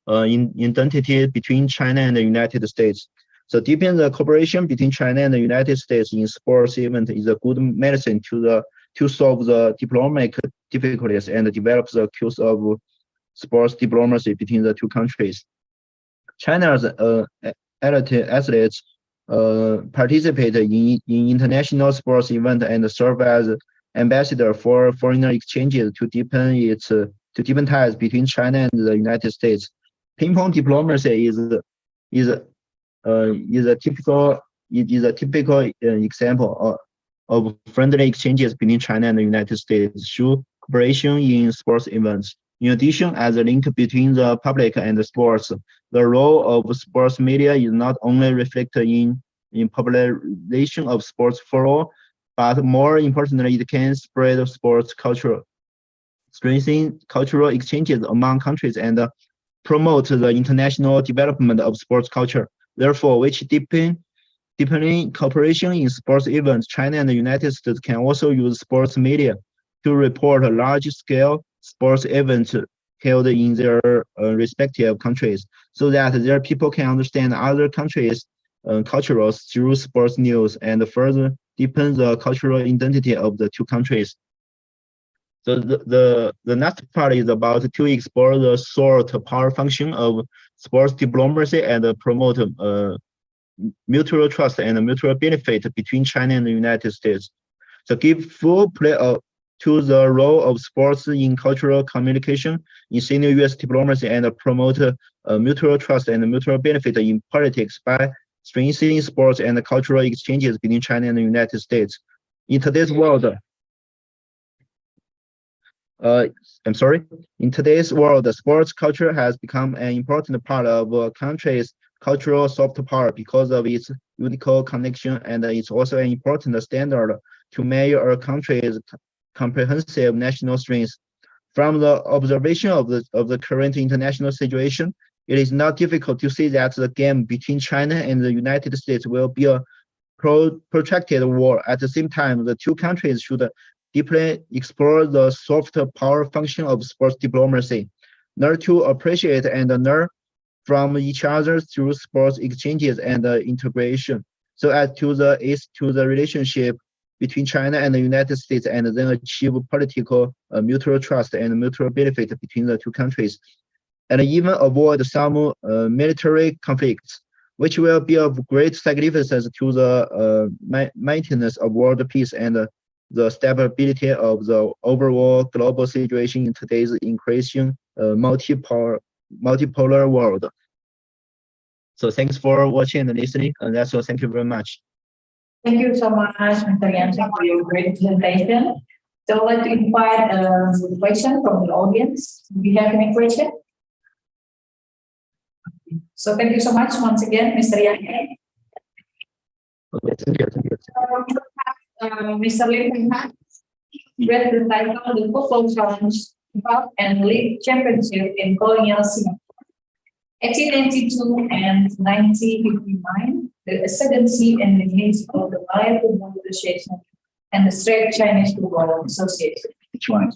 identity between China and the United States. So deepen the cooperation between China and the United States in sports event is a good medicine to solve the diplomatic difficulties and develop the skills of sports diplomacy between the 2 countries. China's athletes participate in international sports events and serve as ambassador for foreigner exchanges to deepen ties between China and the United States. Ping-pong diplomacy is a typical example of friendly exchanges between China and the United States through cooperation in sports events. In addition, as a link between the public and the sports, the role of sports media is not only reflected in popularization of sports for all, but more importantly, it can spread sports culture, strengthen cultural exchanges among countries, and promote the international development of sports culture. Therefore, which deepening cooperation in sports events, China and the United States can also use sports media to report large-scale sports events held in their respective countries, so that their people can understand other countries' cultures through sports news and further deepen the cultural identity of the 2 countries. So the next part is about to explore the soft power function of sports diplomacy and promote mutual trust and mutual benefit between China and the United States. So give full play to the role of sports in cultural communication in senior U.S. diplomacy and promote mutual trust and mutual benefit in politics by strengthening sports and cultural exchanges between China and the United States. In today's world, in today's world, sports culture has become an important part of a country's cultural soft power because of its unique connection, and it's also an important standard to measure a country's comprehensive national strengths. From the observation of the current international situation, it is not difficult to see that the game between China and the United States will be a protracted war. At the same time, the 2 countries should deeply explore the soft power function of sports diplomacy, learn to appreciate and learn from each other through sports exchanges and integration, so as to the relationship between China and the United States, and then achieve political mutual trust and mutual benefit between the 2 countries, and even avoid some military conflicts, which will be of great significance to the maintenance of world peace and the stability of the overall global situation in today's increasing multipolar world. So thanks for watching and listening, and that's all. Thank you very much. Thank you so much, Mr. Yang, for your great presentation. So I'd like to invite a question from the audience. Do you have any question? So thank you so much once again, Mr. Yang. Okay, thank you. Mr. Lim read the title The Football Challenge and League Championship in Colonial Singapore. 1892 and 1959, the ascendancy and the needs of the Malay Football Association and the Straight Chinese Football Association. Which one?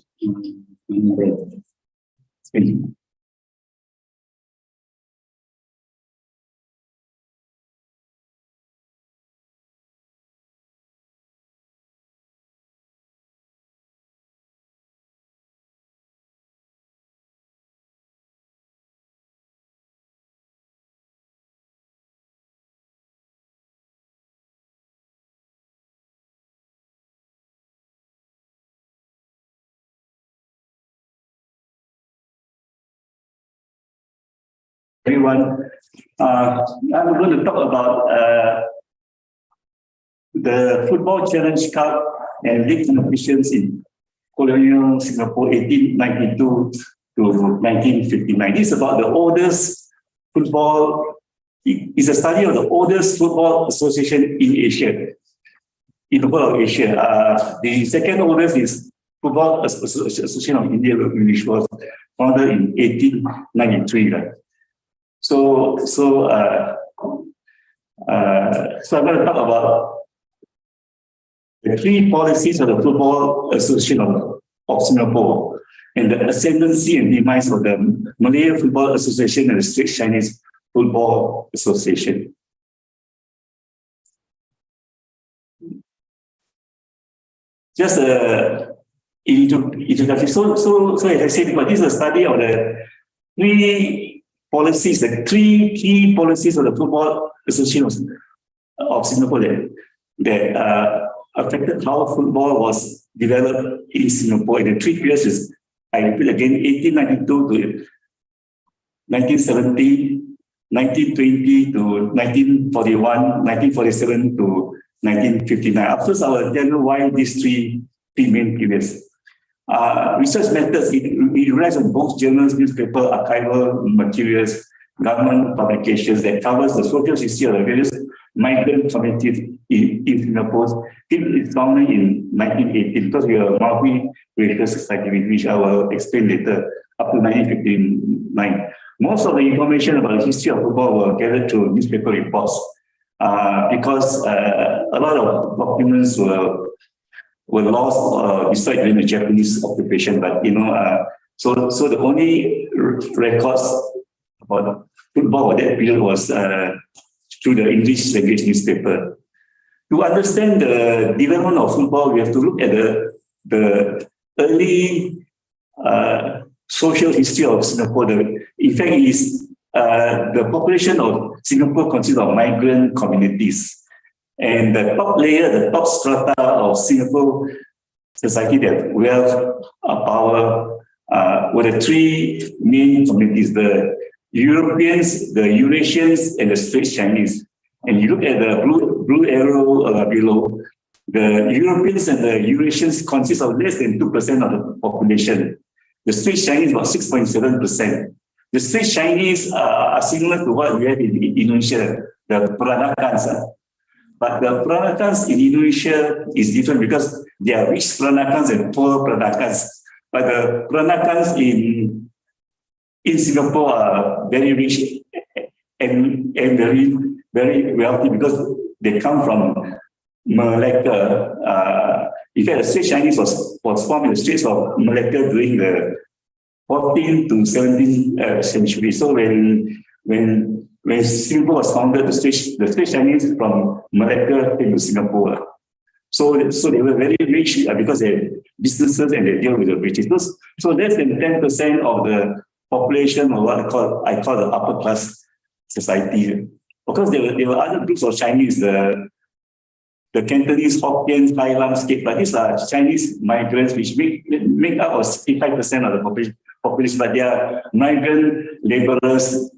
everyone. I'm going to talk about the Football Challenge Cup and league competitions in colonial Singapore, 1892 to 1959. This is about the oldest football. It's a study of the oldest football association in Asia, in the whole of Asia. The second oldest is Football Association of India, which was founded in 1893. So I'm going to talk about the three policies of the Football Association of Singapore and the ascendancy and demise of the Malay Football Association and the Straits Chinese Football Association. Just introduction. So as I said, this is a study of the three policies, the three key policies of the Football Association of Singapore that affected how football was developed in Singapore in the 3 periods. Is, I repeat again, 1892 to 1970, 1920 to 1941, 1947 to 1959. First, I will tell you why these three main periods. Research methods, it relies on books, journals, newspaper, archival materials, government publications that covers the social history of the various migrant communities in Singapore. It is founded in 1918 because we are a multi-racial society, which I will explain later, up to 1959. Most of the information about the history of football were gathered through newspaper reports because a lot of documents were lost or destroyed during the Japanese occupation. But so the only records about football at that period was through the English language newspaper. To understand the development of football, we have to look at the early social history of Singapore. In fact, the population of Singapore consists of migrant communities. And the top layer, the top strata of Singapore society that wealth, power, were the three main communities, the Europeans, the Eurasians, and the Straits Chinese. And you look at the blue arrow below, the Europeans and the Eurasians consist of less than 2% of the population. The Straits Chinese about 6.7%. The Straits Chinese are similar to what we have in Indonesia, the Peranakans. But the Peranakans in Indonesia is different because there are rich Peranakans and poor Peranakans. But the Peranakans in Singapore are very rich and very, very wealthy because they come from Malacca. In fact, the Straits Chinese was formed in the Straits of Malacca during the 14th to 17th century. So when Singapore was founded, the Straits Chinese from Malacca came to Singapore. So they were very rich because they had businesses and they deal with the British. So less than 10% of the population of what I call the upper class society. Of course, there were other groups of Chinese, the Cantonese, Hokkiens, Thai landscape, but these are Chinese migrants which make up 65% of the population, but they are migrant laborers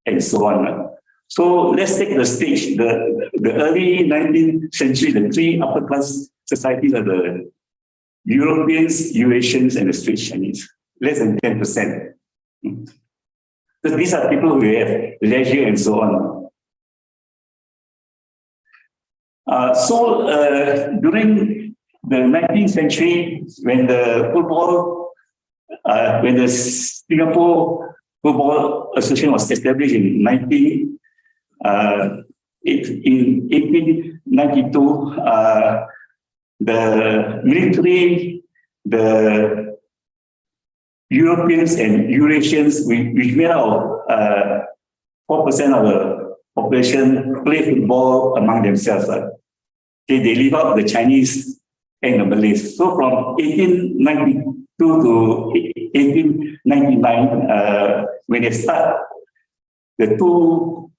and so on. So let's take the stage. The early 19th century, the three upper class societies are the Europeans, Eurasians, and the Straits Chinese. Less than 10%. So these are people who have leisure and so on. During the 19th century, when the Singapore Football Association was established in 1892, the military, the Europeans and Eurasians, which made out 4% of the population, play football among themselves. They leave out the Chinese and the Malays. So from 1892 to 1899, when they start, the two,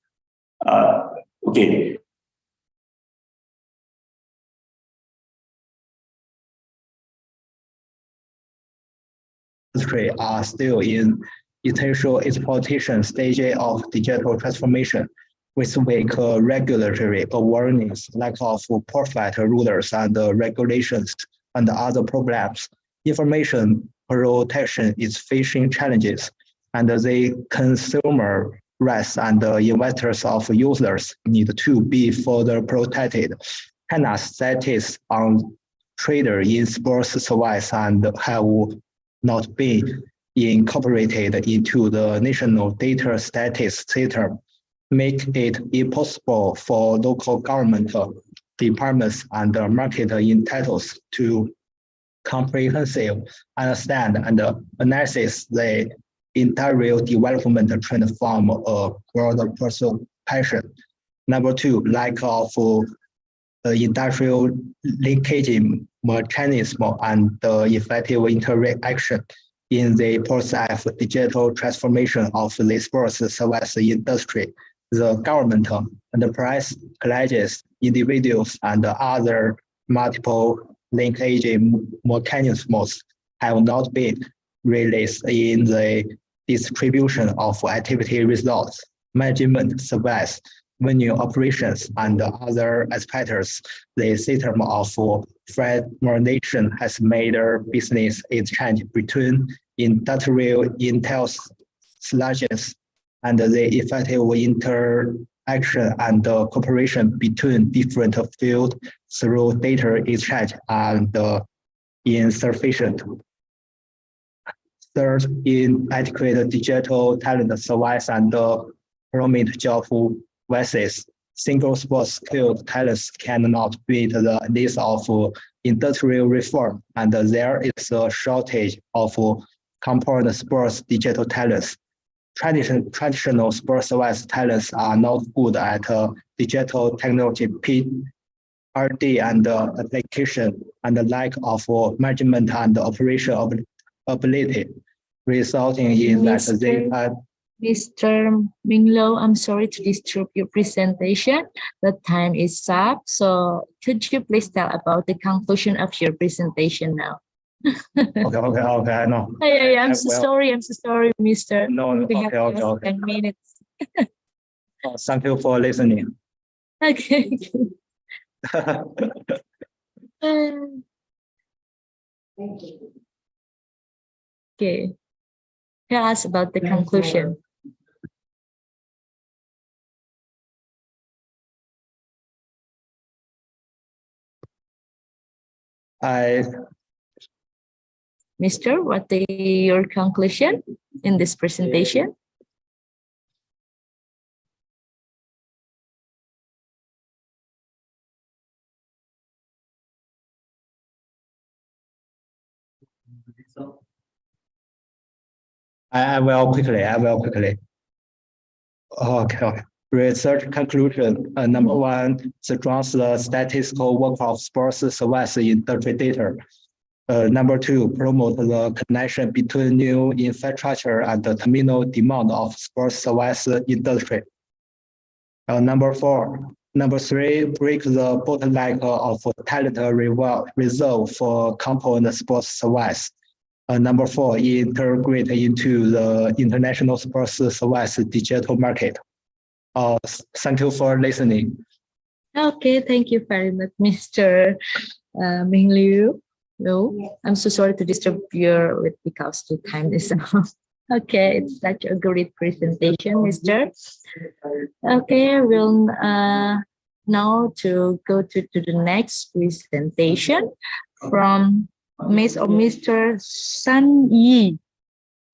are still in essential exploitation stage of digital transformation, with weak regulatory awareness, lack of perfect rules and regulations, and other problems. Information protection is facing challenges, and the consumer rights and investors of users need to be further protected. China's status on trader in sports service and have not been incorporated into the national data status system, make it impossible for local government departments and market intelligence to comprehensively understand and analyze the industrial development trend from a broader perspective. Number two, lack of industrial linkage mechanism and effective interaction in the process of digital transformation of the sports service industry. The government, enterprise, colleges, individuals, and other multiple linkage mechanisms have not been released in the distribution of activity results, management service, venue operations, and other aspects. The system of fragmentation has made a business exchange between industrial intelligence and the effective interaction and cooperation between different fields through data exchange and insufficient. Third, inadequate digital talent service and prominent job versus single sports skilled talents cannot meet the needs of industrial reform, and there is a shortage of component sports digital talents. Traditional sports service talents are not good at digital technology, R&D and application, and the lack of management and operation ability, resulting in that they have. Mr. Minglo, I'm sorry to disturb your presentation. The time is up. So could you please tell about the conclusion of your presentation now? Okay, no. Yeah, I'm so sorry, Mr. No, We have just 10 minutes. Thank you for listening. Okay. Okay. Tell us about the conclusion. Mister, what is your conclusion in this presentation? I will quickly. Okay. Research conclusion. Number one, strengthens the statistical work of sports service industry data. Number two, promote the connection between new infrastructure and the terminal demand of sports service industry. Number three, break the bottleneck of talent reserve for component sports service. Number four, integrate into the international sports service digital market. Thank you for listening. Okay, thank you very much, Mr. Ming Liu. No, I'm so sorry to disturb you because the time is up. Okay, it's such a great presentation, Mr. Okay, we'll now to go to the next presentation from Miss or Mr. Sun Yi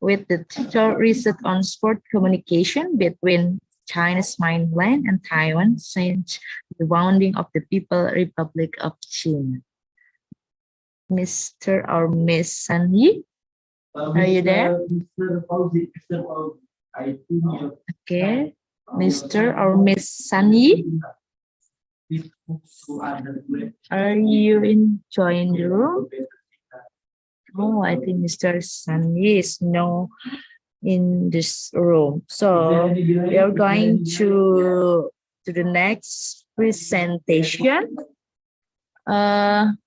with the title Research on Sport Communication between China's mainland and Taiwan since the founding of the People's Republic of China. Mr. or Miss Sun Yi, are you there? Okay, Mr. or Miss Sun Yi, are you enjoying the room? Oh, I think Mr. Sun Yi is no in this room. So we are going to the next presentation from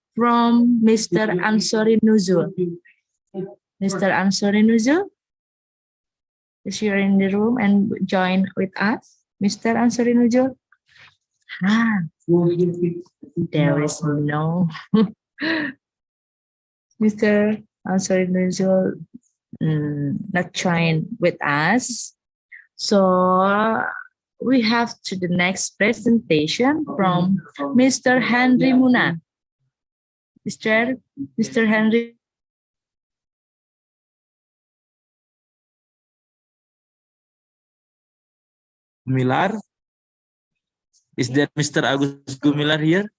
Mr. Ansori Nuzul. Mr. Ansori Nuzul, is here in the room and join with us? Mr. Ansari Nujul? There is no Mr. Ansari Nujul not join with us. So we have to the next presentation from Mr. Henry Muna. Mr. Henry. Gumilar? Is there Mr. Agus Gumilar here?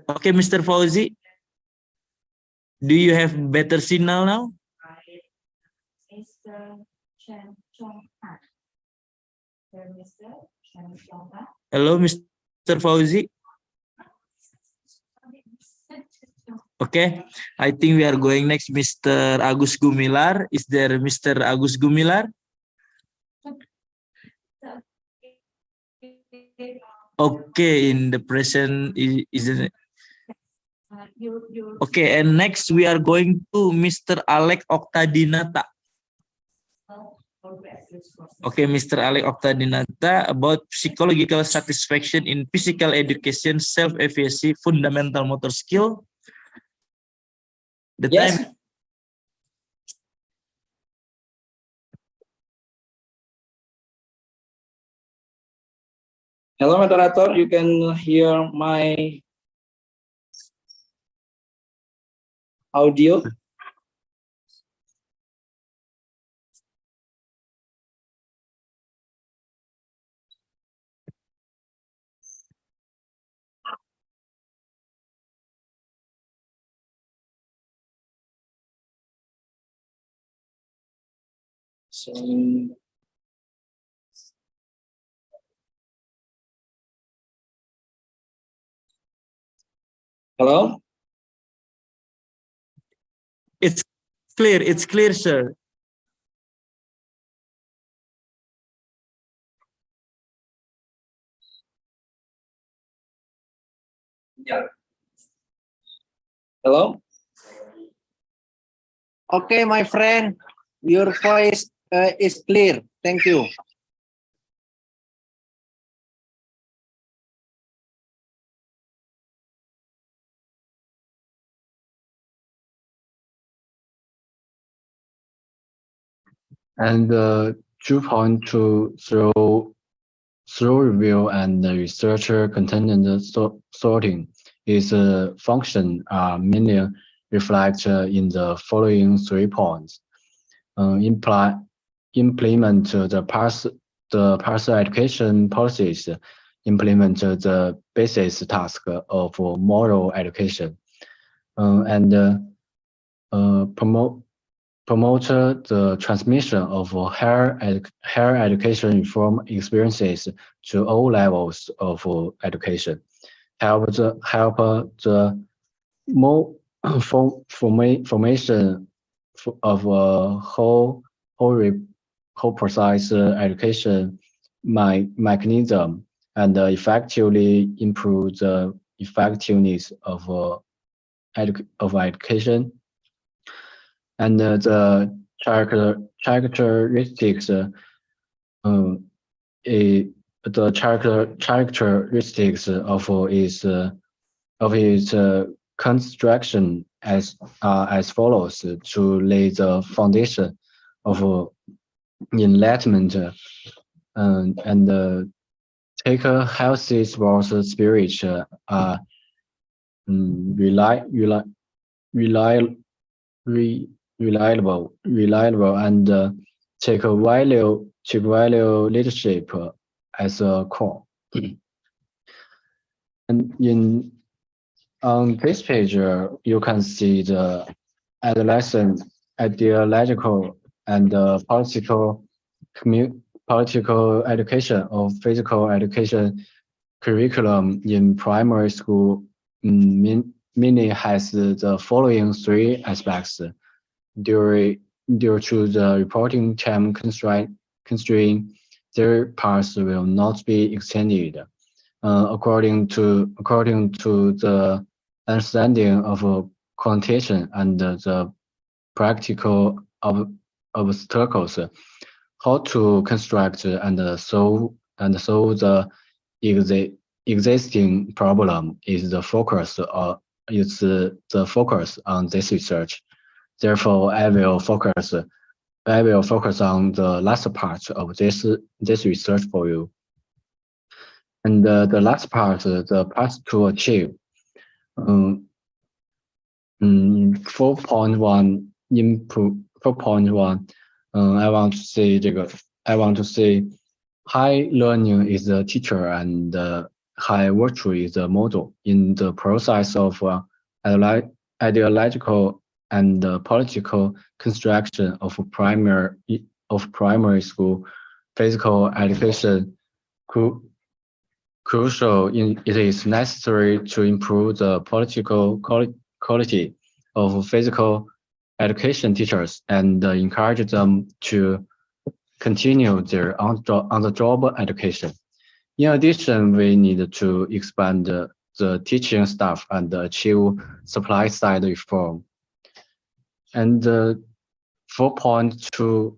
Okay, Mr. Fauzi. Do you have better signal now? Hello, Mr. Fauzi. Okay, I think we are going next, Mr. Agus Gumilar. Is there Mr. Agus Gumilar? Okay, in the present, isn't it? Okay, and next we are going to Mr. Alek Oktadinata. Okay, Mr. Alek Oktadinata about psychological satisfaction in physical education, self-efficacy, fundamental motor skill. The time. Hello, moderator. You can hear my audio. So, hello? It's clear, sir. Yeah. Hello? Okay, my friend, your voice is clear. Thank you. And 2.2 through review and researcher content sorting is a function mainly reflect in the following 3 points. Implement the parser education policies, implement the basis task of moral education, and promote the transmission of higher education reform experiences to all levels of education. Help the more formation of a whole precise education mechanism and effectively improve the effectiveness of education. And the characteristics of its construction as follows: to lay the foundation of enlightenment and take a healthy sports spirit, reliable, and take value leadership as a core. And on this page, you can see the adolescent ideological and political education or physical education curriculum in primary school. Mini has the following 3 aspects. Due to the reporting time constraint, their parts will not be extended. According to the understanding of connotation and the practical obstacles, how to construct and solve the existing problem is the focus on this research. Therefore, I will focus on the last part of this research for you. And the last part, the path to achieve. 4.1 input 4.1. I want to say high learning is the teacher and high virtue is the model. In the process of ideological and political construction of primary school, physical education crucial. It is necessary to improve the political quality of physical education teachers and encourage them to continue their on-the-job education. In addition, we need to expand the teaching staff and achieve supply-side reform. And 4.2,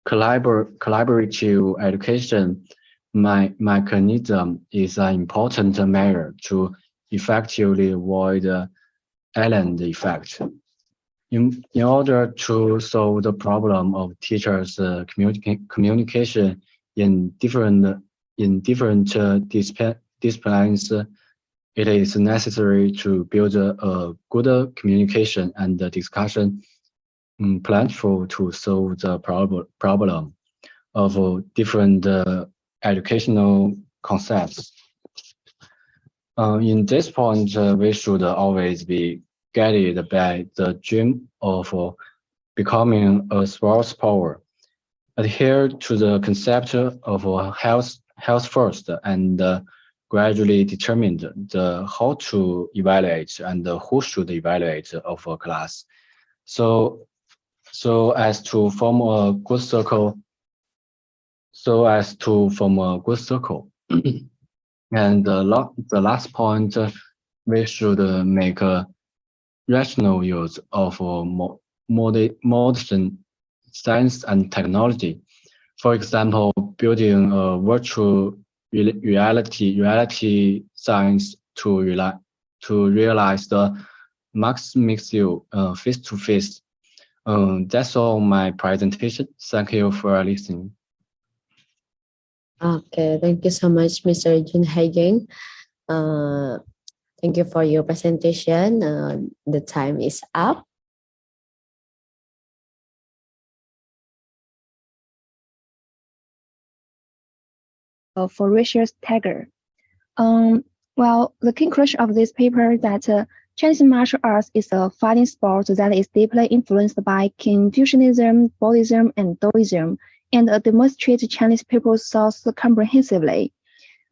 collaborative education mechanism is an important measure to effectively avoid the island effect. In order to solve the problem of teachers' communication in different disciplines, it is necessary to build a good communication and discussion platform to solve the problem of different educational concepts. In this point, we should always be guided by the dream of becoming a sports power. Adhere to the concept of health first, and gradually determine how to evaluate and who should evaluate of a class, so as to form a good circle. And the last point, we should make a rational use of modern science and technology. For example, building a virtual reality science to realize the mixed view face-to-face. That's all my presentation. Thank you for listening. Okay, thank you so much, Mr. Jun Hagen. Thank you for your presentation. The time is up. For Richard Tagger. Well, the conclusion of this paper is that Chinese martial arts is a fighting sport that is deeply influenced by Confucianism, Buddhism, and Taoism, and demonstrates Chinese people's thoughts comprehensively.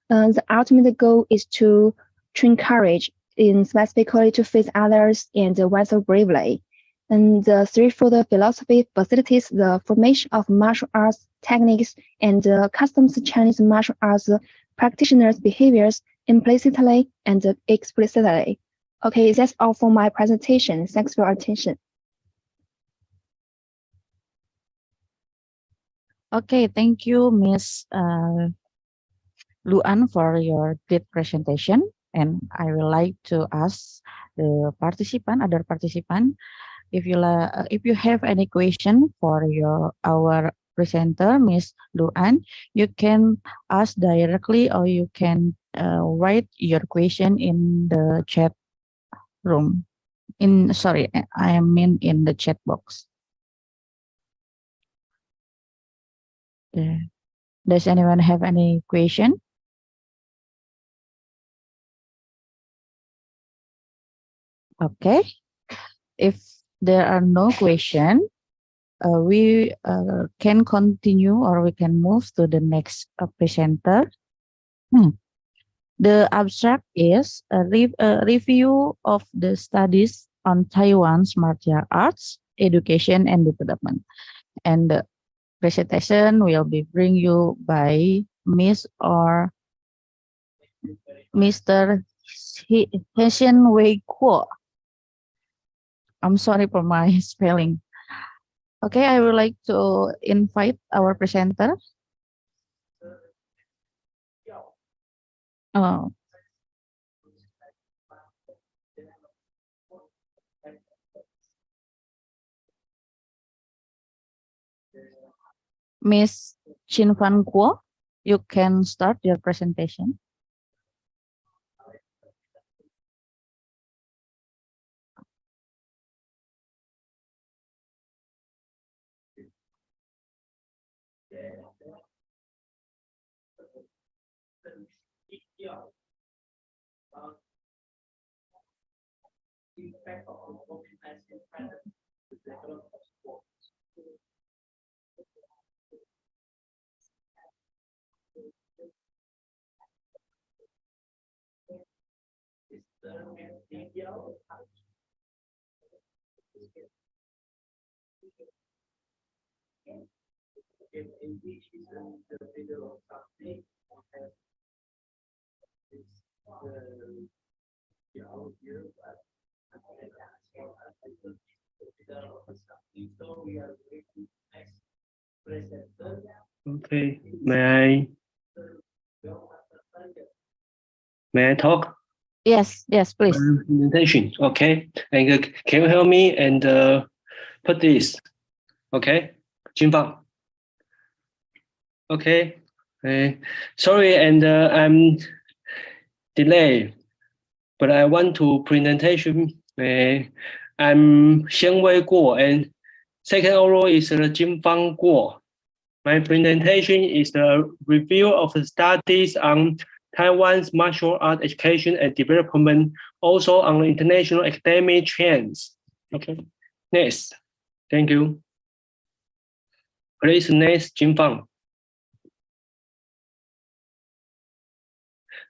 The ultimate goal is to train courage, specifically to face others and wrestle bravely. And the threefold philosophy facilitates the formation of martial arts techniques and customs Chinese martial arts practitioners' behaviors implicitly and explicitly. Okay, that's all for my presentation. Thanks for your attention. Okay, thank you, Ms. Luan, for your great presentation. And I would like to ask the other participant, if you have any question for our presenter, Ms. Luan, you can ask directly, or you can write your question in the chat room. I mean in the chat box. Does anyone have any question? Okay. If there are no questions, we can continue, or we can move to the next presenter. The abstract is a review of the studies on Taiwan's martial arts, education, and development. And the presentation will be bring you by Miss or Mr. Hsien Wei Kuo. I'm sorry for my spelling. Okay, I would like to invite our presenter. Miss Chin Fan Kuo, you can start your presentation. Okay, may I talk? Yes, please. Presentation, okay. And can you help me and put this? Okay, Jinfang. Okay. Sorry, and I'm delayed, but I want to presentation. I'm Xiangwei Guo, and second oral is Jinfang Guo. My presentation is the review of the studies on Taiwan's martial art education and development, also on international academic trends. Okay, next. Thank you. Please next, Jinfang.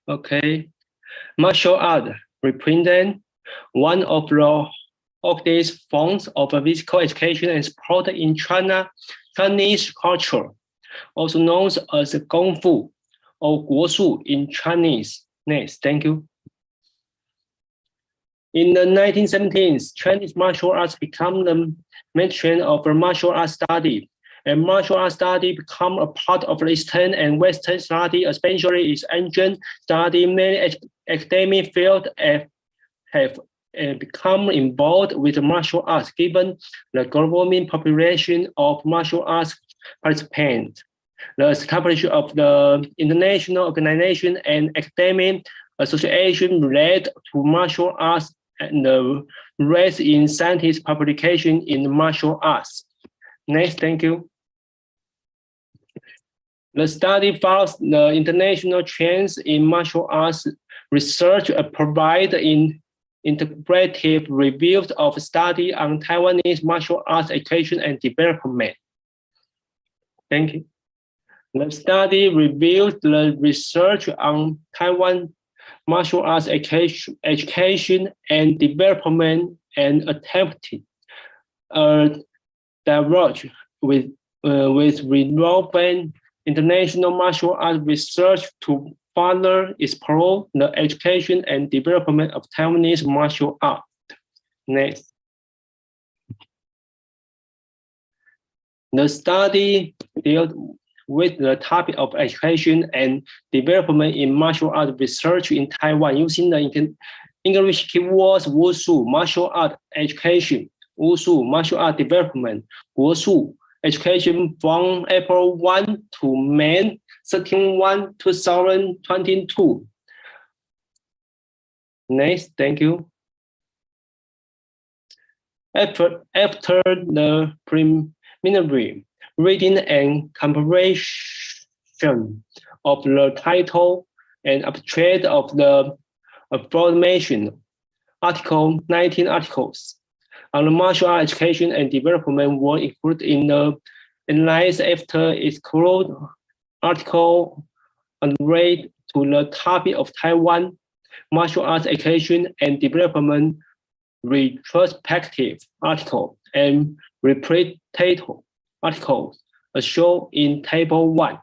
Okay, martial art represent one of the oldest forms of physical education and sport in Chinese culture, also known as Kung Fu or Guoshu in Chinese. Next, thank you. In the 1970s, Chinese martial arts became the mainstream of martial arts study, and martial arts study become a part of Eastern and Western study, especially its ancient study. Many academic fields have become involved with martial arts, given the growing population of martial arts participants. The establishment of the international organization and academic association related to martial arts and the rise in scientific publication in martial arts. Next, thank you. The study follows the international trends in martial arts research and provide integrative reviews of study on Taiwanese martial arts education and development. Thank you. The study reviews the research on Taiwan martial arts education and development and attempted dialogue with relevant international martial arts research to further explore the education and development of Taiwanese martial art. Next. The study dealt with the topic of education and development in martial art research in Taiwan using the English keywords Wushu, martial art education, Wushu, martial art development, Guoshu, education from April 1 to May 13, 2022. Next, thank you. After the preliminary reading and comprehension of the title and abstract of the aforementioned article, 19 articles on the martial art education and development were included in the analysis after its closed article on relate to the topic of Taiwan martial arts education and development retrospective article and representative articles as shown in table 1.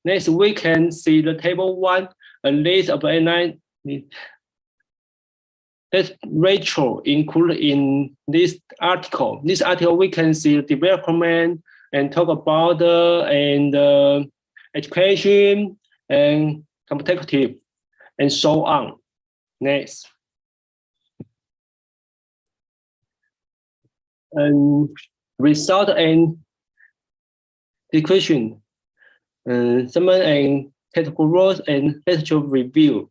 Next, we can see the table 1, a list of this Rachel included in this article. This article we can see development and talk about education and competitive and so on. Next. And result and discussion, summary and categories and literature review.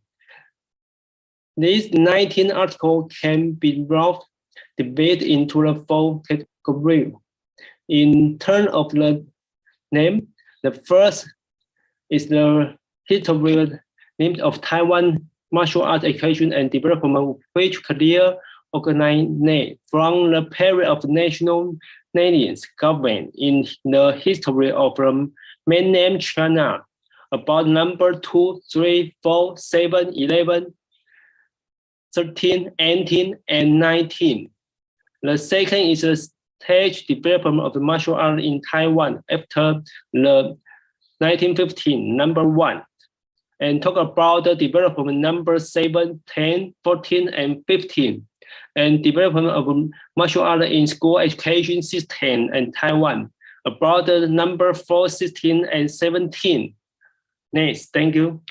These 19 articles can be brought divided into the 4 categories. In terms of the name, the first is the history name of Taiwan martial arts education and development, which clear organized from the period of national government in the history of mainland China, about number 2, 3, 4, 7, 11, 13, 18, and 19. The second is the stage development of the martial art in Taiwan after the 1915, number 1, and talk about the development number 7, 10, 14, and 15, and development of martial art in school education system in Taiwan, about the number 4, 16, and 17. Next, thank you.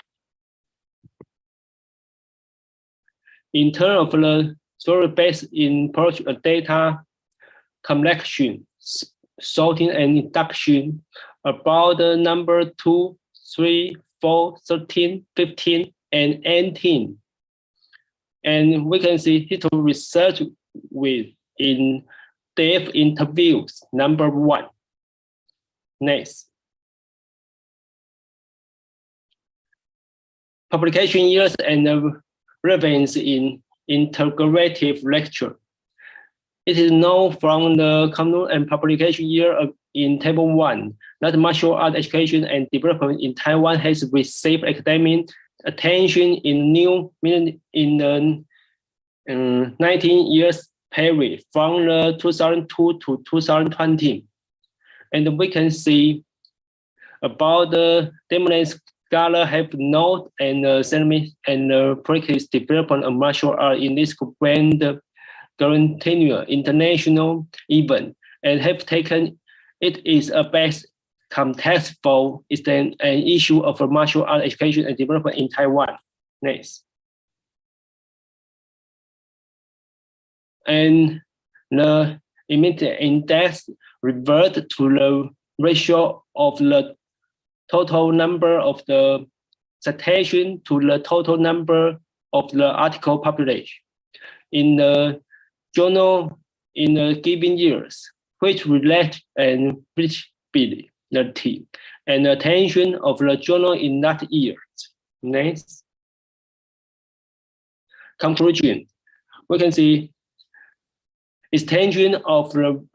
In terms of the story-based approach of data collection, sorting, and induction, about the number 2, 3, 4, 13, 15, and 18. And we can see history research with in-depth interviews, number 1. Next. Publication years and relevance in integrative lecture. It is known from the common and publication year in Table 1 that martial art education and development in Taiwan has received academic attention in the 19 years period from the 2002 to 2020. And we can see about the dominant scholar have note and ceremony and practice development of martial art in this grand continuous international event, and have taken it is a best contextful is an issue of martial art education and development in Taiwan. Next. And the immediate index revert to the ratio of the total number of the citation to the total number of the article published in the journal in the given years, which relate and reachability and attention of the journal in that year. Next. Conclusion. We can see extension of the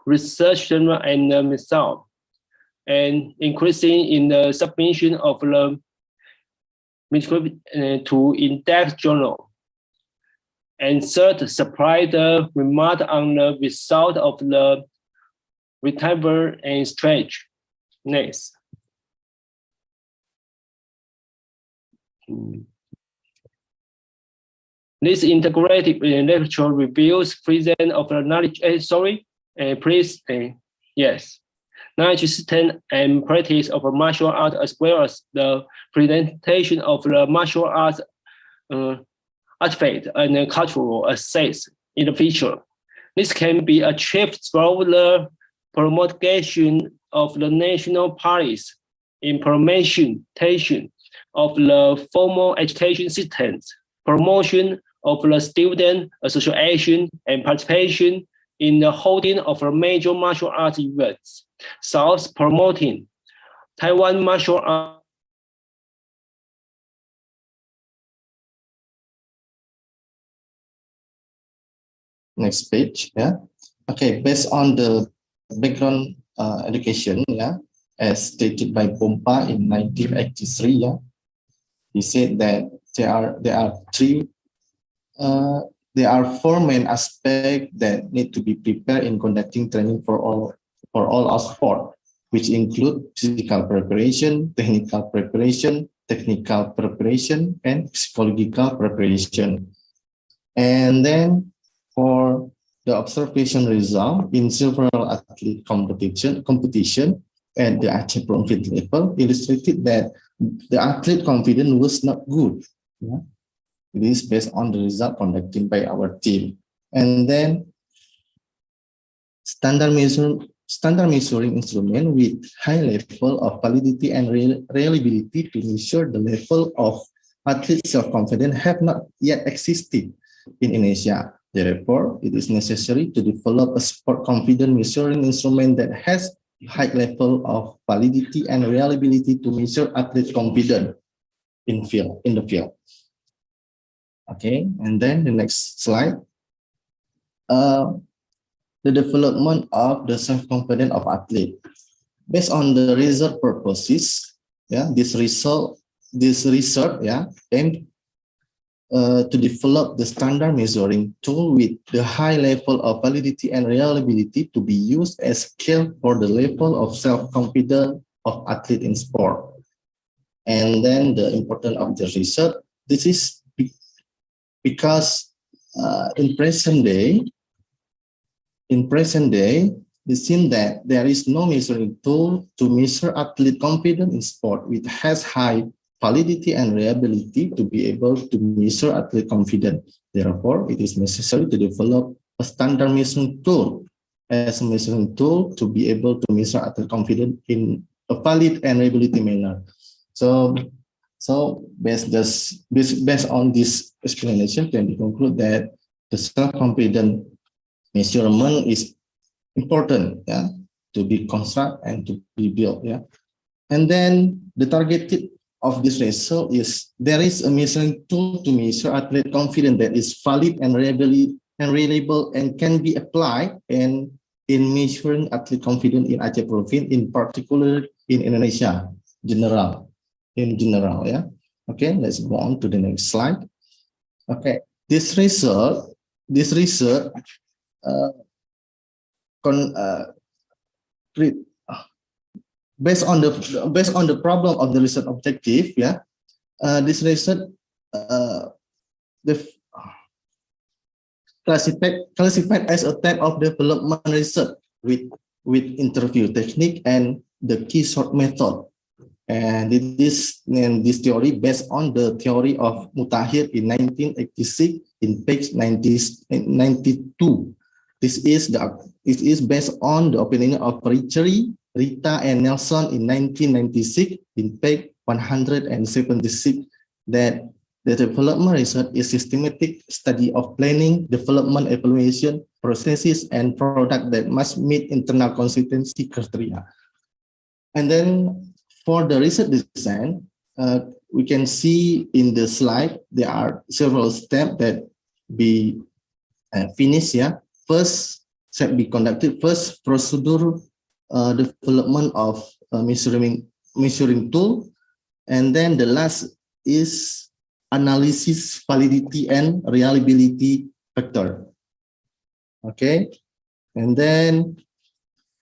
research journal and the result, and increasing in the submission of the manuscript to index journal. And third, supply the remark on the result of the retrieval and stretch. Next. This integrated lecture reviews present of the knowledge. Yes. Knowledge system and practice of martial art, as well as the presentation of the martial arts artifact and cultural assets in the future. This can be achieved through the promulgation of the national policies, implementation of the formal education systems, promotion of the student association, and participation in the holding of major martial arts events, thus promoting Taiwan martial arts. Next page, yeah. Okay, based on the background education, yeah, as stated by Pompa in 1983, yeah, he said that there are 4 main aspects that need to be prepared in conducting training for all our sport, which include physical preparation, technical preparation, and psychological preparation. And then for the observation result in several athlete competition at the Aceh province level illustrated that the athlete confidence was not good. Yeah? It is based on the result conducted by our team. And then standard measuring instrument with high level of validity and reliability to measure the level of athlete self-confidence have not yet existed in Indonesia. Therefore, it is necessary to develop a sport confidence measuring instrument that has high level of validity and reliability to measure athlete confidence in the field. Okay, and then the next slide. The development of the self-confidence of athlete. Based on the research purposes, this research aimed to develop the standard measuring tool with the high level of validity and reliability to be used as scale for the level of self-confidence of athlete in sport. And then the importance of the research, this is because in present day, it seems that there is no measuring tool to measure athlete confidence in sport which has high validity and reliability to be able to measure athlete confidence. Therefore, it is necessary to develop a standard measuring tool as a measuring tool to be able to measure athlete confidence in a valid and reliability manner. So based on this explanation, can we conclude that the self-confidence measurement is important, to be constructed and to be built, And then the targeted of this result is there is a measuring tool to measure athlete confidence that is valid and reliable and can be applied in measuring athlete confidence in Aceh province, in particular in Indonesia in general, Okay, let's go on to the next slide. Okay, this research based on the problem of the research objective, this research classified as a type of development research with interview technique and the key sort method. And this theory based on the theory of Mutahir in 1986 in page 92. This is based on the opinion of Richery, Rita, and Nelson in 1996 in page 176 that the development research is systematic study of planning, development, evaluation, processes, and product that must meet internal consistency criteria. And then for the research design, we can see in the slide, there are several steps that be finished. First, should be conducted. First, procedure development of measuring tool. And then the last is analysis, validity, and reliability factor. Okay. And then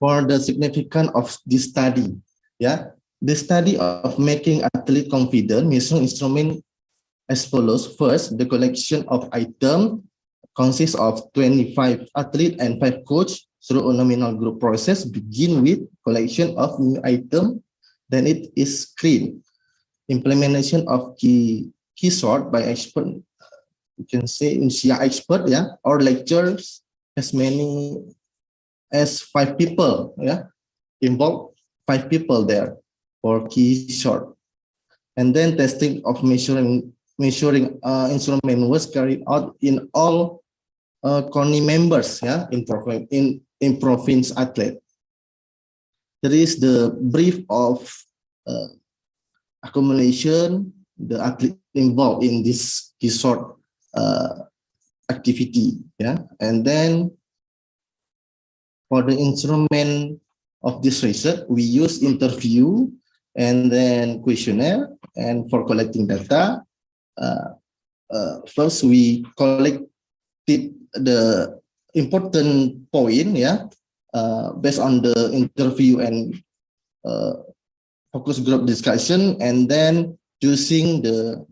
for the significance of this study, the study of making athlete confident measuring instrument as follows. First, the collection of items consists of 25 athletes and 5 coaches through a nominal group process. Begin with collection of new item, then it is screened. Implementation of key sort by expert, you can say Insia expert, or lectures as many as 5 people, involved 5 people there for key sort. And then testing of measuring instrument was carried out in all CONI members, in province athlete. There is the brief of accumulation, the athlete involved in this sort activity, And then for the instrument of this research, we use interview and then questionnaire. And for collecting data, first we collected the important point, based on the interview and focus group discussion, and then choosing the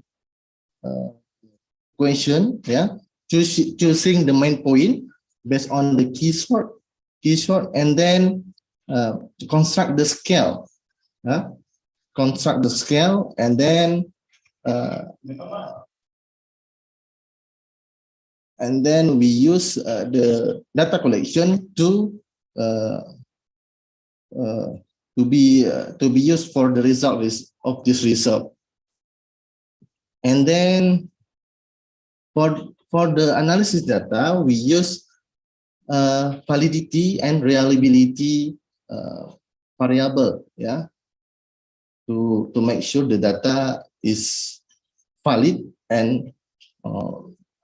question, choosing the main point based on the keyword, and then construct the scale. Construct the scale, and then we use the data collection to be used for the result of this result. And then for the analysis data, we use validity and reliability variable, to make sure the data is valid and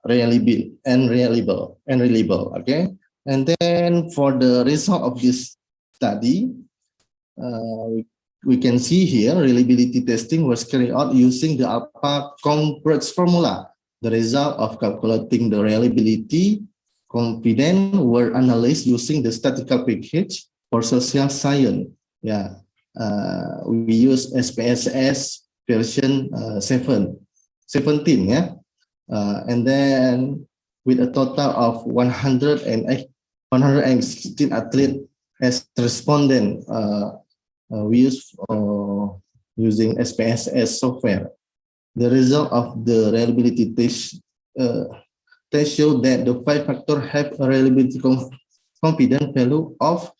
reliable. Okay, and then for the result of this study, we can see here reliability testing was carried out using the ALPA-COMPREX formula. The result of calculating the reliability confidence were analyzed using the statistical package for social science. We use SPSS version 17, and then with a total of 116 athletes as respondent, we use using SPSS software. The result of the reliability test show that the 5 factors have a reliability confidence value of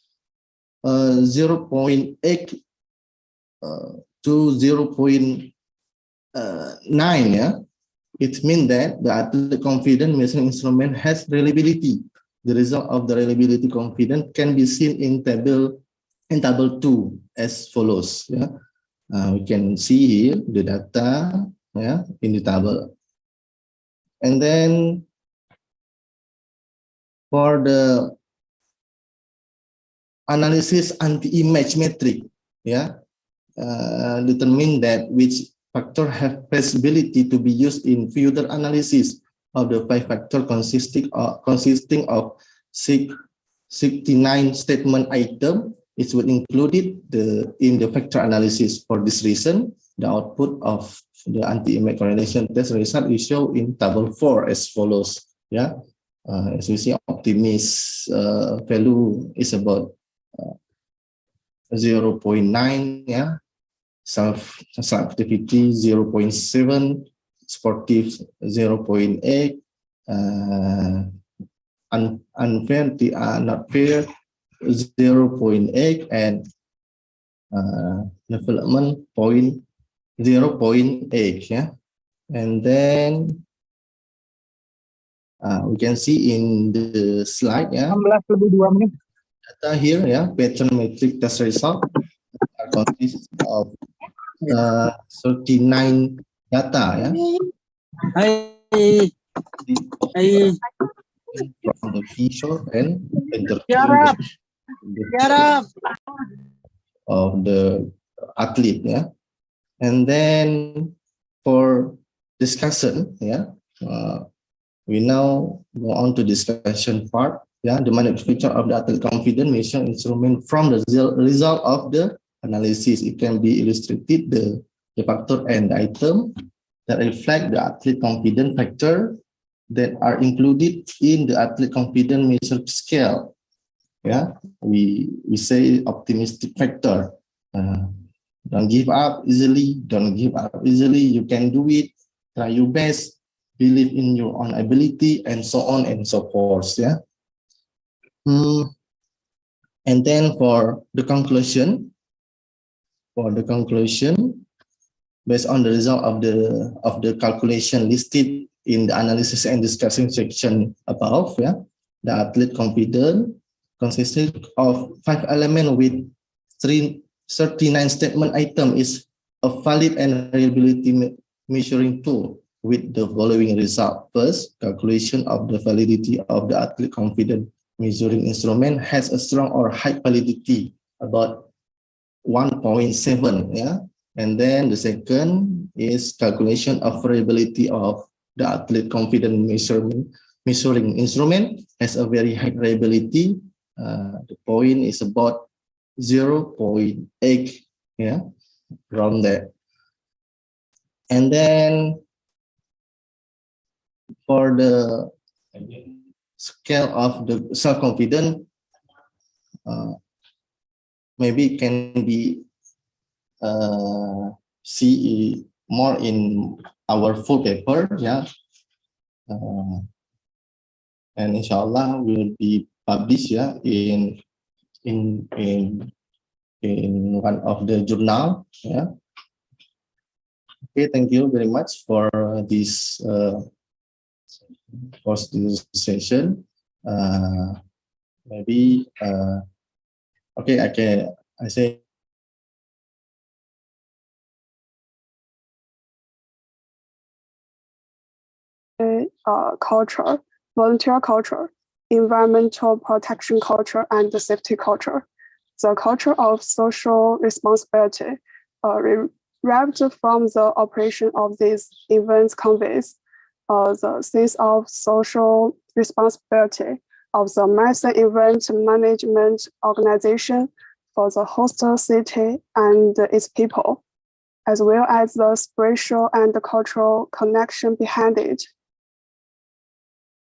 0.8 to 0.9. It means that the athletic confidence measuring instrument has reliability. The result of the reliability confidence can be seen in table 2 as follows. We can see here the data in the table. And then for the analysis anti-image metric, determine that which factor have possibility to be used in further analysis of the 5 factor consisting of 69 statement item. It would included in the factor analysis. For this reason, the output of the anti-image correlation test result is shown in table 4 as follows. As we see, optimist value is about 0.9, self-activity 0.7, sportive 0.8, unfair, not fair 0.8, and development 0.8. And then we can see in the slide, data here, pattern metric test result consists of 39 data, from the keyword and interview of the athlete, and then for discussion, we now go on to discussion part. The manufacture of the athlete confidence measuring instrument from the result of the analysis. It can be illustrated the factor and the item that reflect the athlete confidence factor that are included in the athlete confidence measure scale. We say optimistic factor. Don't give up easily. Don't give up easily. You can do it. Try your best. Believe in your own ability, and so on and so forth. And then for the conclusion, based on the result of the calculation listed in the analysis and discussion section above, the athlete confidence consisted of 5 elements with 39 statement item is a valid and reliability measuring tool with the following result. First, calculation of the validity of the athlete confidence measuring instrument has a strong or high validity, about 1.7. And then the second is calculation of variability of the athlete confidence measuring instrument has a very high variability. The point is about 0.8, around that. And then for the scale of the self-confidence maybe can be see more in our full paper, yeah, and inshallah will be published, yeah, in one of the journal, yeah. Okay, thank you very much for this session. Maybe okay, I say culture, volunteer culture, environmental protection culture, and the safety culture. The culture of social responsibility derived from the operation of these events conveys the sense of social responsibility of the marathon event management organization for the host city and its people, as well as the spiritual and the cultural connection behind it.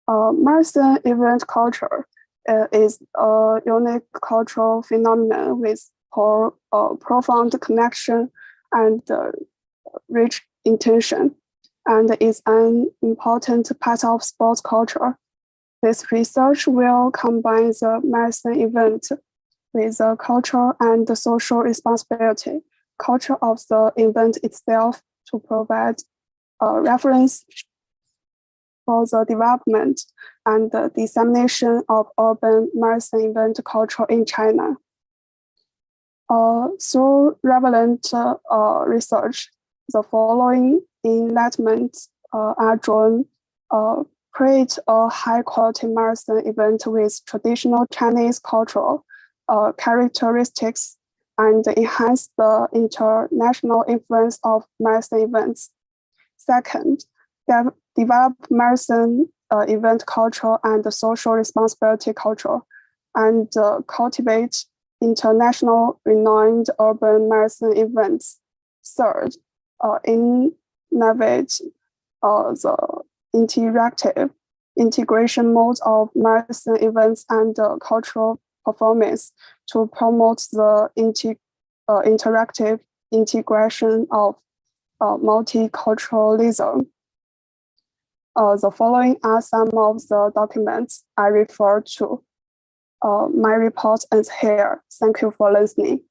Marathon event culture is a unique cultural phenomenon with profound connection and rich intention, and is an important part of sports culture. This research will combine the marathon event with the culture and the social responsibility culture of the event itself to provide a reference for the development and the dissemination of urban marathon event culture in China. Through relevant research, the following enlightenments are drawn: create a high-quality marathon event with traditional Chinese cultural characteristics and enhance the international influence of marathon events. Second, develop marathon event culture and social responsibility culture, and cultivate international renowned urban marathon events. Third, innovate the interactive integration modes of marathon events and cultural performance to promote the interactive integration of multiculturalism. The following are some of the documents I refer to. My report ends here. Thank you for listening.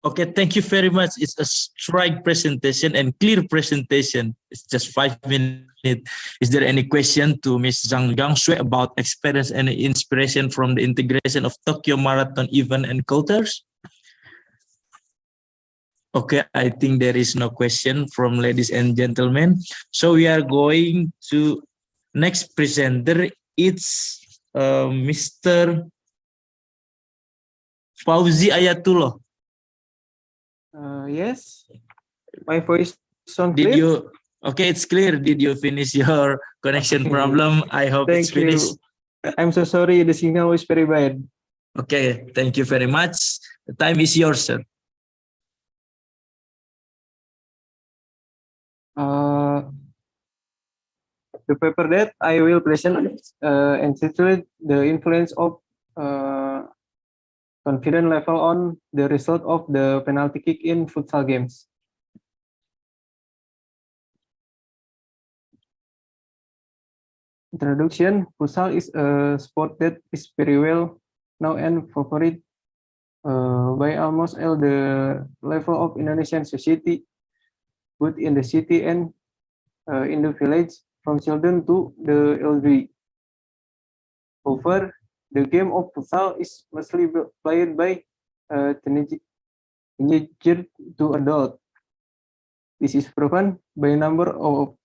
Okay, thank you very much. It's a strike presentation and clear presentation. It's just 5 minutes. Is there any question to Ms. Zhang Gangshui about experience and inspiration from the integration of Tokyo Marathon event and cultures? Okay, I think there is no question from ladies and gentlemen. So we are going to next presenter. It's Mr. Fauzi Ayatullah. Yes, my voice sound Did clear? you? Okay, it's clear. Did you finish your connection problem? I hope it's Thank finished. you. I'm so sorry. The signal is very bad. Okay, thank you very much. The time is yours, sir. The paper that I will present entitled "The Influence of Confidence Level on the Result of the Penalty Kick in Futsal Games." Introduction: Futsal is a sport that is very well known and favorite by almost all the level of Indonesian society, both in the city and in the village, from children to the elderly. However, the game of futsal is mostly played by teenagers to adults. This is proven by a number of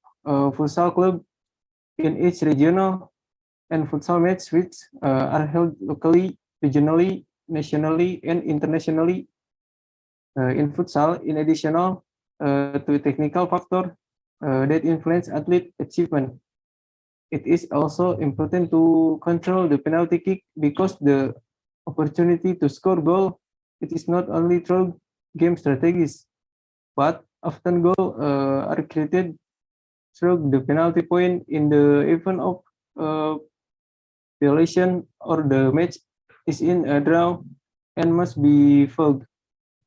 futsal clubs in each regional and futsal matches which are held locally, regionally, nationally, and internationally. In futsal, in addition to technical factor that influence athlete achievement, it is also important to control the penalty kick because the opportunity to score goal, it is not only through game strategies, but often goals are created through the penalty point in the event of violation or the match is in a draw and must be full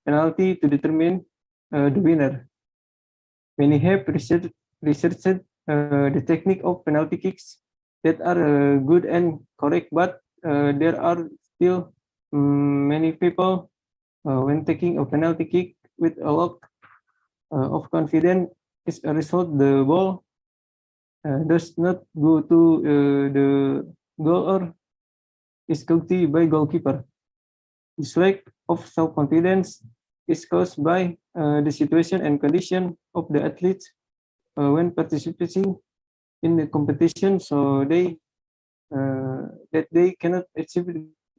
penalty to determine the winner. Many have researched the technique of penalty kicks that are good and correct, but there are still many people when taking a penalty kick with a lot of confidence. As a result, the ball does not go to the goal or is guilty by goalkeeper. This lack of self-confidence is caused by the situation and condition of the athletes when participating in the competition, so that they cannot achieve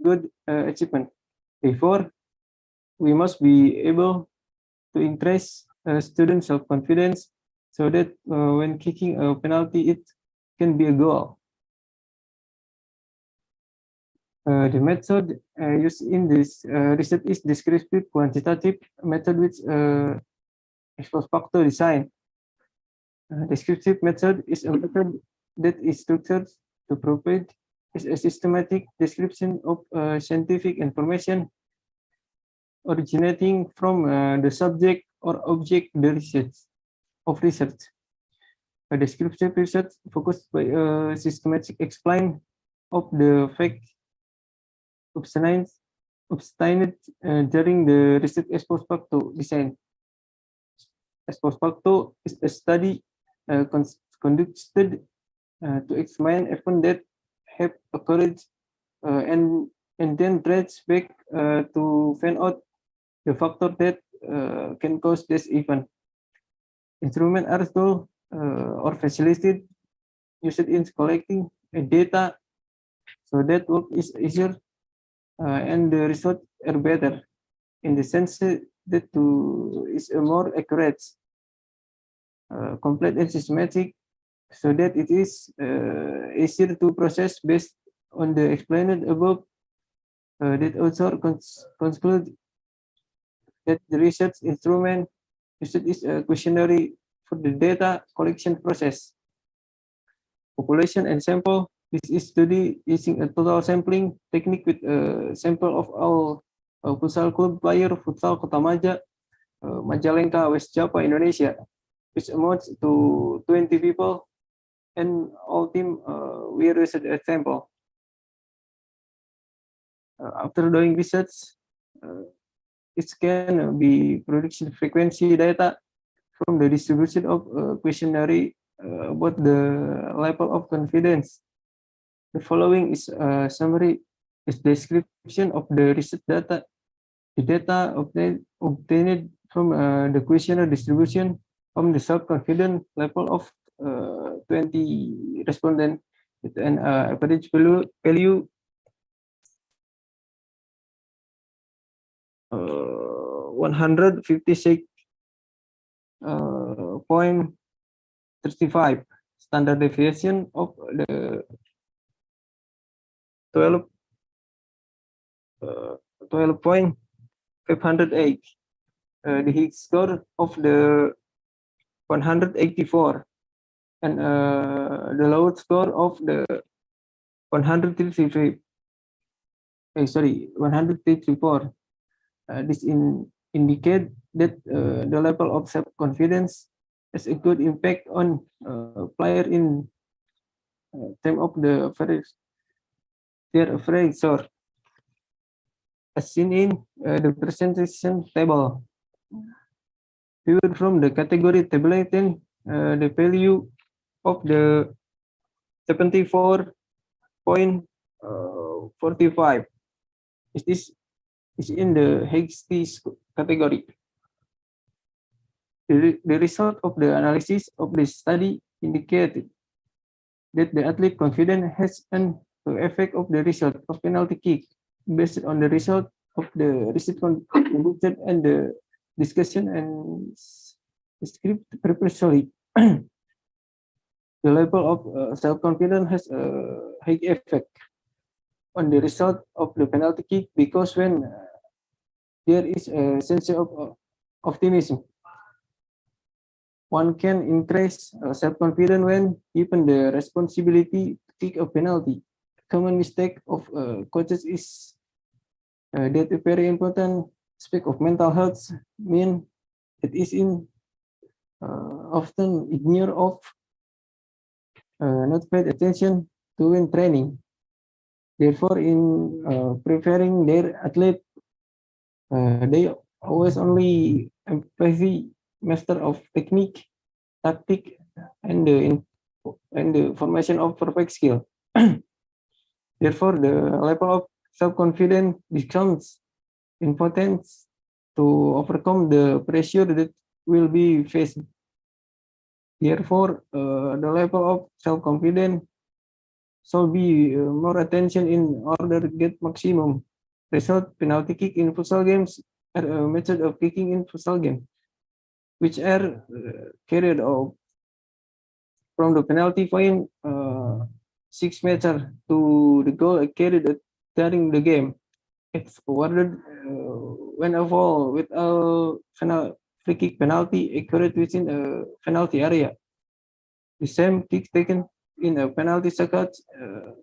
good achievement. Therefore, we must be able to increase student self-confidence so that when kicking a penalty, it can be a goal. The method used in this research is descriptive quantitative method with ex post facto design. Descriptive method is a method that is structured to provide a systematic description of scientific information originating from the subject or object of research. A descriptive research focused by a systematic explain of the facts obtained during the research ex post facto design. Ex post facto is a study conducted to examine events that have occurred and then trace back to find out the factor that can cause this event. Instruments are tools or facilitated used in collecting data so that work is easier and the results are better in the sense that is more accurate, complete and systematic, so that it is easier to process based on the explained above. That also conclude that the research instrument used is a questionnaire for the data collection process. Population and sample. This is study using a total sampling technique with a sample of all futsal club player futsal Kota Maja, Majalengka, West Java, Indonesia, which amounts to 20 people, and all team we research a sample. After doing research, it can be prediction frequency data from the distribution of questionnaire about the level of confidence. The following is a summary, is description of the research data. The data obtained from the questionnaire distribution from the self-confidence level of 20 respondents with an average value 156.35. Standard deviation of the 12.508. The Higgs score of the 184, and the lowest score of the 134. This indicate that the level of self-confidence has a good impact on player in terms of the their average score, as seen in the presentation table. Viewed from the category table 10, the value of the 74.45 is in the Higgs category. The result of the analysis of this study indicated that the athlete confidence has an effect of the result of penalty kick based on the result of the research conducted and the discussion and script preparatory. The level of self-confidence has a high effect on the result of the penalty kick because when there is a sense of optimism, one can increase self-confidence when given the responsibility to kick a penalty. common mistake of coaches is that a very important aspect of mental health mean it is in often ignore of not paid attention to when training. Therefore, in preparing their athlete, they always only empathy master of technique, tactic, and the formation of perfect skill. Therefore, the level of self-confidence becomes important to overcome the pressure that will be faced. Therefore, the level of self-confidence shall be more attention in order to get maximum result. Penalty kick in futsal games are a method of kicking in futsal game, which are carried out from the penalty point 6 meters to the goal carried during the game. It's awarded when a ball with a free kick penalty occurred within a penalty area. The same kick taken in a penalty circuit,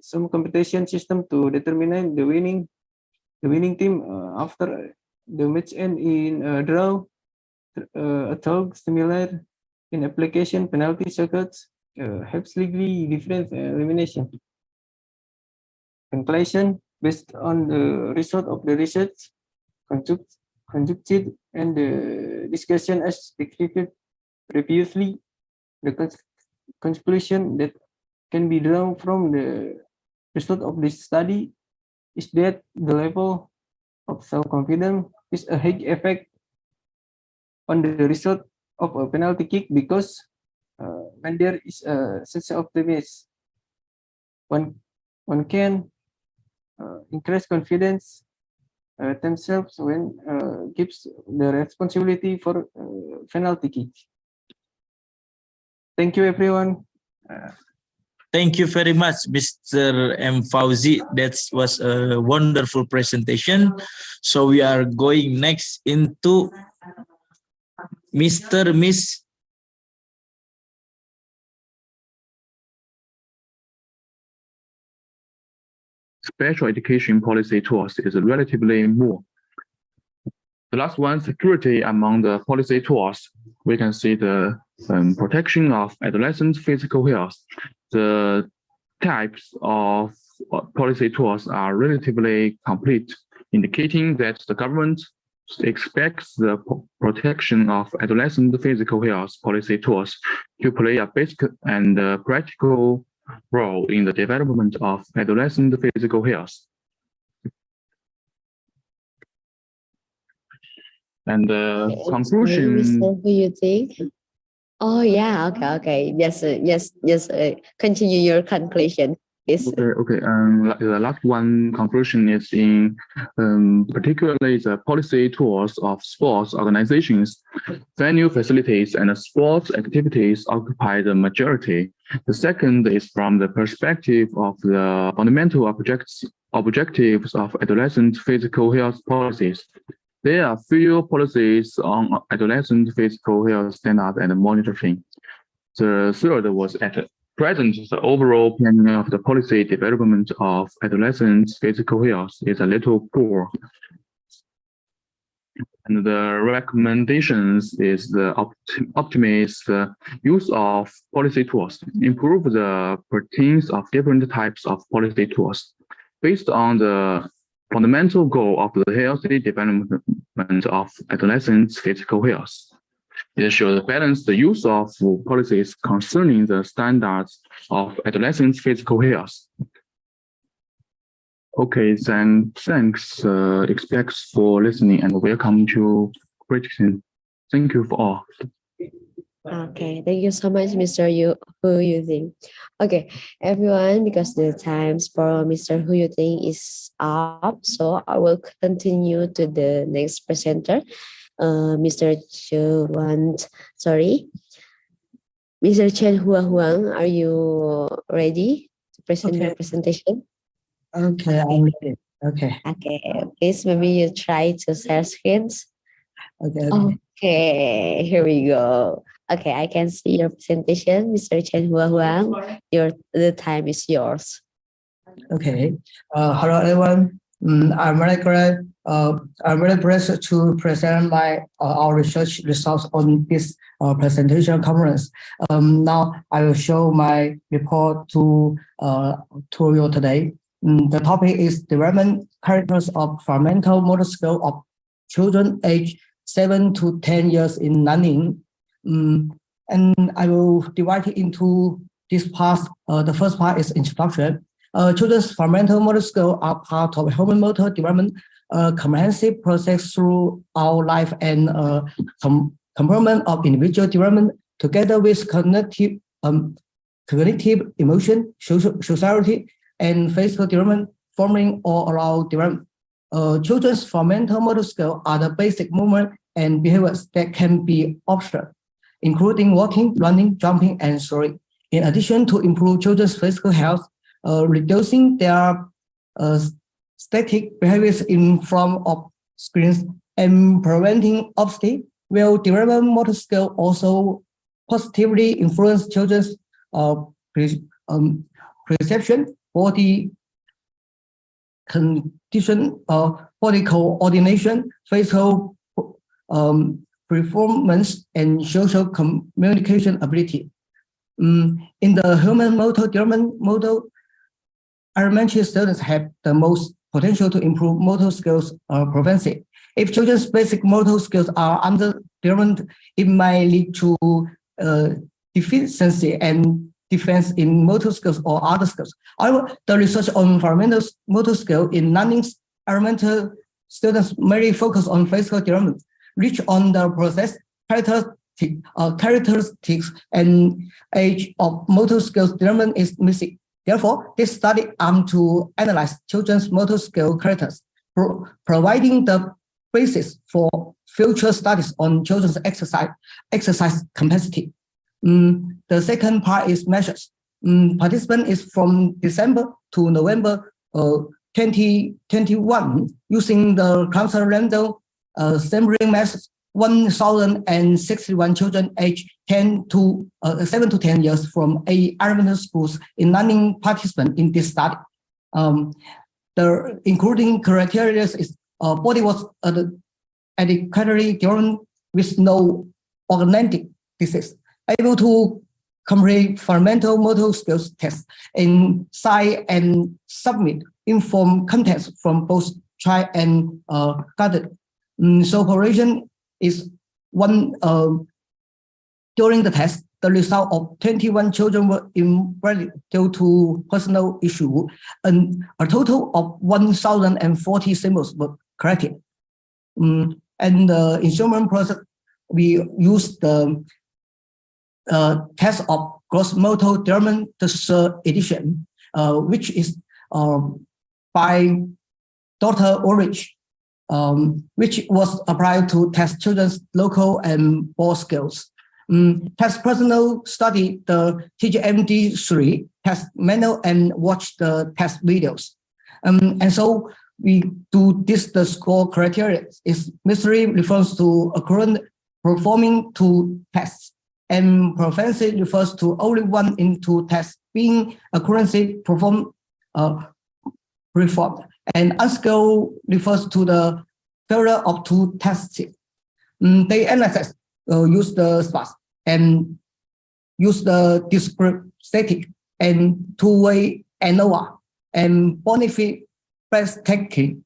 some competition system to determine the winning team after the match end in a draw. A talk similar in application penalty circuits have slightly different elimination. Conclusion based on the result of the research conducted and the discussion as executed previously, the conclusion that can be drawn from the result of this study is that the level of self-confidence is a high effect on the result of a penalty kick, because when there is a sense of optimism, one can increase confidence themselves when gives the responsibility for penalty kick. Thank you, everyone. Thank you very much, Mr. M. Fauzi. That was a wonderful presentation. So we are going next into Miss. Special education policy tools is relatively more. The last one, security among the policy tools. We can see the protection of adolescent physical health. The types of policy tools are relatively complete, indicating that the government expects the protection of adolescent physical health policy tools to play a basic and practical role in the development of adolescent physical health. And the conclusion. Mr. Who you think? Oh yeah, okay. Yes. Continue your conclusion. Yes. Okay. The last one conclusion is in particularly the policy tools of sports organizations. Venue facilities and sports activities occupy the majority. The second is from the perspective of the fundamental objectives of adolescent physical health policies. There are few policies on adolescent physical health standards and monitoring. The third was at present, the overall planning of the policy development of adolescent physical health is a little poor. And the recommendations is the optimize the use of policy tools, improve the pertains of different types of policy tools, based on the fundamental goal of the healthy development of adolescents' physical health. It should balance the use of policies concerning the standards of adolescents' physical health. Okay, then thanks, experts, for listening, and welcome to criticism. Thank you for all. Okay, thank you so much, Mr. Who you think. Okay, everyone, because the times for Mr. Who you think is up, so I will continue to the next presenter, Mr. Chen Huang. Are you ready to present your presentation? Okay, I'm ready. Okay. Okay, please, maybe you try to share screens. Okay. Okay, here we go. Okay, I can see your presentation, Mr. Chen Huang. The time is yours. Okay. Hello, everyone. I'm very glad. I'm very blessed to present our research results on this presentation conference. Now I will show my report to you today. The topic is development characters of fundamental motor skill of children aged 7 to 10 years in Nanning. And I will divide it into this part. The first part is introduction. Children's fundamental motor skills are part of human motor development, comprehensive process throughout life and component of individual development, together with cognitive, emotion, sociality, and physical development, forming all around development. Children's fundamental motor skills are the basic movement and behaviors that can be observed, including walking, running, jumping, and throwing. In addition to improve children's physical health, reducing their static behaviors in front of screens and preventing obstacles, will develop motor skill also positively influence children's perception, body condition, body coordination, physical performance, and social communication ability. In the human motor development model, elementary students have the most potential to improve motor skills proficiency. If children's basic motor skills are underdeveloped, it might lead to deficiency and defense in motor skills or other skills. However, the research on fundamental motor skill in Nanning's elementary students mainly focus on physical development, which on the process, characteristics, and age of motor skills development is missing. Therefore, this study aims to analyze children's motor skill characters, providing the basis for future studies on children's exercise capacity. The second part is measures. Participant is from December to November 2021 using the cluster random sampling method. 1,061 children aged 7 to 10 years from elementary schools in Nanning participant in this study. The including criteria is body was adequately developed with no organic disease, able to complete fundamental motor skills tests in sight and submit informed contents from both child and guardian. So correlation is one during the test, the result of 21 children were invalid due to personal issue, and a total of 1,040 symbols were corrected. And the instrument process, we use the test of gross motor development, the third edition, which is by Dr. Ulrich, which was applied to test children's local and ball skills. Test personal study the TGMD3 test manual and watch the test videos. And so we do this, the score criteria is mystery refers to occurrent performing two tests, and proficiency refers to only one in two tests being occurrency performed. And unskilled refers to the failure of two tests. They analyze, use the sparse and use the discrete static and two-way ANOVA and Bonific best technique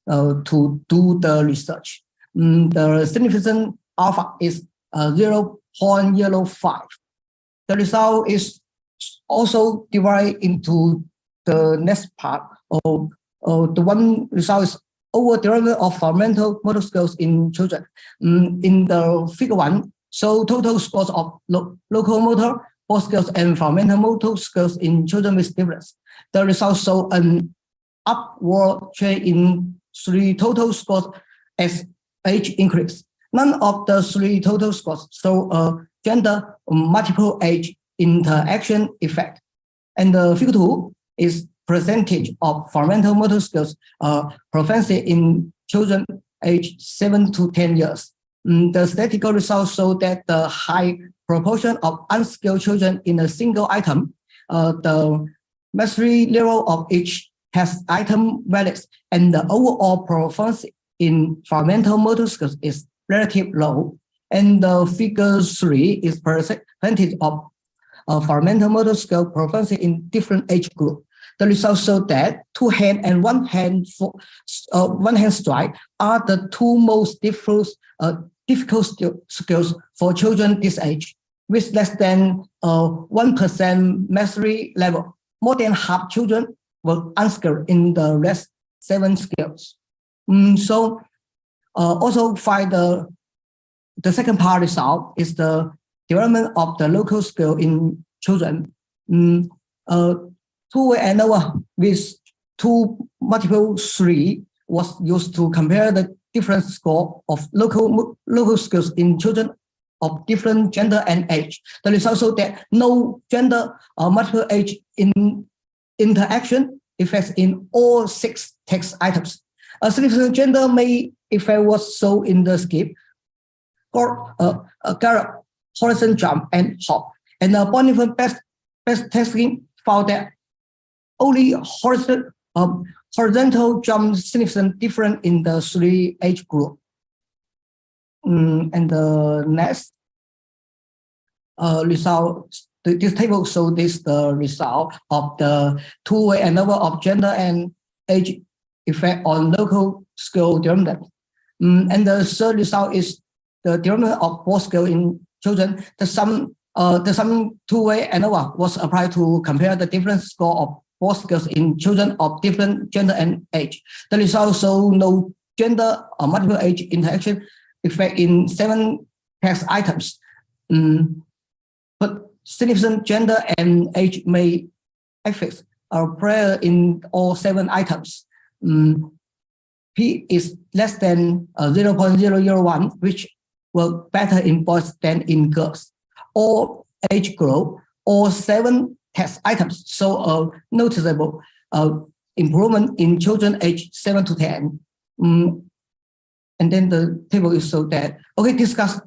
to do the research. The significant alpha is 0.05. The result is also divided into the next part of the one result is over development of fundamental motor skills in children. In the figure 1, so total scores of local motor, ball skills, and fundamental motor skills in children with difference. The results show an upward trend in 3 total scores as age increase. None of the 3 total scores show a gender multiple age interaction effect. And the figure 2 is percentage of fundamental motor skills proficiency in children aged 7 to 10 years. The statistical results show that the high proportion of unskilled children in a single item, the mastery level of each test item varies, and the overall performance in fundamental motor skills is relatively low. And the figure 3 is percentage of fundamental motor skill performance in different age group. The results show that two hand and one hand strike are the two most difficult skills for children this age, with less than 1% mastery level. More than half children were unskilled in the rest 7 skills. Also find the second part result is the development of the local skill in children. Two-way ANOVA with 2 multiple 3 was used to compare the different score of local skills in children of different gender and age. The result showed that no gender or multiple age in interaction effects in all 6 text items. A significant gender may effect was shown in the skip, or gallop, horizontal jump, and hop. And the Bonifer best testing found that only horizontal jump significant different in the 3 age group. And the next result, this table shows the result of the two-way ANOVA of gender and age effect on local skill development. And the third result is the development of both skill in children. The sum two-way ANOVA was applied to compare the different score of both skills in children of different gender and age. The results show no gender or multiple age interaction effect in 7 text items. But significant gender and age may affect our prayer in all 7 items. P is less than 0.001, which were better in boys than in girls. All age group, all 7 test items show a noticeable improvement in children aged 7 to 10. And then the table is so that, okay, discuss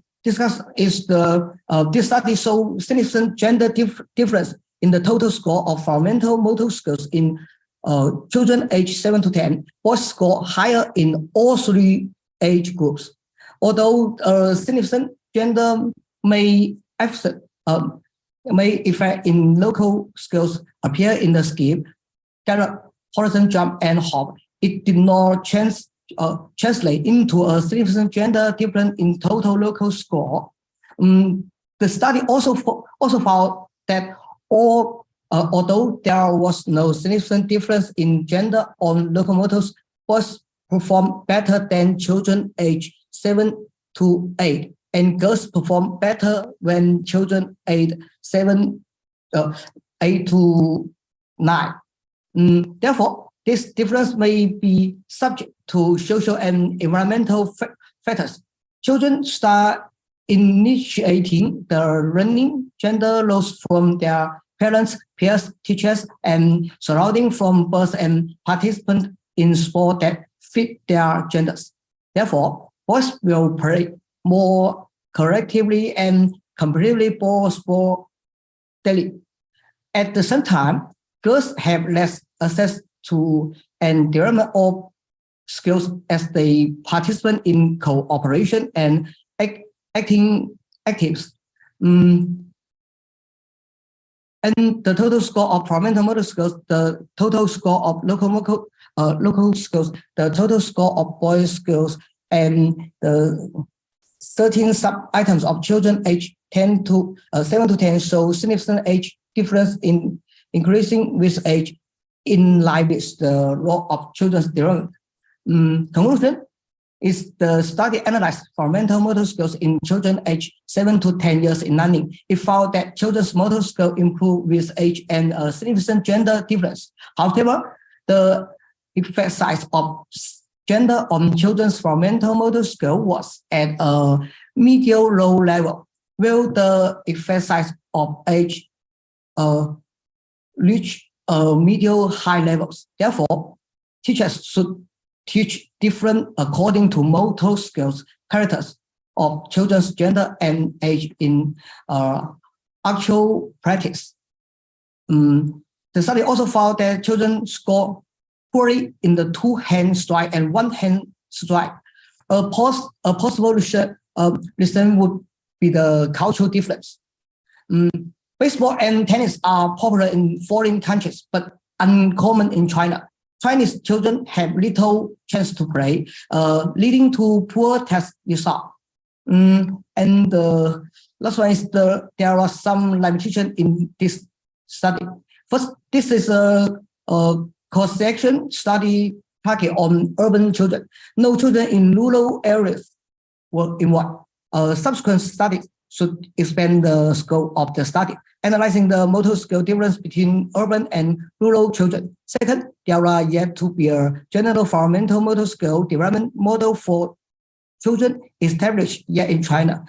is the, this study shows significant gender difference in the total score of fundamental motor skills in children aged 7 to 10. Boys score higher in all 3 age groups. Although significant gender may affect in local skills appear in the skip, gallop, horizontal jump, and hop, it did not translate into a significant gender difference in total local score. The study also found that although there was no significant difference in gender on locomotors, boys perform better than children aged 7 to 8, and girls perform better when children aged 8 to 9. Therefore, this difference may be subject to social and environmental factors. Children start initiating the learning gender roles from their parents, peers, teachers, and surrounding from birth and participants in sport that fit their genders. Therefore, boys will play more collectively and competitively for sport daily. At the same time, girls have less access to and development of skills as they participate in cooperation and acting actives. And the total score of fundamental motor skills, the total score of local skills, the total score of boys skills, and the 13 sub-items of children aged 7 to 10 show significant age difference in increasing with age in line with the role of children's development. Conclusion is the study analyzed fundamental motor skills in children aged 7 to 10 years in learning. It found that children's motor skill improved with age and a significant gender difference. However, the effect size of gender on children's fundamental motor skill was at a medium-low level, while the effect size of age reached medium-high levels. Therefore, teachers should teach different according to motor skills characters of children's gender and age in actual practice. The The study also found that children score poorly in the two-hand strike and one-hand strike. A possible reason would be the cultural difference. Baseball and tennis are popular in foreign countries, but uncommon in China. Chinese children have little chance to play, leading to poor test results. And the last one is there are some limitations in this study. First, this is a cross-section study target on urban children. No children in rural areas were involved. Subsequent studies should expand the scope of the study, analyzing the motor skill difference between urban and rural children. Second, there are yet to be a general fundamental motor skill development model for children established yet in China.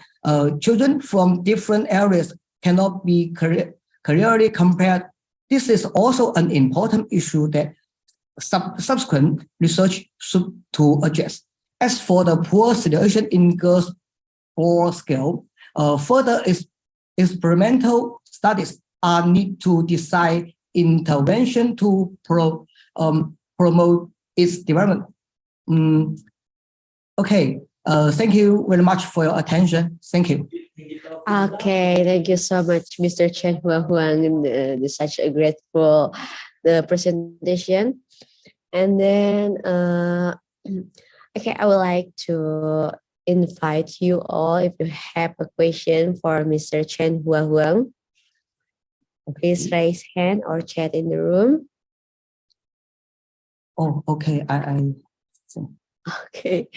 Children from different areas cannot be clearly compared. This is also an important issue that subsequent research should to address. As for the poor situation in girls' ball skill, further experimental studies are need to decide intervention to promote its development. Okay, thank you very much for your attention. Thank you. Okay, thank you so much, Mr. Chen Huang, such a grateful the presentation. And then, okay, I would like to invite you all if you have a question for Mr. Chen Huang. Please raise hand or chat in the room. Oh, okay. Okay.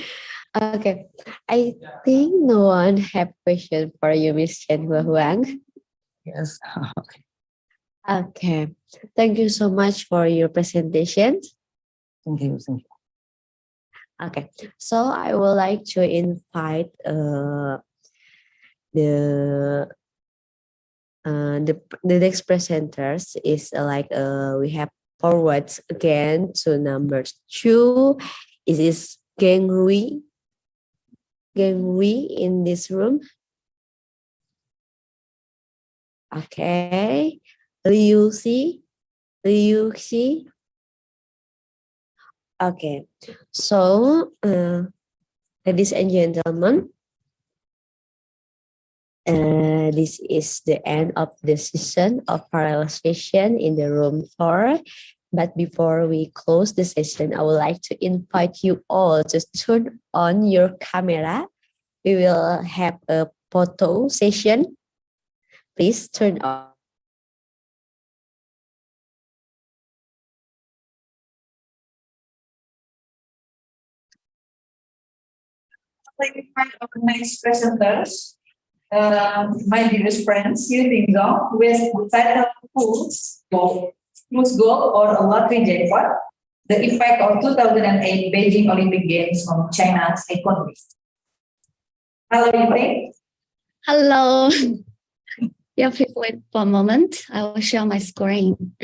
Okay. I think no one have question for you, Ms. Chen Huang. Yes. Okay. Okay. Thank you so much for your presentation. Thank you. Thank you. Okay. So I would like to invite the next presenters is we have forwards again to number 2. It is Geng Rui in this room. Okay. Liu Xi. Okay. So, ladies and gentlemen, this is the end of the session of parallel session in the room 4. But before we close the session, I would like to invite you all to turn on your camera. We will have a photo session. Please turn on. Our next presenters, my dearest friends, Yu Tinggong, with the title Whose Goal or a Lottery Jackpot, the Effect of 2008 Beijing Olympic Games on China's Economy. Hello, Yu. Hello. Yeah, please wait for a moment. I will share my screen.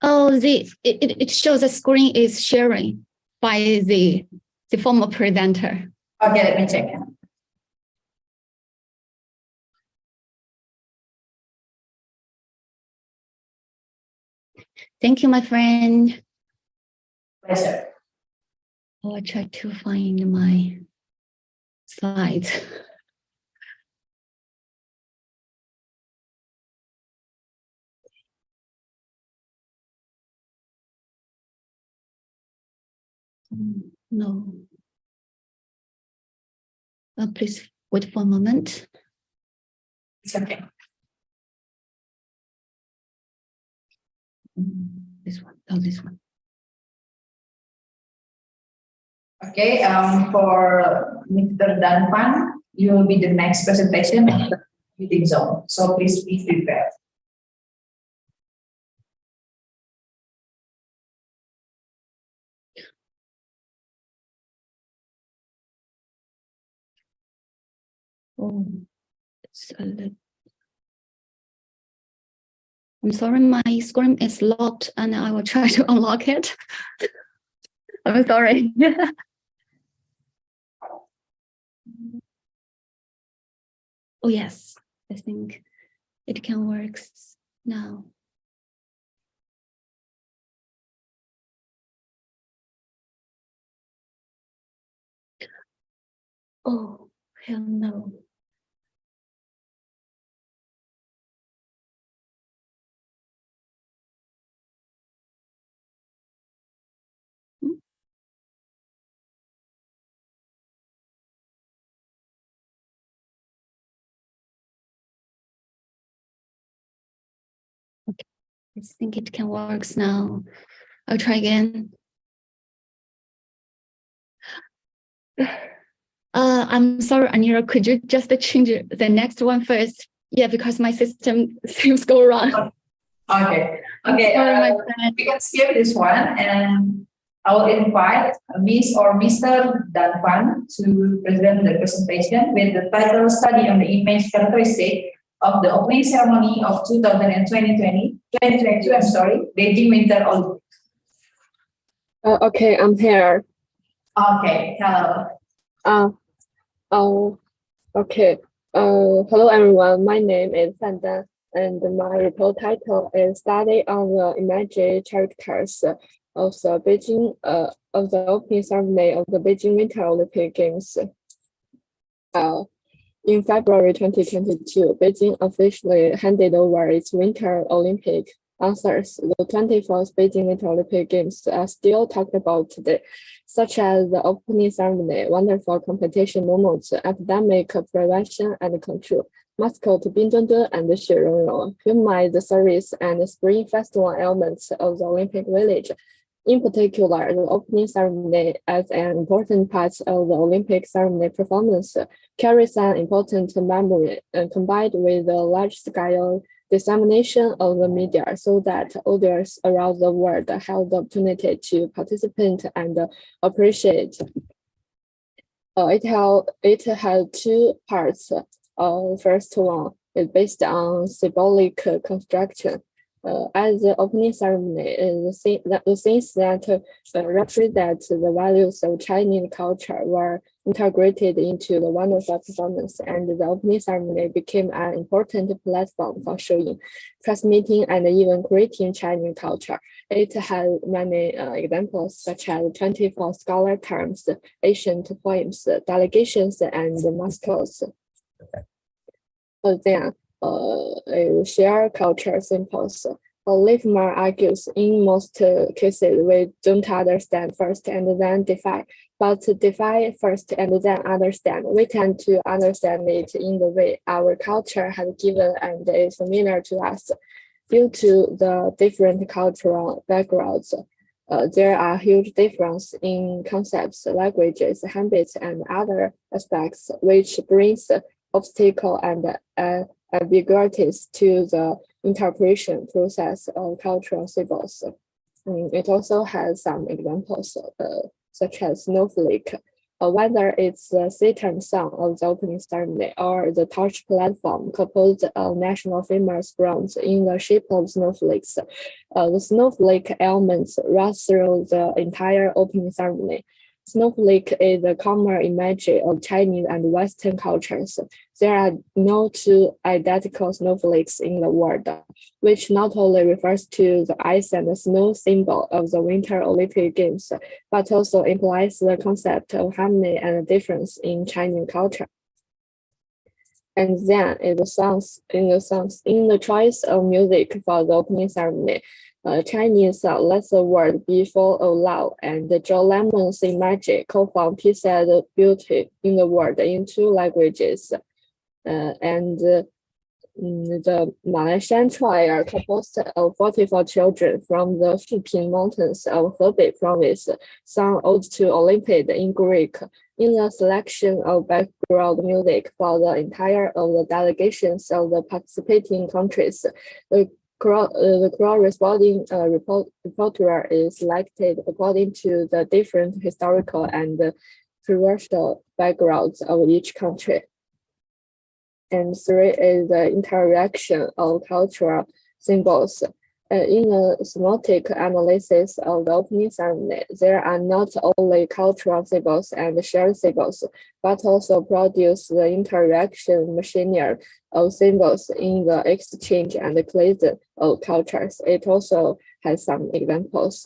Oh, it shows the screen is sharing by the former presenter. Okay, let me check. Thank you, my friend. Pleasure. I'll try to find my slides. No. Please wait for a moment. It's okay. This one. Oh, this one. Okay, for Mr. Dan Pan, you will be the next presentation of the meeting zone. So please be prepared. Oh, it's a little. I'm sorry, my screen is locked and I will try to unlock it. I'm sorry. Oh, yes, I think it can work now. Oh, hell no. Okay, I think it can work now. I'll try again. I'm sorry, Anira, could you just change the next one first? Yeah, because my system seems go wrong. Okay. Okay. Sorry, my friend. We can skip this one, and I will invite Miss or Mr. Danvan to present the presentation with the title "Study on the Image Characteristic of the Opening Ceremony of 2022. I'm sorry, Beijing Winter Olympics." Okay, I'm here. Okay. Hello. Okay. Hello everyone. My name is Sandan, and my report title is "Study on the Image Characters of the Beijing of the Opening Ceremony of the Beijing Winter Olympic Games." In February 2022, Beijing officially handed over its Winter Olympic answers. The 24th Beijing Winter Olympic Games are still talked about today, such as the opening ceremony, wonderful competition moments, epidemic prevention and control, mascot Bindundun and Xurongrong, humanize service and spring festival elements of the Olympic Village. In particular, the opening ceremony, as an important part of the Olympic ceremony performance, carries an important memory and combined with the large-scale dissemination of the media so that audience around the world have the opportunity to participate and appreciate. It has two parts. First one is based on symbolic construction. As the opening ceremony, the things that represent the values of Chinese culture were integrated into the wonderful performance, and the opening ceremony became an important platform for showing, transmitting, and even creating Chinese culture. It has many examples, such as 24 scholar terms, ancient poems, delegations, and mascots. Then, share culture symbols. Liefmer argues in most cases we don't understand first and then defy, but defy first and then understand. We tend to understand it in the way our culture has given and is familiar to us. Due to the different cultural backgrounds, there are huge differences in concepts, languages, habits, and other aspects, which brings obstacle and ambiguities to the interpretation process of cultural symbols. It also has some examples, such as snowflake, whether it's the Saturn song of the opening ceremony or the torch platform composed of national famous bronze in the shape of snowflakes. The snowflake elements run through the entire opening ceremony. Snowflake is a common image of Chinese and Western cultures. There are no two identical snowflakes in the world, which not only refers to the ice and the snow symbol of the Winter Olympic Games, but also implies the concept of harmony and difference in Chinese culture. And then in the choice of music for the opening ceremony, Chinese "Let the World Be Full of Love" and John Lemon's "Image" call for peace and beauty in the world in two languages. The Malaysian choir, composed of 44 children from the Shuping Mountains of Hebei province, sang Ode to Olympiad in Greek. In the selection of background music for the entire of the delegations of the participating countries, the corresponding repertoire is selected according to the different historical and cultural backgrounds of each country. And three is the interaction of cultural symbols. In a semantic analysis of the opening ceremony, there are not only cultural symbols and shared symbols, but also produce the interaction machinery of symbols in the exchange and collision of cultures. It also has some examples,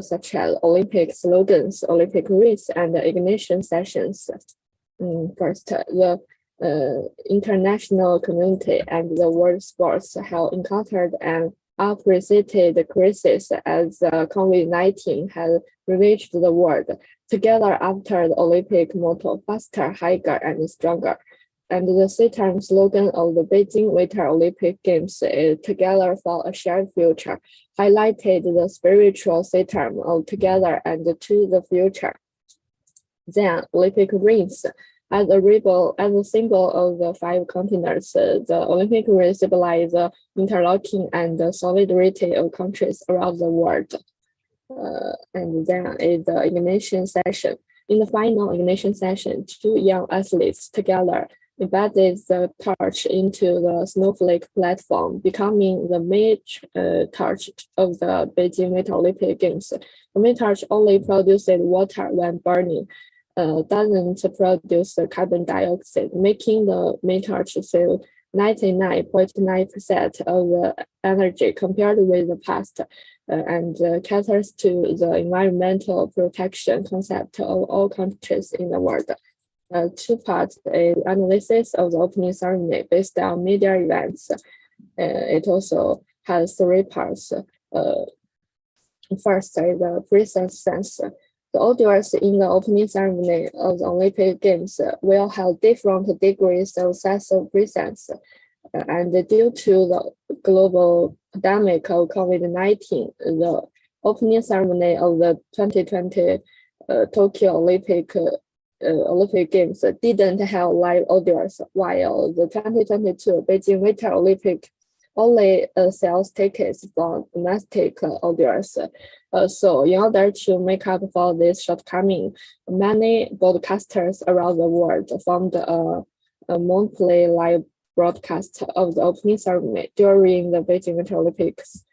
such as Olympic slogans, Olympic wreaths, and ignition sessions. First, the international community and the world sports have encountered an unprecedented crisis as COVID-19 has ravaged the world. Together after the Olympic motto, faster, higher, and stronger. And the CITAM slogan of the Beijing Winter Olympic Games is Together for a Shared Future, highlighted the spiritual CITAM of Together and to the Future. Then Olympic rings. As a symbol of the 5 continents, the Olympic rings symbolize the interlocking and the solidarity of countries around the world. And then is the ignition session. In the final ignition session, 2 young athletes together embedded the torch into the snowflake platform, becoming the main torch of the Beijing Winter Olympic Games. The main torch only produces water when burning. Doesn't produce carbon dioxide, making the main torch save 99.9% of the energy compared with the past, and caters to the environmental protection concept of all countries in the world. 2 parts, analysis of the opening ceremony based on media events. It also has 3 parts. First is the presence sense. The audience in the opening ceremony of the Olympic Games will have different degrees of sense of presence. And due to the global pandemic of COVID-19, the opening ceremony of the 2020 Tokyo Olympic Games didn't have live audience, while the 2022 Beijing Winter Olympic only sells tickets for domestic audience. So in order to make up for this shortcoming, many broadcasters around the world formed a monthly live broadcast of the opening ceremony during the Beijing Winter Olympics.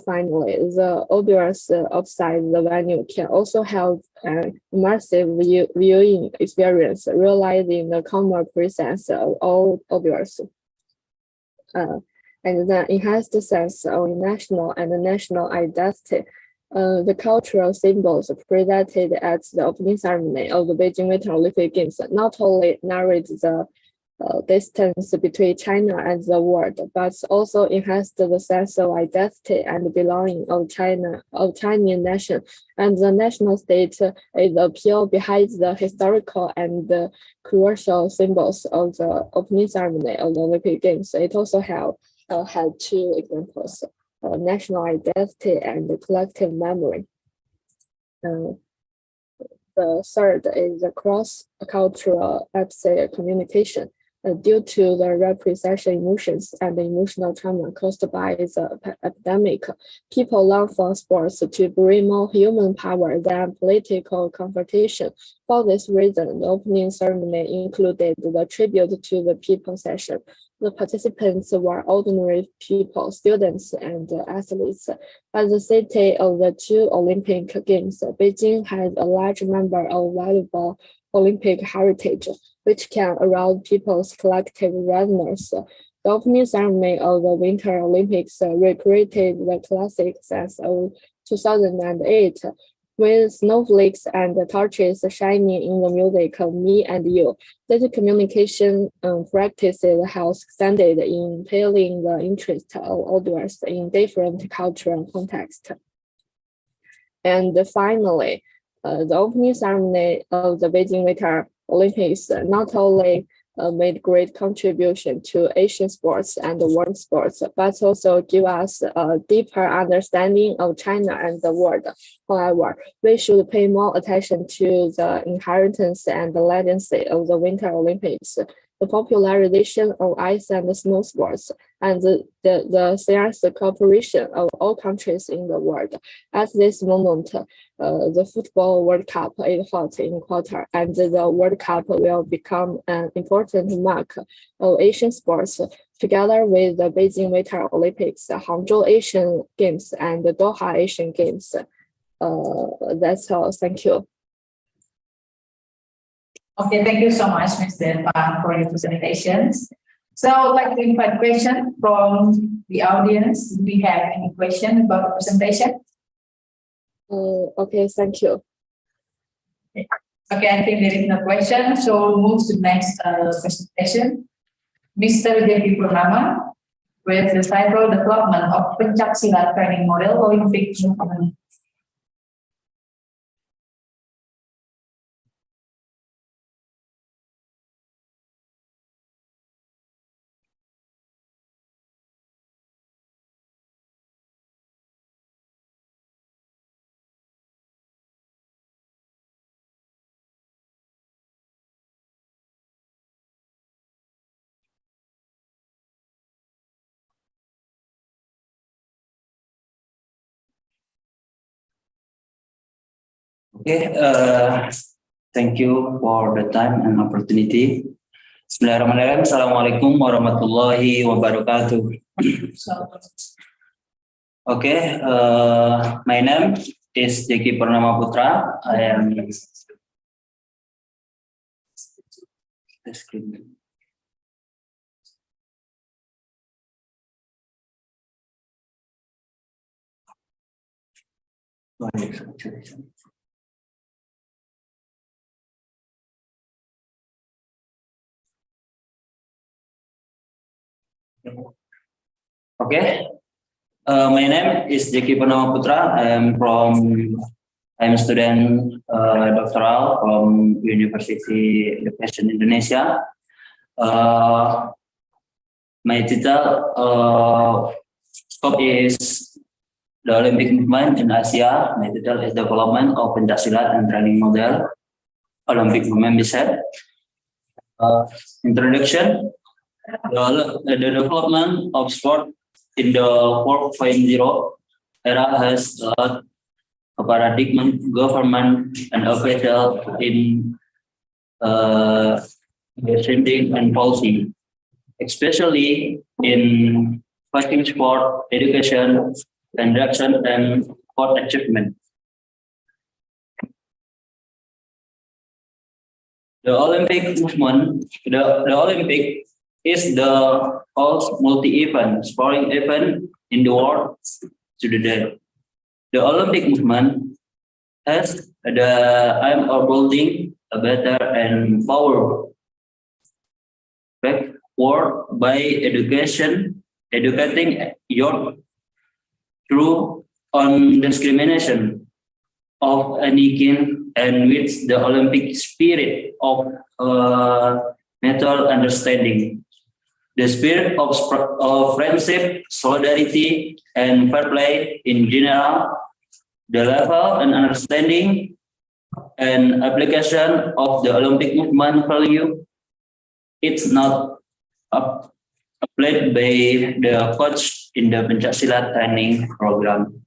Finally, the audience outside the venue can also have an immersive viewing experience, realizing the common presence of all audience. And then enhanced sense of national and national identity. The cultural symbols presented at the opening ceremony of the Beijing Winter Olympic Games not only narrowed the distance between China and the world, but also enhanced the sense of identity and belonging of Chinese nation, and the national state is the appeal behind the historical and crucial symbols of the opening ceremony of the Olympic Games. It also had 2 examples: national identity and collective memory. The third is the cross-cultural communication. Due to the repression emotions and emotional trauma caused by the epidemic, people long for sports to bring more human power than political confrontation. For this reason, the opening ceremony included the tribute to the people session. The participants were ordinary people, students, and athletes. As the city of the 2 Olympic Games, Beijing has a large number of valuable Olympic heritage, which can arouse people's collective resonance. The opening ceremony of the Winter Olympics recreated the classic sense of 2008, with snowflakes and torches shining in the music of Me and You. This communication practices have extended in appealing the interest of audience in different cultural contexts. And finally, the opening ceremony of the Beijing Winter Olympics not only made great contribution to Asian sports and world sports, but also give us a deeper understanding of China and the world. However, we should pay more attention to the inheritance and the legacy of the Winter Olympics, the popularization of ice and snow sports, and the serious cooperation of all countries in the world. At this moment, the Football World Cup is hot in quarter, and the World Cup will become an important mark of Asian sports. together with the Beijing Winter Olympics, the Hangzhou Asian Games, and the Doha Asian Games. That's all. Thank you. Okay, thank you so much, Mr. Pan, for your presentations. So I'd like to invite questions from the audience. Do we have any question about the presentation? Okay, thank you. Okay, I think there is no question, so we'll move to the next presentation. Mr. J.P. Purnama, with the title Development of Pencaksilat Training Model Olympic Movement. Okay, thank you for the time and opportunity. Bismillahirrahmanirrahim. Assalamualaikum warahmatullahi wabarakatuh. Okay, my name is Jeki Purnama Putra. I am okay. My name is Jeki Purnama Putra. I'm a student doctoral from University Education Indonesia. My title scope is the Olympic movement in Asia. My title is Development of Pencaksilat and Training Model Olympic Movement BSET. Introduction. The development of sport in the 4.0 era has a paradigm government and official in trending and policy, especially in fighting sport, education, conduction, and sport achievement. The Olympic movement, the Olympic is the most multi-event sporting event in the world today. The Olympic movement has the aim of building a better and powerful world by educating youth through non-discrimination of any kind and with the Olympic spirit of mutual understanding. The spirit of friendship, solidarity, and fair play in general, the level and understanding and application of the Olympic movement value, it's not applied by the coach in the Pencaksilat training program.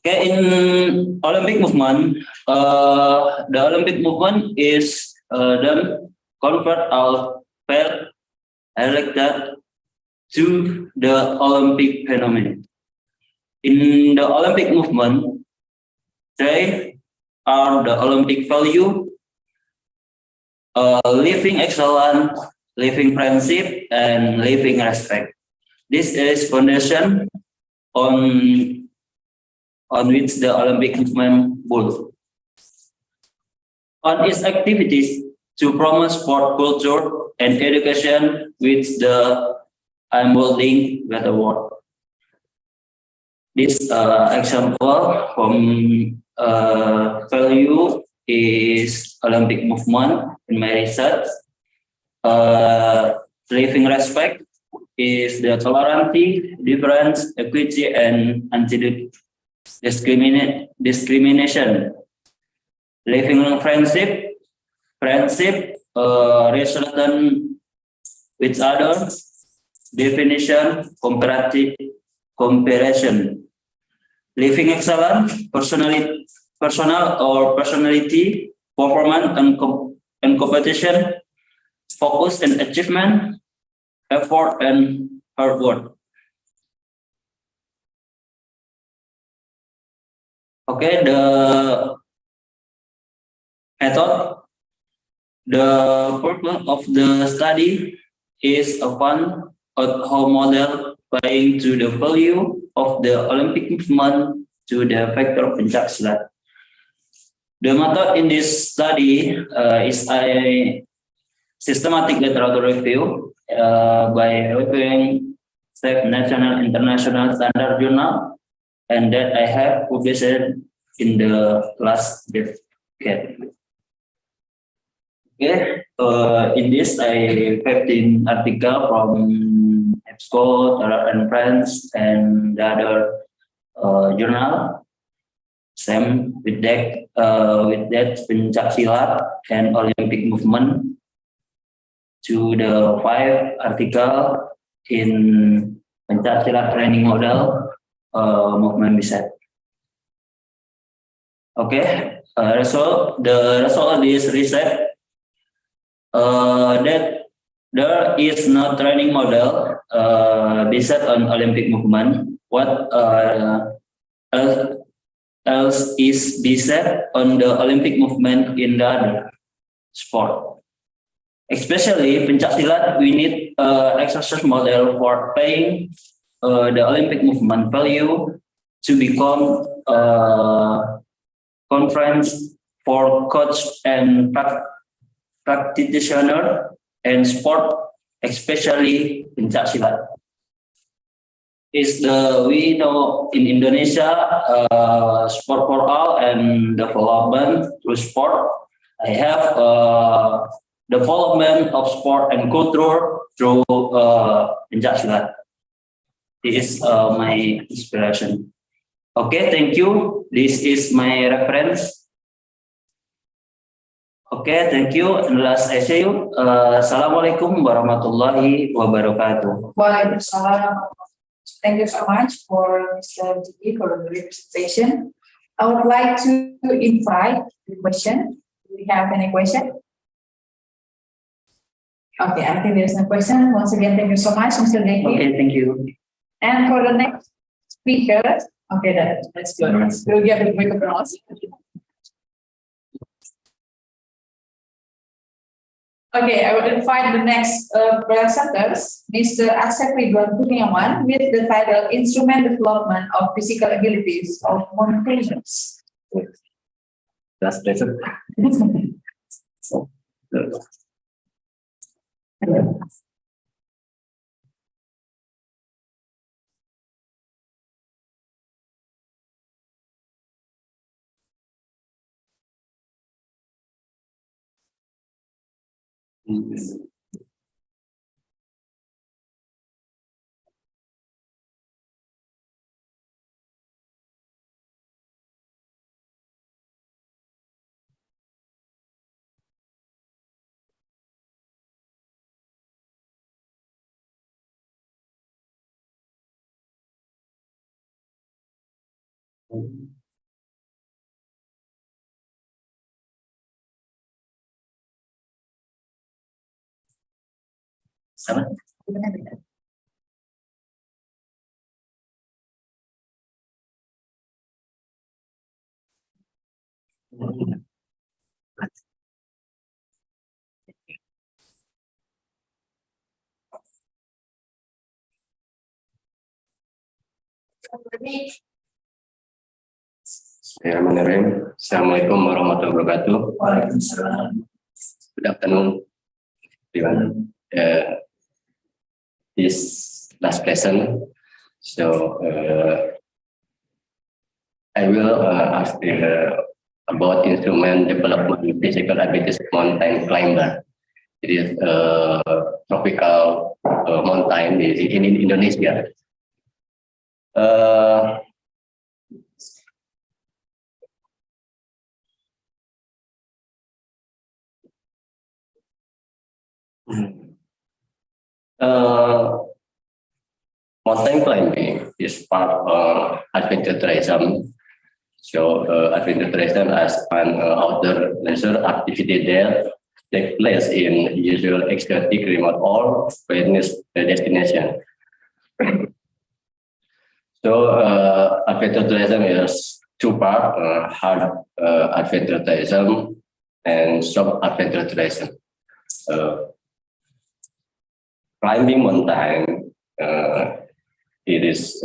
Okay, in Olympic movement, the Olympic movement is then convert our fair elected to the Olympic phenomenon. In the Olympic movement, they are the Olympic value, living excellence, living friendship, and living respect. This is foundation on which the Olympic movement builds. On its activities to promote sport culture and education with the building better world. This example from value is Olympic movement in my research. Living respect is the tolerance, difference, equity, and anti-discrimination. Living friendship, relation with others, definition, comparison. Living excellence, personality, performance and competition, focus and achievement, effort and hard work. Okay, the method. The purpose of the study is a fun ad-hoc model applying to the value of the Olympic movement to the factor pencaksilat. The method in this study is a systematic literature review by reviewing state, national, international standard journal, and that I have published in the last decade. Okay, in this I 15 article from EBSCO, Terra and Friends, and the other journal. Same with that pencaksilat and Olympic movement. To the 5 article in pencaksilat training model movement reset. Okay, the result of this research. That there is no training model based on Olympic movement. What else is based on the Olympic movement in the other sport? Especially pencaksilat, we need exercise model for playing the Olympic movement value to become conference for coach and practitioner and sport, especially pencaksilat. We know in Indonesia sport for all and development through sport. I have development of sport and culture through pencaksilat. This is my inspiration. Okay, thank you. This is my reference. Okay, thank you. And last I say you. Assalamualaikum warahmatullahi wabarakatuh. Waalaikumsalam. Thank you so much for Mr. Diki for the presentation. I would like to invite the question. Do we have any question? Okay, I think there's no question. Once again, thank you so much, Mr. Diki. Okay, thank you. And for the next speaker, okay, that's good. We'll get the microphone. Okay, I will invite the next presenters, Mr. Asep Ridwan Kurniawan, with the title Instrument Development of Physical Abilities of Mountainers. That's present. Sama? Bismillahirrahmanirrahim. Assalamualaikum warahmatullahi wabarakatuh. Waalaikumsalam. Good afternoon, everyone. This last lesson, so I will ask about instrument development physical abilities mountain climber. It is tropical mountain in Indonesia. Mountain climbing is part of adventure tourism. So adventure tourism as an outdoor leisure activity there take place in usual exotic, remote, or wilderness destination. So adventure tourism is two parts: hard adventure tourism and soft adventure tourism. Climbing mountain, it is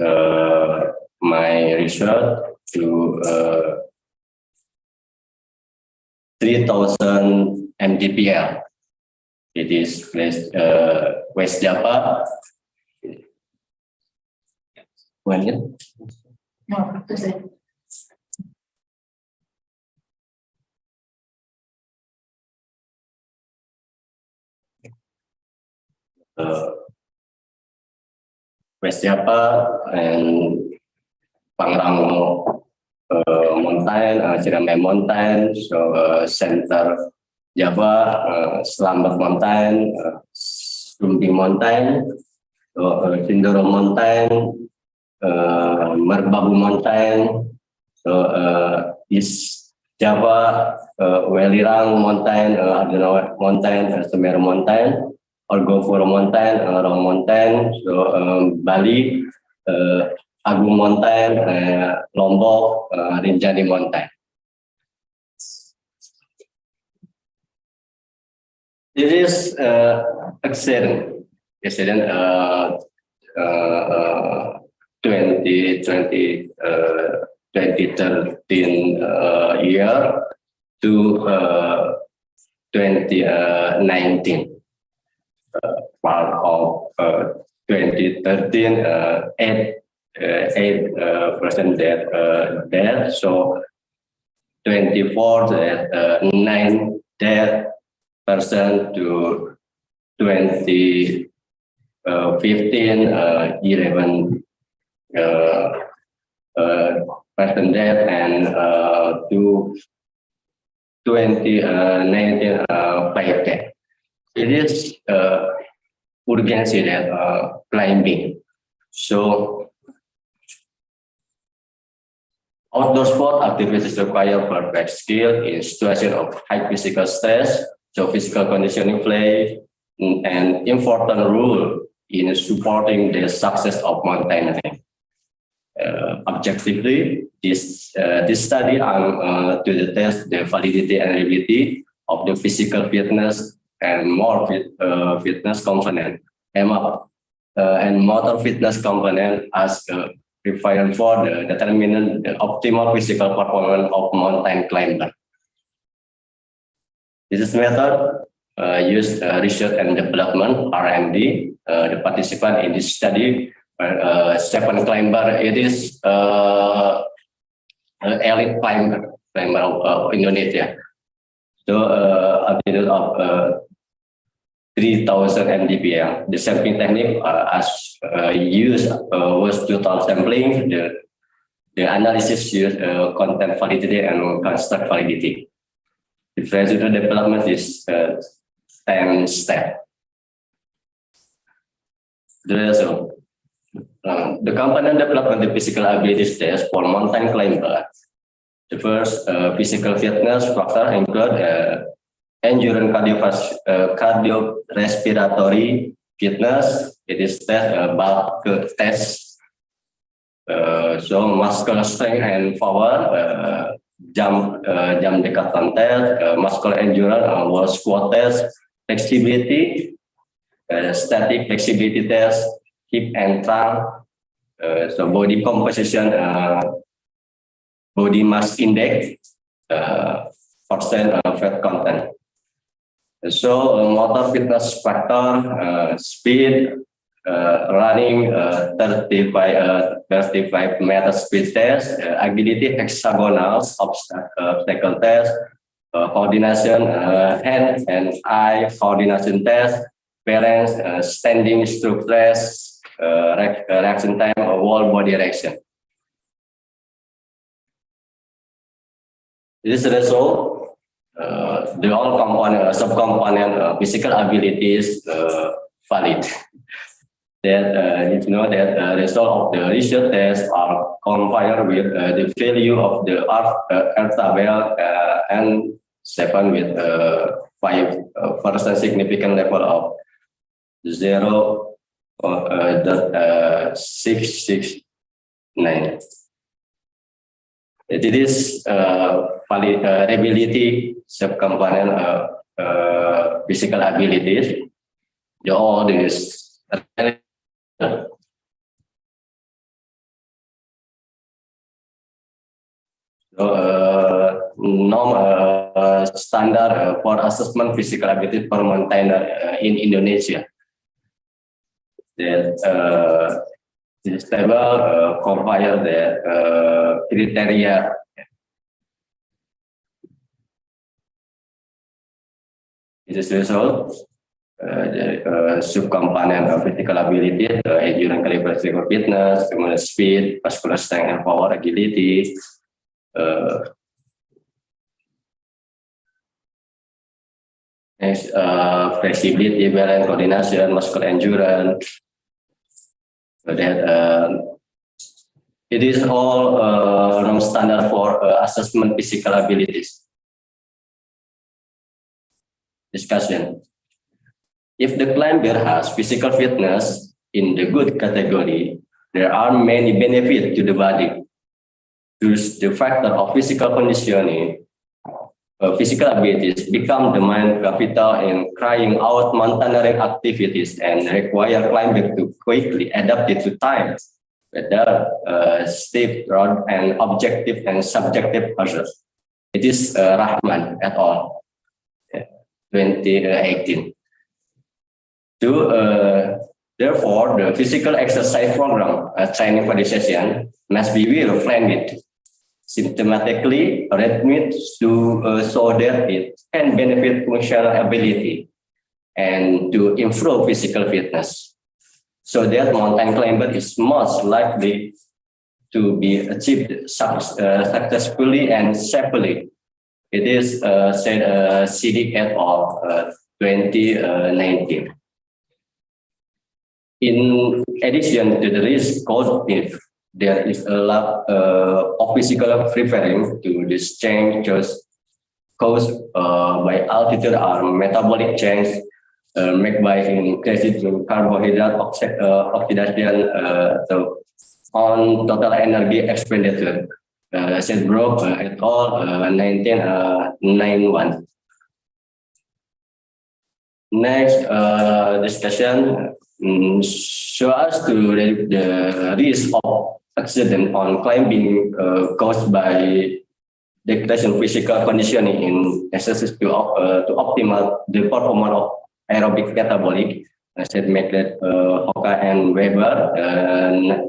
my research to 3,000 mdpl. It is placed West Java. One year? No, that's it. West Java and Pangrango mountain, Ciremai mountain, so Center Java, Selamat mountain, Sumbing mountain, Sindoro mountain, Merbabu mountain, so East Java, Welirang mountain, Ardina mountain, Semeru mountain, Orgoforo mountain, Rong mountain, so Bali, Agung mountain, Lombok, Rinjani mountain. It is accident 2013 year to 2019. Part of 2013, 8% death, so 24 9 death percent to 2015 11 percent death and to 2019 5 death. It is urgency that climbing. So outdoor sport activities require perfect skill in situation of high physical stress. So physical conditioning play an important role in supporting the success of mountaineering. Objectively, this study to test the validity and reliability of the physical fitness and more fitness component, and motor fitness component as required for the determining the optimal physical performance of mountain climber. This method used research and development (R&D). The participant in this study, 7 climber. It is elite climber of Indonesia. So altitude of 3,000 mdpl. The sampling technique as used was total sampling. The analysis used content validity and construct validity. The residual development is 10 steps. The component development the physical abilities test for mountain climber. The first physical fitness factor include endurance cardiorespiratory fitness. It is bulk test. So muscular strength and power, jump decathlon test, muscular endurance, wall squat test, flexibility, static flexibility test, hip and trunk, so body composition, body mass index, percent fat content. So motor fitness factor, speed, running 35 meter speed test, agility hexagonal obstacle test, coordination, hand and eye coordination test, balance, standing stroke test, reaction time, whole body reaction. This result, the all component, sub-component physical abilities valid. That you know that the result of the research test are compared with the value of the earth tabel and 7 with percent significant level of 0.669. It is ability subcomponent of physical abilities. All this standard for assessment physical ability per maintainer in Indonesia. That this table compare the criteria. This result, the subcomponent of physical ability, endurance, calibration, fitness, speed, muscular strength, and power, agility. Next, flexibility, balance, coordination, muscular endurance. So that it is all non-standard for assessment physical abilities. Discussion. If the climber has physical fitness in the good category, there are many benefits to the body. Thus, the factor of physical conditioning, physical abilities become the main capital in carrying out mountaineering activities and require climber to quickly adapt it to time, whether steep road and objective and subjective measures. It is Rahman et al. 2018. Therefore, the physical exercise program training for the session must be well planned with systematically rhythmic to so that it can benefit functional ability and to improve physical fitness, so that mountain climber is most likely to be achieved successfully and safely. It is said CD et al. 2019. In addition to the risk cognitive, there is a lot of physical preferring to this change caused by altitude or metabolic change made by increased carbohydrate oxidation on total energy expenditure. Said Brock et al. 1991. Next discussion show us to the risk of accident on climbing caused by degradation physical conditioning in exercise to optimal the performance of aerobic metabolic. I said Maclet, Hoka and Weber,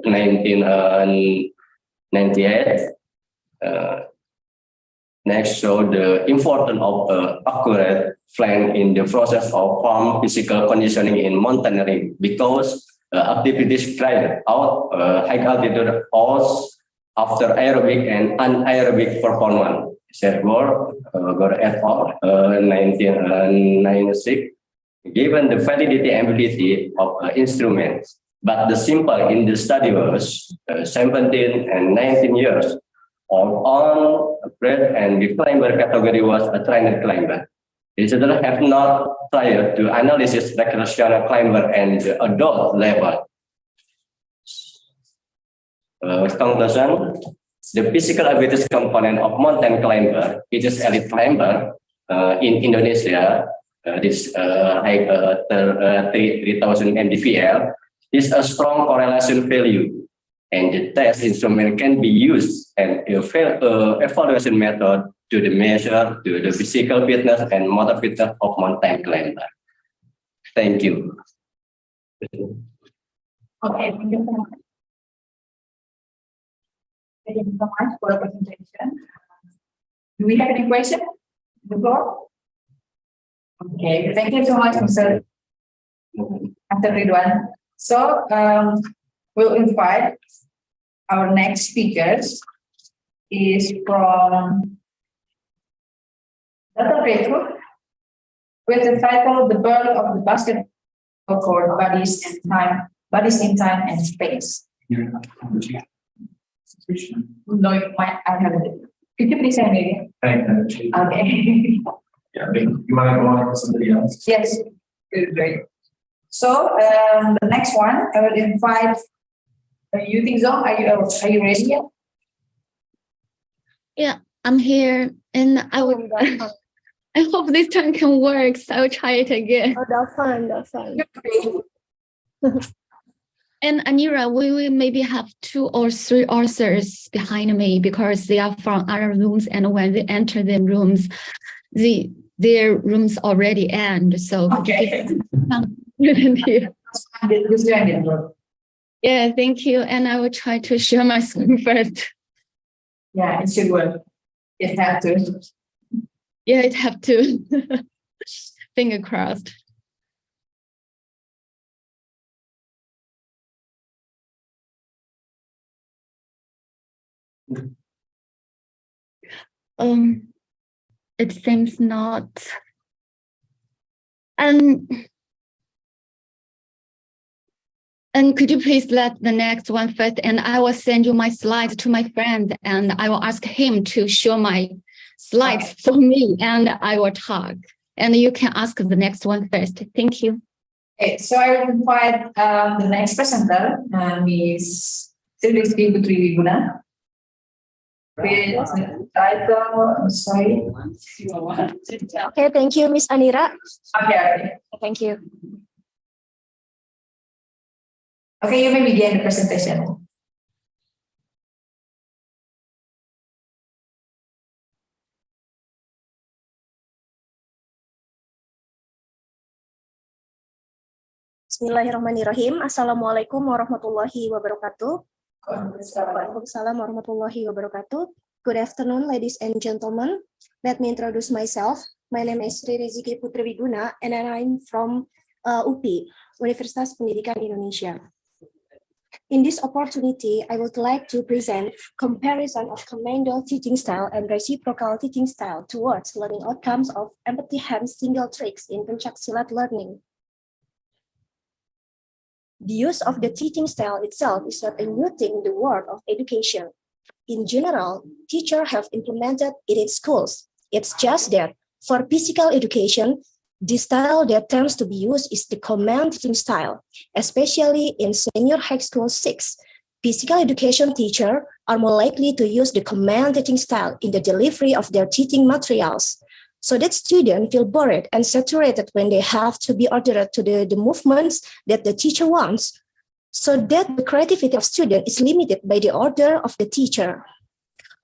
1998. Next, show the importance of accurate plan in the process of farm physical conditioning in mountaineering, because activities carried out high altitude hours after aerobic and anaerobic performance. Said Gore et al. 1996. Given the validity and ability of instruments, but the sample in the study was 17 and 19 years old on bread, and the climber category was a trained climber. Researchers have not tried to analysis recreational climber and the adult level. Conclusion: the physical abilities component of mountain climber, it is elite climber in Indonesia. This 3000 mdpl is a strong correlation value, and the test instrument can be used and evaluation method to the measure to the physical fitness and motor fitness of mountain climber. Thank you. Okay, thank you so much. Thank you so much for the presentation. Do we have any questions on the floor? Okay, thank you so much, Mr. Ridwan. So we'll invite our next speakers is from Dr. Petru with the title "The Birth of the Basketball Court: Bodies in Time and Space." No, I have it. Could you please send me? Okay. Yeah, you want to go on to somebody else? Yes, good, great. So the next one, I will invite you, Zong. Are you ready yet? Yeah, I'm here, and I would. I hope this time can work. So I will try it again. Oh, that's fine. That's fine. And Anira, we will maybe have 2 or 3 authors behind me because they are from other rooms, and when they enter the rooms, their rooms already end. So okay. Yeah, thank you. And I will try to share my screen first. Yeah, it should work. It have to. Yeah, it have to. Finger crossed. It seems not. And could you please let the next one first, and I will send you my slides to my friend, and I will ask him to show my slides for me, and I will talk. And you can ask the next one first. Thank you. Okay, so I will invite the next presenter, Ms. Sylvie Putri Wiguna. With the title, sorry. Okay, thank you, Miss Anira. Okay. Thank you. Okay, you may begin the presentation. Bismillahirrahmanirrahim. Assalamualaikum warahmatullahi wabarakatuh. Waalaikumsalam warahmatullahi wabarakatuh. Good afternoon, ladies and gentlemen. Let me introduce myself. My name is Sri Riziki Putri Wiguna, and I'm from UPI, Universitas Pendidikan Indonesia. In this opportunity, I would like to present comparison of commando teaching style and reciprocal teaching style towards learning outcomes of empty-hand single tricks in pencaksilat learning. The use of the teaching style itself is not a new thing in the world of education. In general, teachers have implemented it in schools. It's just that for physical education, the style that tends to be used is the command teaching style, especially in senior high school 6. Physical education teachers are more likely to use the command teaching style in the delivery of their teaching materials, so that students feel bored and saturated when they have to be ordered to the movements that the teacher wants, so that the creativity of students is limited by the order of the teacher.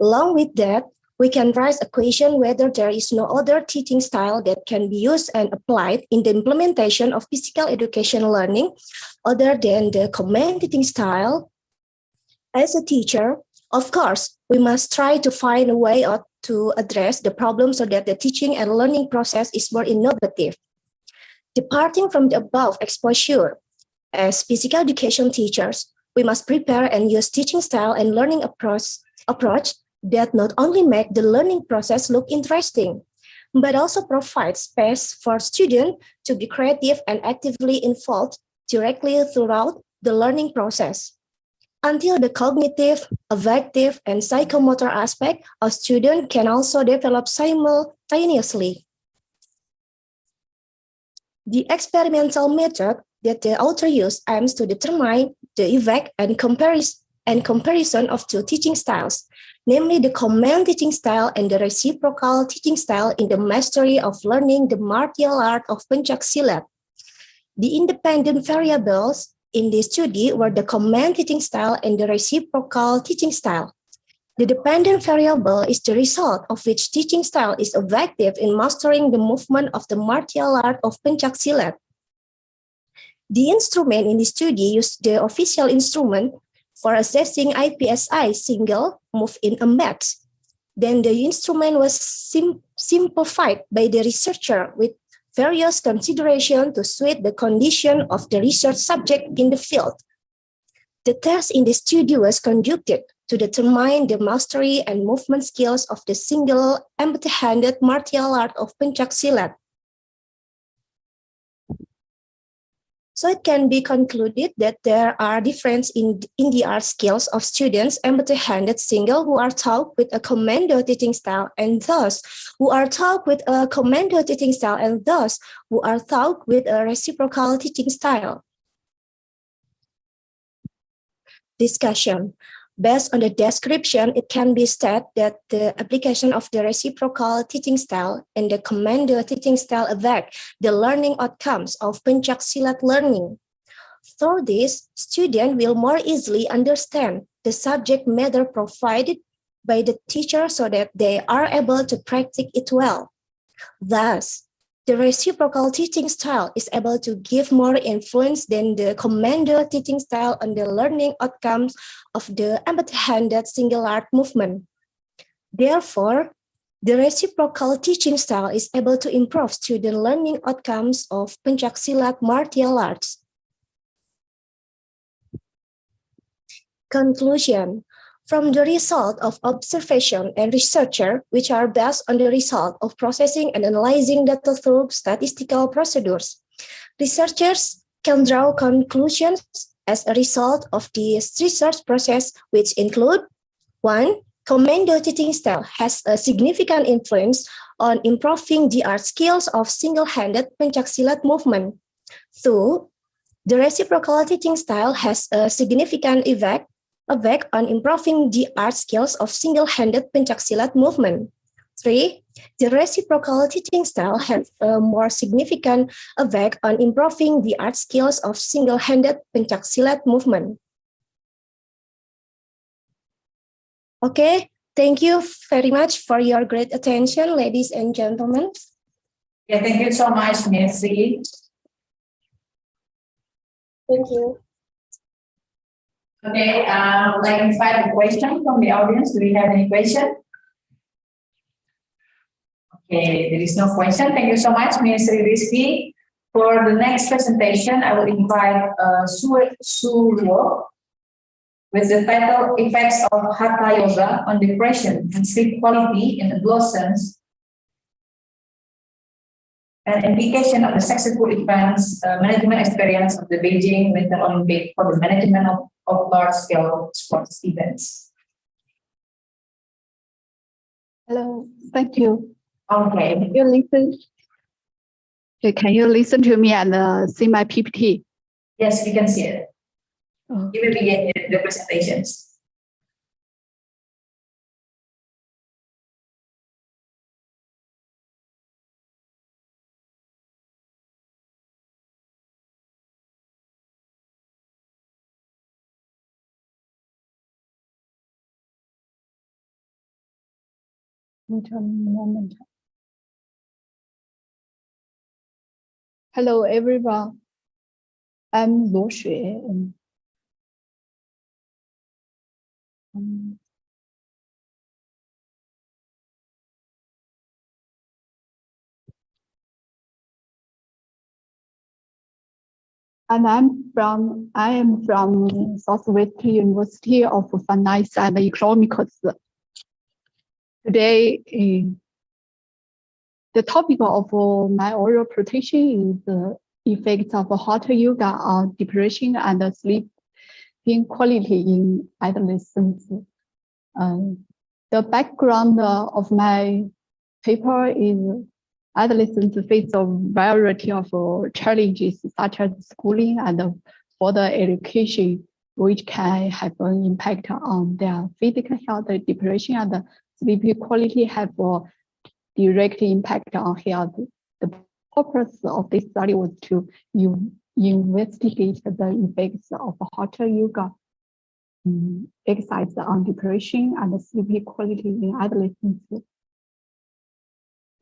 Along with that, we can raise a question whether there is no other teaching style that can be used and applied in the implementation of physical education learning other than the command teaching style. As a teacher, of course, we must try to find a way out to address the problem so that the teaching and learning process is more innovative. Departing from the above exposure, as physical education teachers, we must prepare and use teaching style and learning approach that not only make the learning process look interesting, but also provide space for students to be creative and actively involved directly throughout the learning process, until the cognitive, affective, and psychomotor aspect of students can also develop simultaneously. The experimental method that the author used aims to determine the effect and comparison of 2 teaching styles, namely the command teaching style and the reciprocal teaching style in the mastery of learning the martial art of pencaksilat. The independent variables in this study were the command teaching style and the reciprocal teaching style. The dependent variable is the result of which teaching style is effective in mastering the movement of the martial art of pencaksilat. The instrument in this study used the official instrument for assessing IPSI single move in a match. Then the instrument was simplified by the researcher with various considerations to suit the condition of the research subject in the field. The test in the study was conducted to determine the mastery and movement skills of the single empty-handed martial art of pencaksilat. So it can be concluded that there are differences in the art skills of students empty-handed single who are taught with a commando teaching style and those who are taught with a commando teaching style and those who are taught with a reciprocal teaching style. Discussion. Based on the description, it can be said that the application of the reciprocal teaching style and the commando teaching style affect the learning outcomes of Pencak Silat learning. Through this, students will more easily understand the subject matter provided by the teacher so that they are able to practice it well. Thus, the reciprocal teaching style is able to give more influence than the commando teaching style on the learning outcomes of the empty-handed single art movement. Therefore, the reciprocal teaching style is able to improve student learning outcomes of Pencak Silat martial arts. Conclusion. From the result of observation and researcher, which are based on the result of processing and analyzing data through statistical procedures, researchers can draw conclusions as a result of this research process, which include 1. Commando teaching style has a significant influence on improving the art skills of single-handed Pencak Silat movement. 2. The reciprocal teaching style has a significant effect on improving the art skills of single-handed Pencak Silat movement. 3. The reciprocal teaching style has a more significant effect on improving the art skills of single-handed Pencak Silat movement. Okay, thank you very much for your great attention, ladies and gentlemen. Yeah, thank you so much, Ms. Lee. Thank you. Okay, I'd like to invite a question from the audience. Do we have any question? Okay, there is no question. Thank you so much, Ms. Rizky. For the next presentation, I will invite Suryo with the title Effects of Hatha Yoga on Depression and Sleep Quality in Adolescents, an indication of the successful events management experience of the Beijing Winter Olympic for the management of large-scale sports events. Hello, thank you. Okay. Can you listen? Okay, can you listen to me and see my PPT? Yes, you can see it. Oh. You will begin the presentations. Moment. Hello, everyone. I'm Luo Xue. And I am from Southwest University of Finance and Economics. Today, the topic of my oral presentation is the effects of Hatha yoga on depression and sleeping quality in adolescents. The background of my paper is adolescents face a variety of challenges such as schooling and further education, which can have an impact on their physical health. Depression and sleep quality have a direct impact on health. The purpose of this study was to investigate the effects of Hatha yoga exercise on depression and sleep quality in adolescents.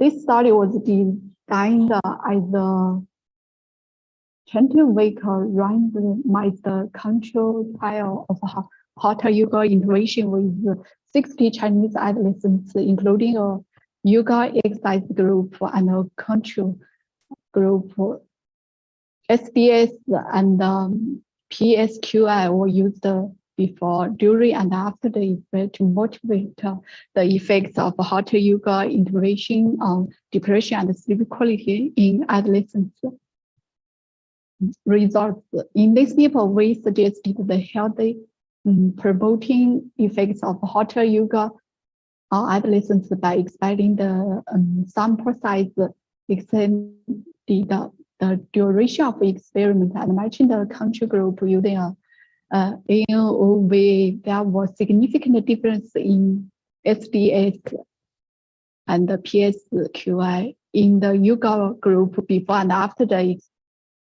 This study was designed as a 20-week randomized control trial of Hatha yoga intervention with 60 Chinese adolescents, including a yoga exercise group and a control group. SDS and PSQI were used before, during, and after the event to motivate the effects of Hatha yoga intervention on depression and sleep quality in adolescents. results. In this paper, we suggested the healthy promoting effects of hatha yoga on adolescents by expanding the sample size, extending the duration of experiment, and matching the control group using a ANOV. There was significant difference in SDS and the PSQI in the yoga group before and after the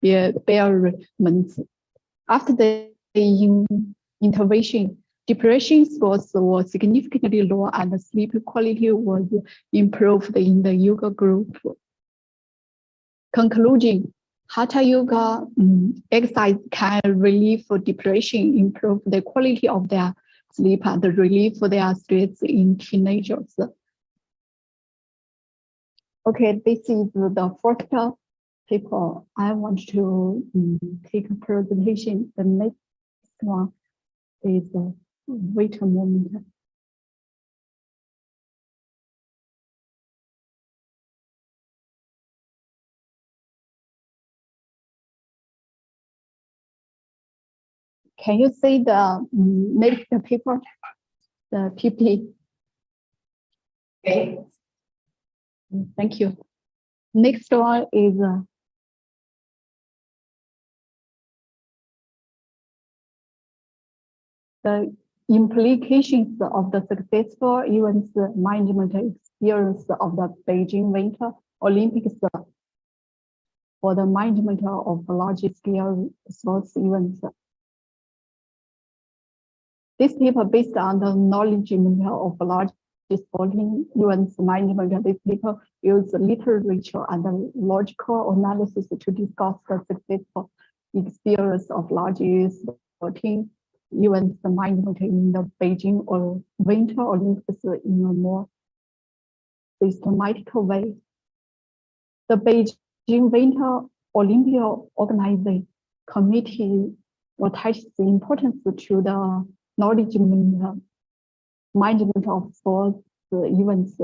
experiments. After the intervention, depression scores were significantly lower and the sleep quality was improved in the yoga group. Conclusion, hatha yoga exercise can relieve depression, improve the quality of their sleep, and relieve their stress in teenagers. Okay, this is the first paper I want to take a presentation. The next one is wait a moment. Can you see the next paper, the PP? Okay. Thank you. Next one is the implications of the successful events management experience of the Beijing Winter Olympics for the management of large-scale sports events. This paper, based on the knowledge of large sporting events management, this paper uses literature and logical analysis to discuss the successful experience of large sporting events management in the Beijing or Winter Olympics in a more systematic way. The Beijing Winter Olympic Organizing Committee attaches importance to the knowledge management of sports events,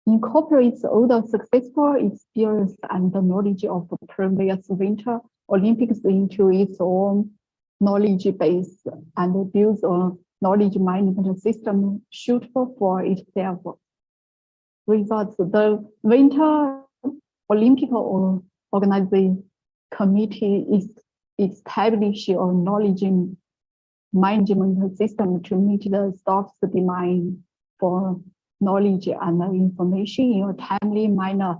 incorporates all the successful experience and the knowledge of previous Winter Olympics into its own knowledge base and builds a knowledge management system suitable for itself. Results, the Winter Olympic Organizing Committee is establishing a knowledge management system to meet the staff's demand for knowledge and information in a timely manner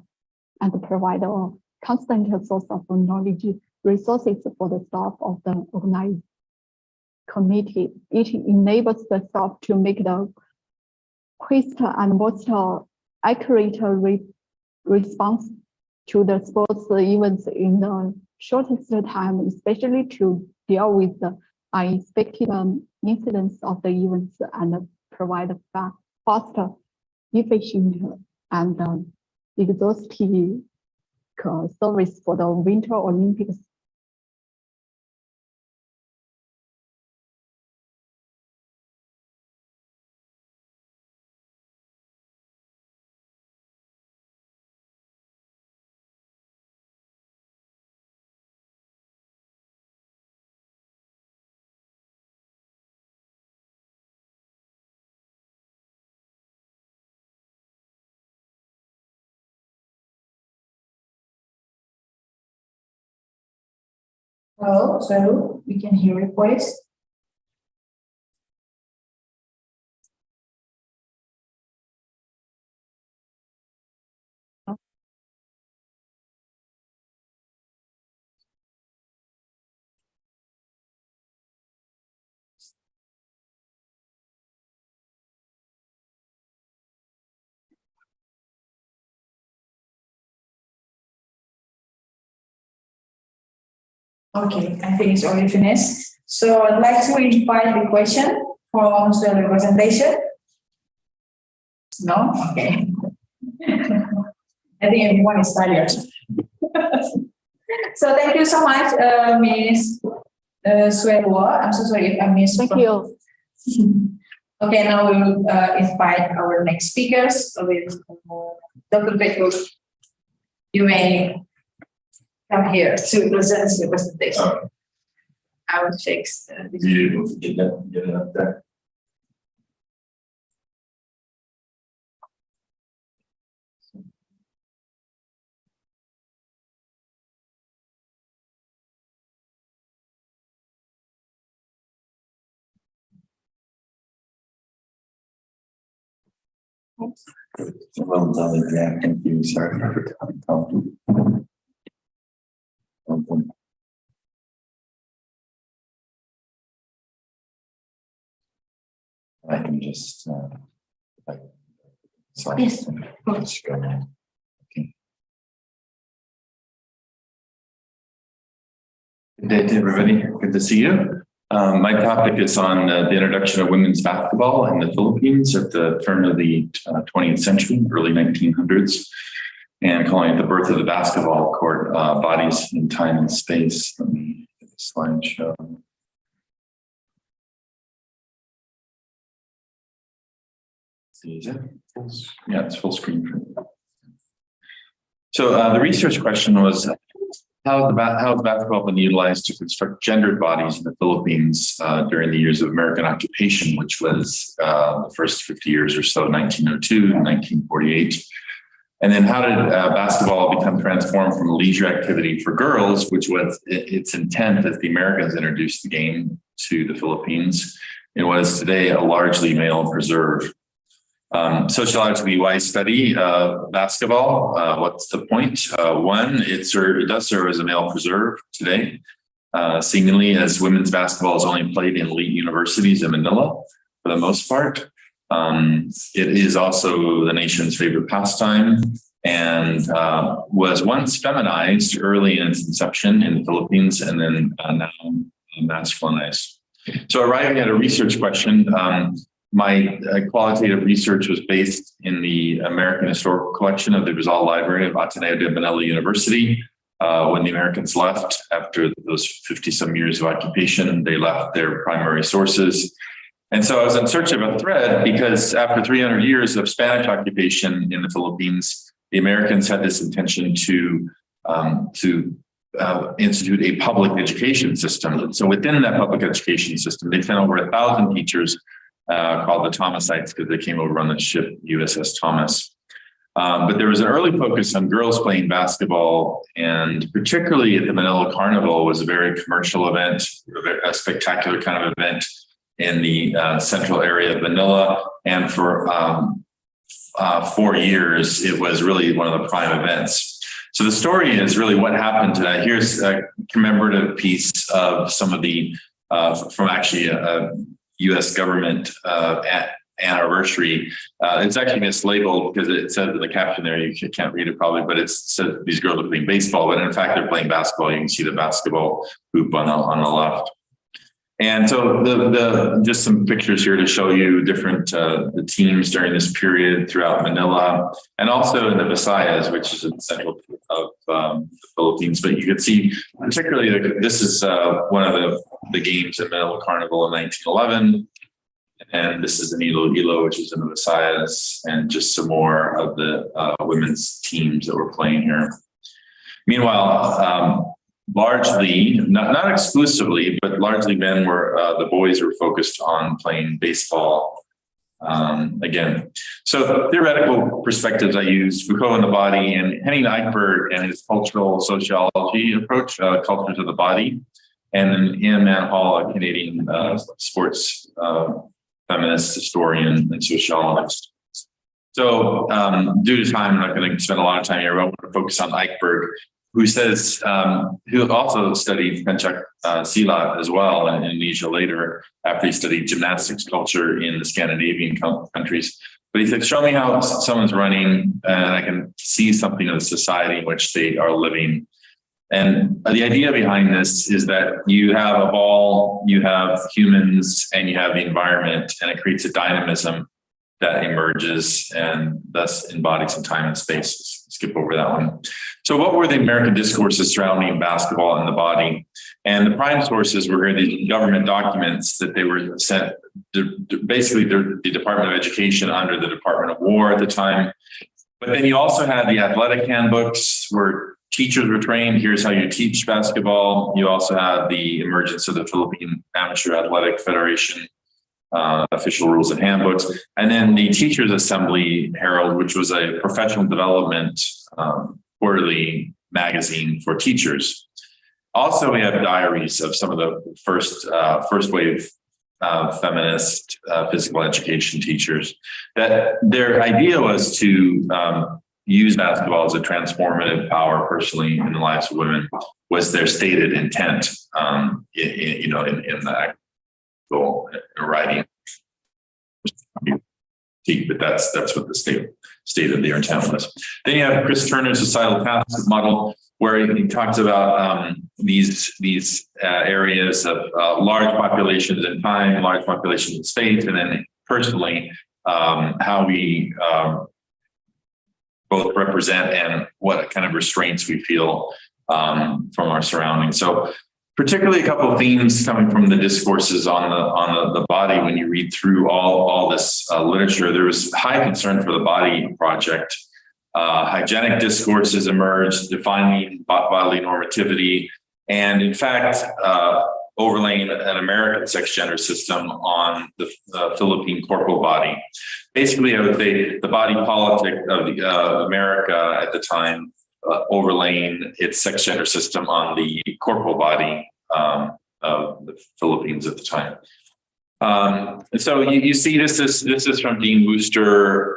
and provide a constant source of knowledge resources for the staff of the organized committee. It enables the staff to make the quickest and most accurate response to the sports events in the shortest time, especially to deal with the unexpected incidents of the events and provide faster, efficient, and exhaustive service for the Winter Olympics. Hello, so we can hear your voice. Okay, I think it's already finished. So I'd like to invite the question from the presentation. No? Okay. I think everyone is tired. So thank you so much, Ms. Suelwa. I'm so sorry if I missed. Thank you. Okay, now we will invite our next speakers with Dr. Petrus. You may come here to present the presentation. I will check. Get it up there. Well done, yeah, thank you, sorry for coming. I can just sorry. Yes. Let's go now. Okay. Good day to everybody. Good to see you. My topic is on the introduction of women's basketball in the Philippines at the turn of the 20th century, early 1900s, and calling it the birth of the basketball court, bodies in time and space. Let me get the slideshow. Is it? Yeah, it's full screen. So the research question was, how has basketball been utilized to construct gendered bodies in the Philippines during the years of American occupation, which was the first 50 years or so, 1902 and 1948. And then how did basketball become transformed from a leisure activity for girls, which was its intent as the Americans introduced the game to the Philippines, and what is today a largely male preserve. Sociologically, why study basketball? What's the point? One, it does serve as a male preserve today, seemingly, as women's basketball is only played in elite universities in Manila for the most part. It is also the nation's favorite pastime and was once feminized early in its inception in the Philippines and then now masculinized. So arriving at a research question, my qualitative research was based in the American Historical Collection of the Rizal Library of Ateneo de Manila University. When the Americans left after those 50-some years of occupation, they left their primary sources. And so I was in search of a thread because after 300 years of Spanish occupation in the Philippines, the Americans had this intention to institute a public education system. So within that public education system, they sent over 1,000 teachers called the Thomasites because they came over on the ship USS Thomas. But there was an early focus on girls playing basketball, and particularly at the Manila Carnival was a very commercial event, a spectacular kind of event in the central area of Manila. And for 4 years, it was really one of the prime events. So the story is really what happened to that. Here's a commemorative piece of some of the, from actually a U.S. government anniversary. It's actually mislabeled because it says in the caption there, you can't read it probably, but it says these girls are playing baseball, but in fact, they're playing basketball. You can see the basketball hoop on the left. And so just some pictures here to show you different the teams during this period throughout Manila and also in the Visayas, which is in the central of the Philippines. But you can see particularly this is one of the games at Manila Carnival in 1911. And this is in Iloilo, which is in the Visayas, and just some more of the women's teams that were playing here. Meanwhile, largely, not exclusively, but largely men were, the boys were focused on playing baseball again. So theoretical perspectives I used, Foucault and the body, and Henning Eichberg and his cultural sociology approach, cultures of the body, and then Ian Manhall, a Canadian sports feminist historian and sociologist. So due to time, I'm not going to spend a lot of time here, but I want to focus on Eichberg, who says, who also studied Pencak Silat as well in Indonesia later, after he studied gymnastics culture in the Scandinavian countries. But he said, show me how someone's running and I can see something of the society in which they are living. And the idea behind this is that you have a ball, you have humans, and you have the environment, and it creates a dynamism that emerges and thus embodies in time and space. Skip over that one. So what were the American discourses surrounding basketball and the body? And the prime sources were here, these government documents that they were sent, basically the Department of Education under the Department of War at the time. But then you also had the athletic handbooks were teachers were trained. Here's how you teach basketball. You also had the emergence of the Philippine Amateur Athletic Federation, official rules and handbooks, and then the Teachers Assembly Herald, which was a professional development quarterly magazine for teachers. Also, we have diaries of some of the first wave feminist physical education teachers. That their idea was to use basketball as a transformative power personally in the lives of women, was their stated intent, in the actual writing. But that's what the state of their intent was. Then you have Chris Turner's societal task model, where he talks about these areas of large populations in time, large populations in space, and then personally how we both represent and what kind of restraints we feel from our surroundings. So particularly a couple of themes coming from the discourses on the body. When you read through all this literature, there was high concern for the body project. Hygienic discourses emerged, defining bodily normativity, and in fact, overlaying an American sex gender system on the Philippine corporal body. Basically, I would say the body politic of America at the time, overlaying its sex gender system on the corporal body of the Philippines at the time. So you see this is from Dean Wooster,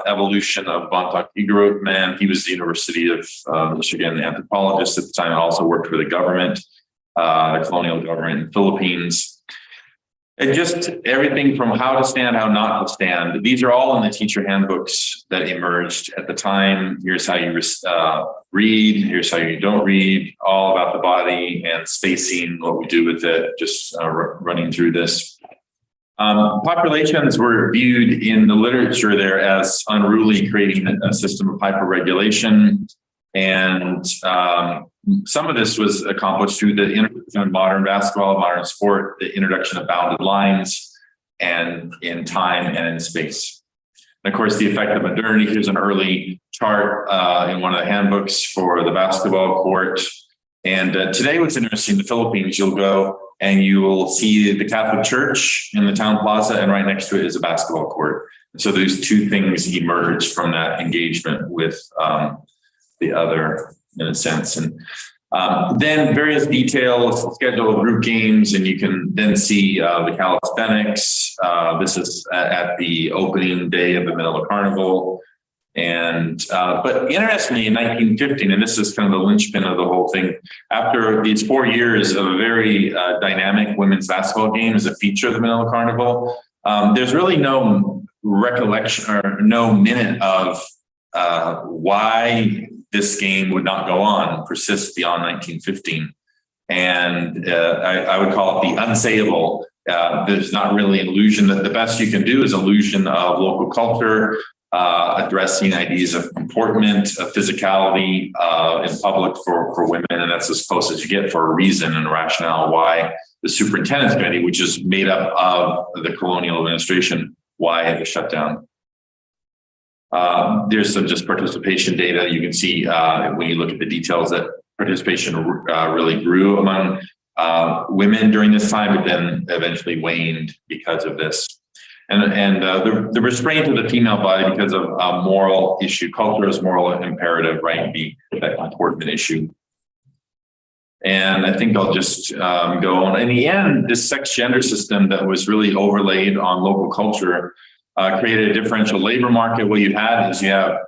Evolution of Bontoc Igorot Man. He was the University of Michigan anthropologist at the time and also worked for the government, the colonial government in the Philippines. And just everything from how to stand, how not to stand. These are all in the teacher handbooks that emerged at the time. Here's how you read, here's how you don't read, all about the body and spacing, what we do with it, just running through this. Populations were viewed in the literature there as unruly, creating a system of hyperregulation. And some of this was accomplished through the introduction of modern basketball, modern sport, the introduction of bounded lines, and in time and in space. And of course, the effect of modernity. Here's an early chart in one of the handbooks for the basketball court. And today, what's interesting in the Philippines, you'll go and you will see the Catholic Church in the town plaza, and right next to it is a basketball court. And so those two things emerged from that engagement with the other, in a sense. And then various details, schedule of group games, and you can then see the calisthenics. This is at the opening day of the Manila Carnival. And but interestingly, in 1915, and this is kind of the linchpin of the whole thing, after these 4 years of a very dynamic women's basketball game as a feature of the Manila Carnival, there's really no recollection or no minute of why this game would not go on, persist beyond 1915. And I would call it the unsayable. There's not really an illusion that the best you can do is illusion of local culture, addressing ideas of comportment, of physicality in public for women. And that's as close as you get for a reason and a rationale why the Superintendent's Committee, which is made up of the colonial administration, why had to shut down. There's some just participation data. You can see when you look at the details that participation really grew among women during this time, but then eventually waned because of this. And the restraint of the female body because of a moral issue. Culture is moral imperative, right? That comportment issue. And I think I'll just go on. In the end, this sex gender system that was really overlaid on local culture created a differential labor market. What you had is you have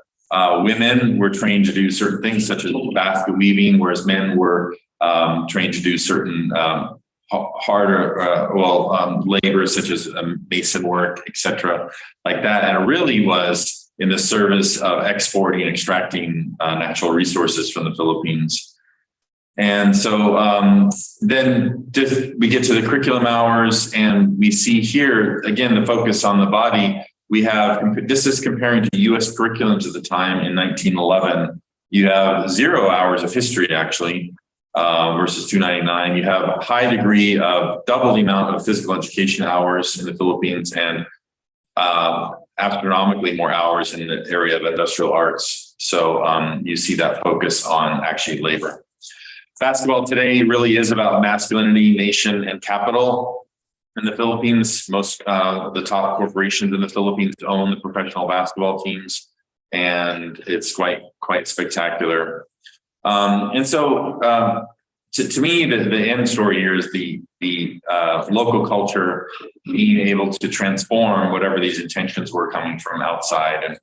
women were trained to do certain things such as basket weaving, whereas men were trained to do certain harder labor such as mason work, etc., like that. And it really was in the service of exporting and extracting natural resources from the Philippines. And so then we get to the curriculum hours, and we see here, again, the focus on the body. We have, this is comparing to US curriculums at the time in 1911. You have 0 hours of history, actually, versus 299. You have a high degree of double the amount of physical education hours in the Philippines and astronomically more hours in the area of industrial arts. So you see that focus on actually labor. Basketball today really is about masculinity, nation, and capital. In the Philippines, most the top corporations in the Philippines own the professional basketball teams, and it's quite spectacular. And so to me, the end story here is the local culture being able to transform whatever these intentions were coming from outside, and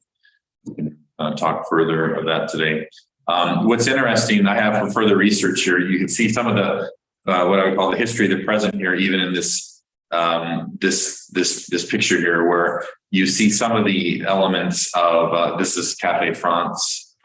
we can talk further of that today. What's interesting, I have for further research here, you can see some of the what I would call the history of the present here, even in this this picture here, where you see some of the elements of this is Café France,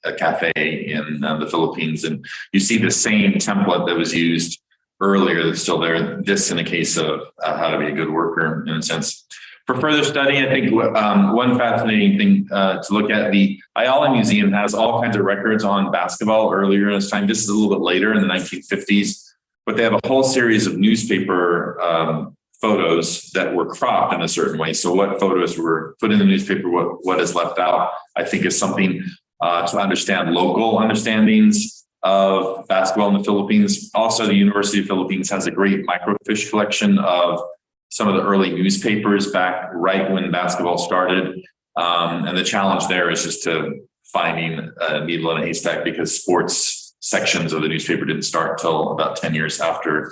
a cafe in the Philippines, and you see the same template that was used earlier that's still there. This in the case of how to be a good worker, in a sense. For further study, I think one fascinating thing to look at, the Ayala Museum has all kinds of records on basketball earlier in its time. This is a little bit later in the 1950s, but they have a whole series of newspaper photos that were cropped in a certain way. So what photos were put in the newspaper, what is left out, I think is something to understand local understandings of basketball in the Philippines. Also, the University of Philippines has a great microfiche collection of some of the early newspapers back right when basketball started. And the challenge there is just to finding a needle in a haystack, because sports sections of the newspaper didn't start till about 10 years after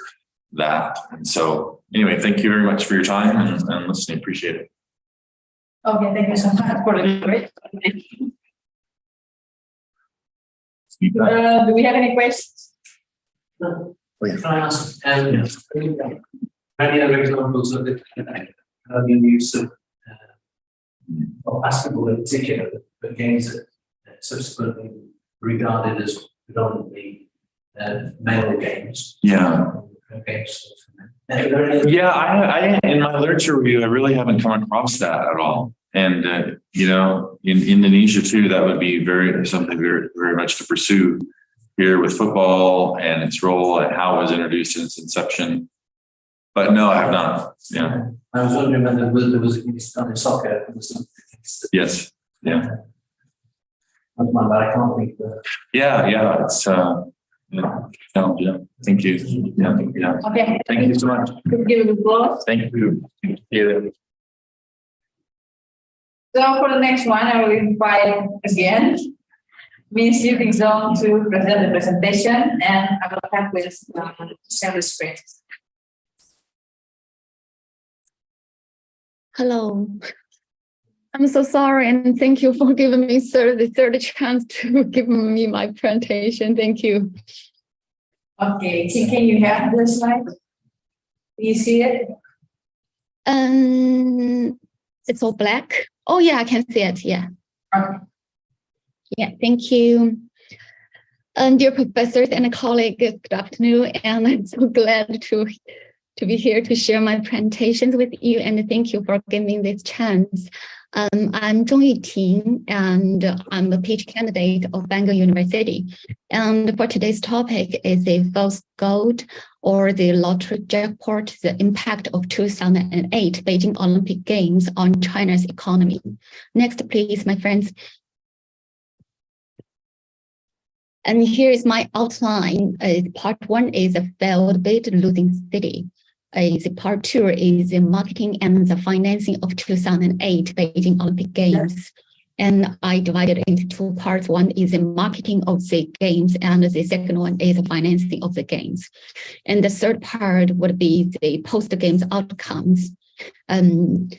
that. And so anyway, thank you very much for your time and listening. Appreciate it. Okay, thank you so much for the great presentation. Do we have any questions? No. Can I ask? Many other examples of the use of basketball in particular, but games that subsequently regarded as predominantly male games. Yeah. Games. Yeah, I in my literature review, I really haven't come across that at all. And you know, in Indonesia too, that would be something very much to pursue here with football and its role and how it was introduced in its inception. But no, I have not. Yeah. I was wondering whether there was a soccer or something. Yes. Yeah. But I can't think. Yeah. It's yeah. Thank you. Yeah. Okay. Thank you so much. Give it applause. Thank you. Yeah. So for the next one, I will invite again Ms. Yuping Zong to present the presentation, and I will start with several screens. Hello. I'm so sorry, and thank you for giving me the third chance to give me my presentation. Thank you. Okay, so can you have the slide? Do you see it? It's all black. Oh yeah, I can see it. Yeah. Okay. Yeah, thank you. Dear professors and colleagues, good afternoon, and I'm so glad to be here to share my presentations with you, and thank you for giving this chance. I'm Zhong Yuting, and I'm a PhD candidate of Bangor University. And for today's topic is the false gold or the lottery jackpot, the impact of 2008 Beijing Olympic Games on China's economy. Next, please, my friends. And here is my outline. Part one is a failed bid losing city. Part two is the marketing and the financing of 2008 Beijing Olympic Games. And I divided it into two parts. One is the marketing of the games, and the second one is the financing of the games. And the third part would be the post-games outcomes. And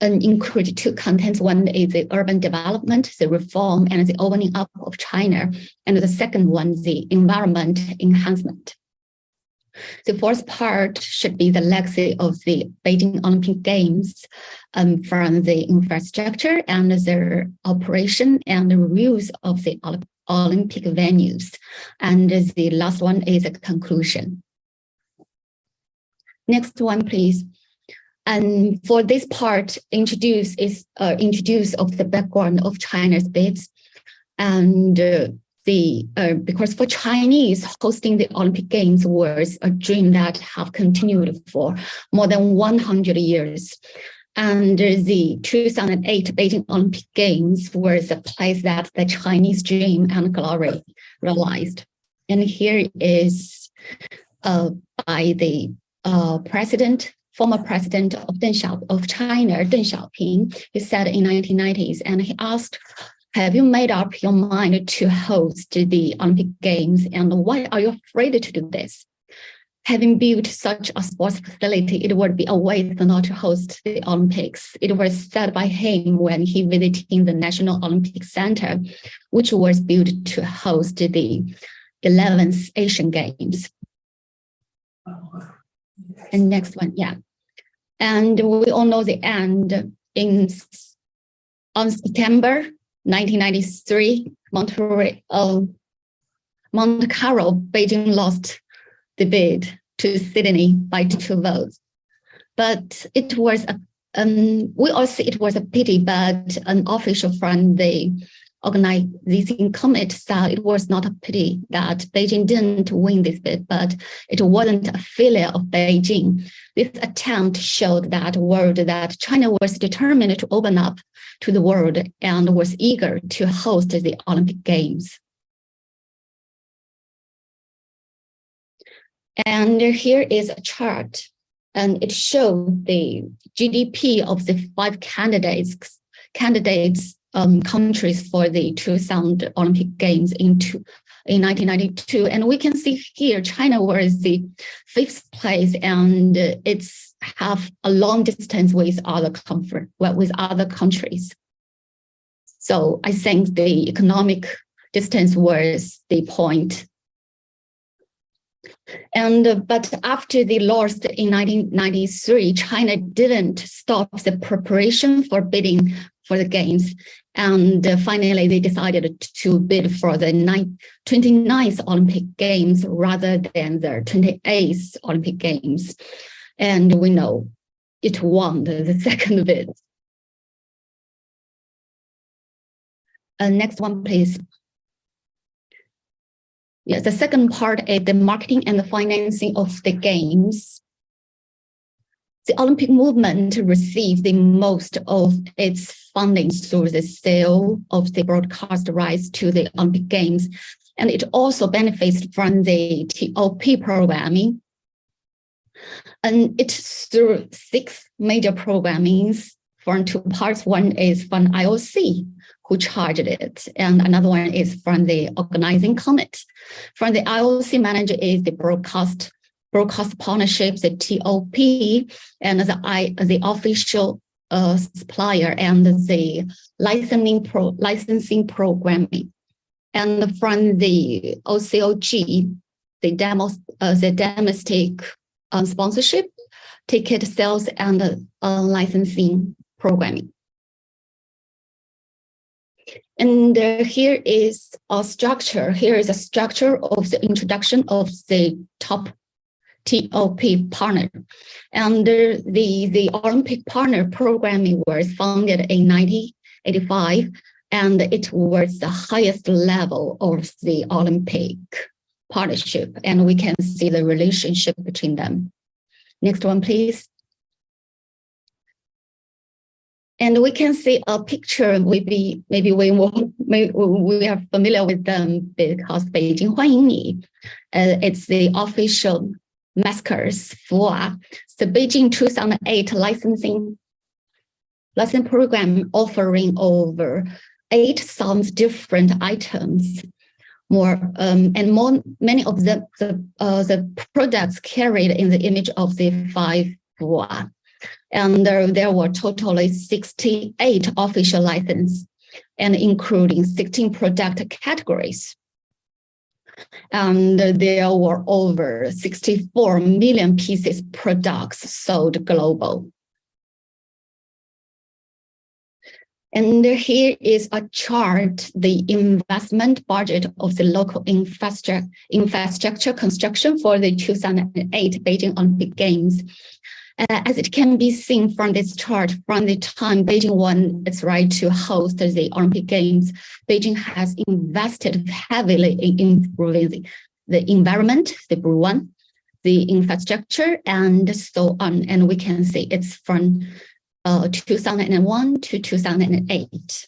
include two contents. One is the urban development, the reform, and the opening up of China. And the second one, the environment enhancement. The fourth part should be the legacy of the Beijing Olympic Games from the infrastructure and their operation and the rules of the Olympic venues. And the last one is a conclusion. Next one, please. And for this part, introduce of the background of China's bids, and because for Chinese, hosting the Olympic Games was a dream that have continued for more than 100 years. And the 2008 Beijing Olympic Games was the place that the Chinese dream and glory realized. And here is by the former president of China, Deng Xiaoping. He said in 1990s, and he asked, have you made up your mind to host the Olympic Games, and why are you afraid to do this? Having built such a sports facility, it would be a waste not to host the Olympics. It was said by him when he visited the National Olympic Center, which was built to host the 11th Asian Games. And next one, yeah. And we all know the end. On September 1993, Monte Carlo, Beijing lost the bid to Sydney by 2 votes. But it was we all see it was a pity, but an official from the organizing committee said it was not a pity that Beijing didn't win this bid, but it wasn't a failure of Beijing. This attempt showed that world that China was determined to open up to the world and was eager to host the Olympic Games. And here is a chart, and it shows the GDP of the 5 candidates countries for the 2000 Olympic Games in 1992. And we can see here China was the 5th place, and it's have a long distance with other countries. So I think the economic distance was the point. And but after the loss in 1993, China didn't stop the preparation for bidding for the games. And finally, they decided to bid for the 29th Olympic Games rather than the 28th Olympic Games. And we know it won the second bid. Next one, please. Yes, the second part is the marketing and the financing of the games. The Olympic movement received the most of its funding through the sale of the broadcast rights to the Olympic Games, and it also benefits from the TOP programming. And it's through 6 major programmings from 2 parts. One is from IOC, who charged it, and another one is from the organizing committee. From the IOC manager is the broadcast partnerships, the TOP, and the official supplier, and the licensing programming. And from the OCOG, the domestic sponsorship, ticket sales, and licensing programming. And here is a structure. Here is a structure of the introduction of the top TOP partner. And the Olympic partner programming was founded in 1985, and it was the highest level of the Olympic partnership. And we can see the relationship between them. Next one, please. And we can see a picture. Maybe we are familiar with them because Beijing 欢迎你. It's the official mascots for the Beijing 2008 licensing program, offering over 8,000 different items. Many of the products carried in the image of the 5 Hua. And there were totally 68 official licenses, and including 16 product categories. And there were over 64 million pieces products sold global. And here is a chart, the investment budget of the local infrastructure construction for the 2008 Beijing Olympic Games. As it can be seen from this chart, from the time Beijing won its right to host the Olympic Games, Beijing has invested heavily in improving the environment, the Bruan, the infrastructure, and so on. And we can see it's from 2001 to 2008.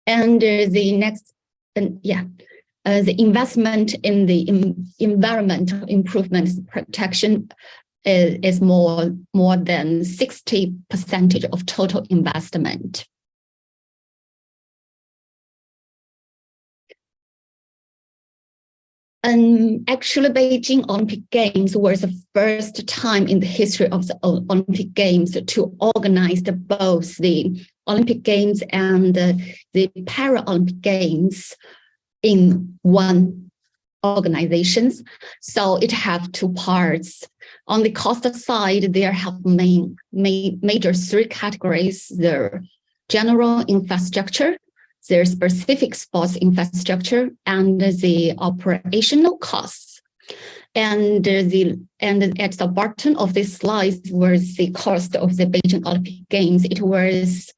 And the next, the investment in the environmental improvements protection is more than 60% of total investment. And actually, Beijing Olympic Games was the first time in the history of the Olympic Games to organize both the Olympic Games and the Paralympic Games in one organizations. So it have two parts. On the cost side, there have major three categories: the general infrastructure, their specific sports infrastructure, and the operational costs. And at the bottom of this slide was the cost of the Beijing Olympic Games. It was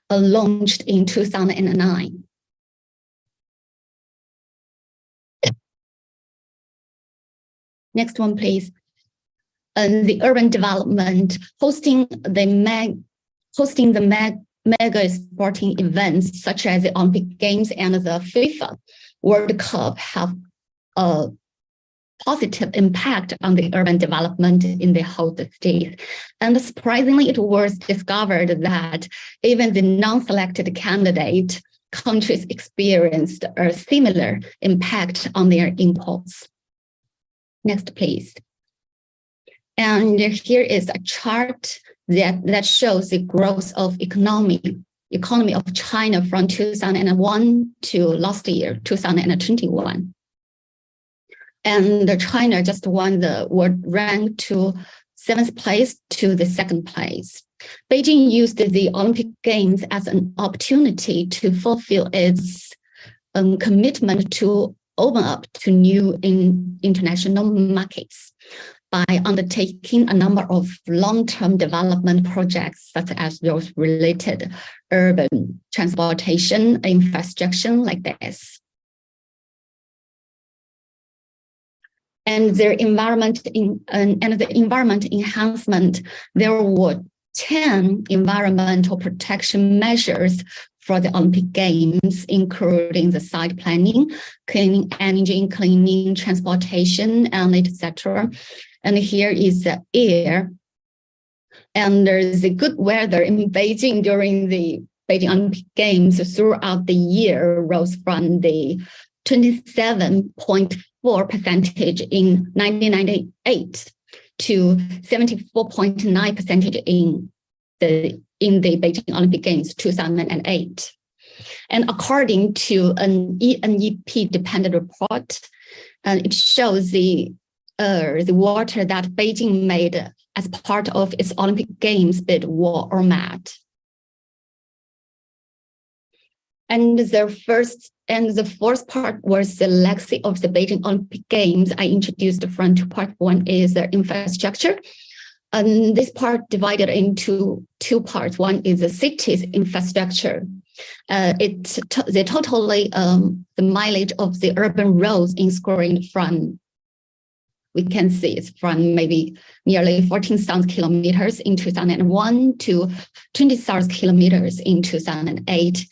launched in 2009. Next one, please. The urban development, hosting the mega sporting events such as the Olympic Games and the FIFA World Cup have a positive impact on the urban development in the host state. And surprisingly, it was discovered that even the non-selected candidate countries experienced a similar impact on their imports. Next, please. And here is a chart that shows the growth of economy of China from 2001 to last year, 2021. And China just won the world rank to 7th place to the 2nd place. Beijing used the Olympic Games as an opportunity to fulfill its commitment to open up to new international markets by undertaking a number of long-term development projects, such as those related urban transportation infrastructure like this. And their environment the environment enhancement, there were 10 environmental protection measures for the Olympic Games, including the site planning, cleaning energy, cleaning transportation, and etc. And here is the air. And there's the good weather in Beijing during the Beijing Olympic Games throughout the year rose from the 27.4% in 1998 to 74.9% in the Beijing Olympic Games 2008. And according to an ENEP dependent report, it shows the water that Beijing made as part of its Olympic Games bid were ORMAT. And the fourth part was the legacy of the Beijing Olympic Games. I introduced from two parts. One is the infrastructure. And this part divided into two parts. One is the city's infrastructure. The mileage of the urban roads increased from, we can see it's from maybe nearly 14,000 kilometers in 2001 to 20,000 kilometers in 2008.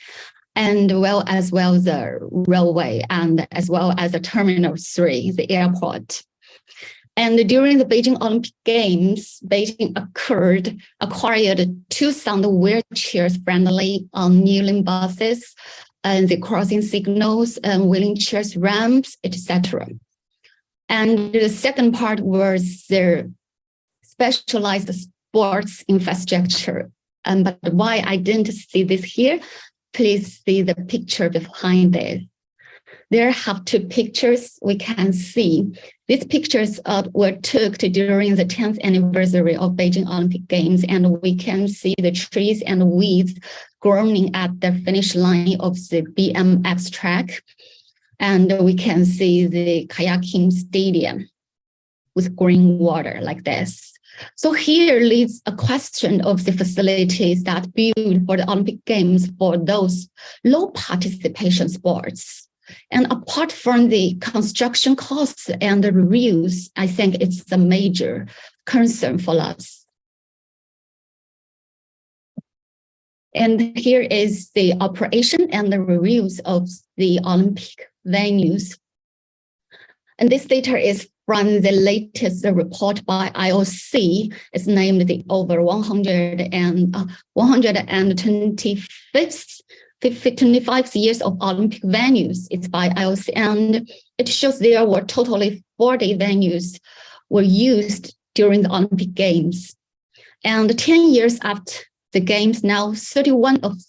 And as well the railway and as well as the Terminal 3, the airport. And during the Beijing Olympic Games, Beijing acquired 2,000 wheelchairs friendly kneeling buses and the crossing signals and wheeling chairs ramps, etc. And the second part was their specialized sports infrastructure. But why I didn't see this here? Please see the picture behind this. There have two pictures we can see. These pictures were taken during the 10th anniversary of Beijing Olympic Games, and we can see the trees and weeds growing at the finish line of the BMX track. And we can see the kayaking stadium with green water like this. So here leads a question of the facilities that build for the Olympic Games for those low participation sports. And apart from the construction costs and the reviews, I think it's the major concern for us. And here is the operation and the reviews of the Olympic venues. And this data is from the latest report by IOC. It's named the over 125 years of Olympic venues. It's by IOC, and it shows there were totally 40 venues were used during the Olympic Games. And 10 years after the Games, now 31 of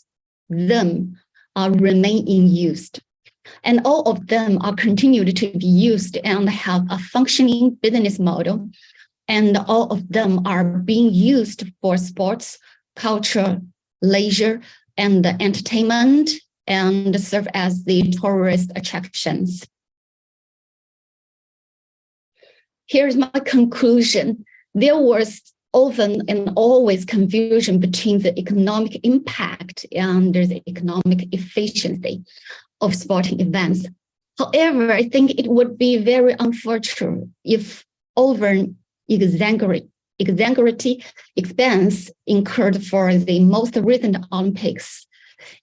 them remain in use. And all of them are continued to be used and have a functioning business model. And all of them are being used for sports, culture, leisure, and entertainment, and serve as the tourist attractions. Here's my conclusion. There was often and always confusion between the economic impact and the economic efficiency of sporting events. However, I think it would be very unfortunate if over-exaggerated expense incurred for the most recent Olympics,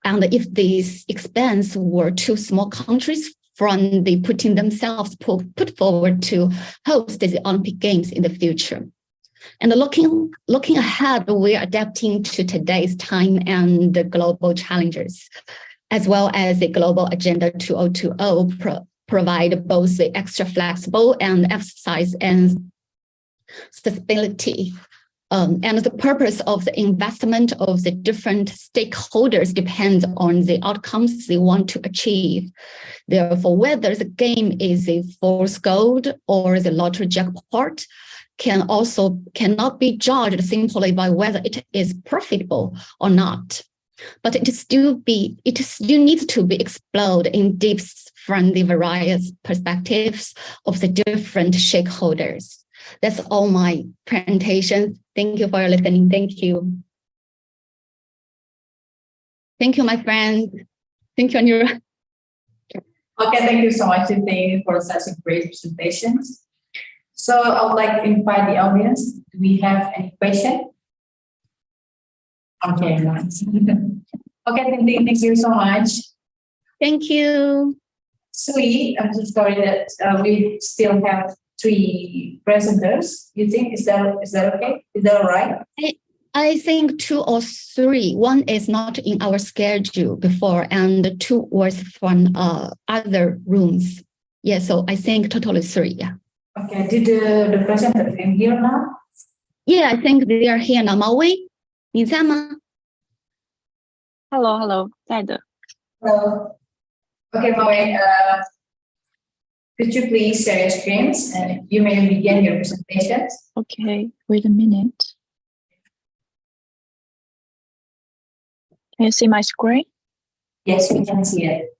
and if these expense were too small countries from the putting themselves put forward to host the Olympic Games in the future. And looking ahead, we're adapting to today's time and the global challenges, as well as the Global Agenda 2020 provide both the extra flexible and exercise and stability. And the purpose of the investment of the different stakeholders depends on the outcomes they want to achieve. Therefore, whether the game is a false gold or the lottery jackpot cannot be judged simply by whether it is profitable or not. But it still needs to be explored in depth from the various perspectives of the different stakeholders. That's all my presentation. Thank you for listening. Thank you. Thank you, my friend. Thank you, Anura. Okay, thank you so much, and thank you for such a great presentations. So I would like to invite the audience. Do we have any question? Okay, nice. Okay, thank you so much. Thank you. Sui, I'm so sorry that we still have 3 presenters. You think is that okay? Is that all right? I think 2 or 3. One is not in our schedule before, and 2 was from other rooms. Yeah, so I think totally 3. Yeah. Okay. Did the presenter come here now? Yeah, I think they are here now. Maui, 你在吗? Hello, 在的. Hello. Okay, Maui. Could you please share your screens and you may begin your presentations? Okay, wait a minute. Can you see my screen? Yes, we can see it.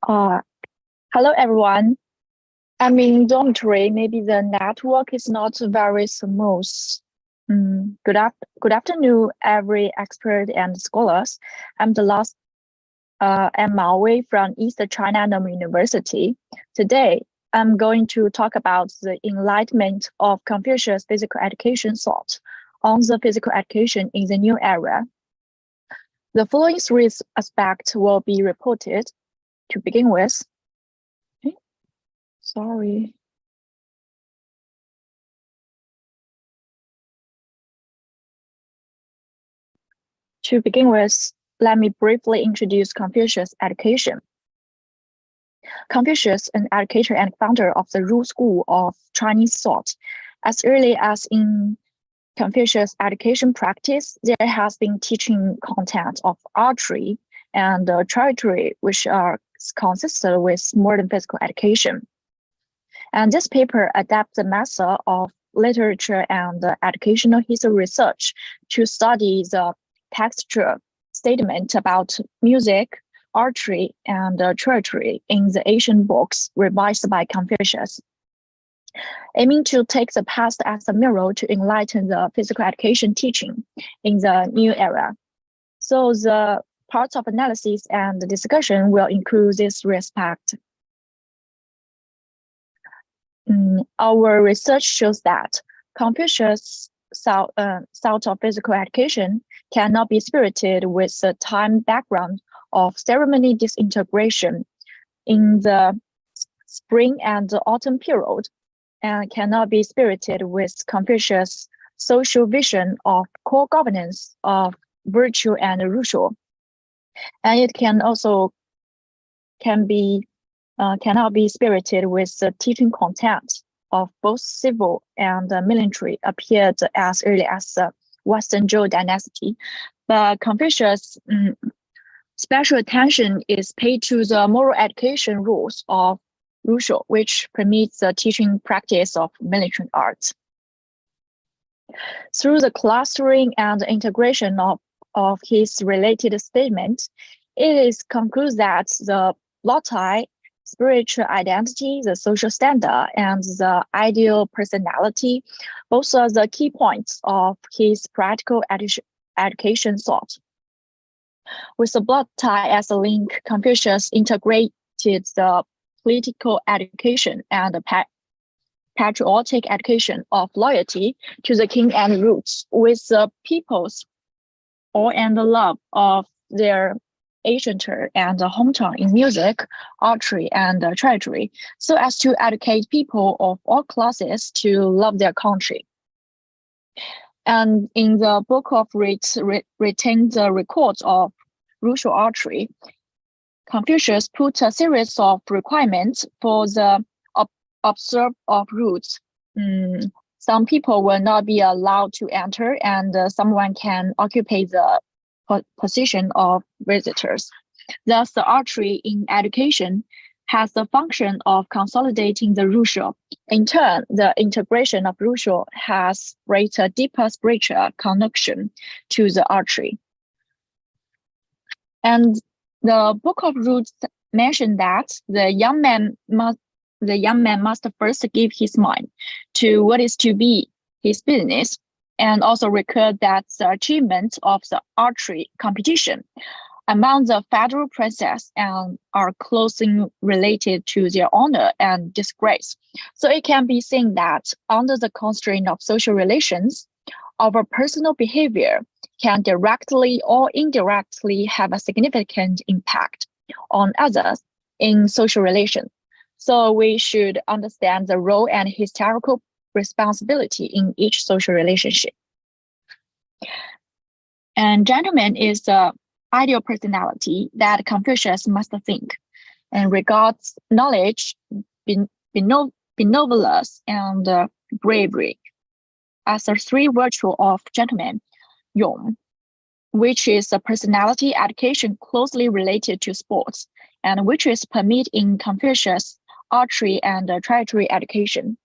Hello, everyone. I'm in dormitory. Maybe the network is not very smooth. Good afternoon, every expert and scholars. I'm Maui from East China Normal University. Today, I'm going to talk about the enlightenment of Confucius physical education thought on the physical education in the new era. The following 3 aspects will be reported. To begin with, sorry. To begin with, let me briefly introduce Confucius education. Confucius, an educator and founder of the Ru School of Chinese thought. As early as in Confucius education practice, there has been teaching content of archery and trajectory, which are consistent with modern physical education. And this paper adapts the method of literature and educational history research to study the textual statement about music, archery, and trajectory in the ancient books revised by Confucius. aiming to take the past as a mirror to enlighten the physical education teaching in the new era. So the parts of analysis and discussion will include this respect. Our research shows that Confucius' thought of physical education cannot be spirited with the time background of ceremony disintegration in the spring and autumn period, and cannot be spirited with Confucius' social vision of core governance of virtue and ritual. And it cannot be spirited with the teaching content of both civil and military appeared as early as the Western Zhou dynasty. But Confucius' special attention is paid to the moral education rules of Russia, which permits the teaching practice of military arts. Through the clustering and integration of his related statements, it is concluded that the loci, spiritual identity, the social standard, and the ideal personality, both are the key points of his practical education thought. With the blood tie as a link, Confucius integrated the political education and the patriotic education of loyalty to the king and roots with the people's awe and the love of their ancient and hometown in music, archery, and treasury, so as to educate people of all classes to love their country. And in the book of writs retained the records of Russian archery, Confucius put a series of requirements for the observe of rules. Some people will not be allowed to enter, and someone can occupy the position of visitors. Thus, the archery in education has the function of consolidating the Russia. In turn, the integration of Russia has brought a deeper spiritual connection to the archery. And the Book of Rules mentioned that the young man must first give his mind to what is to be his business, and also record that the achievement of the archery competition among the federal princess and are closely related to their honor and disgrace. So it can be seen that under the constraint of social relations, our personal behavior can directly or indirectly have a significant impact on others in social relations. So we should understand the role and historical responsibility in each social relationship. And gentleman is the ideal personality that Confucius must think and regards knowledge, benevolence, and bravery as the three virtues of gentleman, Yong, which is a personality education closely related to sports, and which is permitted in Confucius archery and treasury education.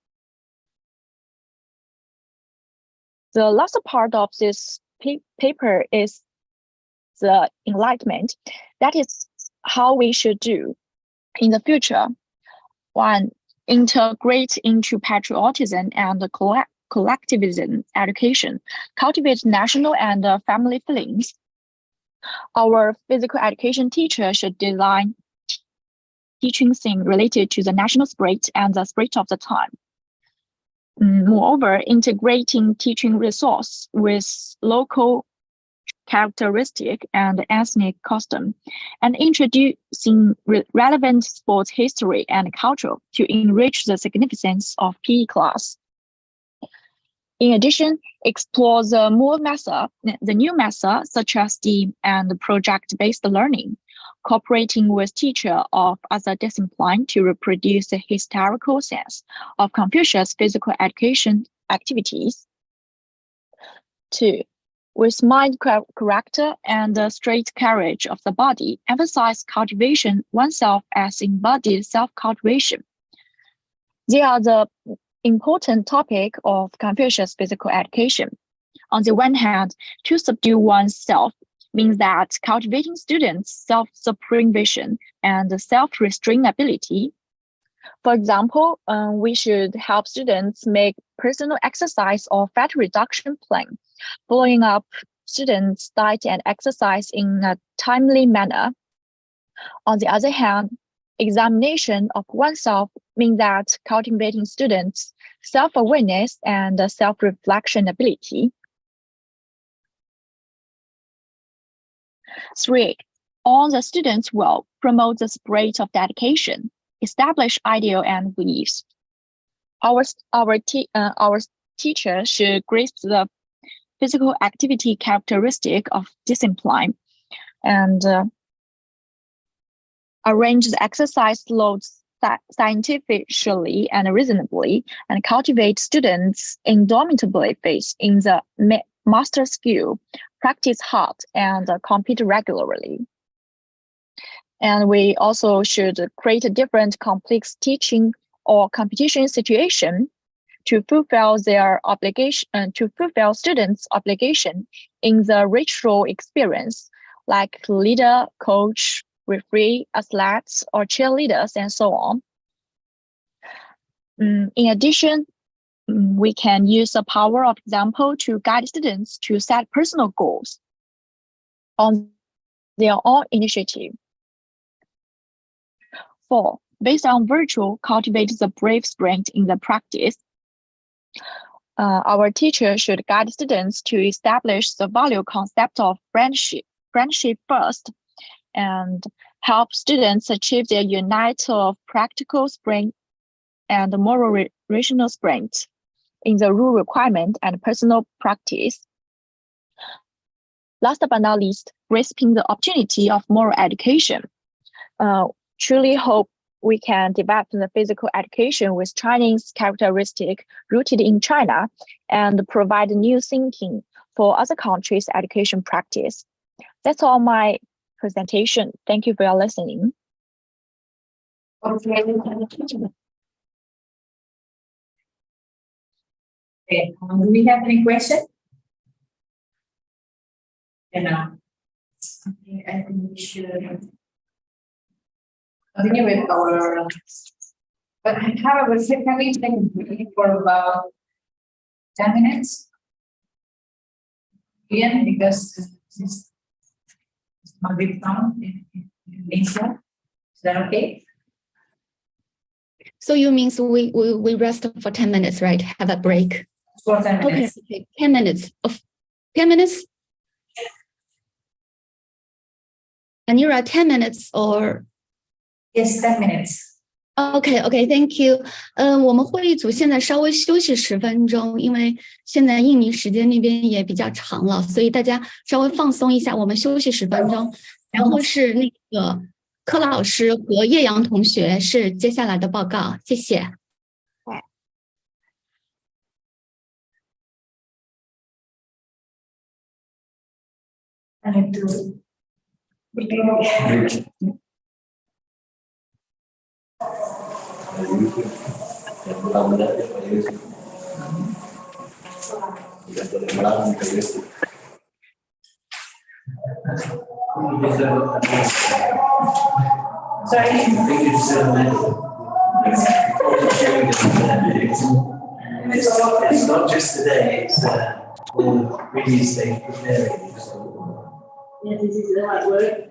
The last part of this paper is the enlightenment. That is how we should do in the future. One, integrate into patriotism and collectivism education, cultivate national and family feelings. Our physical education teacher should design teaching things related to the national spirit and the spirit of the time. Moreover, integrating teaching resource with local characteristic and ethnic custom, and introducing relevant sports history and culture to enrich the significance of PE class. In addition, explore the new method such as STEAM and project-based learning, cooperating with teachers of other disciplines to reproduce the historical sense of Confucius' physical education activities. 2. With mind character and the straight carriage of the body, emphasize cultivation oneself as embodied self-cultivation. They are the important topic of Confucius physical education. On the one hand, to subdue oneself means that cultivating students' self-supreme vision and self-restraint ability. For example, we should help students make personal exercise or fat reduction plan, following up students' diet and exercise in a timely manner. On the other hand, examination of oneself means that cultivating students' self-awareness and self-reflection ability. 3. All the students will promote the spirit of dedication, establish ideal and beliefs. Our teacher should grasp the physical activity characteristic of discipline and arrange the exercise loads scientifically and reasonably, and cultivate students' indomitable faith in the master skill, practice hard, and compete regularly. And we also should create a different complex teaching or competition situation to fulfill their obligation, to fulfill students' obligation in the rich role experience, like leader, coach, referee, athletes, or cheerleaders, and so on. In addition, we can use the power of example to guide students to set personal goals on their own initiative. 4. Based on virtue, cultivate the brave spirit in the practice. Our teacher should guide students to establish the value concept of friendship first, and help students achieve their unite of practical spirit and moral rational spirit in the rule requirement and personal practice. Last but not least, grasping the opportunity of moral education. Truly hope we can develop the physical education with Chinese characteristic rooted in China and provide new thinking for other countries' education practice. That's all my presentation. Thank you for your listening. Okay. Okay. Do we have any questions? I think we should continue with our. But however, can we take a break for about 10 minutes? Again, because this is my big town in Indonesia. Is that okay? So you means we rest for 10 minutes, right? Have a break. For 10 minutes. Okay, 10 minutes. 10 minutes? And you're at 10 minutes or? Yes, 10 minutes. Okay, thank you. 我们会议组现在稍微休息10分钟，因为现在印尼时间那边也比较长了，所以大家稍微放松一下，我们休息10分钟。然后是那个柯老师和叶阳同学是接下来的报告，谢谢。I have to. Sorry. It's not just today, it's all previous days preparing. Yeah, this is the hard work.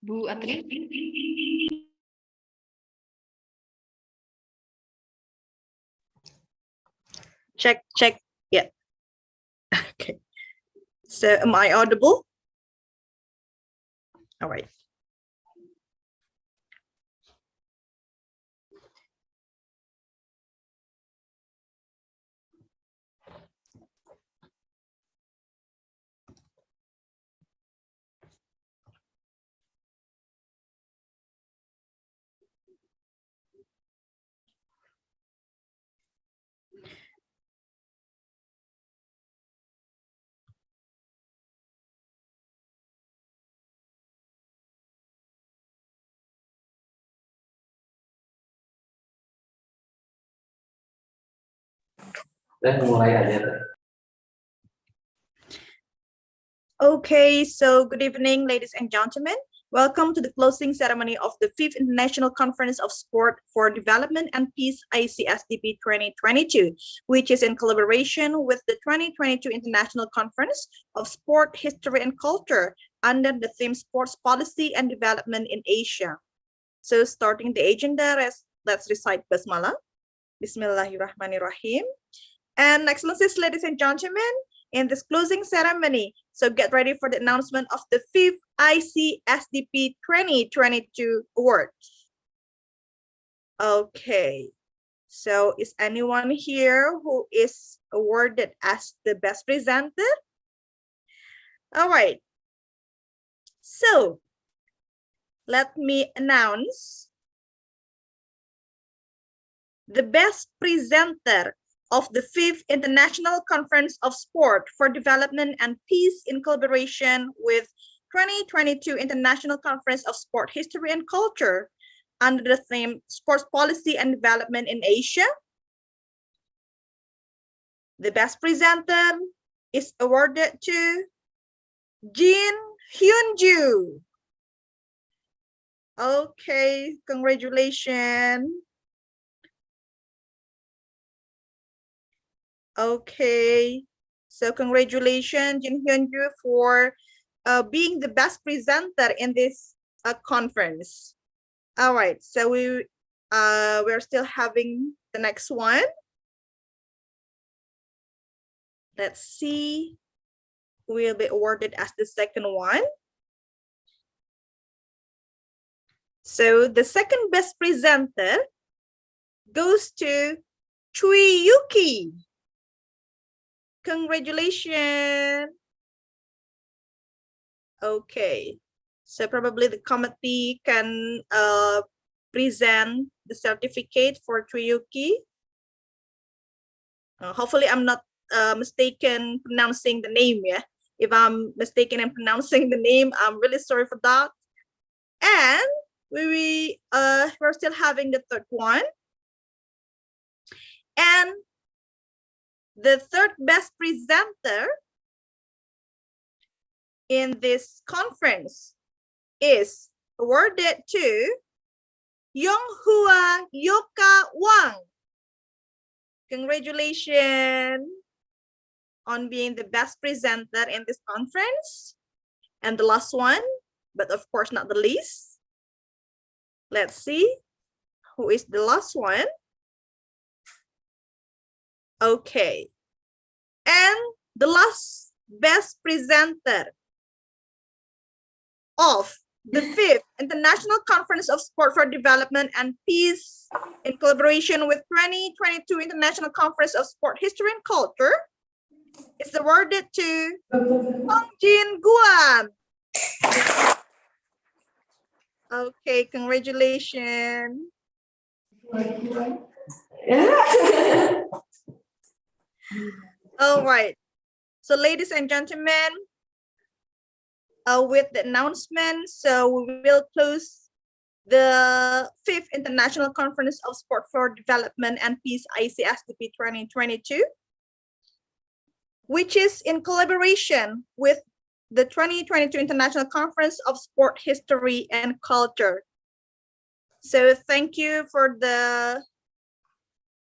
Bu Atri. Check. Yeah. Okay. So am I audible? All right. Okay, so good evening, ladies and gentlemen. Welcome to the closing ceremony of the 5th International Conference of Sport for Development and Peace ICSDP 2022, which is in collaboration with the 2022 International Conference of Sport, History and Culture under the theme Sports Policy and Development in Asia. So starting the agenda, let's recite Basmalah. Bismillahirrahmanirrahim. And excellencies, ladies and gentlemen, in this closing ceremony, so get ready for the announcement of the 5th ICSDP 2022 awards. Okay, so is anyone here who is awarded as the best presenter? All right, so let me announce the best presenter of the 5th International Conference of Sport for Development and Peace in collaboration with 2022 International Conference of Sport History and Culture under the theme Sports Policy and Development in Asia. The best presenter is awarded to Jin Hyunju. Okay, congratulations. Okay, so congratulations, Jin Hyunju, for being the best presenter in this conference. All right, so we're still having the next one. Let's see who will be awarded as the second one. So the second best presenter goes to Chui Yuki. Congratulations. Okay, so probably the committee can present the certificate for Chuyuki. Hopefully I'm not mistaken pronouncing the name. Yeah, if I'm mistaken in pronouncing the name, I'm really sorry for that. And we're still having the third one. And the third best presenter in this conference is awarded to Yonghua Yoka Wang. Congratulations on being the best presenter in this conference. And the last one, but of course not the least. Let's see who is the last one. Okay. And the last best presenter of the 5th International Conference of Sport for Development and Peace in collaboration with 2022 International Conference of Sport History and Culture is awarded to Hongjin Guan. Okay, congratulations. All right. So ladies and gentlemen, with the announcement, so we will close the 5th International Conference of Sport for Development and Peace ICSDP 2022, which is in collaboration with the 2022 International Conference of Sport History and Culture. So thank you for the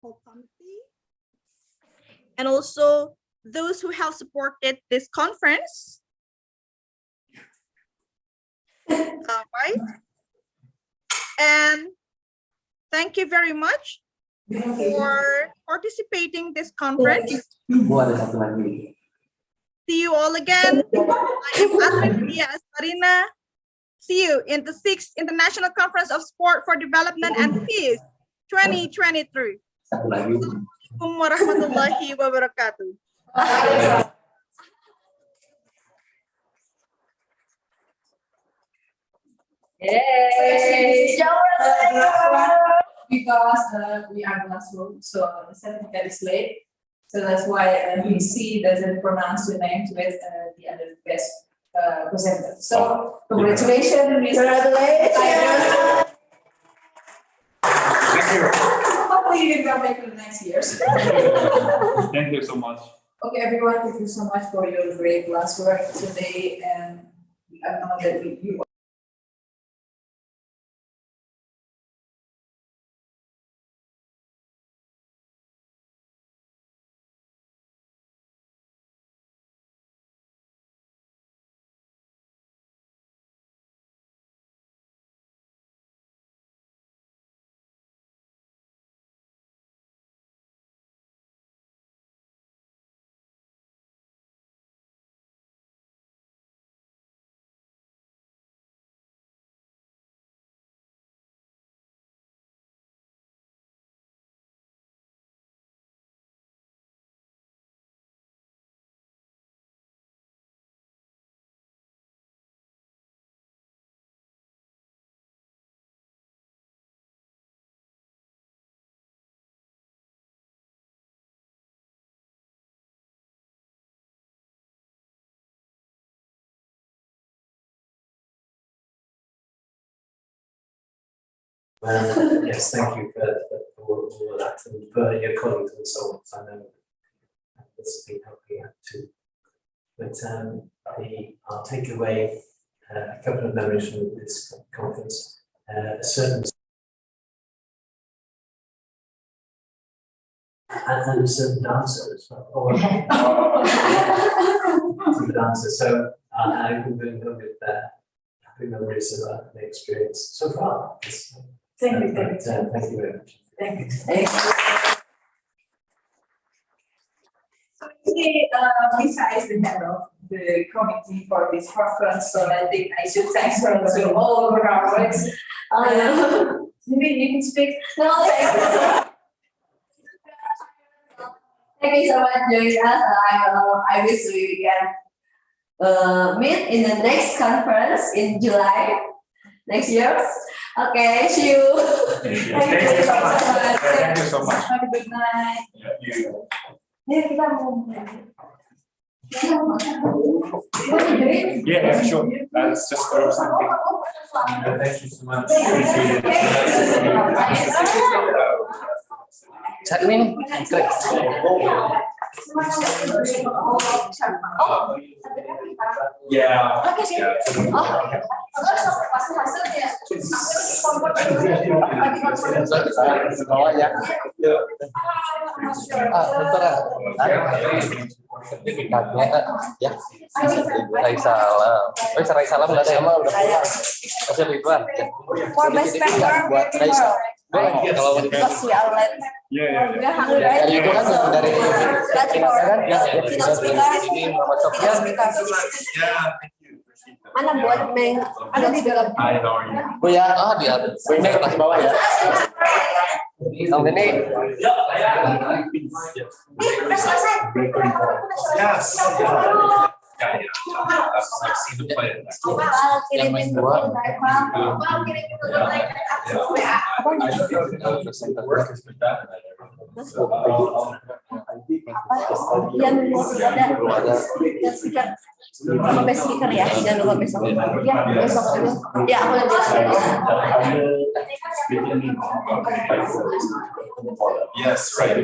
whole committee and also those who have supported this conference. All right. right? And thank you very much for participating this conference. See you all again. I am Admin Dia Astarina. See you in the 6th International Conference of Sport for Development and Peace 2023. Assalamualaikum warahmatullahi wabarakatuh. Yay! Because we are the last room, so the certificate is late. So that's why VC doesn't pronounce the name with the other best presenter. So congratulations, Mr. Congratulations. Thank you. Hopefully you will make it next years. Thank you so much. Okay, everyone, thank you so much for your great last work today, and I know that you Yes, thank you for all of that and for your colleagues and so on. I know this has been helping out too. But I'll take away a couple of memories from this conference. A certain and a certain dancer as well. Or a dancer. So I will go with happy memories of the experience so far. Thank you. Thank you very much. Thank you. So Lisa is the head of the committee for this conference, so I think I should thank her to all of our works. Maybe you can speak. No, thank you so much, joining us. I wish we can meet in the next conference in July next year. Okay, see you. Thank you so much. Thank you so much. Have a good night. Yeah, yeah, sure. That's just throw something. Thank you so much. Admin, click. Yeah. Bawah ya. Ya. Sarai salam. Sarai salam nggak ada emang udah pulang. Masih Ridwan. For best member, buat Raisa. Kalau mau Ya, itu kan dari kan ini Muhammad Sofyan. Mana buat Meng? Ada di dalam. Bu ya, di atas bawah ya. Om ini. Yes. Yang main dua. Yang ada speaker. Sampai speaker ya, jangan lupa besok. Ya, besok dulu. Ya, aku lanjut. Yes, right.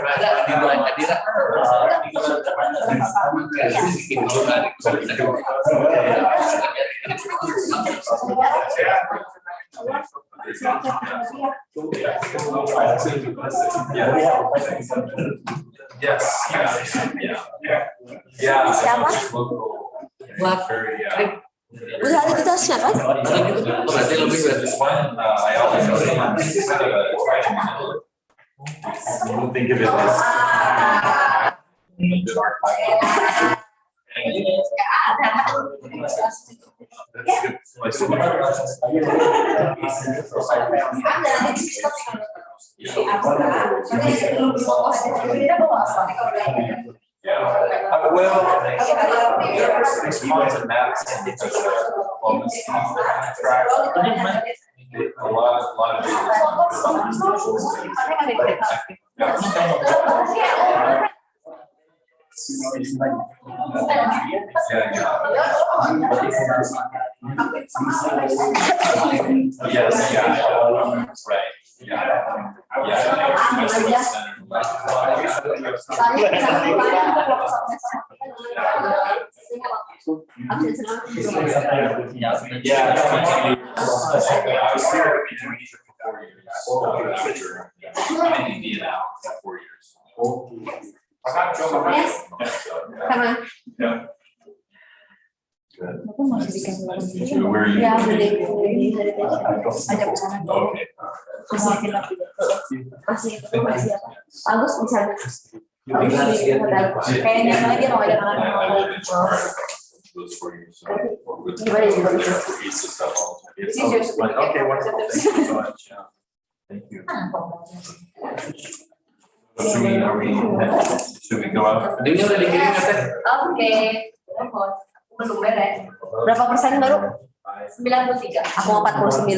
Ada di bulan Hadira. Siapa? Udah ada tugasnya kan? Berarti lebih dari think of it as Bagus bisa. Kayaknya lagi mau ada Should we go out? Oke. Belum beres. Berapa persen baru? 93. Aku 49.